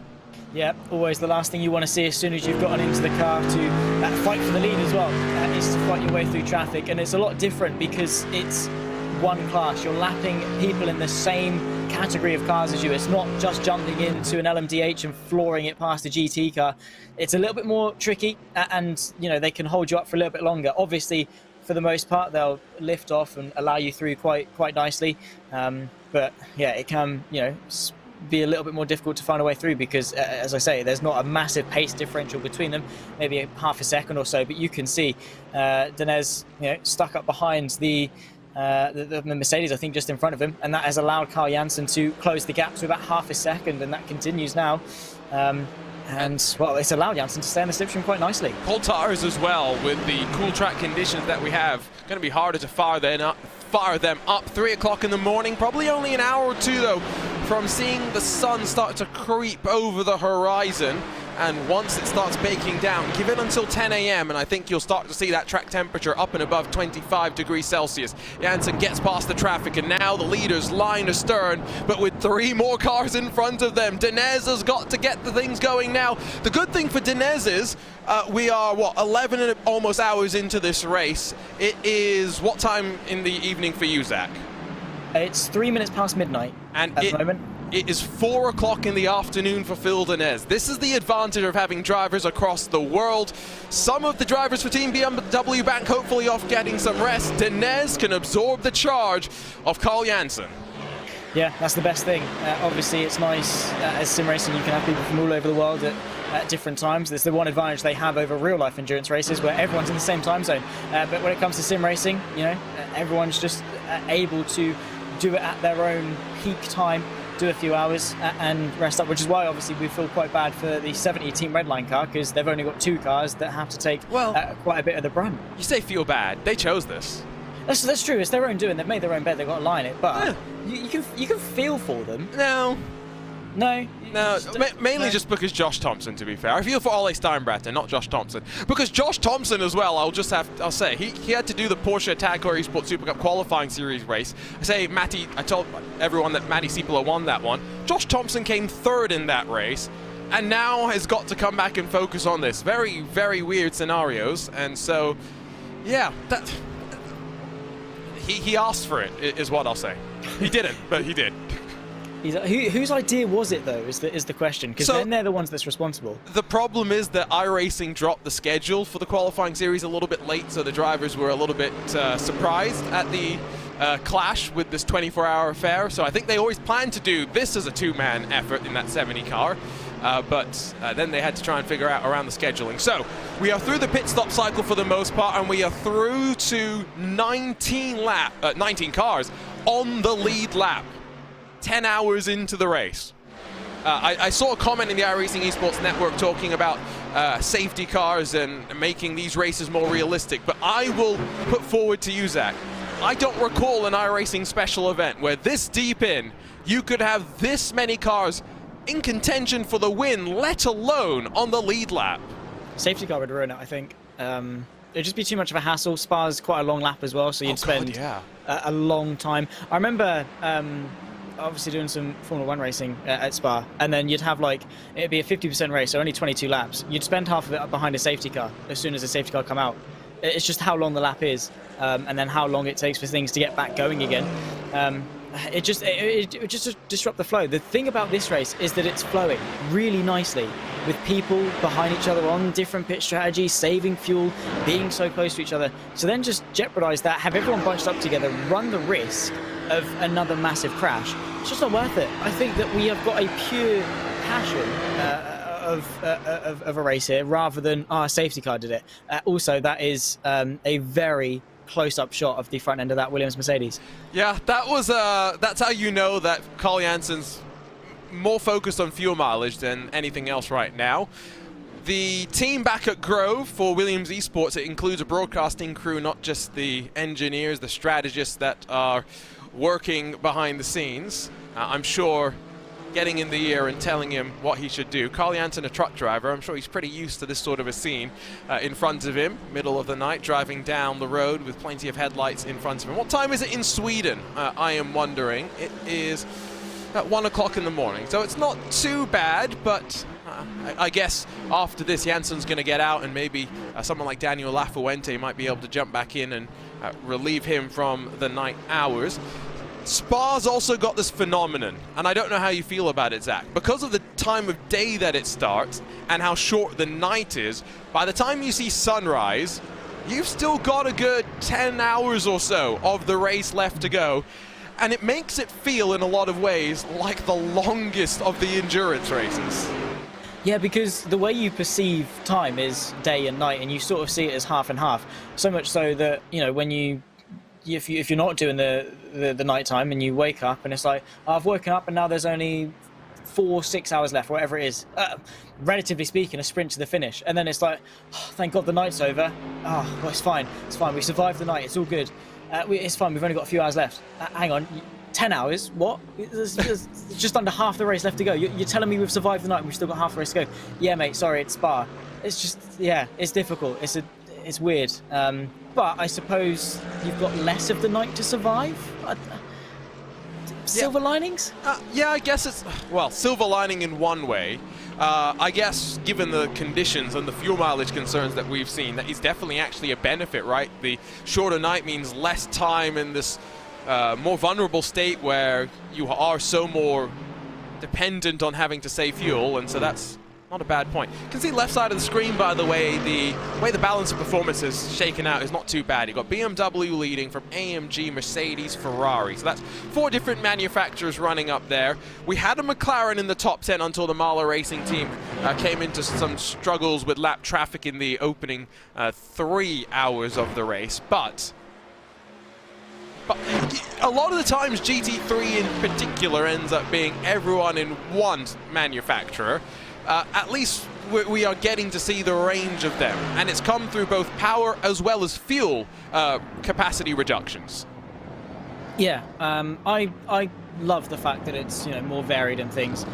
Yeah, always the last thing you want to see as soon as you've gotten into the car to fight for the lead as well, is to fight your way through traffic, and it's a lot different because it's one class. You're lapping people in the same category of cars as you. It's not just jumping into an LMDH and flooring it past a GT car. It's a little bit more tricky, and you know, they can hold you up for a little bit longer. Obviously, for the most part, they'll lift off and allow you through quite nicely. But yeah, it can, you know, be a little bit more difficult to find a way through because, as I say, there's not a massive pace differential between them, maybe a half a second or so. But you can see Dinez, you know, stuck up behind the Mercedes, I think, just in front of him, and that has allowed Carl Janssen to close the gap to about half a second, and that continues now. And well, it's allowed Janssen to stay in the slipstream quite nicely.
Cold tires as well, with the cool track conditions that we have. Going to be harder to fire them up 3 o'clock in the morning. Probably only an hour or two though from seeing the sun start to creep over the horizon. And once it starts baking down, give it until 10 a.m. and I think you'll start to see that track temperature up and above 25 degrees Celsius. Janssen gets past the traffic, and now the leaders line astern, but with 3 more cars in front of them. Dinez has got to get the things going now. The good thing for Dinez is we are, 11 and almost hours into this race. It is what time in the evening for you, Zach?
It's 3 minutes past midnight at the moment.
It is 4 o'clock in the afternoon for Phil Dinez. This is the advantage of having drivers across the world. Some of the drivers for Team BMW Bank hopefully off getting some rest. Dinez can absorb the charge of Carl Janssen.
Yeah, that's the best thing. Obviously, it's nice as sim racing, you can have people from all over the world at different times. There's the one advantage they have over real-life endurance races where everyone's in the same time zone. But when it comes to sim racing, you know, everyone's just able to do it at their own peak time, do a few hours and rest up, which is why obviously we feel quite bad for the 70 Team Redline car because they've only got 2 cars that have to take quite a bit of the brunt.
You say feel bad, they chose this.
That's true, it's their own doing, they've made their own bed, they've got to line it, but you can feel for them.
No, mainly
no.
just because Josh Thompson, to be fair. I feel for Ole Steinbretter, not Josh Thompson. Because Josh Thompson as well, I'll say, he had to do the Porsche Tagcore Esports Super Cup qualifying series race. I told everyone that Matty Siepeler won that one. Josh Thompson came 3rd in that race, and now has got to come back and focus on this. Very, very weird scenarios, and so, yeah, he asked for it, is what I'll say. He didn't, but he did.
Whose idea was it, though, is the question? Because then they're the ones that's responsible.
The problem is that iRacing dropped the schedule for the qualifying series a little bit late, so the drivers were a little bit surprised at the clash with this 24-hour affair. So I think they always planned to do this as a 2-man effort in that 70 car. But then they had to try and figure out around the scheduling. So we are through the pit stop cycle for the most part, and we are through to 19 cars on the lead lap. 10 hours into the race. I saw a comment in the iRacing Esports Network talking about safety cars and making these races more realistic, but I will put forward to you, Zach, I don't recall an iRacing special event where this deep in, you could have this many cars in contention for the win, let alone on the lead lap.
Safety car would ruin it, I think. it'd just be too much of a hassle. Spa's quite a long lap as well, so you'd spend a long time. I remember obviously doing some Formula 1 racing at Spa, and then you'd have like, it'd be a 50% race, so only 22 laps. You'd spend half of it behind a safety car as soon as the safety car come out. It's just how long the lap is, and then how long it takes for things to get back going again. It just disrupt the flow. The thing about this race is that it's flowing really nicely with people behind each other on different pit strategies, saving fuel, being so close to each other. So then just jeopardize that, have everyone bunched up together, run the risk of another massive crash. It's just not worth it. I think that we have got a pure passion of a race here, rather than a safety car did it. Also, that is a very close-up shot of the front end of that Williams Mercedes.
Yeah, that was that's how you know that Carl Jansen's more focused on fuel mileage than anything else right now. The team back at Grove for Williams Esports, it includes a broadcasting crew, not just the engineers, the strategists that are working behind the scenes. I'm sure getting in the ear and telling him what he should do. Carl Jansen, a truck driver, I'm sure he's pretty used to this sort of a scene in front of him, middle of the night, driving down the road with plenty of headlights in front of him. What time is it in Sweden? I am wondering. It is at 1 o'clock in the morning, so it's not too bad, but I guess after this, Jansen's going to get out, and maybe someone like Daniel Lafuente might be able to jump back in and relieve him from the night hours. Spa's also got this phenomenon, and I don't know how you feel about it, Zach. Because of the time of day that it starts and how short the night is, by the time you see sunrise, you've still got a good 10 hours or so of the race left to go. And it makes it feel, in a lot of ways, like the longest of the endurance races.
Yeah, because the way you perceive time is day and night, and you sort of see it as half and half. So much so that, you know, when if you're not doing the night time and you wake up and it's like, oh, I've woken up and now there's only 4-6 hours left, whatever it is, relatively speaking, a sprint to the finish, and then it's like, oh, thank God the night's over. Oh, well, it's fine, we survived the night, it's all good, it's fine, we've only got a few hours left. Hang on, 10 hours? What? There's just under half the race left to go. You're telling me we've survived the night and we've still got half the race to go? Yeah, mate, sorry, it's Spa. It's just, yeah, it's difficult. It's weird. But I suppose you've got less of the night to survive? Silver linings?
Yeah, I guess it's, well, silver lining in one way. I guess, given the conditions and the fuel mileage concerns that we've seen, that is definitely actually a benefit, right? The shorter night means less time in this more vulnerable state where you are so more dependent on having to save fuel, and so that's not a bad point. You can see left side of the screen, by the way the balance of performance is shaken out is not too bad. You've got BMW leading from AMG, Mercedes, Ferrari. So that's 4 different manufacturers running up there. We had a McLaren in the top 10 until the Mahler Racing team came into some struggles with lap traffic in the opening 3 hours of the race. But a lot of the times GT3 in particular ends up being everyone in one manufacturer. At least we are getting to see the range of them, and it's come through both power as well as fuel capacity reductions.
Yeah, I love the fact that it's, you know, more varied in things,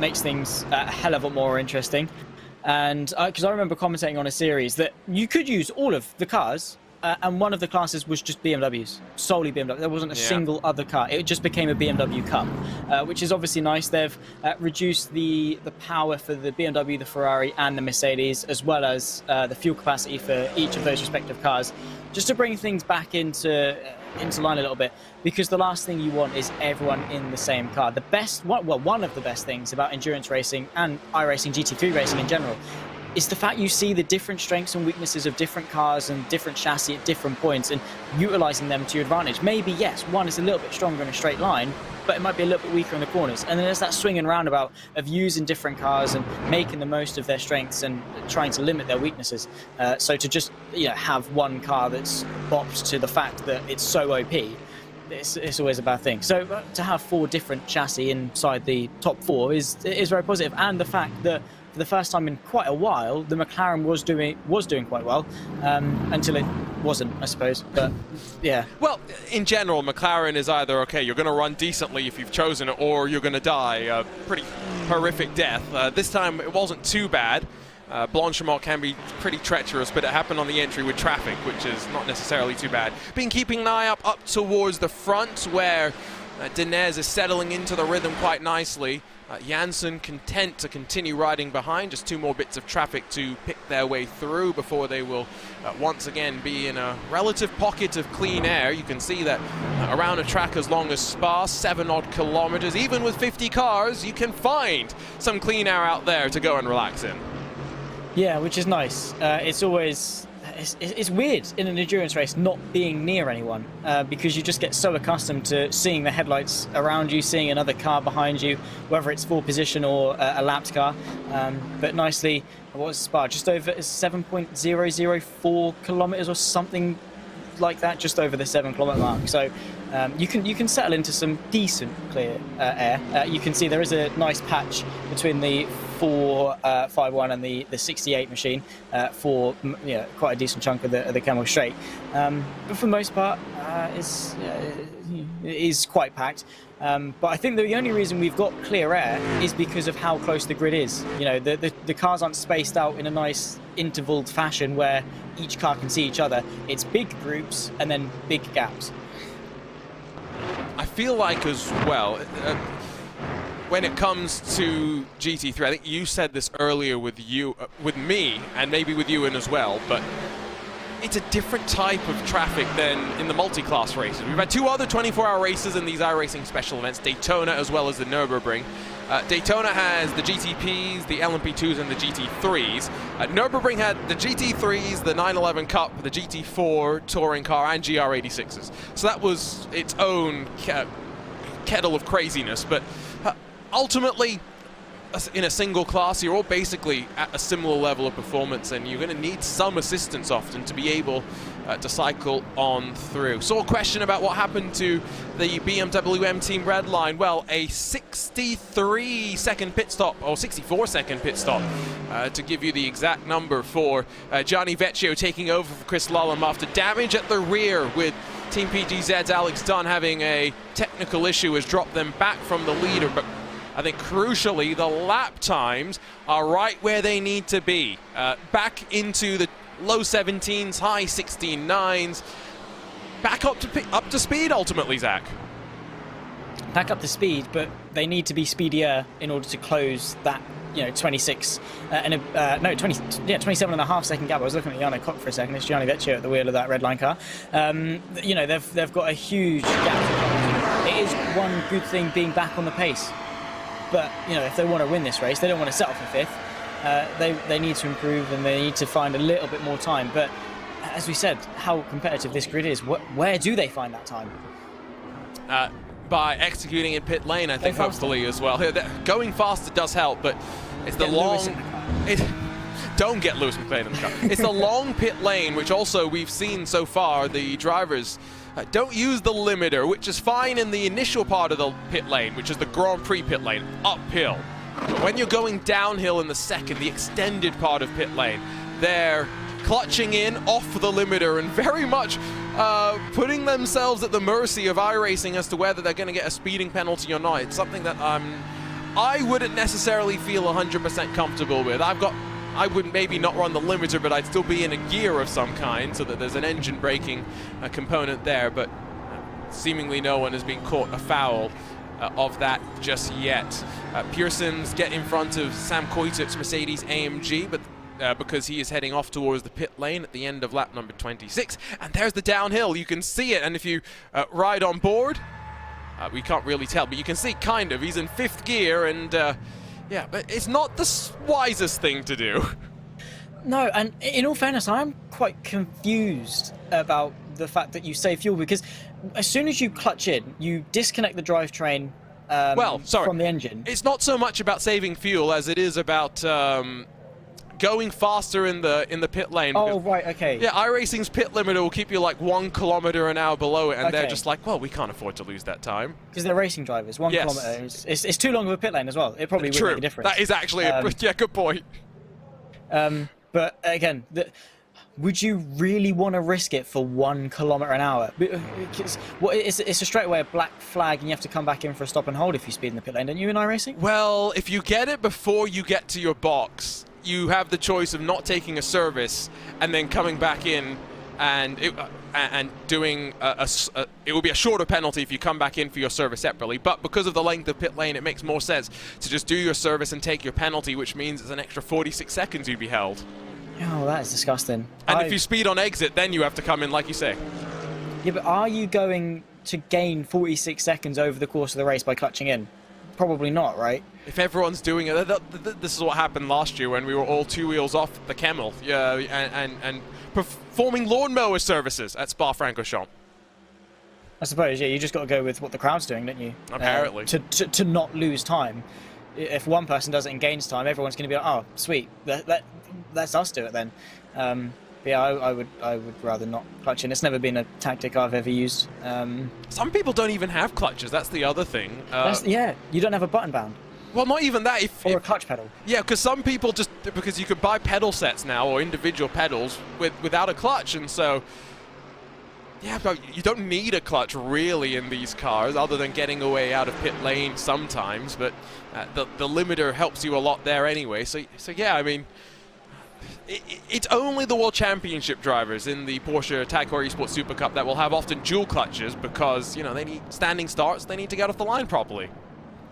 makes things a hell of a lot more interesting. And because I remember commentating on a series that you could use all of the cars. And one of the classes was just BMWs, solely BMW. There wasn't a single other car. It just became a BMW Cup, which is obviously nice. They've reduced the power for the BMW, the Ferrari, and the Mercedes, as well as the fuel capacity for each of those respective cars, just to bring things back into line a little bit. Because the last thing you want is everyone in the same car. The best, one of the best things about endurance racing and iRacing, GT3 racing in general, is the fact you see the different strengths and weaknesses of different cars and different chassis at different points and utilizing them to your advantage. Maybe, yes, one is a little bit stronger in a straight line, but it might be a little bit weaker in the corners. And then there's that swing and roundabout of using different cars and making the most of their strengths and trying to limit their weaknesses. So to just, you know, have one car that's bopped to the fact that it's so OP, it's always a bad thing. So to have 4 different chassis inside the top 4 is very positive. And the fact that for the first time in quite a while, the McLaren was doing quite well, until it wasn't, I suppose. But yeah.
Well, in general, McLaren is either, okay, you're going to run decently if you've chosen it, or you're going to die a pretty horrific death. This time it wasn't too bad. Blanchimont can be pretty treacherous, but it happened on the entry with traffic, which is not necessarily too bad. Been keeping an eye up towards the front, where Dinez is settling into the rhythm quite nicely. Janssen content to continue riding behind, just 2 more bits of traffic to pick their way through before they will once again be in a relative pocket of clean air. You can see that around a track as long as Spa, 7 odd kilometers, even with 50 cars, you can find some clean air out there to go and relax in.
Yeah, which is nice. It's always... It's weird in an endurance race not being near anyone because you just get so accustomed to seeing the headlights around you, seeing another car behind you, whether it's full position or a lapped car. But nicely, what was Spa? Just over 7.004 kilometers or something like that, just over the 7 kilometer mark. So you can settle into some decent clear air. You can see there is a nice patch between the 451 and the 68 machine for quite a decent chunk of the Camel Straight. But for the most part, it is quite packed. But I think the only reason we've got clear air is because of how close the grid is. The cars aren't spaced out in a nice intervaled fashion where each car can see each other. It's big groups and then big gaps.
I feel like as well, when it comes to GT3, I think you said this earlier with me, and maybe with Ewan as well, but it's a different type of traffic than in the multi-class races. We've had 2 other 24-hour races in these iRacing special events, Daytona as well as the Nürburgring. Daytona has the GTPs, the LMP2s, and the GT3s. Nürburgring had the GT3s, the 911 Cup, the GT4 touring car, and GR86s. So that was its own kettle of craziness, but ultimately, in a single class, you're all basically at a similar level of performance, and you're going to need some assistance often to be able to cycle on through. So a question about what happened to the BMW M Team Redline. Well, a 63-second pit stop, or 64-second pit stop, to give you the exact number, for Gianni Vecchio taking over for Chris Lullum after damage at the rear, with Team PGZ's Alex Dunn having a technical issue has dropped them back from the leader. But I think crucially, the lap times are right where they need to be. Back into the low 17s, high 16.9s. Back up to speed ultimately, Zach.
Back up to speed, but they need to be speedier in order to close that 26 27 and a half second gap. I was looking at Jarno Koch for a second. It's Gianni Vecchio at the wheel of that red line car. They've got a huge gap. It is one good thing being back on the pace. But, if they want to win this race, they don't want to settle for 5th. They need to improve, and they need to find a little bit more time. But as we said, how competitive this grid is, where do they find that time?
By executing in pit lane, I think, hopefully as well. Going faster does help, but it's the long... Don't get Lewis McLean in the car. It's the long pit lane, which also we've seen so far the drivers don't use the limiter, which is fine in the initial part of the pit lane, which is the Grand Prix pit lane, uphill. But when you're going downhill in the second, the extended part of pit lane, they're clutching in off the limiter and very much putting themselves at the mercy of iRacing as to whether they're going to get a speeding penalty or not. It's something that I wouldn't necessarily feel 100% comfortable with. I would maybe not run the limiter, but I'd still be in a gear of some kind so that there's an engine braking component there, but seemingly no one has been caught afoul of that just yet. Pearson's get in front of Sam Koitet's Mercedes AMG, but because he is heading off towards the pit lane at the end of lap number 26. And there's the downhill. You can see it, and if you ride on board, we can't really tell, but you can see kind of. He's in 5th gear, and yeah, but it's not the wisest thing to do.
No, and in all fairness, I'm quite confused about the fact that you save fuel, because as soon as you clutch in, you disconnect the drivetrain from the engine.
It's not so much about saving fuel as it is about going faster in the pit lane.
Oh, right, okay.
Yeah, iRacing's pit limiter will keep you like 1 kilometer an hour below it, and they're just like, well, we can't afford to lose that time.
Because they're racing drivers. 1 kilometer it's too long of a pit lane as well. It probably would make a difference.
That is actually good point.
But again, would you really want to risk it for 1 kilometer an hour? It's a straightaway a black flag, and you have to come back in for a stop and hold if you speed in the pit lane, don't you, in iRacing?
Well, if you get it before you get to your box, you have the choice of not taking a service and then coming back in and doing it will be a shorter penalty if you come back in for your service separately, but because of the length of pit lane, it makes more sense to just do your service and take your penalty, which means it's an extra 46 seconds you'd be held.
Oh, that is disgusting.
And if you speed on exit, then you have to come in, like you say.
Yeah, but are you going to gain 46 seconds over the course of the race by clutching in? Probably not, right?
If everyone's doing it, this is what happened last year when we were all 2 wheels off the Camel, and performing lawnmower services at Spa-Francorchamps.
I suppose, yeah, you just got to go with what the crowd's doing, don't you?
Apparently.
To not lose time. If one person does it and gains time, everyone's going to be like, oh, sweet, let's us do it then. But yeah, I would rather not clutch in. It's never been a tactic I've ever used.
Some people don't even have clutches, that's the other thing.
Yeah, you don't have a button bound.
Well, not even that.
Or a clutch pedal.
Yeah, because some people because you could buy pedal sets now or individual pedals without a clutch, and so yeah, but you don't need a clutch really in these cars, other than getting away out of pit lane sometimes. But the limiter helps you a lot there anyway. So yeah, I mean, it's only the World Championship drivers in the Porsche Tag Heuer Esports Super Cup that will have often dual clutches because they need standing starts. They need to get off the line properly.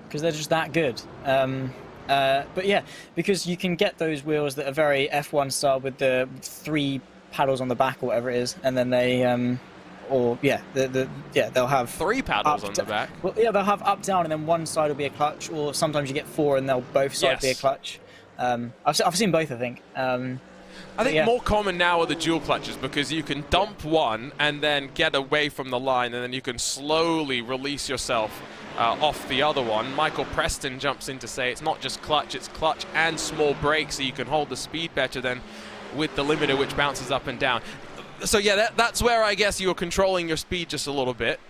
Because they're just that good. But yeah, because you can get those wheels that are very F1 style with the 3 paddles on the back or whatever it is, and then they, they'll have
3 paddles on the back.
Well, yeah, they'll have up, down, and then one side will be a clutch, or sometimes you get 4 and they'll both sides be a clutch. I've seen both, I think.
I think more common now are the dual clutches because you can dump one and then get away from the line, and then you can slowly release yourself off the other one. Michael Preston jumps in to say it's not just clutch, it's clutch and small brake, so you can hold the speed better than with the limiter, which bounces up and down. So yeah, that's where I guess you're controlling your speed just a little bit.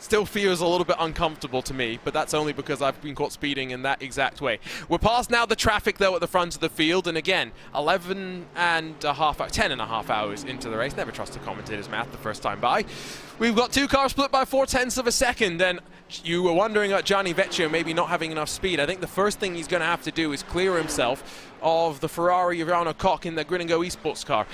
Still feels a little bit uncomfortable to me, but that's only because I've been caught speeding in that exact way. We're past now the traffic, though, at the front of the field, and again, 10 and a half hours into the race. Never trust a commentator's math the first time by. We've got 2 cars split by 0.4 of a second, and you were wondering about Gianni Vecchio maybe not having enough speed. I think the first thing he's going to have to do is clear himself of the Ferrari Ivano Koch in the Grid and Go Esports car.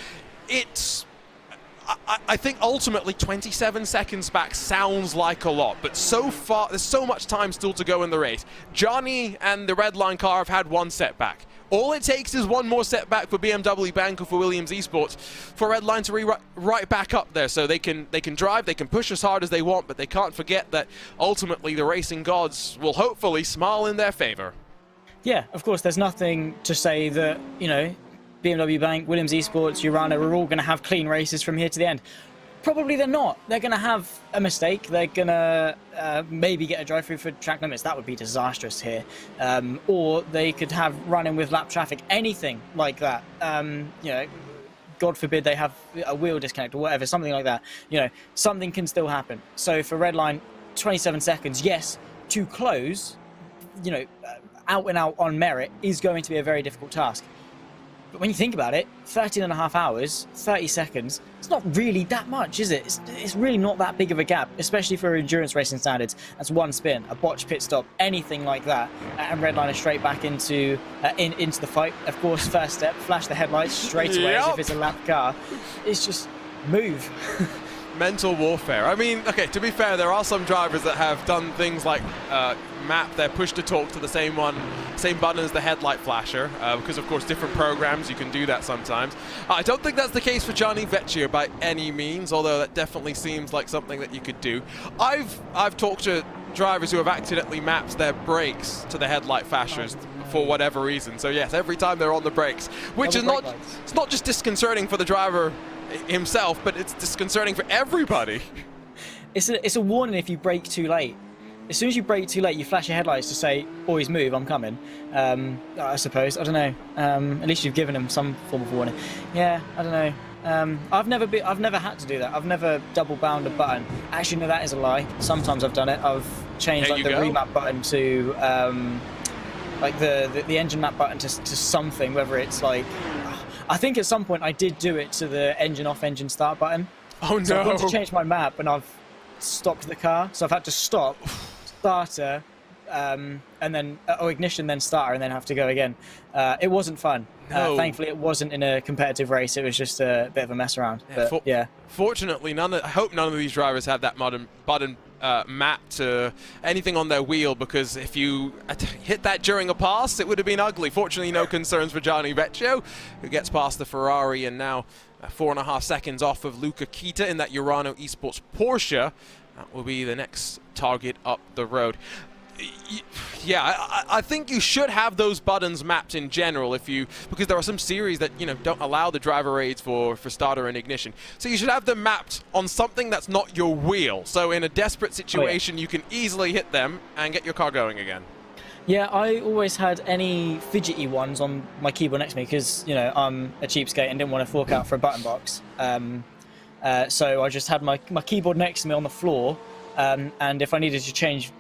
I think ultimately 27 seconds back sounds like a lot, but so far there's so much time still to go in the race. Johnny and the red line car have had 1 setback. All it takes is 1 more setback for BMW Bank or for Williams Esports for red line to be right back up there, so they can drive, they can push as hard as they want, but they can't forget that ultimately the racing gods will hopefully smile in their favor.
Yeah, of course, there's nothing to say that, BMW Bank, Williams Esports, Urano are all going to have clean races from here to the end. Probably they're not. They're going to have a mistake. They're going to maybe get a drive-through for track limits. That would be disastrous here. Or they could have run-in with lap traffic, anything like that. God forbid they have a wheel disconnect or whatever, something like that. Something can still happen. So for red line, 27 seconds, yes, to close, out and out on merit is going to be a very difficult task. But when you think about it, 13 and a half hours, 30 seconds, it's not really that much, is it? It's really not that big of a gap, especially for endurance racing standards. That's 1 spin, a botched pit stop, anything like that. And Redline is straight back into the fight. Of course, first step, flash the headlights straight away as if it's a lap car. It's just move.
Mental warfare. I mean, okay, to be fair, there are some drivers that have done things like map their push to talk to the same button as the headlight flasher, because of course different programs you can do that sometimes. I don't think that's the case for Gianni Vecchio by any means, although that definitely seems like something that you could do. I've talked to drivers who have accidentally mapped their brakes to the headlight flashers for whatever reason. So yes, every time they're on the brakes, which is it's not just disconcerting for the driver himself, but it's disconcerting for everybody.
It's a warning if you brake too late. As soon as you brake too late, you flash your headlights to say, boys move, I'm coming. I suppose, I don't know. At least you've given him some form of warning. Yeah, I don't know. I've never had to do that. I've never double bound a button. Actually, no, that is a lie. Sometimes I've done it. I've changed the remap button to like the engine map button to something, whether it's like, I think at some point I did do it to the engine off, engine start button.
Oh no!
So I've got to change my map and I've stopped the car, so I've had to stop, starter, and then ignition, then starter, and then have to go again. It wasn't fun.
No.
Thankfully, it wasn't in a competitive race. It was just a bit of a mess around.
Yeah,
But,
Fortunately, I hope none of these drivers have that button mapped to anything on their wheel, because if you hit that during a pass, it would have been ugly. Fortunately, no concerns for Gianni Vecchio, who gets past the Ferrari and now 4.5 seconds off of Luca Kita in that Urano Esports Porsche. That will be the next target up the road. Yeah, I think you should have those buttons mapped in general, because there are some series that don't allow the driver aids for starter and ignition. So you should have them mapped on something that's not your wheel. So in a desperate situation, you can easily hit them and get your car going again.
Yeah, I always had any fidgety ones on my keyboard next to me because I'm a cheapskate and didn't want to fork out for a button box. So I just had my keyboard next to me on the floor. And if I needed to change,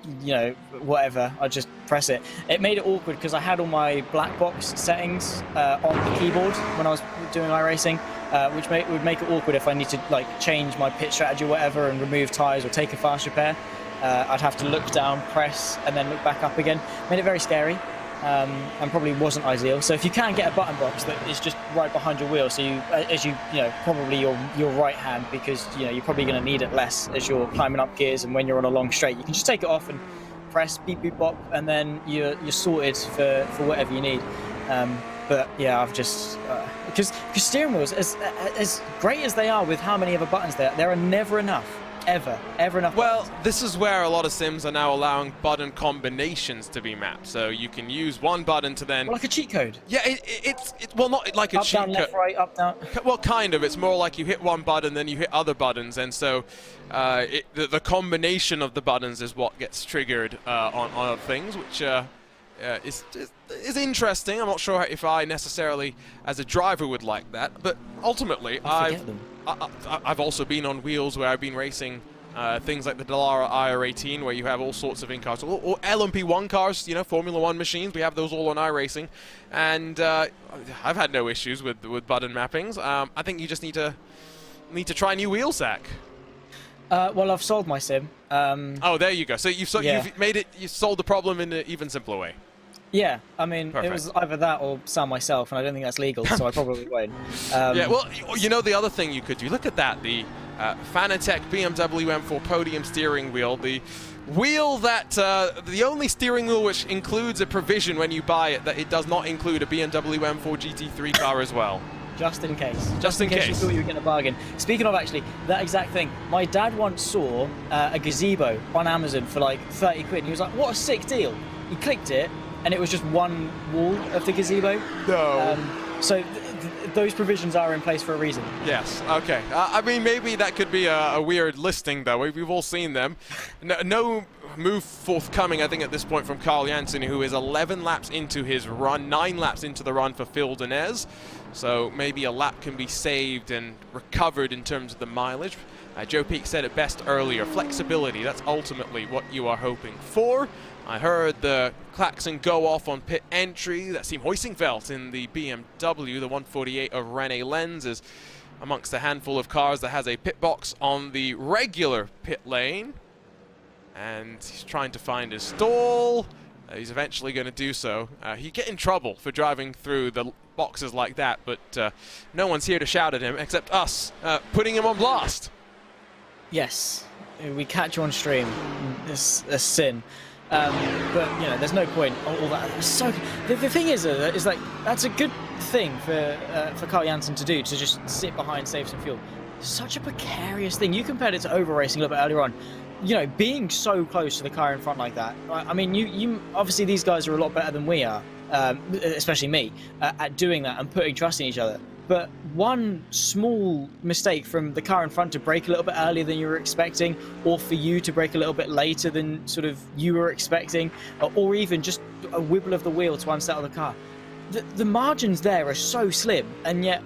whatever, I'd just press it. It made it awkward because I had all my black box settings on the keyboard when I was doing iRacing, which would make it awkward if I need to change my pit strategy or whatever and remove tyres or take a fast repair. I'd have to look down, press, and then look back up again. Made it very scary. And probably wasn't ideal. So if you can get a button box that is just right behind your wheel, so probably your right hand, because you're probably going to need it less as you're climbing up gears, and when you're on a long straight, you can just take it off and press beep beep bop, and then you're sorted for whatever you need. But yeah, I've just because steering wheels, as great as they are with how many other buttons there are never enough. Ever enough.
Well, this is where a lot of sims are now allowing button combinations to be mapped, so you can use one button to then...
Well, like a cheat code.
Yeah, it's well, not like a cheat code.
Up, down, left, right, up, down.
Well, kind of. It's more like you hit one button, then you hit other buttons, and so the combination of the buttons is what gets triggered on other things, which is interesting. I'm not sure if I necessarily, as a driver, would like that, but ultimately, I've also been on wheels where I've been racing things like the Dallara IR18, where you have all sorts of in-cars, or LMP1 cars, Formula 1 machines. We have those all on iRacing, and I've had no issues with button mappings. I think you just need to try new wheel, Zach.
Well, I've solved my sim.
Oh, there you go. So you've solved the problem in an even simpler way.
Yeah, I mean,
Perfect.
It was either that or sell myself, and I don't think that's legal, so I probably won't.
Yeah, well, the other thing you could do, look at that, the Fanatec BMW M4 podium steering wheel, the wheel that, the only steering wheel which includes a provision when you buy it that it does not include a BMW M4 GT3 car as well.
Just in case.
Just in case.
You thought you were getting a bargain. Speaking of, actually, that exact thing, my dad once saw a gazebo on Amazon for like 30 quid, and he was like, what a sick deal. He clicked it, and it was just one wall of the gazebo.
No.
So those provisions are in place for a reason.
Yes, okay. I mean, maybe that could be a weird listing, though. We've all seen them. No move forthcoming, I think, at this point from Carl Janssen, who is 11 laps into his run, 9 laps into the run for Phil Denez. So maybe a lap can be saved and recovered in terms of the mileage. Joe Peak said it best earlier. Flexibility, that's ultimately what you are hoping for. I heard the klaxon go off on pit entry. That's Team Hoisingveld in the BMW. The 148 of Rene Lenz is amongst a handful of cars that has a pit box on the regular pit lane. And he's trying to find his stall. He's eventually going to do so. He'd get in trouble for driving through the boxes like that, but no one's here to shout at him except us, putting him on blast.
Yes, we catch you on stream. It's a sin. But there's no point. All that. So the thing is like that's a good thing for Carl Janssen to do, to just sit behind, save some fuel. Such a precarious thing. You compared it to over racing a little bit earlier on. Being so close to the car in front like that. I mean, you obviously these guys are a lot better than we are, especially me, at doing that and putting trust in each other. But one small mistake from the car in front to brake a little bit earlier than you were expecting, or for you to brake a little bit later than sort of you were expecting, or even just a wibble of the wheel to unsettle the car. The margins there are so slim, and yet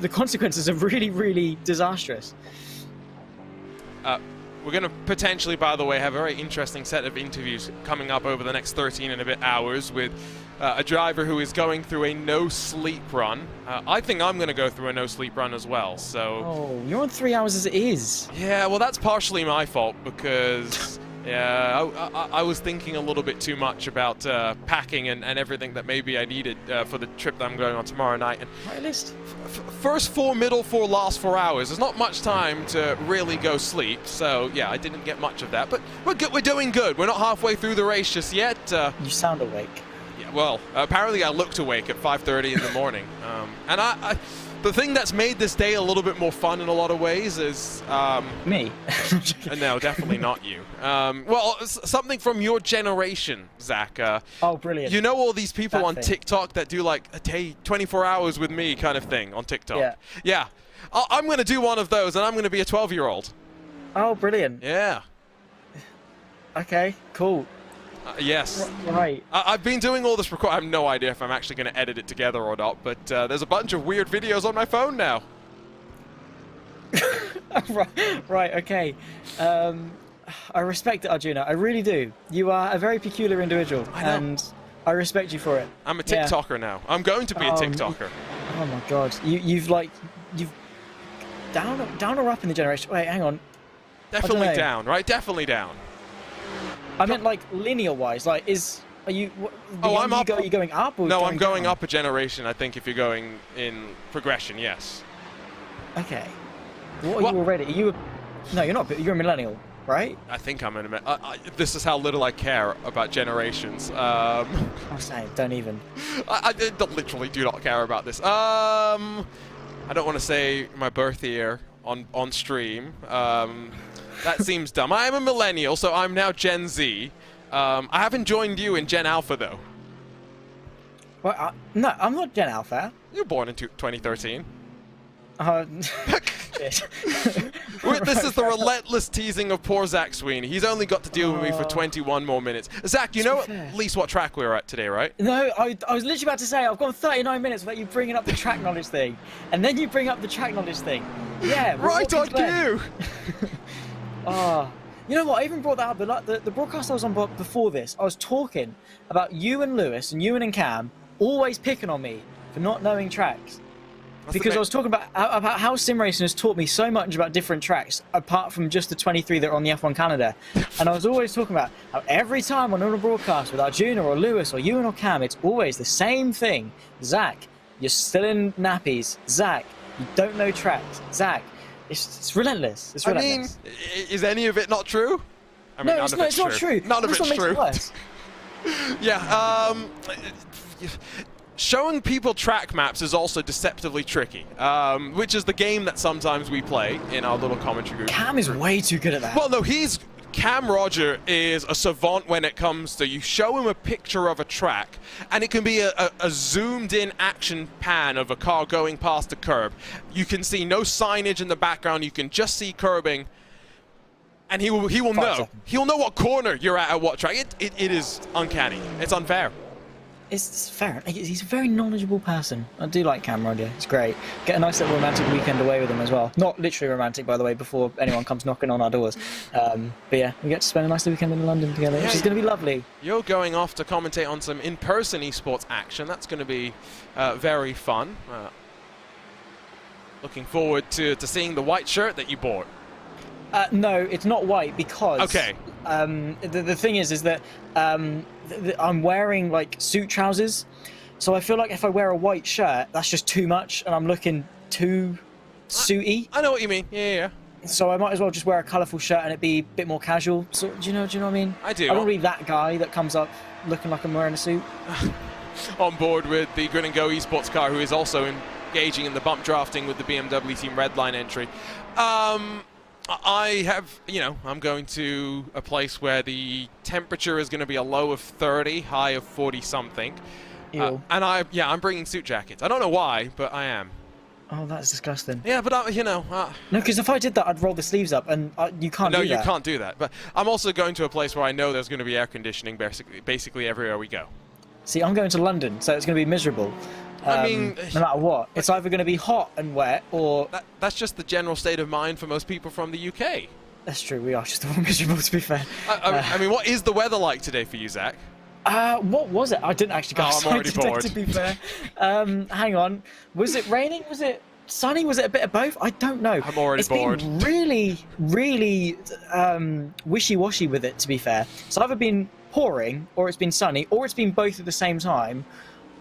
the consequences are really, really disastrous.
We're going to potentially, by the way, have a very interesting set of interviews coming up over the next 13 and a bit hours with a driver who is going through a no-sleep run. I think I'm going to go through a no-sleep run as well, so...
Oh, you're on 3 hours as it is.
Yeah, well, that's partially my fault, because Yeah, I was thinking a little bit too much about packing and everything that maybe I needed for the trip that I'm going on tomorrow night. And
Right list.
first 4, middle 4, last 4 hours. There's not much time to really go sleep, so yeah, I didn't get much of that. But we're good. We're doing good. We're not halfway through the race just yet.
You sound awake.
Yeah, well, apparently I looked awake at 5:30 in the morning. And the thing that's made this day a little bit more fun in a lot of ways is...
Me?
no, definitely not you. Well, something from your generation, Zach.
Oh, brilliant.
You know all these people
That
on
thing.
TikTok that do like a day, 24 hours with me kind of thing on TikTok?
Yeah.
Yeah. I'm going to do one of those, and I'm going to be a 12-year-old.
Oh, brilliant.
Yeah.
Okay, cool.
Yes.
Right.
I've been doing all this record. I have no idea if I'm actually going to edit it together or not, but there's a bunch of weird videos on my phone now.
Right, okay. I respect it, Arjuna. I really do. You are a very peculiar individual,
I know.
and I respect you for it.
I'm a
Yeah.
TikToker now. I'm going to be a TikToker.
Oh my god. You've down or up in the generation. Wait, hang on.
Definitely
know.
down, right? Definitely down.
I meant like linear wise. Like, are you?
Oh, I'm up.
Are you going up? Or
No, I'm going
down?
up a generation, I think, if you're going in progression, yes.
Okay. What are
What?
you already? Are you? No, you're not. You're a millennial, right?
I think I'm in a... this is how little I care about generations.
I'm saying, don't even.
I literally do not care about this. I don't want to say my birth year on stream. That seems dumb. I am a millennial, so I'm now Gen Z. I haven't joined you in Gen Alpha, though.
Well, no, I'm not Gen Alpha.
You were born in 2013.
Shit.
This is the relentless teasing of poor Zach Sweeney. He's only got to deal with me for 21 more minutes. Zach, you know
fair.
at least what track we're at today, right?
No, I was literally about to say I've gone 39 minutes without you bringing up the track knowledge thing, and then you bring up the track knowledge thing. Yeah,
Right on cue!
Oh, you know what? I even brought that up. The broadcast I was on before this, I was talking about you and Lewis and you and Cam always picking on me for not knowing tracks. Because I was talking about how sim racing has taught me so much about different tracks, apart from just the 23 that are on the F1 calendar. And I was always talking about how every time I'm on a broadcast with Arjuna or Lewis or Ewan or Cam, it's always the same thing. Zach, you're still in nappies. Zach, you don't know tracks. Zach, it's relentless. It's
I
relentless.
mean, is any of it not true? I mean,
No, it's not true.
None of
That's
it's
what makes
true.
it worse.
Yeah, showing people track maps is also deceptively tricky, which is the game that sometimes we play in our little commentary group.
Cam is way too good at that.
Well, no, Cam Roger is a savant when it comes to, you show him a picture of a track, and it can be a zoomed-in action pan of a car going past a curb. You can see no signage in the background, you can just see curbing, and he will know.
seconds.
He'll know what corner you're at what track. It is uncanny. It's unfair.
It's fair. He's a very knowledgeable person. I do like Cam Roger. It's great. Get a nice little romantic weekend away with him as well. Not literally romantic, by the way, before anyone comes knocking on our doors. But yeah, we get to spend a nice weekend in London together, which is going to be lovely.
You're going off to commentate on some in-person esports action. That's going to be very fun. Looking forward to seeing the white shirt that you bought.
No, it's not white because...
Okay.
The thing is that I'm wearing like suit trousers, so I feel like if I wear a white shirt, that's just too much, and I'm looking too suity.
I know what you mean. Yeah.
So I might as well just wear a colourful shirt and it be a bit more casual. So do you know what I mean?
I do.
I don't want to be that guy that comes up looking like I'm wearing a suit.
On board with the Grin and Go esports car, who is also engaging in the bump drafting with the BMW Team Redline entry. I have, I'm going to a place where the temperature is going to be a low of 30, high of 40 something.
Ew.
And I'm bringing suit jackets. I don't know why, but I am.
Oh, that's disgusting.
Yeah, but
No, because if I did that, I'd roll the sleeves up, and you can't do that.
No, you can't do that. But I'm also going to a place where I know there's going to be air conditioning basically everywhere we go.
See, I'm going to London, so it's going to be miserable.
I mean,
no matter what, it's either going to be hot and wet, or
that's just the general state of mind for most people from the UK.
that's true. We are just all miserable, to be fair.
I mean, what is the weather like today for you, Zach?
What was it? I didn't actually go
I'm
outside
already
today,
bored.
to be fair. Hang on. Was it raining? Was it sunny? Was it a bit of both? I don't know.
I'm already bored.
Been really, really wishy-washy with it, to be fair. It's either been pouring, or it's been sunny, or it's been both at the same time.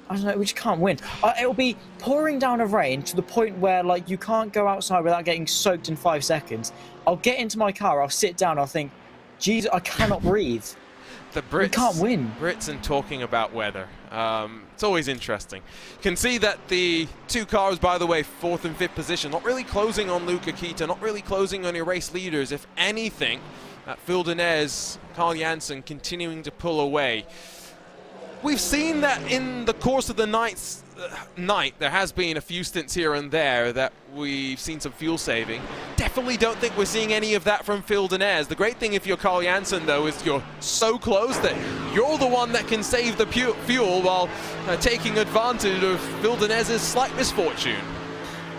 I don't know, we just can't win. It'll be pouring down of rain to the point where, like, you can't go outside without getting soaked in 5 seconds. I'll get into my car, I'll sit down, I'll think, Jesus, I cannot breathe.
The Brits,
we can't win.
Brits and talking about weather. It's always interesting. You can see that the 2 cars, by the way, 4th and 5th position, not really closing on Luca Kita, not really closing on your race leaders. If anything, Phil Denez, Carl Janssen continuing to pull away. We've seen that in the course of the night, there has been a few stints here and there that we've seen some fuel saving. Definitely don't think we're seeing any of that from Phil Denez. The great thing if you're Carl Janssen, though, is you're so close that you're the one that can save the fuel while taking advantage of Phil Denez's slight misfortune.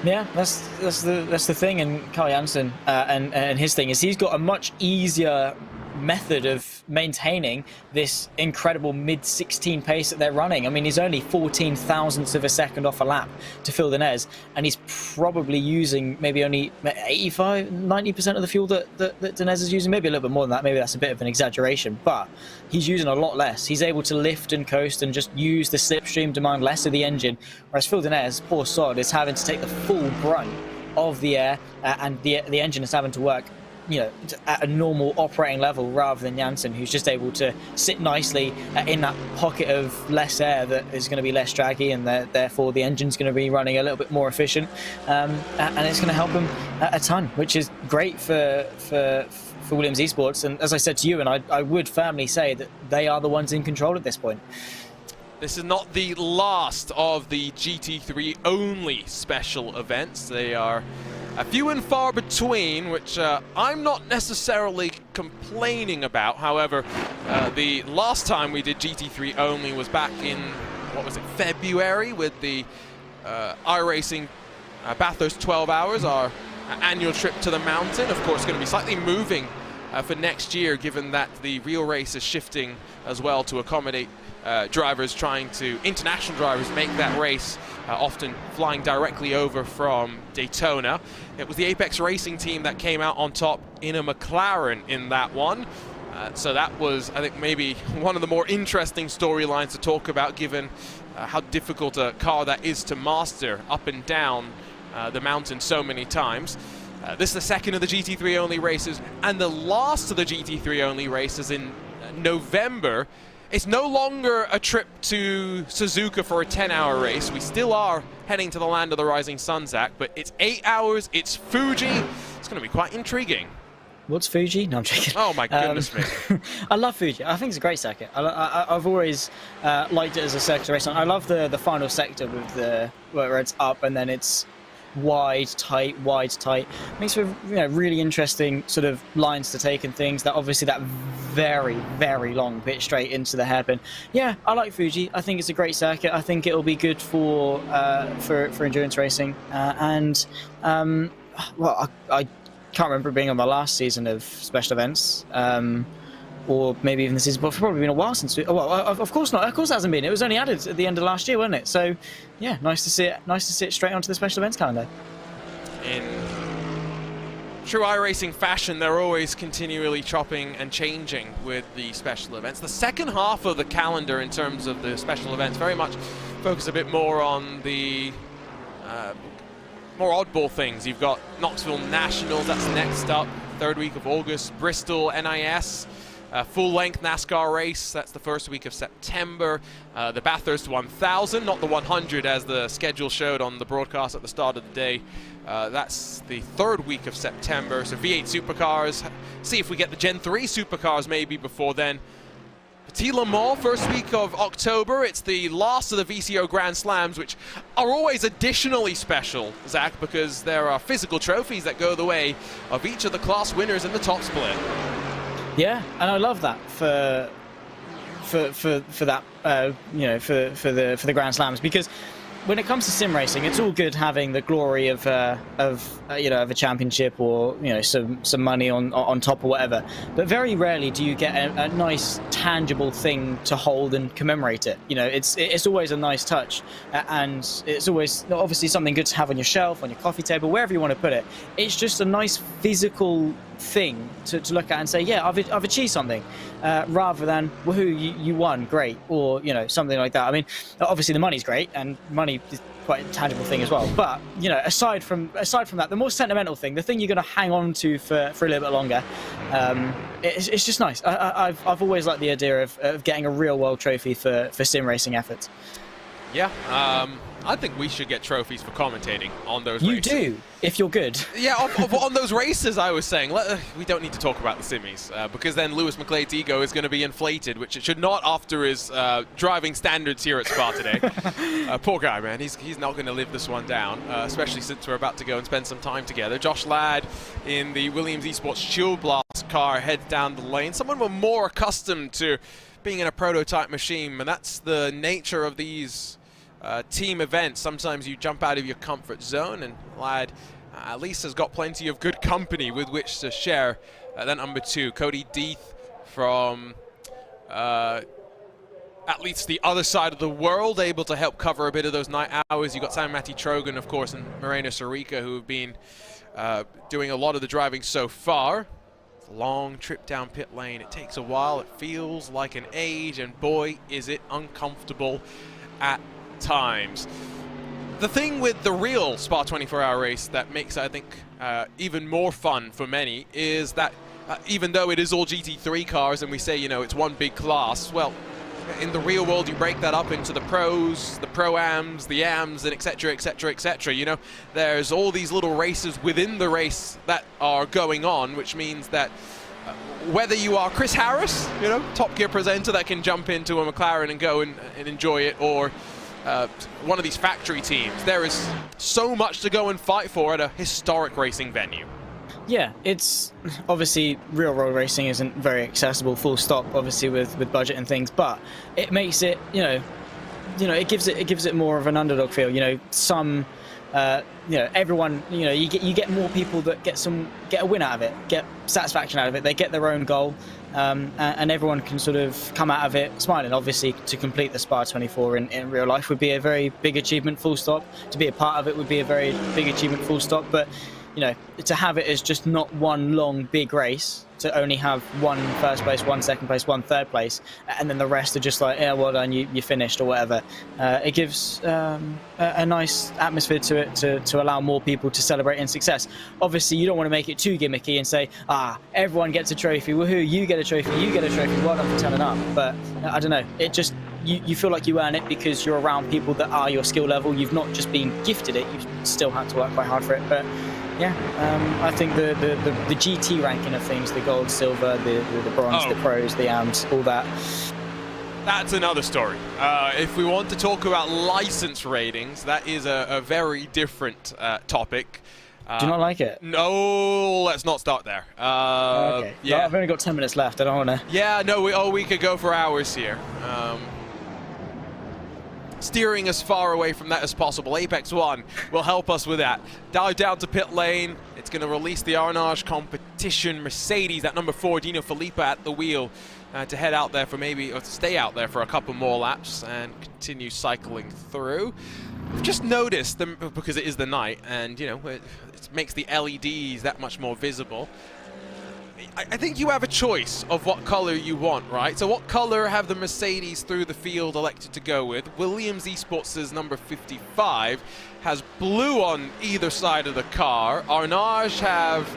Yeah, that's the thing, and Carl Janssen and his thing is he's got a much easier method of maintaining this incredible mid-16 pace that they're running. I mean, he's only 14 thousandths of a second off a lap to Phil Denez, and he's probably using maybe only 85-90% of the fuel that Denez is using, maybe a little bit more than that. Maybe that's a bit of an exaggeration, but he's using a lot less. He's able to lift and coast and just use the slipstream, demand less of the engine, whereas Phil Denez, poor sod, is having to take the full brunt of the air, and the engine is having to work, you know, at a normal operating level, rather than Janssen, who's just able to sit nicely in that pocket of less air that is going to be less draggy, and therefore the engine's going to be running a little bit more efficient, and it's going to help him a ton, which is great for Williams Esports. And as I said to you, and I would firmly say that they are the ones in control at this point.
This is not the last of the GT3 only special events. They are a few and far between, which I'm not necessarily complaining about. However, the last time we did GT3 only was back in, what was it, February, with the iRacing Bathurst 12 Hours, our annual trip to the mountain. Of course, going to be slightly moving for next year, given that the real race is shifting as well to accommodate international drivers make that race, often flying directly over from Daytona. It was the Apex Racing team that came out on top in a McLaren in that one. So that was, I think, maybe one of the more interesting storylines to talk about, given how difficult a car that is to master up and down the mountain so many times. This is the second of the GT3 only races, and the last of the GT3 only races in November. It's no longer a trip to Suzuka for a 10-hour race. We still are heading to the land of the rising sun, Zach, but it's 8 hours, it's Fuji. It's going to be quite intriguing.
What's Fuji? No, I'm joking.
Oh my goodness me.
I love Fuji. I think it's a great circuit. I've always liked it as a circuit to race on. I love the final sector with where it's up and then it's wide, tight. Makes for really interesting sort of lines to take and things. That obviously that very, very long bit straight into the hairpin. Yeah, I like Fuji. I think it's a great circuit. I think it'll be good for endurance racing. Well, I can't remember being on my last season of special events. Or maybe even this season, but it's probably been a while since. Of course not. Of course it hasn't been. It was only added at the end of last year, wasn't it? So, yeah, nice to see it. Nice to see it straight onto the special events calendar.
In true iRacing fashion, they're always continually chopping and changing with the special events. The second half of the calendar, in terms of the special events, very much focus a bit more on the more oddball things. You've got Knoxville Nationals. That's next up, third week of August. Bristol NIS. Full-length NASCAR race, that's the first week of September. The Bathurst 1000, not the 100 as the schedule showed on the broadcast at the start of the day. That's the third week of September. So V8 supercars, see if we get the Gen 3 supercars maybe before then. Petit Le Mans, first week of October. It's the last of the VCO Grand Slams, which are always additionally special, Zach, because there are physical trophies that go the way of each of the class winners in the top split.
Yeah, and I love that for that for the Grand Slams, because when it comes to sim racing, it's all good having the glory of a championship or some money on top or whatever. But very rarely do you get a nice tangible thing to hold and commemorate it. It's always a nice touch, and it's always obviously something good to have on your shelf, on your coffee table, wherever you want to put it. It's just a nice physical thing to look at and say, yeah, I've achieved something, rather than woohoo, you won, great, or something like that. I mean, obviously the money's great, and money is quite a tangible thing as well, but aside from that, the more sentimental thing, the thing you're going to hang on to for a little bit longer, it's just nice. I've always liked the idea of getting a real world trophy for sim racing efforts.
Yeah, I think we should get trophies for commentating on those races.
You do, if you're good.
Yeah, on those races, I was saying. We don't need to talk about the simmies, because then Lewis McLeod's ego is going to be inflated, which it should not after his driving standards here at Spa today. Poor guy, man. He's not going to live this one down, especially since we're about to go and spend some time together. Josh Ladd in the Williams Esports Shield Blast car heads down the lane. Someone we're more accustomed to being in a prototype machine, and that's the nature of these team events. Sometimes you jump out of your comfort zone, and Ladd at least has got plenty of good company with which to share. Then number 2, Cody Deeth from at least the other side of the world, able to help cover a bit of those night hours. You've got Sam Matty Trogan, of course, and Moreno Sarica, who have been doing a lot of the driving so far. It's a long trip down pit lane. It takes a while. It feels like an age, and boy, is it uncomfortable at times. The thing with the real Spa 24-hour race that makes it, I think, even more fun for many is that even though it is all GT3 cars and we say, it's one big class, well, in the real world you break that up into the pros, the pro-ams, the ams, and etc, etc, etc. There's all these little races within the race that are going on, which means that whether you are Chris Harris, Top Gear presenter that can jump into a McLaren and go and enjoy it, or one of these factory teams, there is so much to go and fight for at a historic racing venue.
Yeah, it's obviously real road racing isn't very accessible, full stop, obviously with budget and things, but it makes it, it gives it more of an underdog feel. Everyone, you get more people that get a win out of it, get satisfaction out of it. They get their own goal, and everyone can sort of come out of it smiling. Obviously, to complete the Spa 24 in real life would be a very big achievement, full stop. To be a part of it would be a very big achievement, full stop. But to have it as just not one long big race, to only have one first place, one second place, one third place, and then the rest are just like, yeah, well done, you finished or whatever. It gives a nice atmosphere to it to allow more people to celebrate in success. Obviously, you don't want to make it too gimmicky and say, everyone gets a trophy, woohoo, you get a trophy, well done for turning up. But I don't know, it just, you feel like you earn it because you're around people that are your skill level. You've not just been gifted it, you've still had to work quite hard for it. But yeah, I think the GT ranking of things, the gold, silver, the bronze, the pros, the AMs, all that.
That's another story. If we want to talk about license ratings, that is a very different topic.
Do you not like it?
No, let's not start there.
Okay.
Yeah,
well, I've only got 10 minutes left. I don't want to.
Yeah, no, we could go for hours here. Steering as far away from that as possible. Apex One will help us with that. Dive down to pit lane. It's going to release the Arnage competition. Mercedes at number 4, Dino Filippa at the wheel, to head out there for or to stay out there for a couple more laps and continue cycling through. I've just noticed them, because it is the night and it makes the LEDs that much more visible. I think you have a choice of what color you want, right? So what color have the Mercedes through the field elected to go with? Williams Esports' number 55 has blue on either side of the car. Arnage have,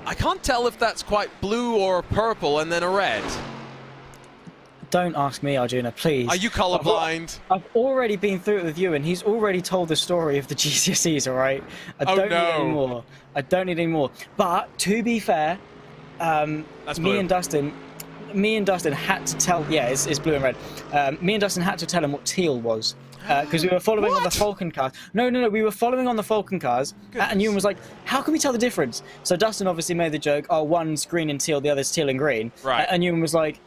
I can't tell if that's quite blue or purple and then a red.
Don't ask me, Arjuna, please.
Are you colorblind?
I've already been through it with you, and he's already told the story of the GCSEs, all right? I don't need any more. I don't need any more. But, to be fair, me and Dustin had to tell... Yeah, it's blue and red. Me and Dustin had to tell him what teal was. Because we were following on the Falken cars. No, we were following on the Falken cars. And Ewan was like, how can we tell the difference? So Dustin obviously made the joke, one's green and teal, the other's teal and green.
Right.
And Ewan was like,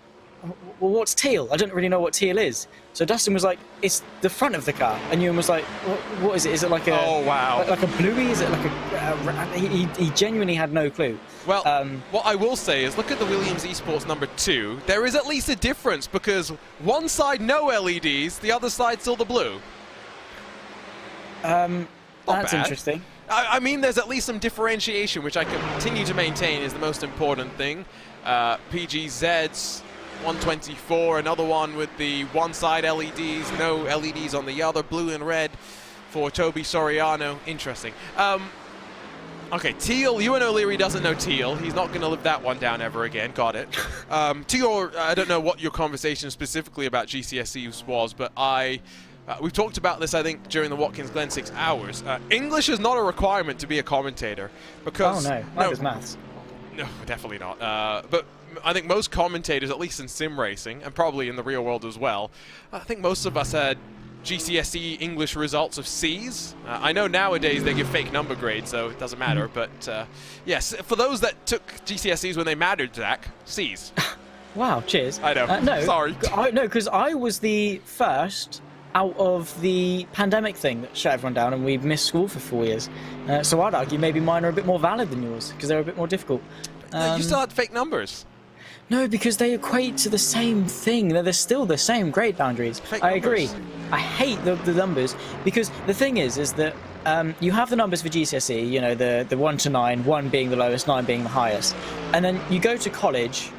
well, what's teal? I don't really know what teal is. So Dustin was like, it's the front of the car. And Ewan was like, what is it? Is it like a...
Oh, wow.
Like a bluey? Is it like a... He genuinely had no clue.
Well, what I will say is, look at the Williams Esports number 2. There is at least a difference, because one side no LEDs, the other side still the blue.
That's
bad.
interesting.
I mean, there's at least some differentiation, which I continue to maintain is the most important thing. PGZ's 124, another one with the one side LEDs, no LEDs on the other, blue and red for Toby Soriano. Interesting. Okay, teal. Ewan O'Leary doesn't know teal. He's not going to live that one down ever again. Got it. To your, I don't know what your conversation specifically about GCSEs was, but we've talked about this, I think, during the Watkins Glen 6 hours. English is not a requirement to be a commentator, because...
Oh, no. Neither is maths.
No, definitely not. But I think most commentators, at least in sim racing, and probably in the real world as well, I think most of us had GCSE English results of C's. I know nowadays they give fake number grades, so it doesn't matter. But yes, for those that took GCSEs when they mattered, Zach, C's.
Wow, cheers.
I know.
No,
Sorry.
No, because I was the first out of the pandemic thing that shut everyone down, and we missed school for 4 years. So I'd argue maybe mine are a bit more valid than yours, because they're a bit more difficult.
No, you still had fake numbers.
No, because they equate to the same thing. They're still the same grade boundaries.
Fake
I
numbers.
agree. I hate the numbers, because the thing is that you have the numbers for GCSE, you know, the 1 to 9, 1 being the lowest, 9 being the highest. And then you go to college,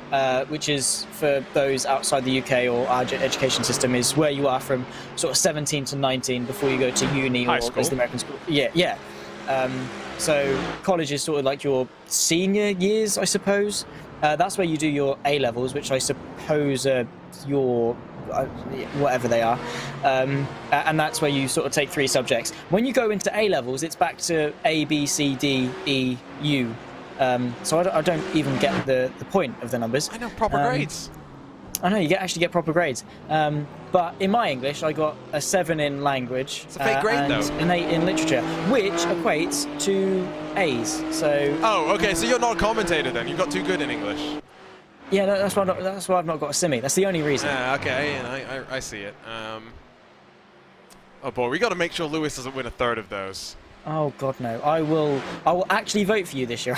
which is, for those outside the UK or our education system, is where you are from sort of 17 to 19 before you go to uni
High
or
school.
as the American school. Yeah. So college is sort of like your senior years, I suppose. That's where you do your A-levels, which I suppose are your whatever they are, and that's where you sort of take 3 subjects. When you go into A-levels, it's back to A, B, C, D, E, U. So I don't even get the point of the numbers.
I know, proper grades.
I know, you actually get proper grades. But in my English, I got a 7 in language.
It's a fake grade,
and
though.
an 8 in literature, which equates to A's. So
Oh, okay, so you're not a commentator then. You've got too good in English.
yeah, no, that's why I've not got a simi. That's the only reason.
Okay, and I see it. Oh boy, we got to make sure Lewis doesn't win a third of those.
Oh God, no! I will actually vote for you this year.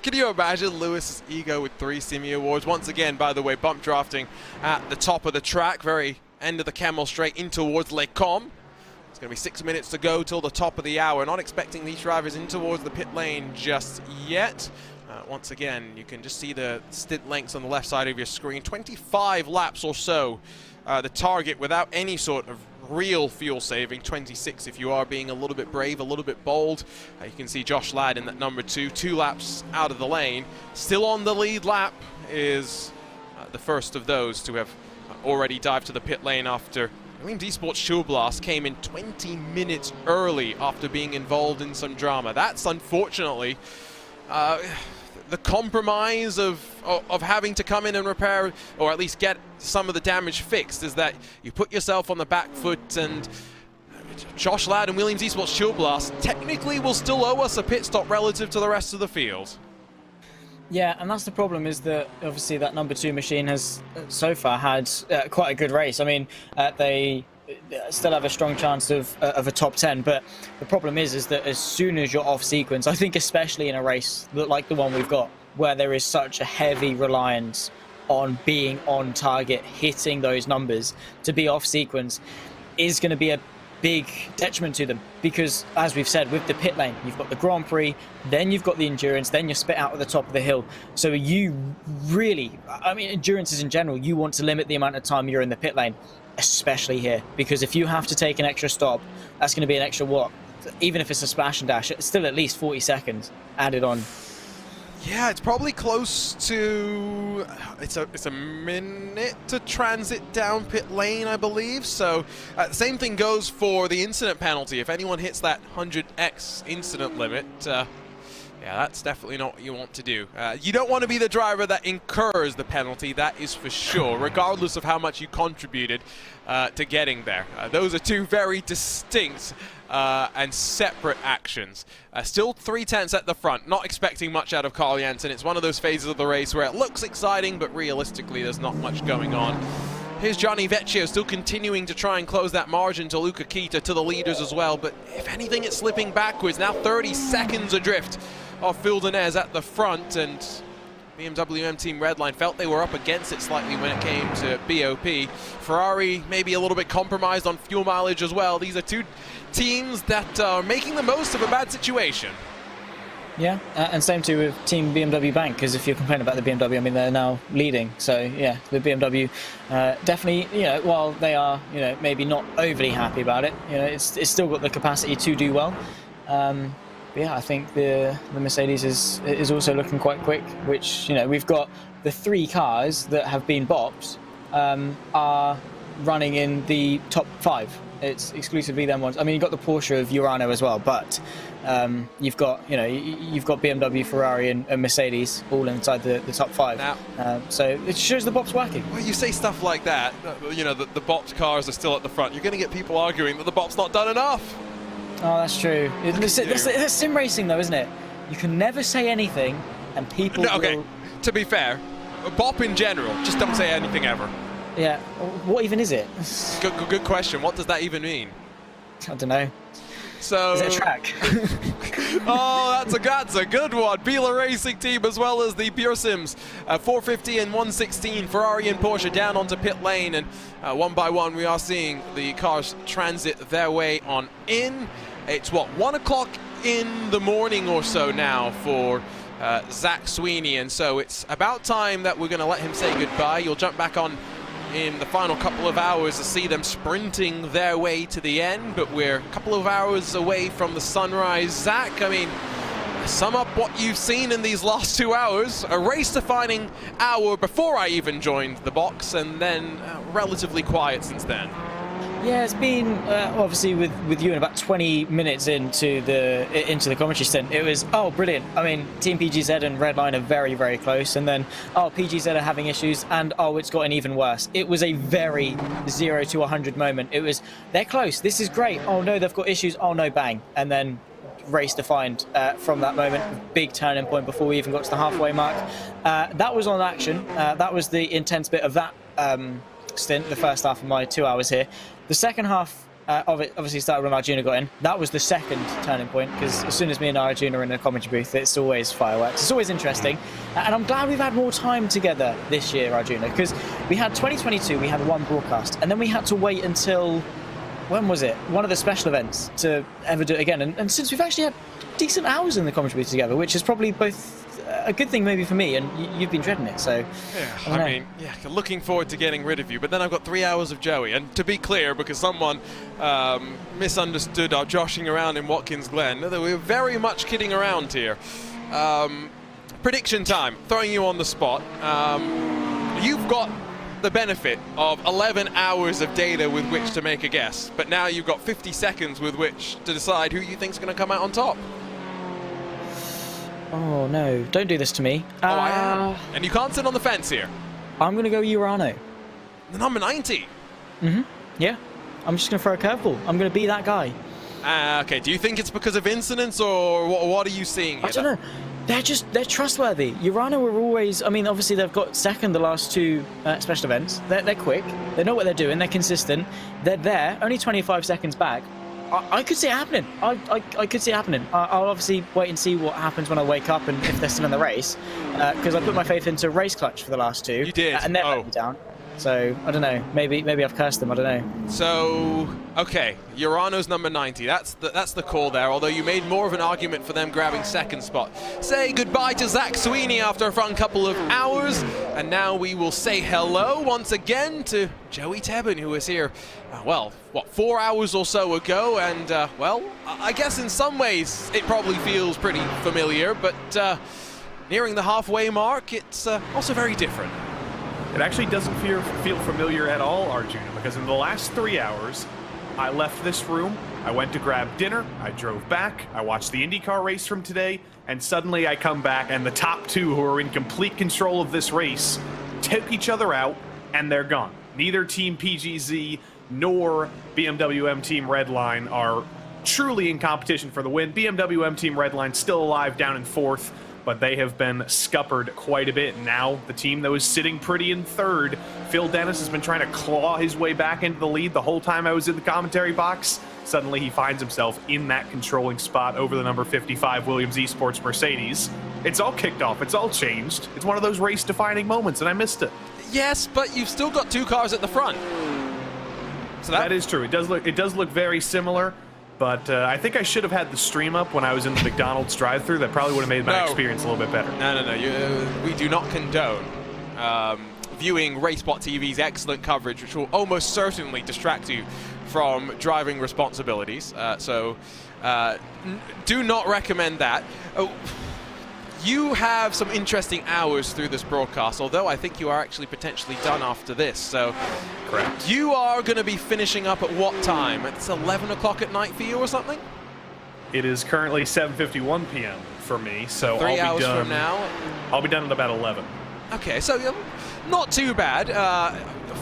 Can you imagine Lewis's ego with 3 Simi awards? Once again, by the way, bump drafting at the top of the track, very end of the camel straight in towards Les Combes. It's going to be 6 minutes to go till the top of the hour. Not expecting these drivers in towards the pit lane just yet. Once again, you can just see the stint lengths on the left side of your screen. 25 laps or so. The target without any sort of real fuel saving, 26 if you are being a little bit brave, a little bit bold. You can see Josh Ladd in that number 2, 2 laps out of the lane. Still on the lead lap is the first of those to have already dived to the pit lane after Williams Esports Show Blast came in 20 minutes early after being involved in some drama. That's unfortunately the compromise of having to come in and repair, or at least get some of the damage fixed, is that you put yourself on the back foot, and Josh Ladd and Williams Esports Shield Blast technically will still owe us a pit stop relative to the rest of the field.
Yeah, and that's the problem, is that obviously that number 2 machine has so far had quite a good race. I mean, they still have a strong chance of a top 10, but the problem is that as soon as you're off sequence, I think especially in a race like the one we've got, where there is such a heavy reliance on being on target, hitting those numbers, to be off sequence is going to be a big detriment to them, because as we've said, with the pit lane, you've got the Grand Prix, then you've got the endurance, then you're spit out at the top of the hill. So you really, I mean, endurances in general, you want to limit the amount of time you're in the pit lane, especially here, because if you have to take an extra stop, that's going to be an extra what? Even if it's a splash and dash, it's still at least 40 seconds added on.
Yeah, it's probably close to, it's a minute to transit down pit lane, I believe. So the same thing goes for the incident penalty. If anyone hits that 100x incident limit, Yeah, that's definitely not what you want to do. You don't want to be the driver that incurs the penalty, that is for sure, regardless of how much you contributed to getting there. Those are two very distinct and separate actions. Still 3/10 at the front, not expecting much out of Carl Janssen. It's one of those phases of the race where it looks exciting, but realistically there's not much going on. Here's Gianni Vecchio still continuing to try and close that margin to Luca Kita, to the leaders as well, but if anything it's slipping backwards. Now 30 seconds adrift of Fildenez at the front, and BMW M Team Redline felt they were up against it slightly when it came to BOP. Ferrari maybe a little bit compromised on fuel mileage as well. These are two teams that are making the most of a bad situation.
Yeah, and same too with Team BMW Bank, because if you're complaining about the BMW, I mean, they're now leading. So yeah, the BMW definitely, you know, while they are, you know, maybe not overly happy about it, you know, it's still got the capacity to do well. But yeah, I think the Mercedes is also looking quite quick, which, you know, we've got the 3 cars that have been bopped are running in the top 5. It's exclusively them ones. I mean, you've got the Porsche of Urano as well, but you've got, you know, you've got BMW, Ferrari, and Mercedes all inside the top 5.
Now,
so it shows the bop's working.
When you say stuff like that, you know, the bopped cars are still at the front, you're going to get people arguing that the bop's not done enough.
Oh, that's true. That's sim racing, though, isn't it? You can never say anything, and people
Okay,
will...
to be fair, bop in general, just don't say anything ever.
Yeah, what even is it?
Good question. What does that even mean?
I don't know.
So,
is it a track?
oh, that's a good one. Biela Racing Team as well as the Pure Sims 450 and 116 Ferrari and Porsche down onto pit lane, and one by one we are seeing the cars transit their way on in. It's what, 1 o'clock in the morning or so now for Zach Sweeney, and so it's about time that we're going to let him say goodbye. You'll jump back on in the final couple of hours to see them sprinting their way to the end, but we're a couple of hours away from the sunrise. Zach, I mean, sum up what you've seen in these last 2 hours. A race-defining hour before I even joined the box, and then relatively quiet since then.
Yeah, it's been obviously with you in about 20 minutes into the commentary stint. It was, oh, brilliant. I mean, Team PGZ and Redline are very, very close, and then, oh, PGZ are having issues, and oh, it's gotten even worse. It was a very 0 to 100 moment. It was, they're close. This is great. Oh no, they've got issues. Oh no, bang, and then race defined from that moment. Big turning point before we even got to the halfway mark. That was on action. That was the intense bit of that stint, the first half of my 2 hours here. The second half of it obviously started when Arjuna got in. That was the second turning point, because as soon as me and Arjuna are in a commentary booth, it's always fireworks. It's always interesting. And I'm glad we've had more time together this year, Arjuna, because we had 2022, we had one broadcast, and then we had to wait until, when was it? One of the special events to ever do it again. And since we've actually had decent hours in the commentary booth together, which is probably both a good thing maybe for me, and you've been dreading it, so
yeah, I mean, yeah, looking forward to getting rid of you, but then I've got 3 hours of Joey, and to be clear, because someone misunderstood our joshing around in Watkins Glen, we're very much kidding around here. Prediction time, throwing you on the spot. You've got the benefit of 11 hours of data with which to make a guess, but now you've got 50 seconds with which to decide who you think's going to come out on top.
Oh no, don't do this to me.
Oh, I am. And you can't sit on the fence here.
I'm going to go Urano.
The number 90?
Yeah, I'm just going to throw a curveball. I'm going to be that guy.
Okay, do you think it's because of incidents, or what are you seeing here?
I don't know. They're trustworthy. Urano were always, I mean, obviously they've got second the last 2 special events. They're quick. They know what they're doing. They're consistent. They're there, only 25 seconds back. I could see it happening. I could see it happening. I'll obviously wait and see what happens when I wake up and if they're still in the race, because I put my faith into Race Clutch for the last 2.
You did.
And they're let me down. So I don't know. Maybe I've cursed them. I don't know.
So okay, Urano's number 90. That's the call there. Although you made more of an argument for them grabbing second spot. Say goodbye to Zach Sweeney after a fun couple of hours, and now we will say hello once again to Joey Tebben, who was here. Well, what, 4 hours or so ago, and well, I guess in some ways it probably feels pretty familiar, but nearing the halfway mark, it's also very different.
It actually doesn't feel familiar at all, Arjuna, because in the last 3 hours, I left this room I went to grab dinner, I drove back, I watched the IndyCar race from today, and suddenly I come back and the top two who are in complete control of this race took each other out and they're gone. Neither Team PGZ nor BMW M Team Redline are truly in competition for the win. BMW M Team Redline still alive down in 4th, but they have been scuppered quite a bit. Now the team that was sitting pretty in 3rd, Phil Dennis, has been trying to claw his way back into the lead the whole time I was in the commentary box. Suddenly he finds himself in that controlling spot over the number 55 Williams Esports Mercedes. It's all kicked off. It's all changed. It's one of those race-defining moments, and I missed it.
Yes, but you've still got 2 cars at the front. So
that is true. It does look very similar. But I think I should have had the stream up when I was in the McDonald's drive-thru. That probably would have made my experience a little bit better.
No. We do not condone viewing RaceSpotTV's excellent coverage, which will almost certainly distract you from driving responsibilities. So do not recommend that. You have some interesting hours through this broadcast, although I think you are actually potentially done after this. So,
correct.
You are going to be finishing up at what time? It's 11 o'clock at night for you or something?
It is currently 7:51 p.m. for me, so
3 hours from now?
I'll be done at about 11.
Okay, so not too bad.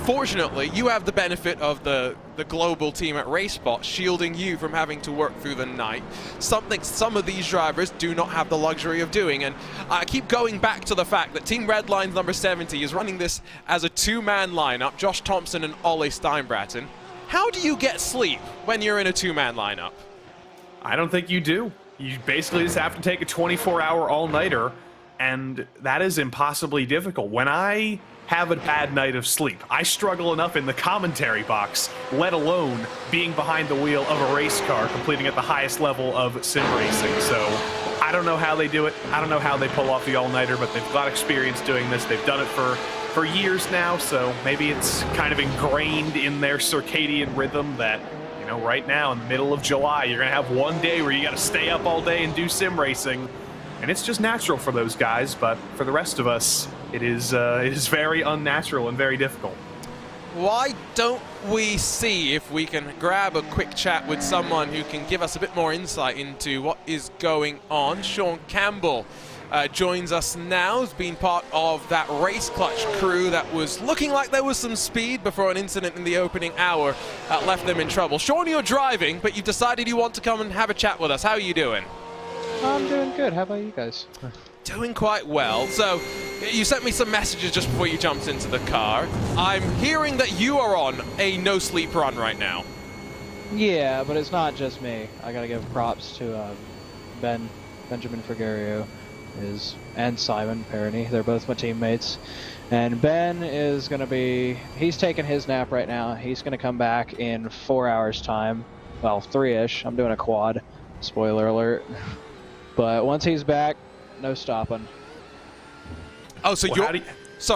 Fortunately, you have the benefit of the global team at RaceSpot shielding you from having to work through the night. Something some of these drivers do not have the luxury of doing. And I keep going back to the fact that Team Redline's number 70 is running this as a 2-man lineup, Josh Thompson and Ollie Steinbraten. How do you get sleep when you're in a 2-man lineup?
I don't think you do. You basically just have to take a 24-hour all-nighter, and that is impossibly difficult. When I have a bad night of sleep, I struggle enough in the commentary box, let alone being behind the wheel of a race car, completing at the highest level of sim racing. So I don't know how they do it. I don't know how they pull off the all-nighter, but they've got experience doing this. They've done it for years now, so maybe it's kind of ingrained in their circadian rhythm that, you know, right now in the middle of July, you're gonna have one day where you gotta stay up all day and do sim racing. And it's just natural for those guys, but for the rest of us, it is very unnatural and very difficult.
Why don't we see if we can grab a quick chat with someone who can give us a bit more insight into what is going on? Sean Campbell joins us now. He's been part of that race clutch crew that was looking like there was some speed before an incident in the opening hour left them in trouble. Sean, you're driving, but you've decided you want to come and have a chat with us. How are you doing?
I'm doing good. How about you guys?
Doing quite well. So, you sent me some messages just before you jumped into the car. I'm hearing that you are on a no-sleep run right now.
Yeah, but it's not just me. I gotta give props to Benjamin Frigario, and Simon Perroni. They're both my teammates. And Ben is gonna be... He's taking his nap right now. He's gonna come back in 4 hours' time. Well, 3-ish. I'm doing a quad. Spoiler alert. But once he's back, no stopping.
Oh, so
well,
you're...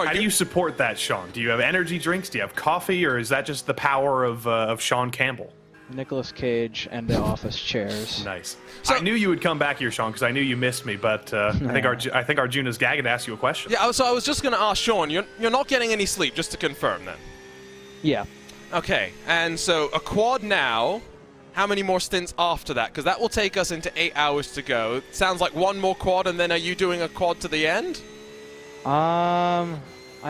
How do you support that, Sean? Do you have energy drinks? Do you have coffee? Or is that just the power of Sean Campbell?
Nicolas Cage and the office chairs.
Nice.
So,
I knew you would come back here, Sean, because I knew you missed me. But I think Arjuna's gagging to ask you a question.
Yeah, so I was just going to ask Sean, you're not getting any sleep, just to confirm then?
Yeah.
Okay, and so a quad now... How many more stints after that? Because that will take us into 8 hours to go. Sounds like one more quad, and then are you doing a quad to the end?
I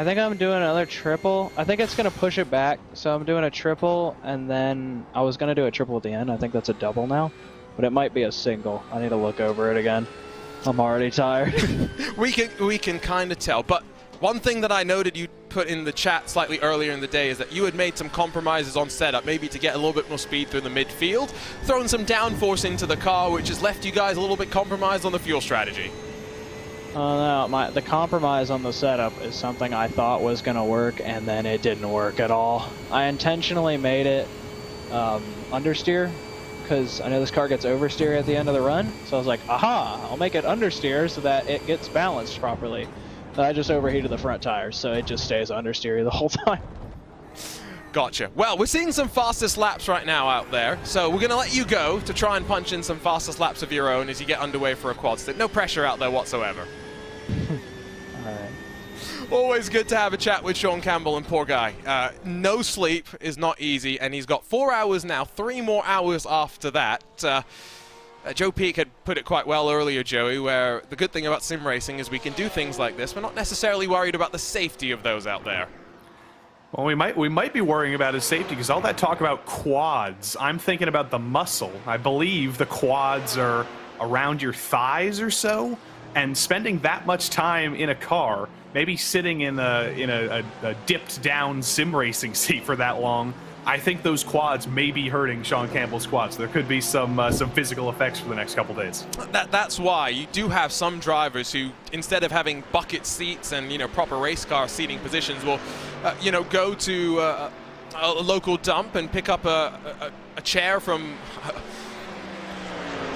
think I'm doing another triple. I think it's going to push it back. So I'm doing a triple, and then I was going to do a triple at the end. I think that's a double now. But it might be a single. I need to look over it again. I'm already tired.
we can kind of tell. But one thing that I noted you put in the chat slightly earlier in the day is that you had made some compromises on setup, maybe to get a little bit more speed through the midfield, throwing some downforce into the car, which has left you guys a little bit compromised on the fuel strategy.
No, the compromise on the setup is something I thought was going to work, and then it didn't work at all. I intentionally made it understeer, because I know this car gets oversteer at the end of the run, so I was like, aha, I'll make it understeer so that it gets balanced properly. I just overheated the front tires, so it just stays understeery the whole time.
Gotcha. Well, we're seeing some fastest laps right now out there, so we're going to let you go to try and punch in some fastest laps of your own as you get underway for a quad stint. No pressure out there whatsoever.
Alright.
Always good to have a chat with Sean Campbell, and poor guy. No sleep is not easy, and he's got 4 hours now, 3 more hours after that. Joe Peak had put it quite well earlier, Joey, where the good thing about sim racing is we can do things like this. We're not necessarily worried about the safety of those out there.
Well, we might be worrying about his safety, because all that talk about quads, I'm thinking about the muscle. I believe the quads are around your thighs or so, and spending that much time in a car, maybe sitting in a dipped down sim racing seat for that long, I think those quads may be hurting Sean Campbell's quads. There could be some physical effects for the next couple days.
That's why you do have some drivers who, instead of having bucket seats and proper race car seating positions, will go to a local dump and pick up a chair from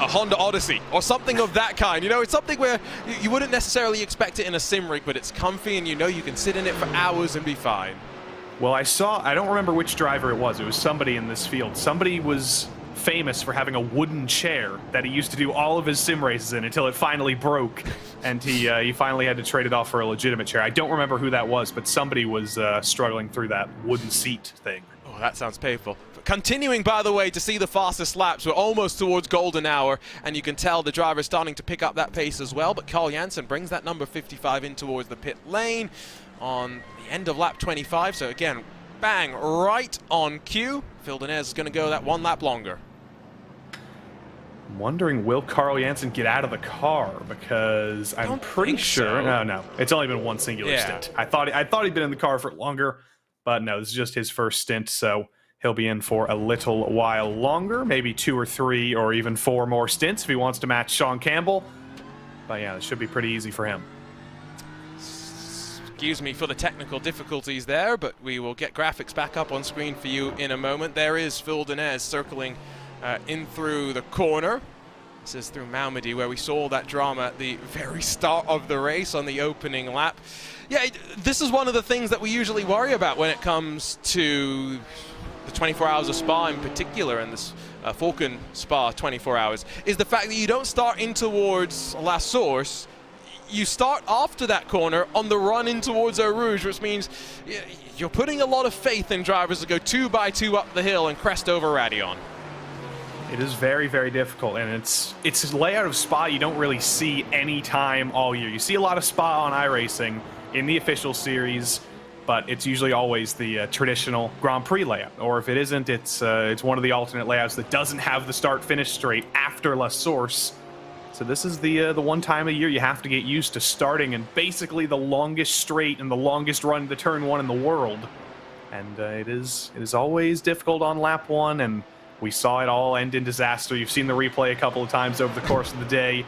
a Honda Odyssey or something of that kind. It's something where you wouldn't necessarily expect it in a sim rig, but it's comfy and you can sit in it for hours and be fine.
Well, I don't remember which driver it was. It was somebody in this field. Somebody was famous for having a wooden chair that he used to do all of his sim races in until it finally broke, and he finally had to trade it off for a legitimate chair. I don't remember who that was, but somebody was struggling through that wooden seat thing.
Oh, that sounds painful. Continuing, by the way, to see the fastest laps. We're almost towards golden hour, and you can tell the driver's starting to pick up that pace as well, but Carl Janssen brings that number 55 in towards the pit lane on the end of lap 25. So again, bang, right on cue. Phil Denez is going to go that 1 lap longer.
I'm wondering, will Carl Janssen get out of the car? Because I'm pretty sure...
so.
No, it's only been one singular stint. I thought he'd been in the car for longer, but no, this is just his first stint, so he'll be in for a little while longer, maybe 2 or 3 or even 4 more stints if he wants to match Sean Campbell. But yeah, this should be pretty easy for him.
Excuse me for the technical difficulties there, but we will get graphics back up on screen for you in a moment. There is Phil Denez circling in through the corner. This is through Malmedy, where we saw that drama at the very start of the race on the opening lap. Yeah, this is one of the things that we usually worry about when it comes to the 24 hours of Spa in particular, and this Falken Spa 24 hours, is the fact that you don't start in towards La Source. You start after that corner on the run in towards Eau Rouge, which means you're putting a lot of faith in drivers to go 2 by 2 up the hill and crest over Radeon.
It is very, very difficult, and it's a layout of Spa you don't really see any time all year. You see a lot of Spa on iRacing in the official series, but it's usually always the traditional Grand Prix layout. Or if it isn't, it's one of the alternate layouts that doesn't have the start-finish straight after La Source. So this is the one time a year you have to get used to starting in basically the longest straight and the longest run to turn 1 in the world. And it is always difficult on lap 1, and we saw it all end in disaster. You've seen the replay a couple of times over the course of the day.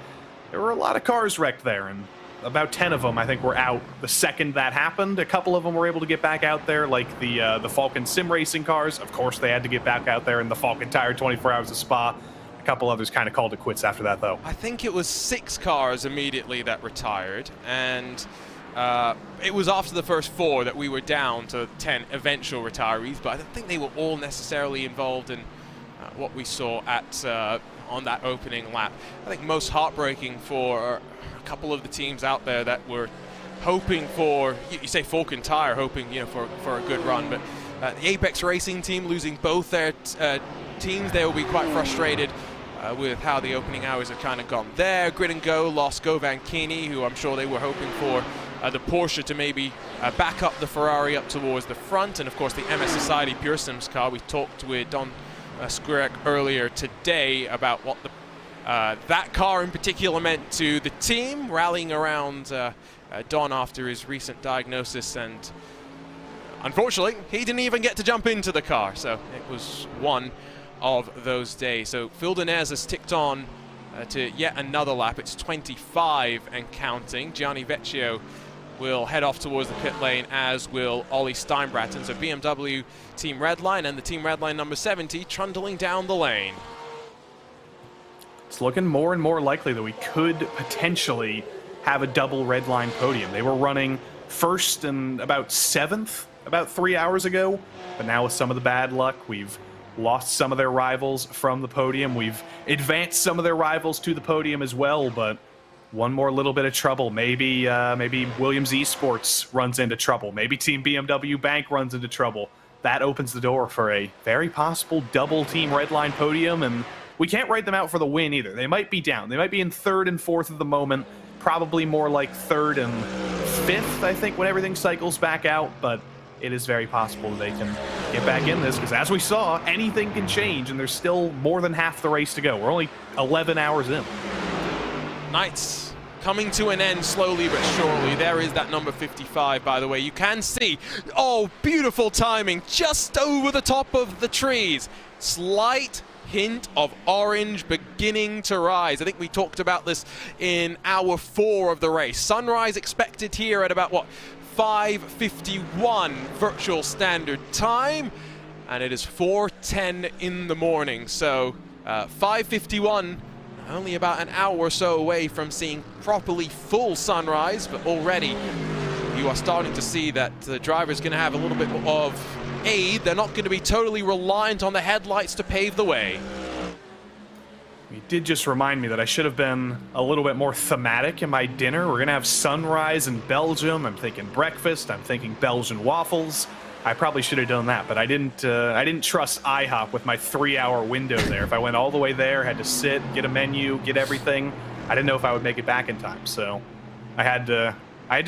There were a lot of cars wrecked there, and about 10 of them, I think, were out the second that happened. A couple of them were able to get back out there, like the Falken sim racing cars. Of course, they had to get back out there in the Falken Tyre 24 Hours of Spa. A couple others kind of called it quits after that, though.
I think it was 6 cars immediately that retired, and it was after the first 4 that we were down to 10 eventual retirees, but I don't think they were all necessarily involved in what we saw at on that opening lap. I think most heartbreaking for a couple of the teams out there that were hoping for, you say Falken Tyre, hoping for a good run, but the Apex Racing team losing both their teams, they will be quite frustrated with how the opening hours have kind of gone there. Grid and Go lost Govan Keeney, who I'm sure they were hoping for the Porsche to maybe back up the Ferrari up towards the front, and of course the MS Society Pure Sims car. We talked with Don Skurek earlier today about what that car in particular meant to the team, rallying around Don after his recent diagnosis, and unfortunately he didn't even get to jump into the car, so it was one of those days. So Phil Denez has ticked on to yet another lap. It's 25 and counting. Gianni Vecchio will head off towards the pit lane, as will Ollie Steinbraten. So BMW Team Redline and the Team Redline number 70 trundling down the lane.
It's looking more and more likely that we could potentially have a double Redline podium. They were running first and about 7th about 3 hours ago, but now with some of the bad luck, we've lost some of their rivals from the podium. We've advanced some of their rivals to the podium as well, but one more little bit of trouble. Maybe Williams Esports runs into trouble. Maybe Team BMW Bank runs into trouble. That opens the door for a very possible double Team Redline podium, and we can't write them out for the win either. They might be down. They might be in 3rd and 4th at the moment, probably more like 3rd and 5th, I think, when everything cycles back out, but it is very possible they can get back in this, because as we saw, anything can change, and there's still more than half the race to go. We're only 11 hours in.
Nights coming to an end slowly but surely. There is that number 55, by the way. You can see, oh, beautiful timing, just over the top of the trees. Slight hint of orange beginning to rise. I think we talked about this in hour 4 of the race. Sunrise expected here at about, what, 5:51 virtual standard time, and it is 4:10 in the morning. So 5:51, only about an hour or so away from seeing properly full sunrise, but already you are starting to see that the driver's going to have a little bit of aid. They're not going to be totally reliant on the headlights to pave the way.
You did just remind me that I should have been a little bit more thematic in my dinner. We're going to have sunrise in Belgium. I'm thinking breakfast. I'm thinking Belgian waffles. I probably should have done that, but I didn't trust IHOP with my 3-hour window there. If I went all the way there, had to sit, get a menu, get everything, I didn't know if I would make it back in time. So I had to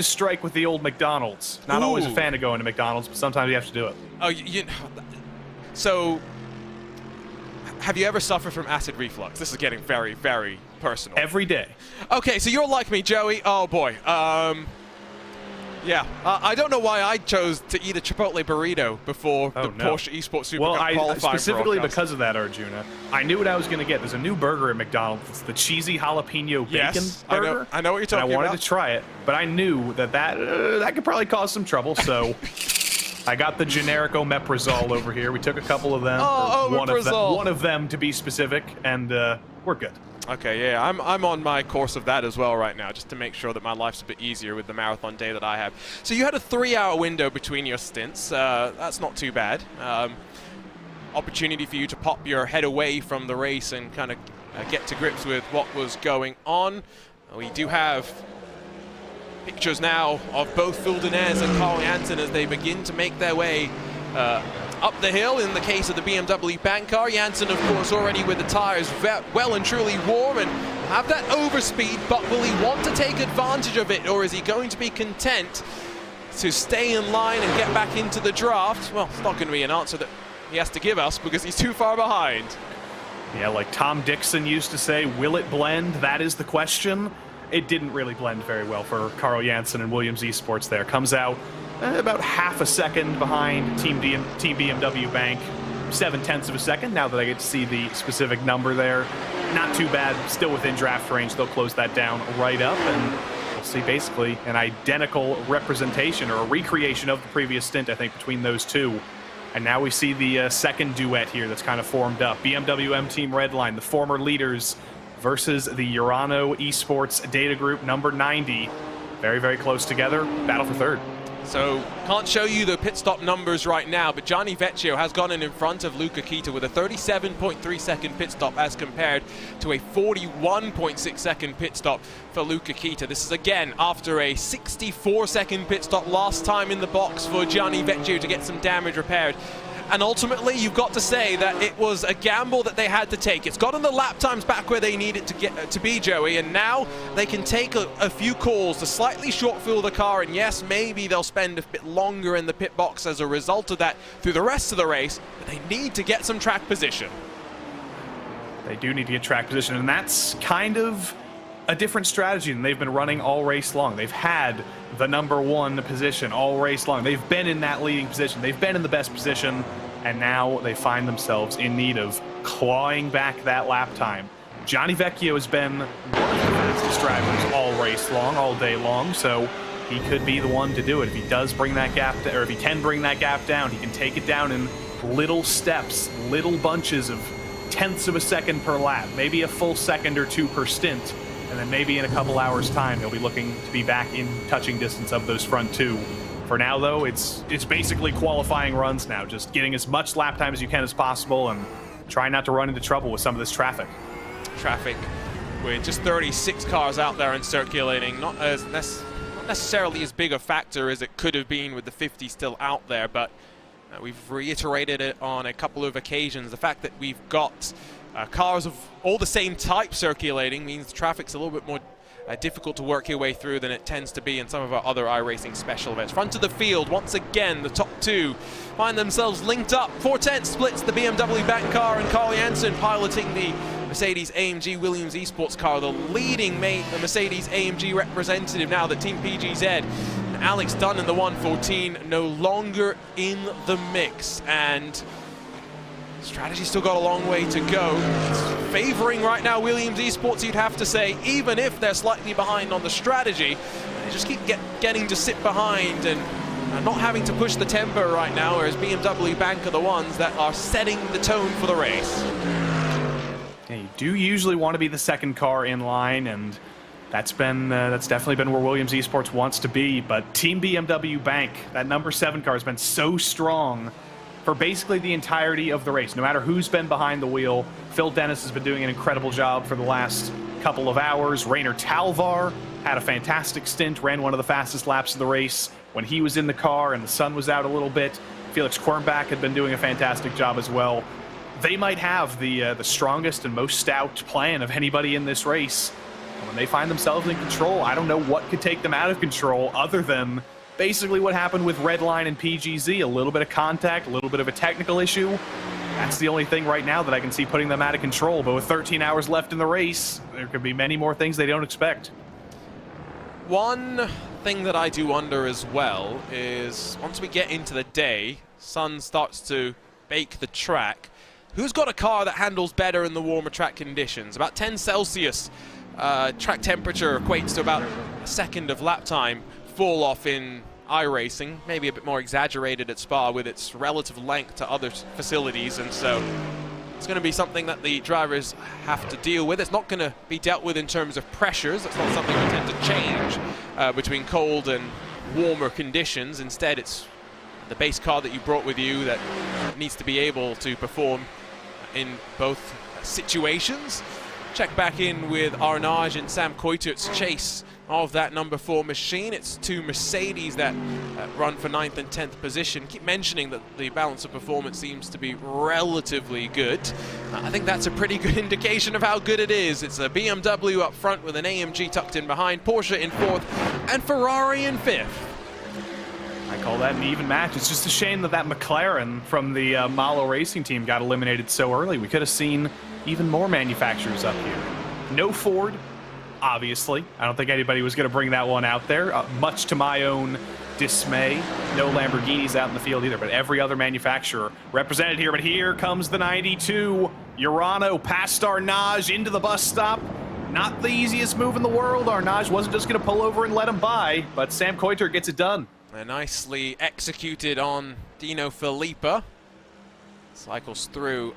strike with the old McDonald's. Not always a fan of going to McDonald's, but sometimes you have to do it.
Oh, so have you ever suffered from acid reflux? This is getting very, very personal.
Every day.
Okay, so you're like me, Joey. Oh boy. Yeah, I don't know why I chose to eat a Chipotle burrito before the Porsche Esports Super Cup qualifying
specifically
broadcast.
because of that, Arjuna. I knew what I was going to get. There's a new burger at McDonald's. It's the cheesy jalapeno bacon burger.
I know what you're talking about.
I wanted to try it, but I knew that could probably cause some trouble, so I got the generic omeprazole over here. We took a couple of them, one of them to be specific, and we're good.
Okay, yeah, I'm on my course of that as well right now, just to make sure that my life's a bit easier with the marathon day that I have. So you had a 3-hour window between your stints. That's not too bad. Opportunity for you to pop your head away from the race and kind of get to grips with what was going on. We do have pictures now of both Phil Denez and Carl Jansen as they begin to make their way up the hill. In the case of the BMW Bank car, Jansen, of course, already with the tires well and truly warm and have that overspeed, but will he want to take advantage of it, or is he going to be content to stay in line and get back into the draft? Well, it's not going to be an answer that he has to give us because he's too far behind.
Yeah, like Tom Dixon used to say, will it blend? That is the question. It didn't really blend very well for Carl Jansen and Williams Esports there. Comes out about half a second behind Team BMW Bank, 0.7 of a second. Now that I get to see the specific number there, not too bad, still within draft range. They'll close that down right up, and we'll see basically an identical representation or a recreation of the previous stint, I think, between those two. And now we see the second duet here that's kind of formed up. BMW M Team Redline, the former leaders, versus the Urano Esports Data Group, number 90. Very, very close together. Battle for third.
So, can't show you the pit stop numbers right now, but Gianni Vecchio has gone in front of Luca Kita with a 37.3 second pit stop as compared to a 41.6 second pit stop for Luca Kita. This is again after a 64 second pit stop last time in the box for Gianni Vecchio to get some damage repaired. And ultimately, you've got to say that it was a gamble that they had to take. It's gotten the lap times back where they need it to be, Joey, and now they can take a few calls to slightly short fuel the car, and yes, maybe they'll spend a bit longer in the pit box as a result of that through the rest of the race, but they need to get some track position.
They do need to get track position, and that's kind of a different strategy than they've been running all race long. They've had the number 1 position all race long. They've been in that leading position. They've been in the best position, and now they find themselves in need of clawing back that lap time. Gianni Vecchio has been one of the fastest drivers all race long, all day long, so he could be the one to do it. If he does bring that gap, or if he can bring that gap down, he can take it down in little steps, little bunches of 0.1 of a second per lap, maybe a full second or 2 per stint. And then maybe in a couple hours' time, he'll be looking to be back in touching distance of those front 2. For now, though, it's basically qualifying runs now, just getting as much lap time as you can as possible and trying not to run into trouble with some of this traffic.
Traffic with just 36 cars out there and circulating, not necessarily as big a factor as it could have been with the 50 still out there, but we've reiterated it on a couple of occasions. The fact that we've got cars of all the same type circulating means the traffic's a little bit more difficult to work your way through than it tends to be in some of our other iRacing special events. Front of the field, once again, the top two find themselves linked up. 4/10 splits the BMW Bank car, and Carl Janssen piloting the Mercedes AMG Williams Esports car, the leading mate, the Mercedes AMG representative now, the Team PGZ. And Alex Dunn in the 114 no longer in the mix, and strategy still got a long way to go. It's favoring right now Williams Esports, you'd have to say, even if they're slightly behind on the strategy. They just keep getting to sit behind and not having to push the tempo right now, whereas BMW Bank are the ones that are setting the tone for the race.
Yeah, you do usually want to be the second car in line, and that's definitely been where Williams Esports wants to be. But Team BMW Bank, that number 7 car, has been so strong for basically the entirety of the race. No matter who's been behind the wheel, Phil Dennis has been doing an incredible job for the last couple of hours. Rainer Talvar had a fantastic stint, ran one of the fastest laps of the race when he was in the car and the sun was out a little bit. Felix Kornbach had been doing a fantastic job as well. They might have the strongest and most stout plan of anybody in this race. And when they find themselves in control, I don't know what could take them out of control other than basically what happened with Redline and PGZ. A little bit of contact, a little bit of a technical issue. That's the only thing right now that I can see putting them out of control. But with 13 hours left in the race, there could be many more things they don't expect.
One thing that I do wonder as well is once we get into the day, sun starts to bake the track. Who's got a car that handles better in the warmer track conditions? About 10 Celsius track temperature equates to about a second of lap time fall off in iRacing, maybe a bit more exaggerated at Spa with its relative length to other facilities, and so it's going to be something that the drivers have to deal with. It's not going to be dealt with in terms of pressures. It's not something we tend to change between cold and warmer conditions. Instead, it's the base car that you brought with you that needs to be able to perform in both situations. Check back in with Arnage and Sam Koitert's chase of that number 4 machine. It's 2 Mercedes that run for 9th and 10th position. Keep mentioning that the balance of performance seems to be relatively good. I think that's a pretty good indication of how good it is. It's a BMW up front with an AMG tucked in behind, Porsche in 4th, and Ferrari in 5th.
I call that an even match. It's just a shame that McLaren from the Malo Racing team got eliminated so early. We could have seen even more manufacturers up here. No Ford, obviously. I don't think anybody was going to bring that one out there, much to my own dismay. No Lamborghinis out in the field either, but every other manufacturer represented here. But here comes the 92. Urano past Arnage into the bus stop. Not the easiest move in the world. Arnage wasn't just going to pull over and let him by, but Sam Koiter gets it done.
Nicely executed on Dino Filippa. Cycles through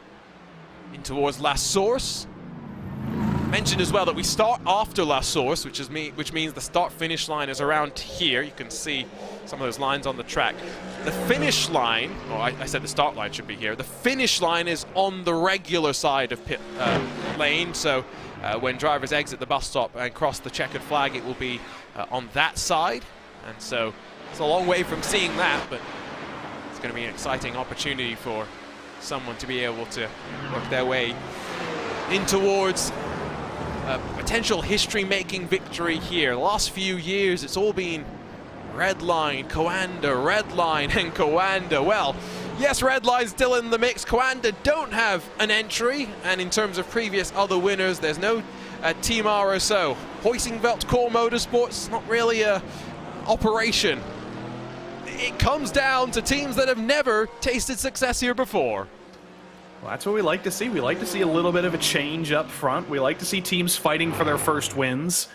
in towards La Source. Mentioned as well that we start after La Source, which means the start-finish line is around here. You can see some of those lines on the track. The finish line, I said the start line should be here. The finish line is on the regular side of pit lane, so when drivers exit the bus stop and cross the checkered flag, it will be on that side. And so it's a long way from seeing that, but it's going to be an exciting opportunity for someone to be able to work their way in towards a potential history-making victory here. The last few years, it's all been Redline, Coanda, Redline, and Coanda. Well, yes, Redline's still in the mix. Coanda don't have an entry, and in terms of previous other winners, there's no Team RSO. Hoisingveld Core Motorsports, not really a operation. It comes down to teams that have never tasted success here before.
Well, that's what we like to see. We like to see a little bit of a change up front. We like to see teams fighting for their first wins.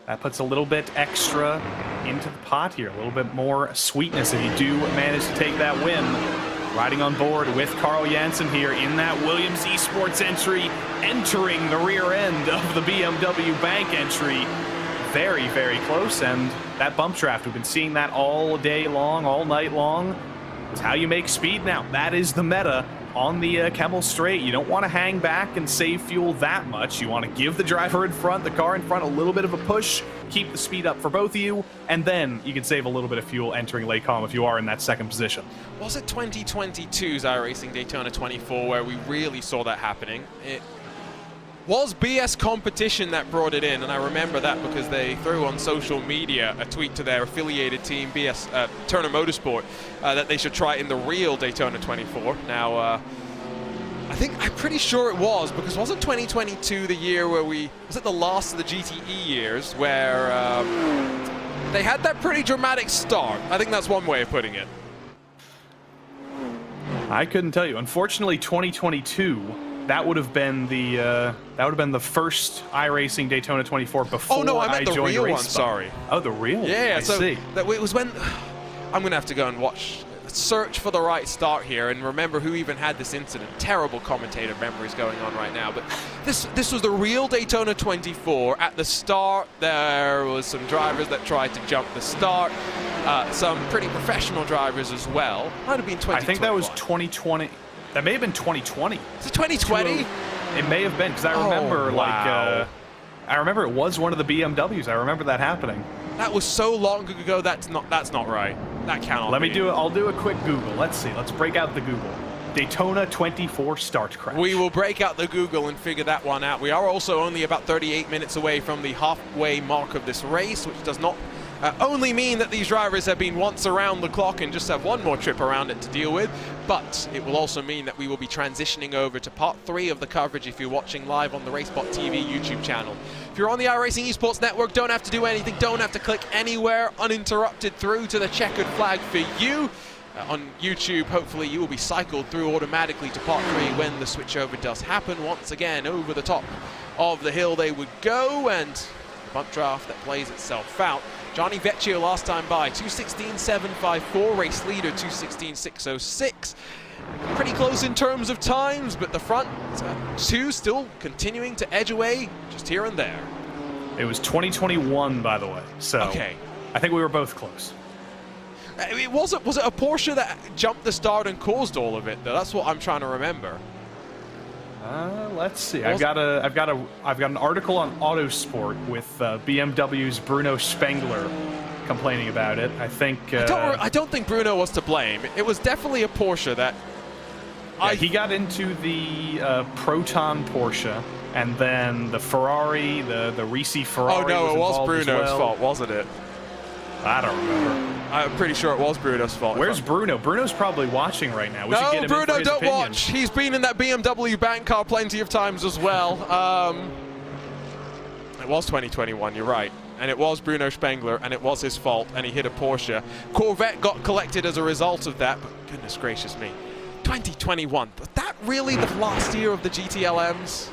That puts a little bit extra into the pot here, a little bit more sweetness if you do manage to take that win. Riding on board with Carl Janssen here in that Williams Esports entry, entering the rear end of the BMW Bank entry. Very, very close, and that bump draft, we've been seeing that all day long, all night long. It's how you make speed now. That is the meta. on the Kemmel Straight. You don't want to hang back and save fuel that much. You want to give the driver in front, the car in front, a little bit of a push, keep the speed up for both of you, and then you can save a little bit of fuel entering Lake Calm if you are in that second position.
Was it 2022's iRacing Daytona 24 where we really saw that happening? It was BS Competition that brought it in, and I remember that because they threw on social media a tweet to their affiliated team, BS Turner Motorsport, that they should try it in the real Daytona 24. Now, I'm pretty sure it was, because wasn't 2022 the year where was it the last of the GTE years, where they had that pretty dramatic start? I think that's one way of putting it.
I couldn't tell you. Unfortunately, 2022. That would have been the first iRacing Daytona 24 before.
Oh no, I meant the
joined
real
RaceSpot.
one. Sorry.
Oh, the real one.
Yeah,
I see.
It was when I'm gonna have to go and search for the right start here and remember who even had this incident. Terrible commentator memories going on right now, but this was the real Daytona 24. At the start, there was some drivers that tried to jump the start. Some pretty professional drivers as well. Might have been 2020.
I think that was 2020. That may have been 2020.
Is it 2020?
It may have been, because I remember,
wow.
I remember it was one of the BMWs. I remember that happening.
That was so long ago. That's not right. That cannot.
Let me do it. I'll do a quick Google. Let's see. Let's break out the Google. Daytona 24 start crash.
We will break out the Google and figure that one out. We are also only about 38 minutes away from the halfway mark of this race, which does not only mean that these drivers have been once around the clock and just have one more trip around it to deal with, but it will also mean that we will be transitioning over to part 3 of the coverage if you're watching live on the RaceSpotTV YouTube channel. If you're on the iRacing Esports Network, don't have to do anything, don't have to click anywhere, uninterrupted through to the checkered flag for you. On YouTube, hopefully you will be cycled through automatically to part 3 when the switchover does happen. Once again, over the top of the hill they would go, and bump draft that plays itself out. Johnny Vecchio last time by, 2:16.754, race leader 2:16.606. Pretty close in terms of times, but the front two still continuing to edge away just here and there.
It was 2021, by the way, so
okay.
I think we were both close.
Was it a Porsche that jumped the start and caused all of it, though? That's what I'm trying to remember.
Let's see. I've got an article on Autosport with BMW's Bruno Spengler complaining about it. I think
I don't think Bruno was to blame. It was definitely a Porsche that.
Yeah, he got into the Proton Porsche, and then the Ferrari, the Risi Ferrari.
Oh no, it was Bruno's fault, wasn't it?
I don't remember.
I'm pretty sure it was Bruno's fault.
Where's Bruno? Bruno's probably watching right now. We should get him
Bruno,
in for his
don't
opinion.
watch. He's been in that BMW bank car plenty of times as well. It was 2021, you're right. And it was Bruno Spengler, and it was his fault, and he hit a Porsche. Corvette got collected as a result of that, but goodness gracious me. 2021, was that really the last year of the GTLMs?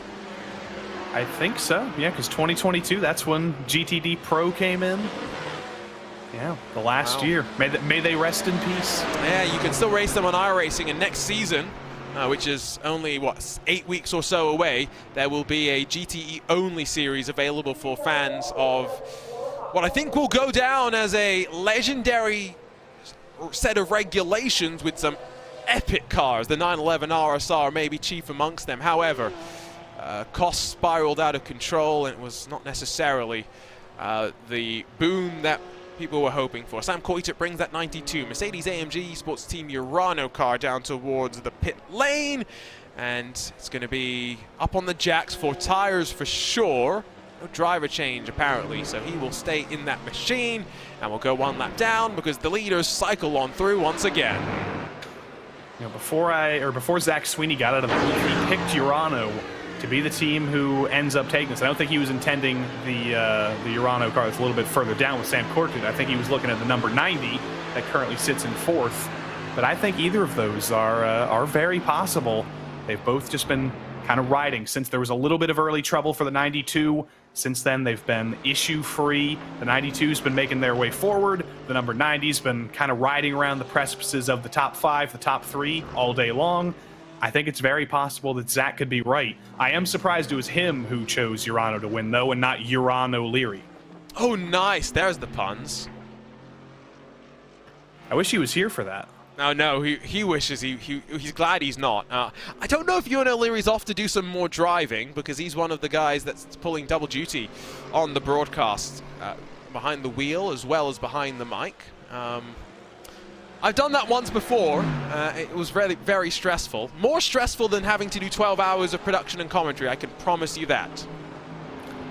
I think so, yeah, because 2022, that's when GTD Pro came in. Yeah, the last year. May they rest in peace.
Yeah, you can still race them on iRacing, and next season, which is only, 8 weeks or so away, there will be a GTE-only series available for fans of what I think will go down as a legendary set of regulations with some epic cars. The 911 RSR may be chief amongst them. However, costs spiraled out of control, and it was not necessarily the boom that people were hoping for. Sam Coiter brings that 92 Mercedes-AMG Sports Team Urano car down towards the pit lane, and it's going to be up on the jacks for tires for sure. No driver change apparently, so he will stay in that machine, and we'll go one lap down because the leaders cycle on through once again.
You know, before Zach Sweeney got out of the booth, he picked Urano to be the team who ends up taking this. I don't think he was intending the Urano car that's a little bit further down with Sam Coiter. I think he was looking at the number 90 that currently sits in 4th. But I think either of those are very possible. They've both just been kind of riding since there was a little bit of early trouble for the 92. Since then, they've been issue-free. The 92's been making their way forward. The number 90's been kind of riding around the precipices of the top 5, the top 3 all day long. I think it's very possible that Zach could be right. I am surprised it was him who chose Urano to win, though, and not Urano Leary.
Oh, nice. There's the puns.
I wish he was here for that.
Oh no, he wishes he's glad he's not. I don't know if Ewan O'Leary's off to do some more driving, because he's one of the guys that's pulling double duty on the broadcast, behind the wheel as well as behind the mic. I've done that once before. It was really very stressful. More stressful than having to do 12 hours of production and commentary, I can promise you that.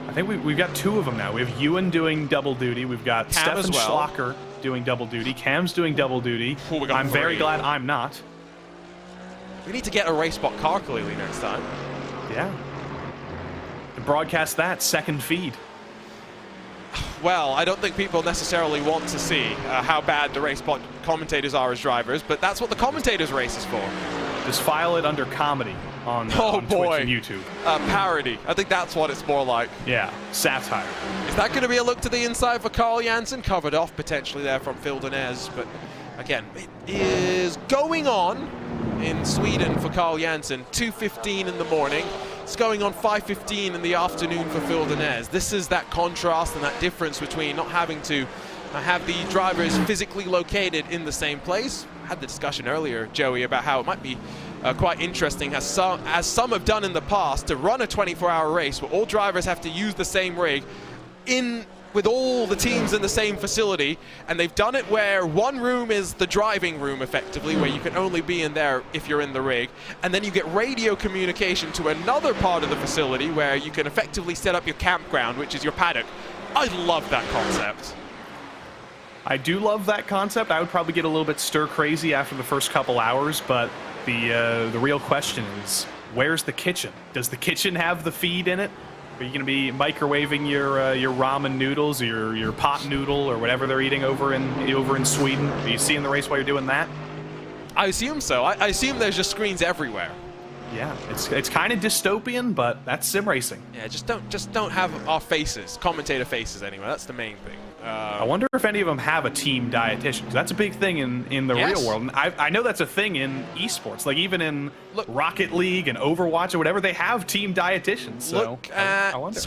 I think we've got 2 of them now. We have Ewan doing double duty. We've got
Cam
Stefan
as well.
Schlacher doing double duty. Cam's doing double duty.
Oh, we got
I'm very
3.
glad I'm not.
We need to get a RaceSpot car clearly next time.
Yeah. To broadcast that second feed.
Well, I don't think people necessarily want to see how bad the RaceSpot commentators are as drivers, but that's what the commentators race is for.
Just file it under comedy on,
Oh,
on
boy.
Twitch and YouTube.
Parody. I think that's what it's more like.
Yeah, satire.
Is that going to be a look to the inside for Carl Janssen? Covered off potentially there from Phil Denez, but again, it is going on in Sweden for Carl Janssen. 2:15 in the morning. It's going on 5:15 in the afternoon for Phil Denez. This is that contrast and that difference between not having to have the drivers physically located in the same place. I had the discussion earlier, Joey, about how it might be quite interesting, as some have done in the past, to run a 24-hour race where all drivers have to use the same rig with all the teams in the same facility, and they've done it where one room is the driving room, effectively, where you can only be in there if you're in the rig, and then you get radio communication to another part of the facility where you can effectively set up your campground, which is your paddock. I love that concept.
I do love that concept. I would probably get a little bit stir crazy after the first couple hours, but the real question is, where's the kitchen? Does the kitchen have the feed in it? Are you going to be microwaving your ramen noodles, or your pot noodle, or whatever they're eating over in Sweden? Are you seeing the race while you're doing that?
I assume so. I assume there's just screens everywhere.
Yeah, it's kind of dystopian, but that's sim racing.
Yeah, just don't have our faces, commentator faces anyway. That's the main thing.
I wonder if any of them have a team dietitian, because that's a big thing in the
Yes.
real world. And I know that's a thing in esports, like even in Rocket League and Overwatch or whatever, they have team dietitians. So
Look at
I wonder.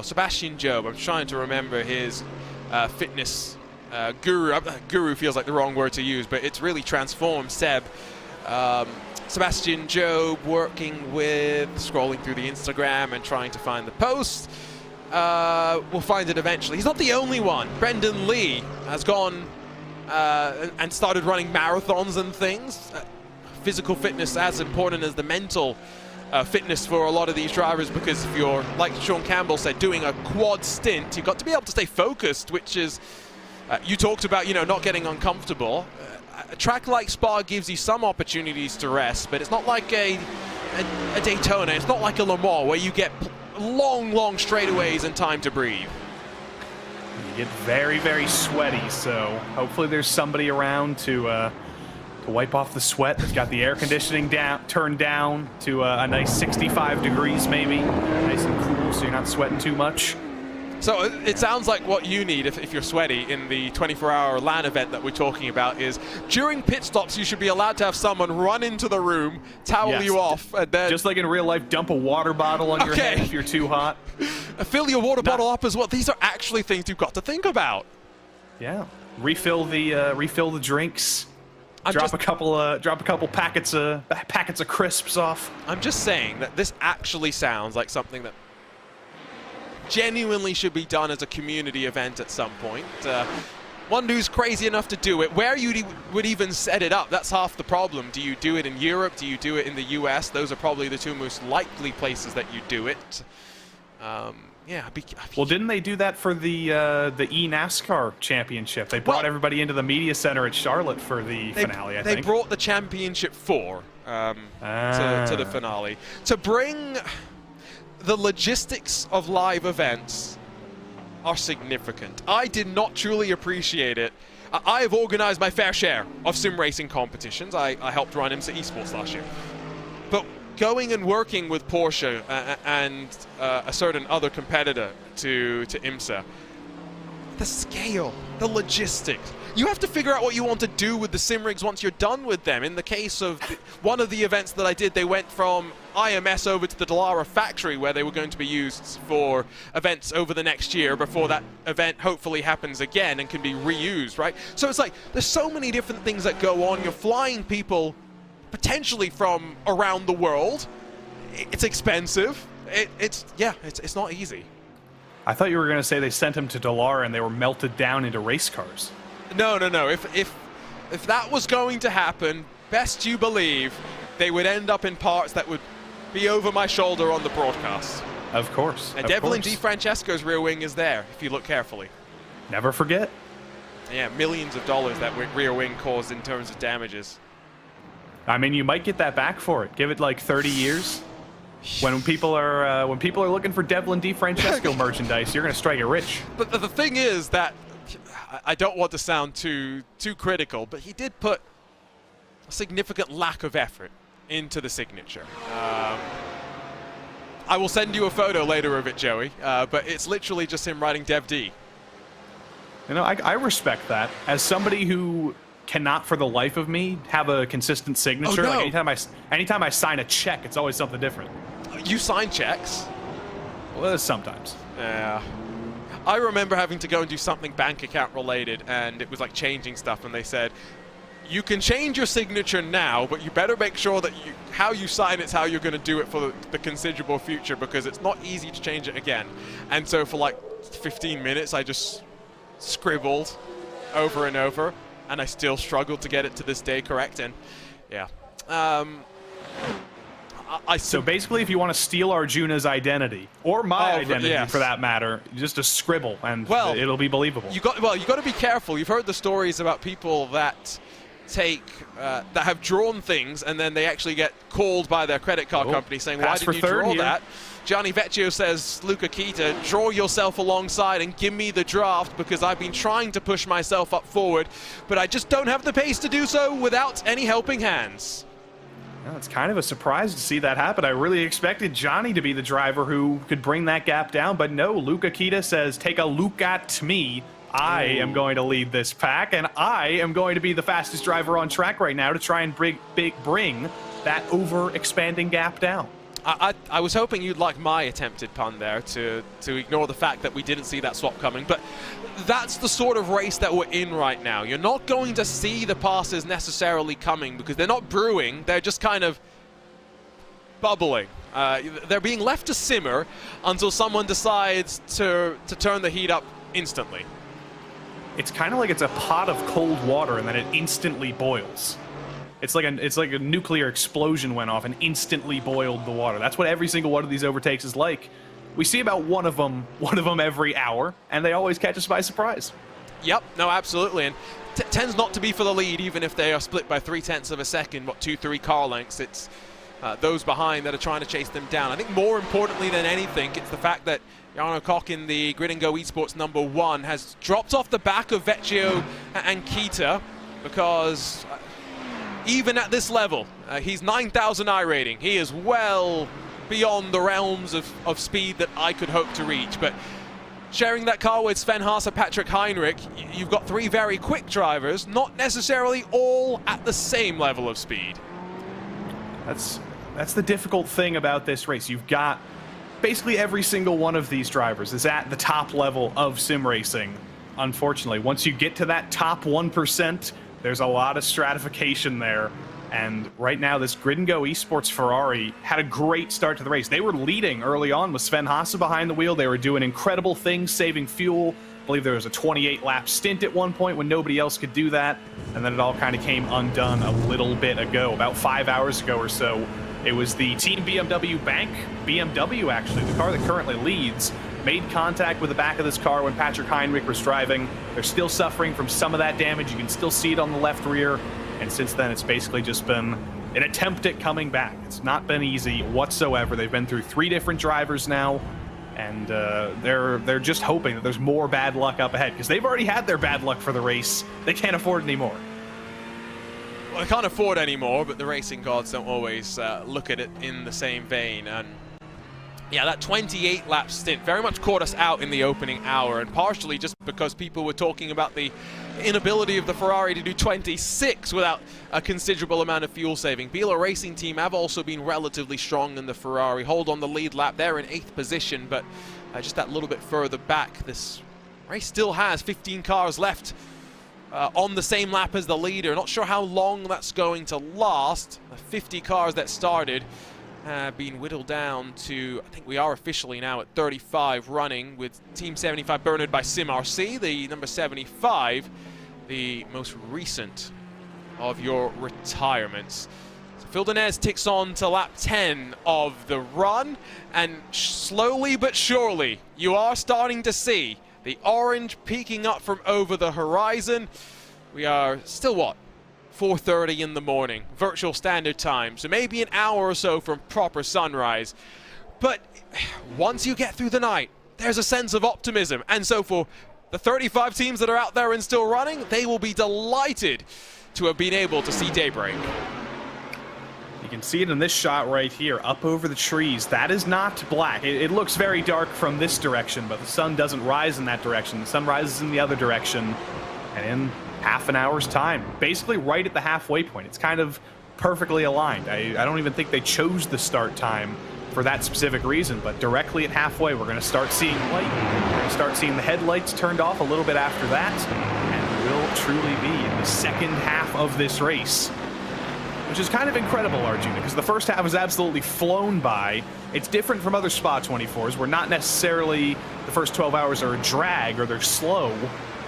Sebastian Job. I'm trying to remember his fitness guru. Guru feels like the wrong word to use, but it's really transformed Seb. Sebastian Job working with, scrolling through the Instagram and trying to find the post. We'll find it eventually. He's not the only one. Brendan Lee has gone and started running marathons and things. Physical fitness as important as the mental fitness for a lot of these drivers, because if you're, like Sean Campbell said, doing a quad stint, you've got to be able to stay focused, which is, you talked about, not getting uncomfortable. A track like Spa gives you some opportunities to rest, but it's not like a Daytona. It's not like a Le Mans where you get long straightaways and time to breathe.
You get very, very sweaty, so hopefully there's somebody around to wipe off the sweat. It's got the air conditioning turned down to a nice 65 degrees maybe. Nice and cool, so you're not sweating too much.
So it sounds like what you need if you're sweaty in the 24-hour LAN event that we're talking about is, during pit stops, you should be allowed to have someone run into the room, towel
Yes.
you off, and then...
Just like in real life, dump a water bottle on your
Okay.
head if you're too hot.
Fill your water bottle up as well. These are actually things you've got to think about.
Yeah. Refill the drinks.
I'm
Drop
just-
a couple packets of crisps off.
I'm just saying that this actually sounds like something that genuinely should be done as a community event at some point. One who's crazy enough to do it, where you would even set it up, that's half the problem. Do you do it in Europe? Do you do it in the US? Those are probably the two most likely places that you do it. Yeah,
Well, didn't they do that for the eNASCAR championship? They brought everybody into the media center at Charlotte for the finale, I think.
They brought the championship to the finale. To bring the logistics of live events are significant. I did not truly appreciate it. I have organized my fair share of sim racing competitions. I helped run IMSA Esports last year. But going and working with Porsche and a certain other competitor to IMSA, the scale, the logistics. You have to figure out what you want to do with the sim rigs once you're done with them. In the case of one of the events that I did, they went from IMS over to the Dallara factory where they were going to be used for events over the next year before that event hopefully happens again and can be reused, right? So it's like, there's so many different things that go on. You're flying people potentially from around the world. It's expensive. It's not easy.
I thought you were going to say they sent him to Dallara and they were melted down into race cars.
No. If that was going to happen, best you believe they would end up in parts that would be over my shoulder on the broadcast.
Of course.
And Devlin DiFrancesco's rear wing is there, if you look carefully.
Never forget.
Yeah, millions of dollars that rear wing caused in terms of damages.
I mean, you might get that back for it. Give it like 30 years. When people are looking for Devlin DiFrancesco merchandise, you're going to strike it rich.
But the thing is that I don't want to sound too critical, but he did put a significant lack of effort into the signature. I will send you a photo later of it, Joey, but it's literally just him writing Dev D.
You know, I respect that. As somebody who cannot for the life of me have a consistent signature,
Oh, no.
like anytime I sign a check, it's always something different.
You sign checks?
Well, sometimes.
Yeah. I remember having to go and do something bank account related, and it was like changing stuff, and they said, you can change your signature now, but you better make sure that how you sign it's how you're going to do it for the considerable future, because it's not easy to change it again. And so for like 15 minutes, I just scribbled over and over, and I still struggled to get it to this day correct. And yeah.
So basically, if you want to steal Arjuna's identity, or my identity
yes.
for that matter, just a scribble, and it'll be believable.
You got to be careful. You've heard the stories about people that that have drawn things and then they actually get called by their credit card company saying, why did you draw that? Gianni Vecchio says, Luca Kita, draw yourself alongside and give me the draft, because I've been trying to push myself up forward, but I just don't have the pace to do so without any helping hands.
Well, it's kind of a surprise to see that happen. I really expected Johnny to be the driver who could bring that gap down, but no, Luca Kita says, take a look at me. I am going to lead this pack, and I am going to be the fastest driver on track right now to try and bring that over-expanding gap down.
I was hoping you'd like my attempted pun there to ignore the fact that we didn't see that swap coming, but that's the sort of race that we're in right now. You're not going to see the passes necessarily coming because they're not brewing, they're just kind of bubbling. They're being left to simmer until someone decides to turn the heat up instantly.
It's kind of like it's a pot of cold water and then it instantly boils. It's like a nuclear explosion went off and instantly boiled the water. That's what every single one of these overtakes is like. We see about one of them every hour, and they always catch us by surprise.
Yep, no, absolutely, and tends not to be for the lead, even if they are split by 0.3 of a second, 2-3 car lengths. It's those behind that are trying to chase them down. I think more importantly than anything, it's the fact that Jarno Koch in the Grid and Go Esports #1 has dropped off the back of Vecchio and Kita, because even at this level, he's 9,000 I rating. He is well beyond the realms of speed that I could hope to reach. But sharing that car with Sven Haas and Patrick Heinrich, you've got three very quick drivers, not necessarily all at the same level of speed.
That's the difficult thing about this race. You've got basically every single one of these drivers is at the top level of sim racing. Unfortunately, once you get to that top 1%, there's a lot of stratification there. And right now, this Grid and Go Esports Ferrari had a great start to the race. They were leading early on with Sven Haase behind the wheel. They were doing incredible things, saving fuel. I believe there was a 28-lap stint at one point when nobody else could do that. And then it all kind of came undone a little bit ago, about 5 hours ago or so. It was the Team BMW Bank, BMW actually, the car that currently leads, made contact with the back of this car when Patrick Heinrich was driving. They're still suffering from some of that damage. You can still see it on the left rear. And since then, it's basically just been an attempt at coming back. It's not been easy whatsoever. They've been through 3 different drivers now, and they're just hoping that there's more bad luck up ahead, because they've already had their bad luck for the race. They can't afford any more.
Well, they can't afford any more, but the racing gods don't always look at it in the same vein. And Yeah, that 28 lap stint very much caught us out in the opening hour, and partially just because people were talking about the inability of the Ferrari to do 26 without a considerable amount of fuel saving. Biela Racing Team have also been relatively strong in the Ferrari, hold on the lead lap. They're in 8th position, but just that little bit further back. This race still has 15 cars left on the same lap as the leader. Not sure how long that's going to last. The 50 cars that started have been whittled down to, I think we are officially now at 35 running, with Team 75 burnered by SimRC, the number 75, the most recent of your retirements. So Phil Denez ticks on to lap 10 of the run, and slowly but surely you are starting to see the orange peeking up from over the horizon. We are still, what, 4:30 in the morning, virtual standard time, so maybe an hour or so from proper sunrise. But once you get through the night, there's a sense of optimism, and so for the 35 teams that are out there and still running, they will be delighted to have been able to see daybreak.
You can see it in this shot right here, up over the trees. That is not black. It looks very dark from this direction, but the sun doesn't rise in that direction. The sun rises in the other direction, and in half an hour's time, basically right at the halfway point. It's kind of perfectly aligned. I don't even think they chose the start time for that specific reason, but directly at halfway, we're going to start seeing light. We're going to start seeing the headlights turned off a little bit after that, and we'll truly be in the second half of this race, which is kind of incredible, Arjuna, because the first half has absolutely flown by. It's different from other Spa 24s, where not necessarily the first 12 hours are a drag or they're slow,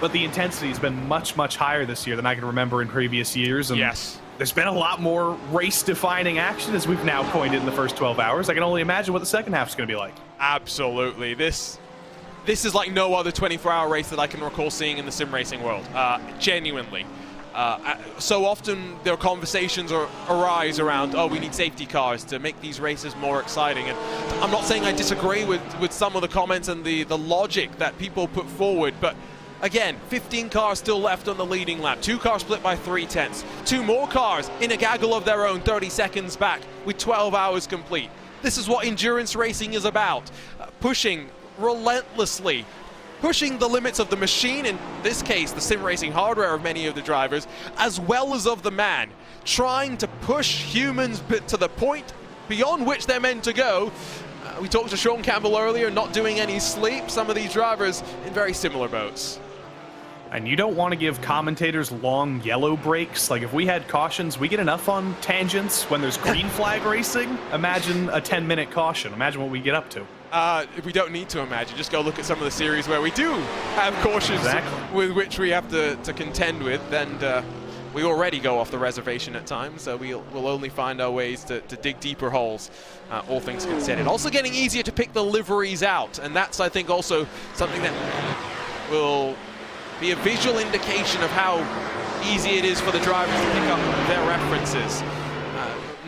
but the intensity has been much, much higher this year than I can remember in previous years. And
yes,
there's been a lot more race-defining action, as we've now coined it, in the first 12 hours. I can only imagine what the second half is going to be like.
Absolutely. This is like no other 24-hour race that I can recall seeing in the sim racing world, genuinely. So often there are conversations arise around, oh, we need safety cars to make these races more exciting. And I'm not saying I disagree with some of the comments and the logic that people put forward, but again, 15 cars still left on the leading lap, 2 cars split by 3/10, 2 more cars in a gaggle of their own 30 seconds back with 12 hours complete. This is what endurance racing is about, pushing relentlessly, pushing the limits of the machine, in this case the sim racing hardware of many of the drivers, as well as of the man, trying to push humans to the point beyond which they're meant to go. We talked to Sean Campbell earlier, not doing any sleep. Some of these drivers in very similar boats.
And you don't want to give commentators long yellow breaks. Like, if we had cautions, we get enough on tangents when there's green flag racing. Imagine a 10-minute caution. Imagine what we get up to.
If we don't need to imagine, just go look at some of the series where we do have cautions with which we have to contend with, and we already go off the reservation at times, so we'll only find our ways to dig deeper holes, all things considered. Also getting easier to pick the liveries out, and that's, I think, also something that will be a visual indication of how easy it is for the drivers to pick up their references.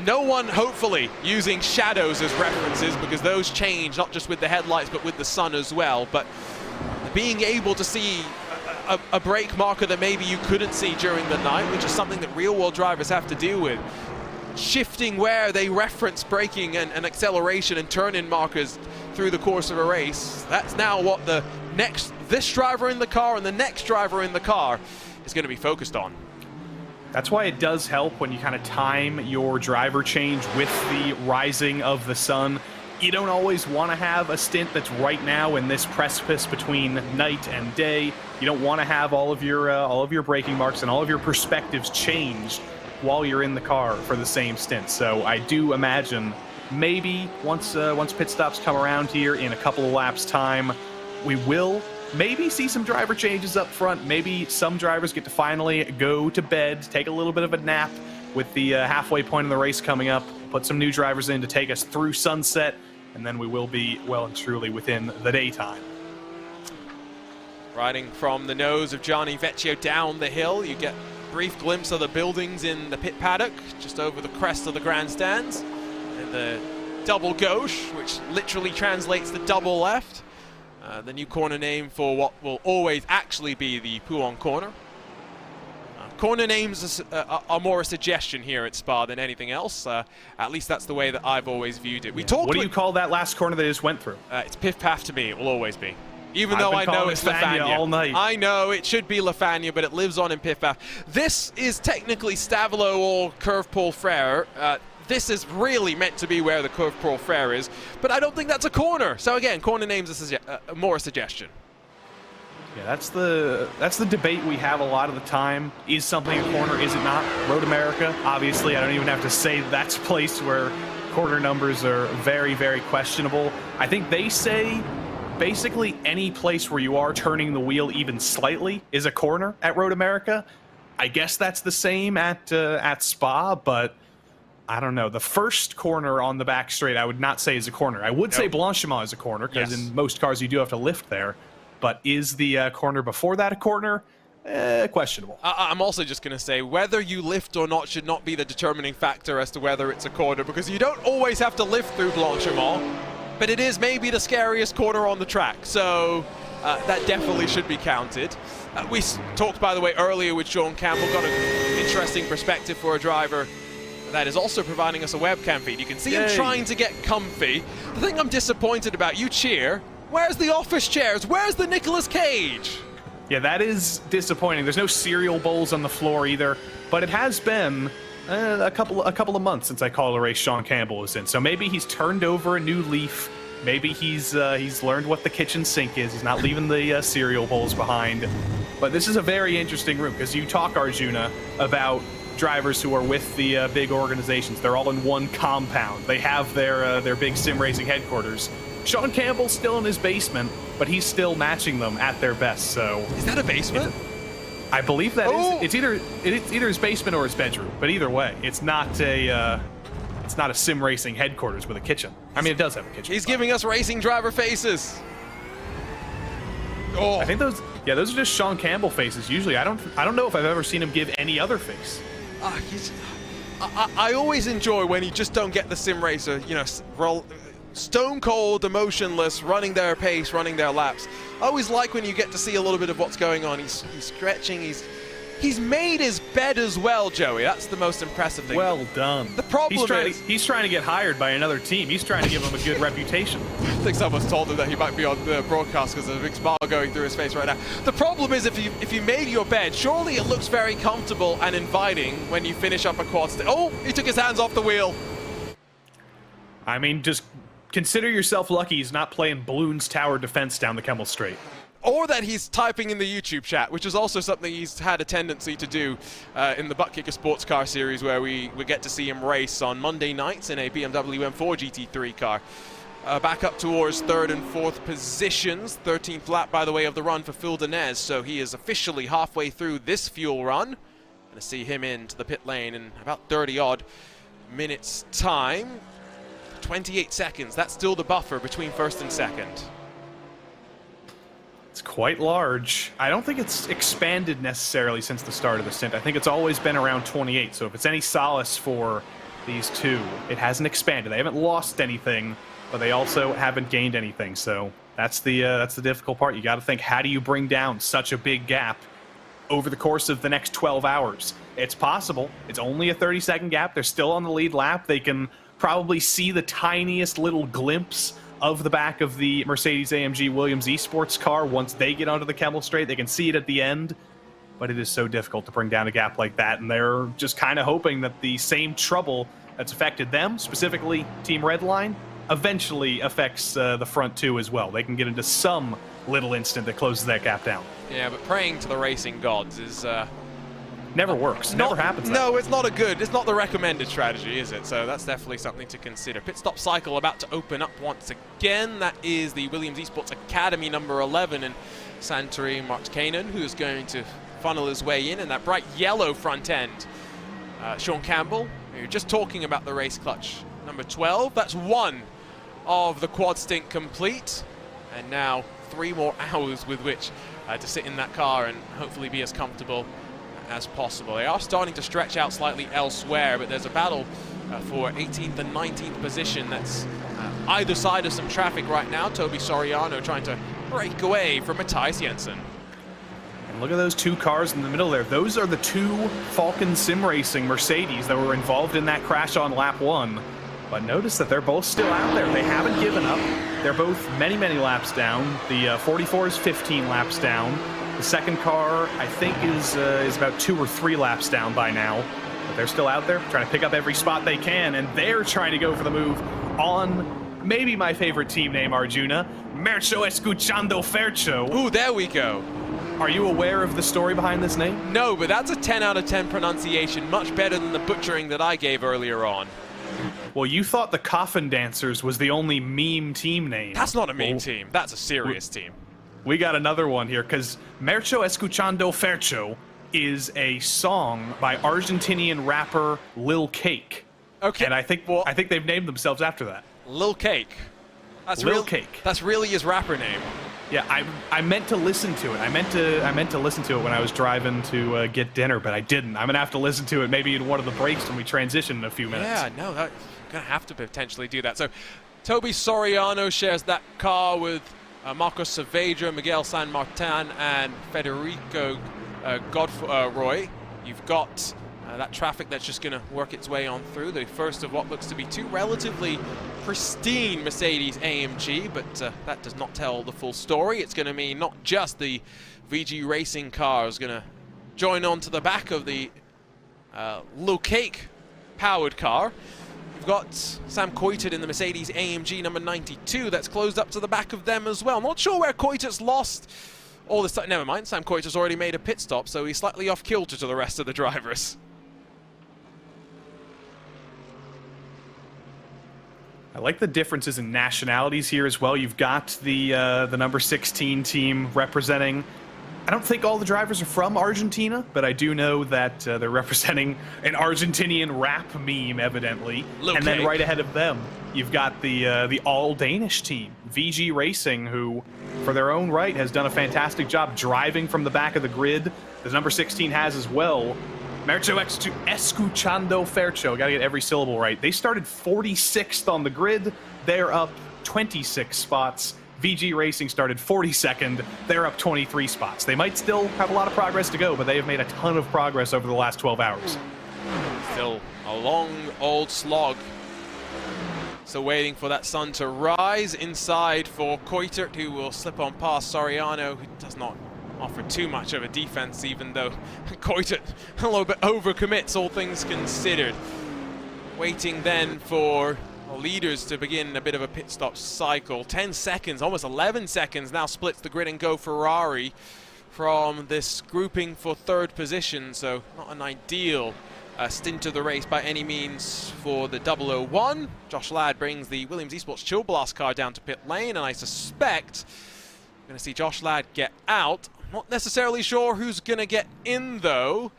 No one, hopefully, using shadows as references, because those change not just with the headlights but with the sun as well. But being able to see a brake marker that maybe you couldn't see during the night, which is something that real-world drivers have to deal with, shifting where they reference braking and acceleration and turn-in markers through the course of a race, that's now what this driver in the car and the next driver in the car is going to be focused on.
That's why it does help when you kind of time your driver change with the rising of the sun. You don't always want to have a stint that's right now in this precipice between night and day. You don't want to have all of your braking marks and all of your perspectives changed while you're in the car for the same stint. So I do imagine maybe once pit stops come around here in a couple of laps time, we will maybe see some driver changes up front. Maybe some drivers get to finally go to bed, take a little bit of a nap with the halfway point of the race coming up, put some new drivers in to take us through sunset, and then we will be well and truly within the daytime.
Riding from the nose of Gianni Vecchio down the hill, you get a brief glimpse of the buildings in the pit paddock, just over the crest of the grandstands, and the double gauche, which literally translates to double left. The new corner name for what will always actually be the Pouhon corner. corner names are more a suggestion here at Spa than anything else. At least that's the way that I've always viewed it. We talked.
What do you call that last corner that just went through?
It's Piff Paff to me. It will always be. Even
I've
though
been
I know
calling
it's
it Lafania
Lafania
all night.
I know it should be Lafania, but it lives on in Piff Paff. This is technically Stavilo or Curve Paul Frere. This is really meant to be where the Curve Paul Frere is, but I don't think that's a corner. So again, corner names more a suggestion.
Yeah, that's the debate we have a lot of the time. Is something a corner? Is it not? Road America, obviously, I don't even have to say that's a place where corner numbers are very, very questionable. I think they say basically any place where you are turning the wheel even slightly is a corner at Road America. I guess that's the same at Spa, but I don't know. The first corner on the back straight, I would not say is a corner. I would say Blanchimont is a corner, because in most cars you do have to lift there. But is the corner before that a corner? Questionable.
I'm also just going to say whether you lift or not should not be the determining factor as to whether it's a corner, because you don't always have to lift through Blanchimont, but it is maybe the scariest corner on the track. So that definitely should be counted. We talked, by the way, earlier with Sean Campbell, got an interesting perspective for a driver that is also providing us a webcam feed. You can see him trying to get comfy. The thing I'm disappointed about, you cheer, where's the office chairs? Where's the Nicolas Cage?
Yeah, that is disappointing. There's no cereal bowls on the floor either, but it has been a couple of months since I called a race Sean Campbell was in. So maybe he's turned over a new leaf. Maybe he's learned what the kitchen sink is. He's not leaving the cereal bowls behind. But this is a very interesting room, because you talk, Arjuna, about drivers who are with the big organizations. They're all in one compound. They have their big sim racing headquarters. Sean Campbell's still in his basement, but he's still matching them at their best. So
is that a basement?
I believe that is. It's either his basement or his bedroom. But either way, it's not a sim racing headquarters with a kitchen. I mean, it does have a kitchen.
He's giving us racing driver faces. Oh,
I think those are just Sean Campbell faces. Usually, I don't know if I've ever seen him give any other face.
I always enjoy when you just don't get the sim racer, you know, stone cold, emotionless, running their pace, running their laps. I always like when you get to see a little bit of what's going on. He's stretching. He's made his bed as well, Joey. That's the most impressive thing.
Well done.
The problem is
he's trying to get hired by another team. He's trying to give him a good reputation.
I think someone's told him that he might be on the broadcast because there's a big smile going through his face right now. The problem is if you made your bed, surely it looks very comfortable and inviting when you finish up a quad stick. Oh, he took his hands off the wheel.
I mean, just consider yourself lucky he's not playing Bloons Tower Defense down the Kemmel Straight.
Or that he's typing in the YouTube chat, which is also something he's had a tendency to do in the Butt Kicker Sports Car Series, where we get to see him race on Monday nights in a BMW M4 GT3 car. Back up towards 3rd and 4th positions. 13th lap, by the way, of the run for Phil Denez, so he is officially halfway through this fuel run. Going to see him into the pit lane in about 30-odd minutes' time. 28 seconds, that's still the buffer between 1st and 2nd.
It's quite large. I don't think it's expanded necessarily since the start of the stint. I think it's always been around 28, so if it's any solace for these two, it hasn't expanded. They haven't lost anything, but they also haven't gained anything, so that's the difficult part. You got to think, how do you bring down such a big gap over the course of the next 12 hours? It's possible. It's only a 30-second gap. They're still on the lead lap. They can probably see the tiniest little glimpse of the back of the Mercedes-AMG Williams eSports car. Once they get onto the Kemmel Straight, they can see it at the end, but it is so difficult to bring down a gap like that, and they're just kind of hoping that the same trouble that's affected them, specifically Team Redline, eventually affects the front two as well. They can get into some little instant that closes that gap down.
Yeah, but praying to the racing gods is
never works. Never happens.
No, it's not it's not the recommended strategy, is it? So that's definitely something to consider. Pit stop cycle about to open up once again. That is the Williams Esports Academy number 11 in Santori Martkanen, who is going to funnel his way in that bright yellow front end. Sean Campbell, you're just talking about the race clutch. Number 12, that's one of the quad stint complete. And now 3 more hours with which to sit in that car and hopefully be as comfortable as possible. They are starting to stretch out slightly elsewhere, but there's a battle for 18th and 19th position that's either side of some traffic right now. Toby Soriano trying to break away from Matthias Jensen.
Look at those two cars in the middle there. Those are the two Falken Sim Racing Mercedes that were involved in that crash on lap 1. But notice that they're both still out there. They haven't given up. They're both many, many laps down. The 44 is 15 laps down. The second car, I think, is about 2 or 3 laps down by now. But they're still out there trying to pick up every spot they can, and they're trying to go for the move on maybe my favorite team name, Arjuna, Mercho Escuchando Fercho.
Ooh, there we go.
Are you aware of the story behind this name?
No, but that's a 10 out of 10 pronunciation, much better than the butchering that I gave earlier on.
Well, you thought the Coffin Dancers was the only meme team name.
That's not a meme team. That's a serious team.
We got another one here, because Mercho Escuchando Fercho is a song by Argentinian rapper Lil Cake.
Okay.
And I think they've named themselves after that.
Lil Cake. That's
Lil Cake.
That's really his rapper name.
Yeah, I meant to listen to it. I meant to listen to it when I was driving to get dinner, but I didn't. I'm gonna have to listen to it maybe in one of the breaks when we transition in a few minutes.
Yeah, no, I'm gonna have to potentially do that. So, Toby Soriano shares that car with Marcos Saavedra, Miguel San Martin, and Federico Godfroy. You've got that traffic that's just going to work its way on through. The first of what looks to be 2 relatively pristine Mercedes AMG, but that does not tell the full story. It's going to mean not just the VG Racing car is going to join on to the back of the Lil Cake powered car. We've got Sam Coitet in the Mercedes AMG number 92 that's closed up to the back of them as well. Not sure where Coitet's lost all this time. Never mind, Sam Coitet's already made a pit stop, so he's slightly off kilter to the rest of the drivers.
I like the differences in nationalities here as well. You've got the number 16 team representing. I don't think all the drivers are from Argentina, but I do know that they're representing an Argentinian rap meme, evidently.
Lil
and then
Cake.
right ahead of them, you've got the all-Danish team, VG Racing, who, for their own right, has done a fantastic job driving from the back of the grid. The number 16 has as well. Mercho Escuchando Fercho, gotta get every syllable right. They started 46th on the grid. They're up 26 spots. VG Racing started 42nd. They're up 23 spots. They might still have a lot of progress to go, but they have made a ton of progress over the last 12 hours.
Still a long old slog. So waiting for that sun to rise inside for Coitet, who will slip on past Soriano, who does not offer too much of a defense, even though Coitet a little bit overcommits, all things considered. Waiting then for leaders to begin a bit of a pit stop cycle. 10 seconds, almost 11 seconds now splits the grid and go Ferrari from this grouping for 3rd position, so not an ideal stint of the race by any means for the 001. Josh Ladd brings the Williams Esports Chill Blast car down to pit lane, and I suspect we're going to see Josh Ladd get out. Not necessarily sure who's going to get in, though.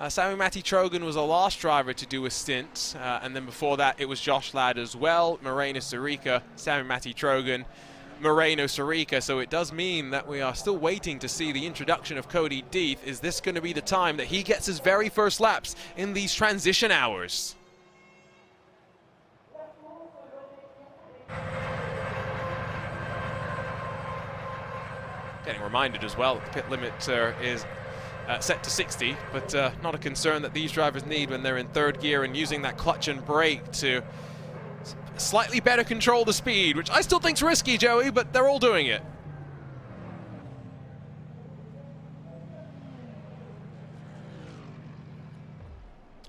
Sammy Matty Trogan was the last driver to do a stint, and then before that it was Josh Ladd as well, Moreno Sarica, Sammy Matty Trogan, Moreno Sarica, so it does mean that we are still waiting to see the introduction of Cody Deeth. Is this going to be the time that he gets his very first laps in these transition hours? Getting reminded as well that the pit limit is set to 60, but not a concern that these drivers need when they're in 3rd gear and using that clutch and brake to slightly better control the speed, which I still think's risky, Joey, but they're all doing it.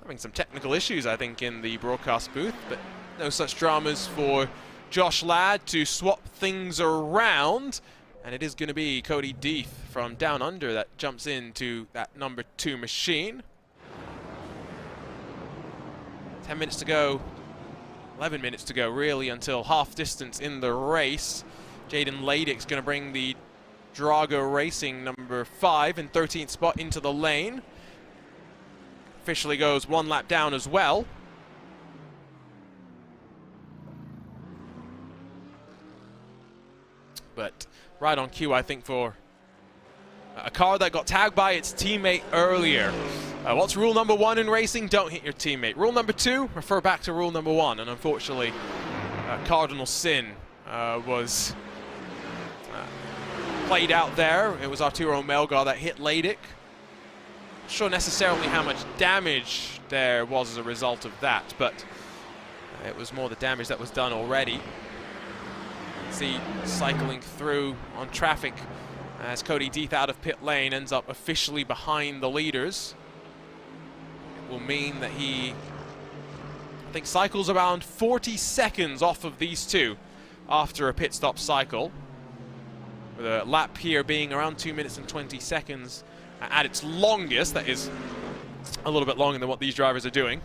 Having some technical issues, I think, in the broadcast booth, but no such dramas for Josh Ladd to swap things around. And it is going to be Cody Deeth from Down Under that jumps into that number 2 machine. 10 minutes to go, 11 minutes to go really until half distance in the race. Jaden Laddick's going to bring the Drago Racing number 5 and 13th spot into the lane. Officially goes 1 lap down as well. But right on cue, I think, for a car that got tagged by its teammate earlier. What's rule number 1 in racing? Don't hit your teammate. Rule number 2, refer back to rule number 1. And unfortunately, cardinal sin was played out there. It was Arturo Melgar that hit Ladic. Not sure necessarily how much damage there was as a result of that, but it was more the damage that was done already. See, cycling through on traffic as Cody Deeth out of pit lane ends up officially behind the leaders. It will mean that he, I think, cycles around 40 seconds off of these two after a pit stop cycle, with a lap here being around 2 minutes and 20 seconds at its longest. That is a little bit longer than what these drivers are doing.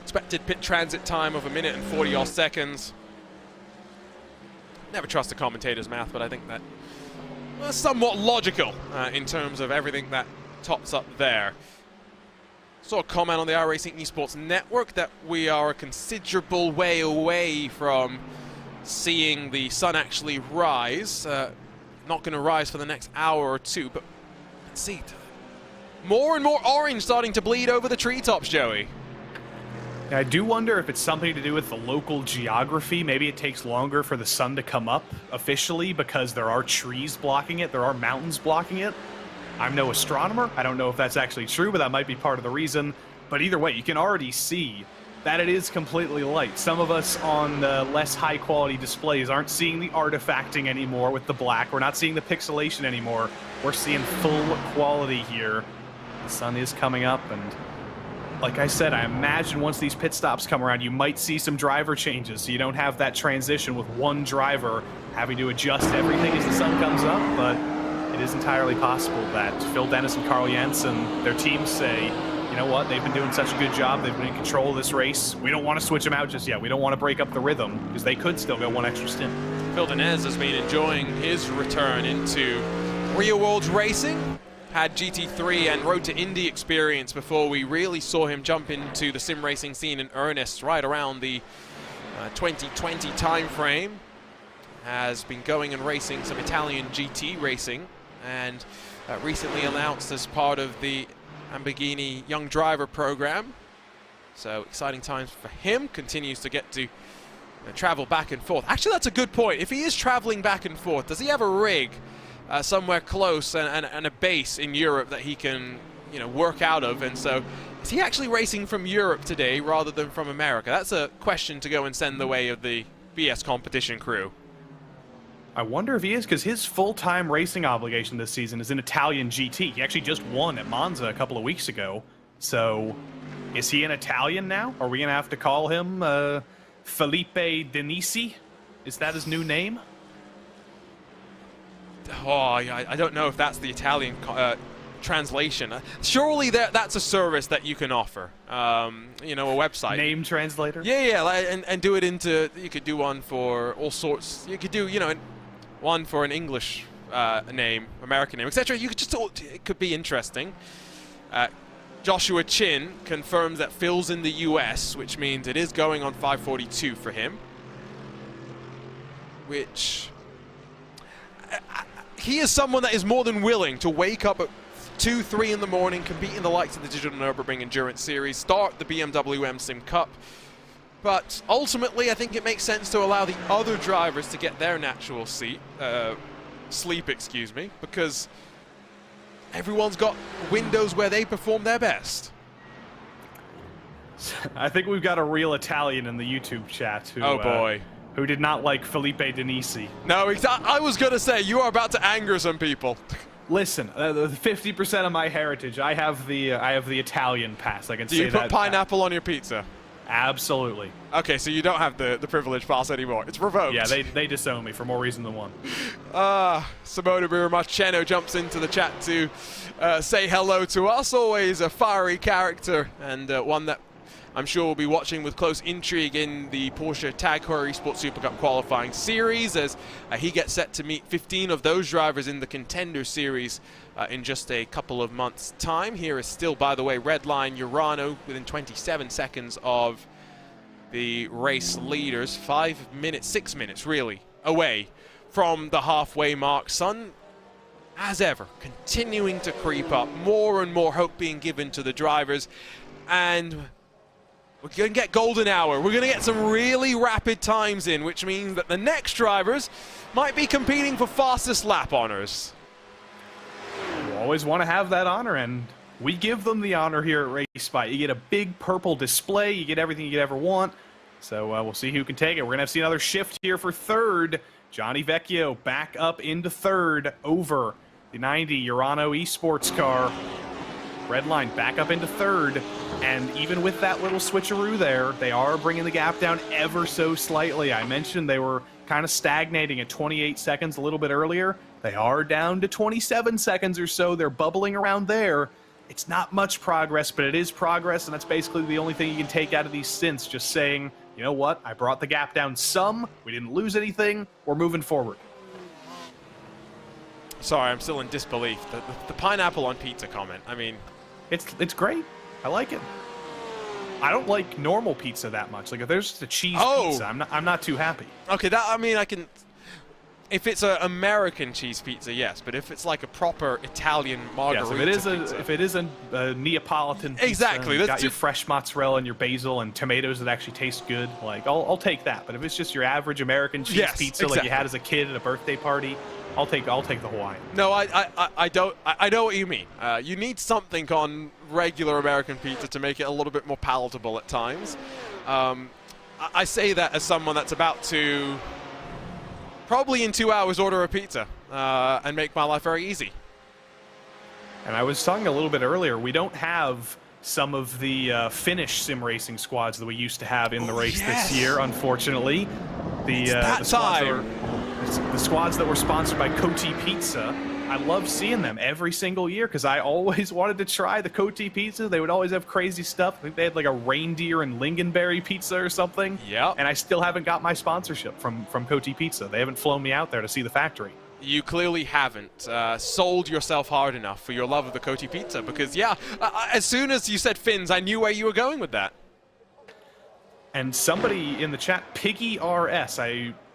Expected pit transit time of 1 minute and 40 odd seconds. Never trust the commentator's math, but I think that was somewhat logical in terms of everything that tops up there. Saw a comment on the iRacing Esports Network that we are a considerable way away from seeing the sun actually rise. Not going to rise for the next hour or two, but let's see. More and more orange starting to bleed over the treetops, Joey.
I do wonder if it's something to do with the local geography. Maybe it takes longer for the sun to come up officially because there are trees blocking it, there are mountains blocking it. I'm no astronomer. I don't know if that's actually true, but that might be part of the reason. But either way, you can already see that it is completely light. Some of us on the less high-quality displays aren't seeing the artifacting anymore with the black. We're not seeing the pixelation anymore. We're seeing full quality here. The sun is coming up, and like I said, I imagine once these pit stops come around, you might see some driver changes, so you don't have that transition with one driver having to adjust everything as the sun comes up, but it is entirely possible that Phil Dennis and Carl Jansen, their teams say, you know what, they've been doing such a good job, they've been in control of this race, we don't want to switch them out just yet, we don't want to break up the rhythm, because they could still go one extra stint.
Phil Dennis has been enjoying his return into real world racing. Had GT3 and Road to Indy experience before we really saw him jump into the sim racing scene in earnest right around the 2020 timeframe. Has been going and racing some Italian GT racing, and recently announced as part of the Lamborghini Young Driver program. So exciting times for him. Continues to get to travel back and forth. Actually, that's a good point. If he is traveling back and forth, does he have a rig somewhere close and a base in Europe that he can, you know, work out of? And so is he actually racing from Europe today rather than from America? That's a question to go and send the way of the BS competition crew.
I wonder if he is, because his full-time racing obligation this season is in Italian GT. He actually just won at Monza a couple of weeks ago. So is he an Italian now? Are we going to have to call him Felipe Denisi? Is that his new name?
Oh, I don't know if that's the Italian translation. Surely that's a service that you can offer. You know, a website.
Name translator?
Yeah, and do it into, you could do one for all sorts. You could do, you know, one for an English name, American name, etc. You could just, it could be interesting. Joshua Chin confirms that Phil's in the US, which means it is going on 542 for him. Which... he is someone that is more than willing to wake up at 2, 3 in the morning, compete in the likes of the Digital Nürburgring Endurance Series, start the BMW M Sim Cup. But ultimately, I think it makes sense to allow the other drivers to get their natural sleep, because everyone's got windows where they perform their best.
I think we've got a real Italian in the YouTube chat who,
oh boy.
Who did not like Felipe Denisi.
No, I was going to say, you are about to anger some people.
Listen, 50% of my heritage, I have the Italian pass. I can say that.
Do you put pineapple on your pizza?
Absolutely.
Okay, so you don't have the privilege pass anymore. It's revoked.
Yeah, they disown me for more reason than one.
Simona Buramarcheno jumps into the chat to say hello to us. Always a fiery character, and one that I'm sure we'll be watching with close intrigue in the Porsche Tag Heuer Esports Super Cup qualifying series, as he gets set to meet 15 of those drivers in the Contender Series in just a couple of months' time. Here is still, by the way, Redline Urano within 27 seconds of the race leaders. 6 minutes, really, away from the halfway mark. Sun, as ever, continuing to creep up. More and more hope being given to the drivers. And We're going to get golden hour. We're going to get some really rapid times in, which means that the next drivers might be competing for fastest lap honors.
You always want to have that honor, and we give them the honor here at RaceSpot. You get a big purple display. You get everything you could ever want. So we'll see who can take it. We're going to see another shift here for third. Johnny Vecchio back up into third over the 90 Urano Esports car. Redline back up into third. And even with that little switcheroo there, they are bringing the gap down ever so slightly. I mentioned they were kind of stagnating at 28 seconds a little bit earlier. They are down to 27 seconds or so. They're bubbling around there. It's not much progress, but it is progress, and that's basically the only thing you can take out of these stints, just saying, you know what, I brought the gap down some, we didn't lose anything, we're moving forward.
Sorry, I'm still in disbelief. The pineapple on pizza comment, I mean...
It's great. I like it. I don't like normal pizza that much. Like, if there's just a cheese pizza, I'm not too happy.
Okay, that, I mean, I can... If it's an American cheese pizza, yes, but if it's like a proper Italian margarita pizza,
if it is a Neapolitan pizza,
exactly,
you've got your fresh mozzarella and your basil and tomatoes that actually taste good, like I'll take that. But if it's just your average American cheese pizza like you had as a kid at a birthday party, I'll take the Hawaiian.
No, I don't. I know what you mean. You need something on regular American pizza to make it a little bit more palatable at times. I say that as someone that's about to probably in 2 hours order a pizza and make my life very easy.
And I was talking a little bit earlier, we don't have some of the Finnish sim racing squads that we used to have in the race this year, unfortunately. The squads that were sponsored by Koti Pizza, I love seeing them every single year because I always wanted to try the Koti Pizza. They would always have crazy stuff. I think they had like a reindeer and lingonberry pizza or something.
Yeah.
And I still haven't got my sponsorship from Koti Pizza. They haven't flown me out there to see the factory.
You clearly haven't sold yourself hard enough for your love of the Koti Pizza because, yeah, as soon as you said Finns, I knew where you were going with that.
And somebody in the chat, Piggy RS,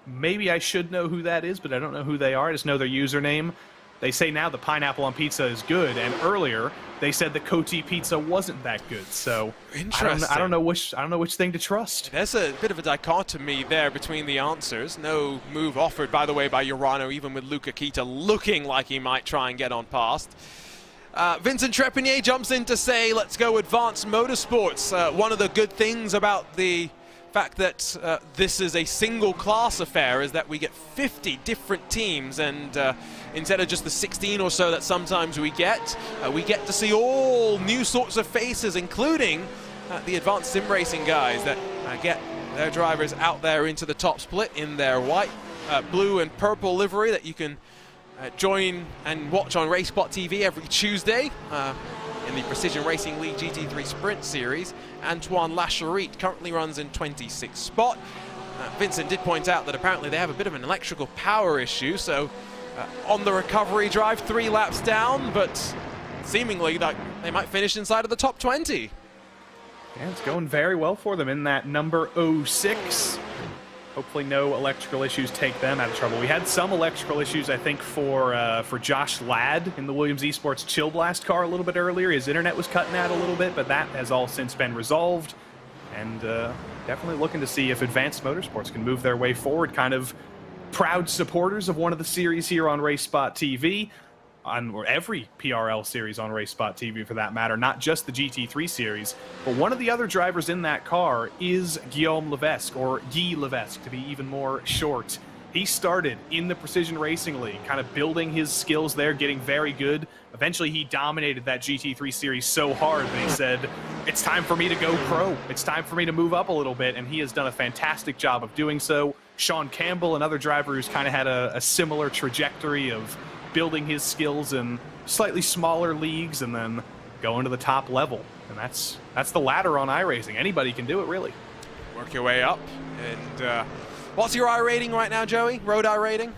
maybe I should know who that is, but I don't know who they are. I just know their username. They say now the pineapple on pizza is good, and earlier they said the Koti Pizza wasn't that good. So I don't know which thing to trust.
There's a bit of a dichotomy there between the answers. No move offered, by the way, by Urano, even with Luca Kita looking like he might try and get on past. Vincent Trepanier jumps in to say, let's go Advanced Motorsports. One of the good things about the fact that this is a single class affair is that we get 50 different teams, and instead of just the 16 or so that sometimes we get to see all new sorts of faces, including the advanced sim racing guys that get their drivers out there into the top split in their white, blue and purple livery that you can join and watch on RaceSpotTV every Tuesday in the Precision Racing League GT3 Sprint Series. Antoine Lacharit currently runs in 26th spot. Vincent did point out that apparently they have a bit of an electrical power issue, so on the recovery drive, 3 laps down, but seemingly they might finish inside of the top 20.
Yeah, it's going very well for them in that number 06. Hopefully no electrical issues take them out of trouble. We had some electrical issues, I think, for Josh Ladd in the Williams Esports Chill Blast car a little bit earlier. His internet was cutting out a little bit, but that has all since been resolved. And definitely looking to see if Advanced Motorsports can move their way forward. Kind of proud supporters of one of the series here on RaceSpotTV. Or every PRL series on RaceSpotTV for that matter, not just the GT3 series. But one of the other drivers in that car is Guillaume Levesque, or Guy Levesque to be even more short. He started in the Precision Racing League, kind of building his skills there, getting very good. Eventually he dominated that GT3 series so hard that he said, it's time for me to go pro. It's time for me to move up a little bit, and he has done a fantastic job of doing so. Sean Campbell, another driver who's kind of had a similar trajectory of building his skills in slightly smaller leagues and then going to the top level. And that's the ladder on iRacing. Anybody can do it, really.
Work your way up. And what's your I rating right now, Joey? Road I rating?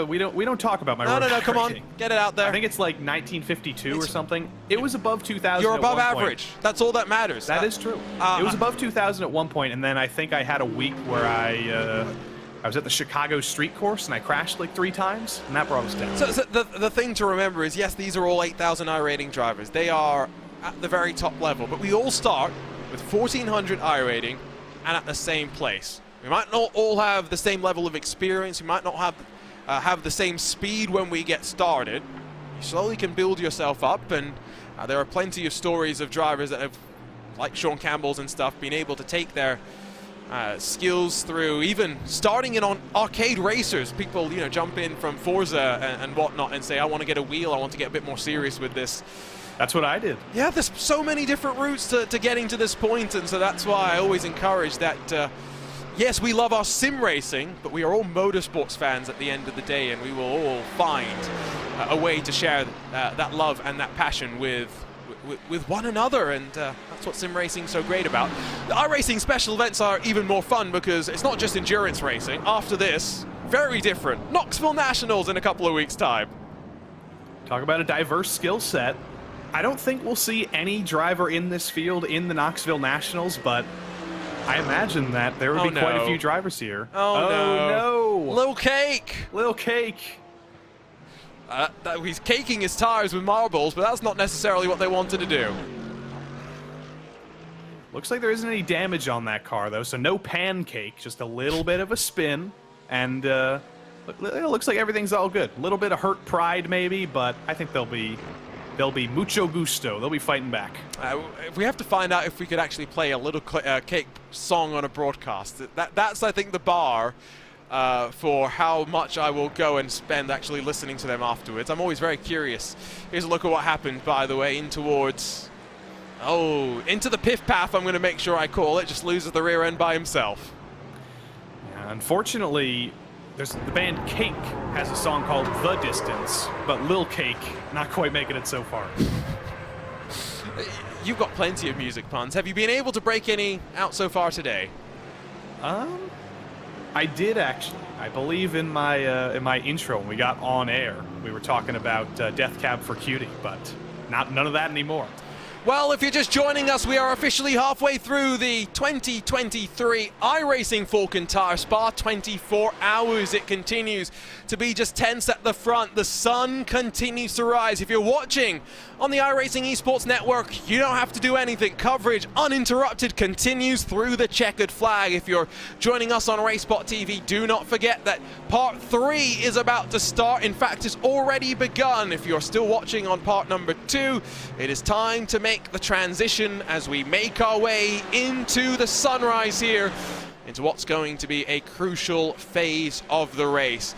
We don't talk about my road
No, come
rating.
on. Get it out there.
I think it's like 1952 or something. It was above 2000.
You're above
at one
average.
Point.
That's all that matters.
That is true. It was above 2000 at one point, and then I think I had a week where I was at the Chicago street course and I crashed like 3 times, and that brought us down.
So the thing to remember is, yes, these are all 8,000 I rating drivers. They are at the very top level, but we all start with 1400 iRating and at the same place. We might not all have the same level of experience, we might not have the same speed when we get started. You slowly can build yourself up, and there are plenty of stories of drivers that have, like Sean Campbell's and stuff, been able to take their skills through even starting in on arcade racers. People, you know, jump in from Forza and whatnot and say, I want to get a wheel, I want to get a bit more serious with this.
That's what I did.
Yeah, there's so many different routes to getting to this point, and so that's why I always encourage that, yes, we love our sim racing, but we are all motorsports fans at the end of the day, and we will all find a way to share that love and that passion with one another, and that's what sim racing's so great about. The iRacing special events are even more fun because it's not just endurance racing. After this, very different. Knoxville Nationals in a couple of weeks' time.
Talk about a diverse skill set. I don't think we'll see any driver in this field in the Knoxville Nationals, but I imagine that there would be quite a few drivers here.
Oh
no.
Lil Cake!
Lil Cake!
He's caking his tires with marbles, but that's not necessarily what they wanted to do.
Looks like there isn't any damage on that car, though, so no pancake, just a little bit of a spin, and it looks like everything's all good. A little bit of hurt pride, maybe, but I think they'll be mucho gusto. They'll be fighting back.
We have to find out if we could actually play a Little Cake song on a broadcast. That's, I think, the bar for how much I will go and spend actually listening to them afterwards. I'm always very curious. Here's a look at what happened, by the way, into the piff path. I'm going to make sure I call it. Just loses the rear end by himself.
Yeah, unfortunately, the band Cake has a song called The Distance, but Lil Cake not quite making it so far.
You've got plenty of music puns. Have you been able to break any out so far today?
I did actually. I believe in my intro when we got on air, we were talking about Death Cab for Cutie, but none of that anymore.
Well, if you're just joining us, we are officially halfway through the 2023 iRacing Falken Tyre Spa. 24 hours it continues to be just tense at the front. The sun continues to rise. If you're watching on the iRacing Esports Network, you don't have to do anything. Coverage uninterrupted continues through the checkered flag. If you're joining us on RaceSpotTV, do not forget that part 3 is about to start. In fact, it's already begun. If you're still watching on part number 2, it is time to make the transition as we make our way into the sunrise here, into what's going to be a crucial phase of the race.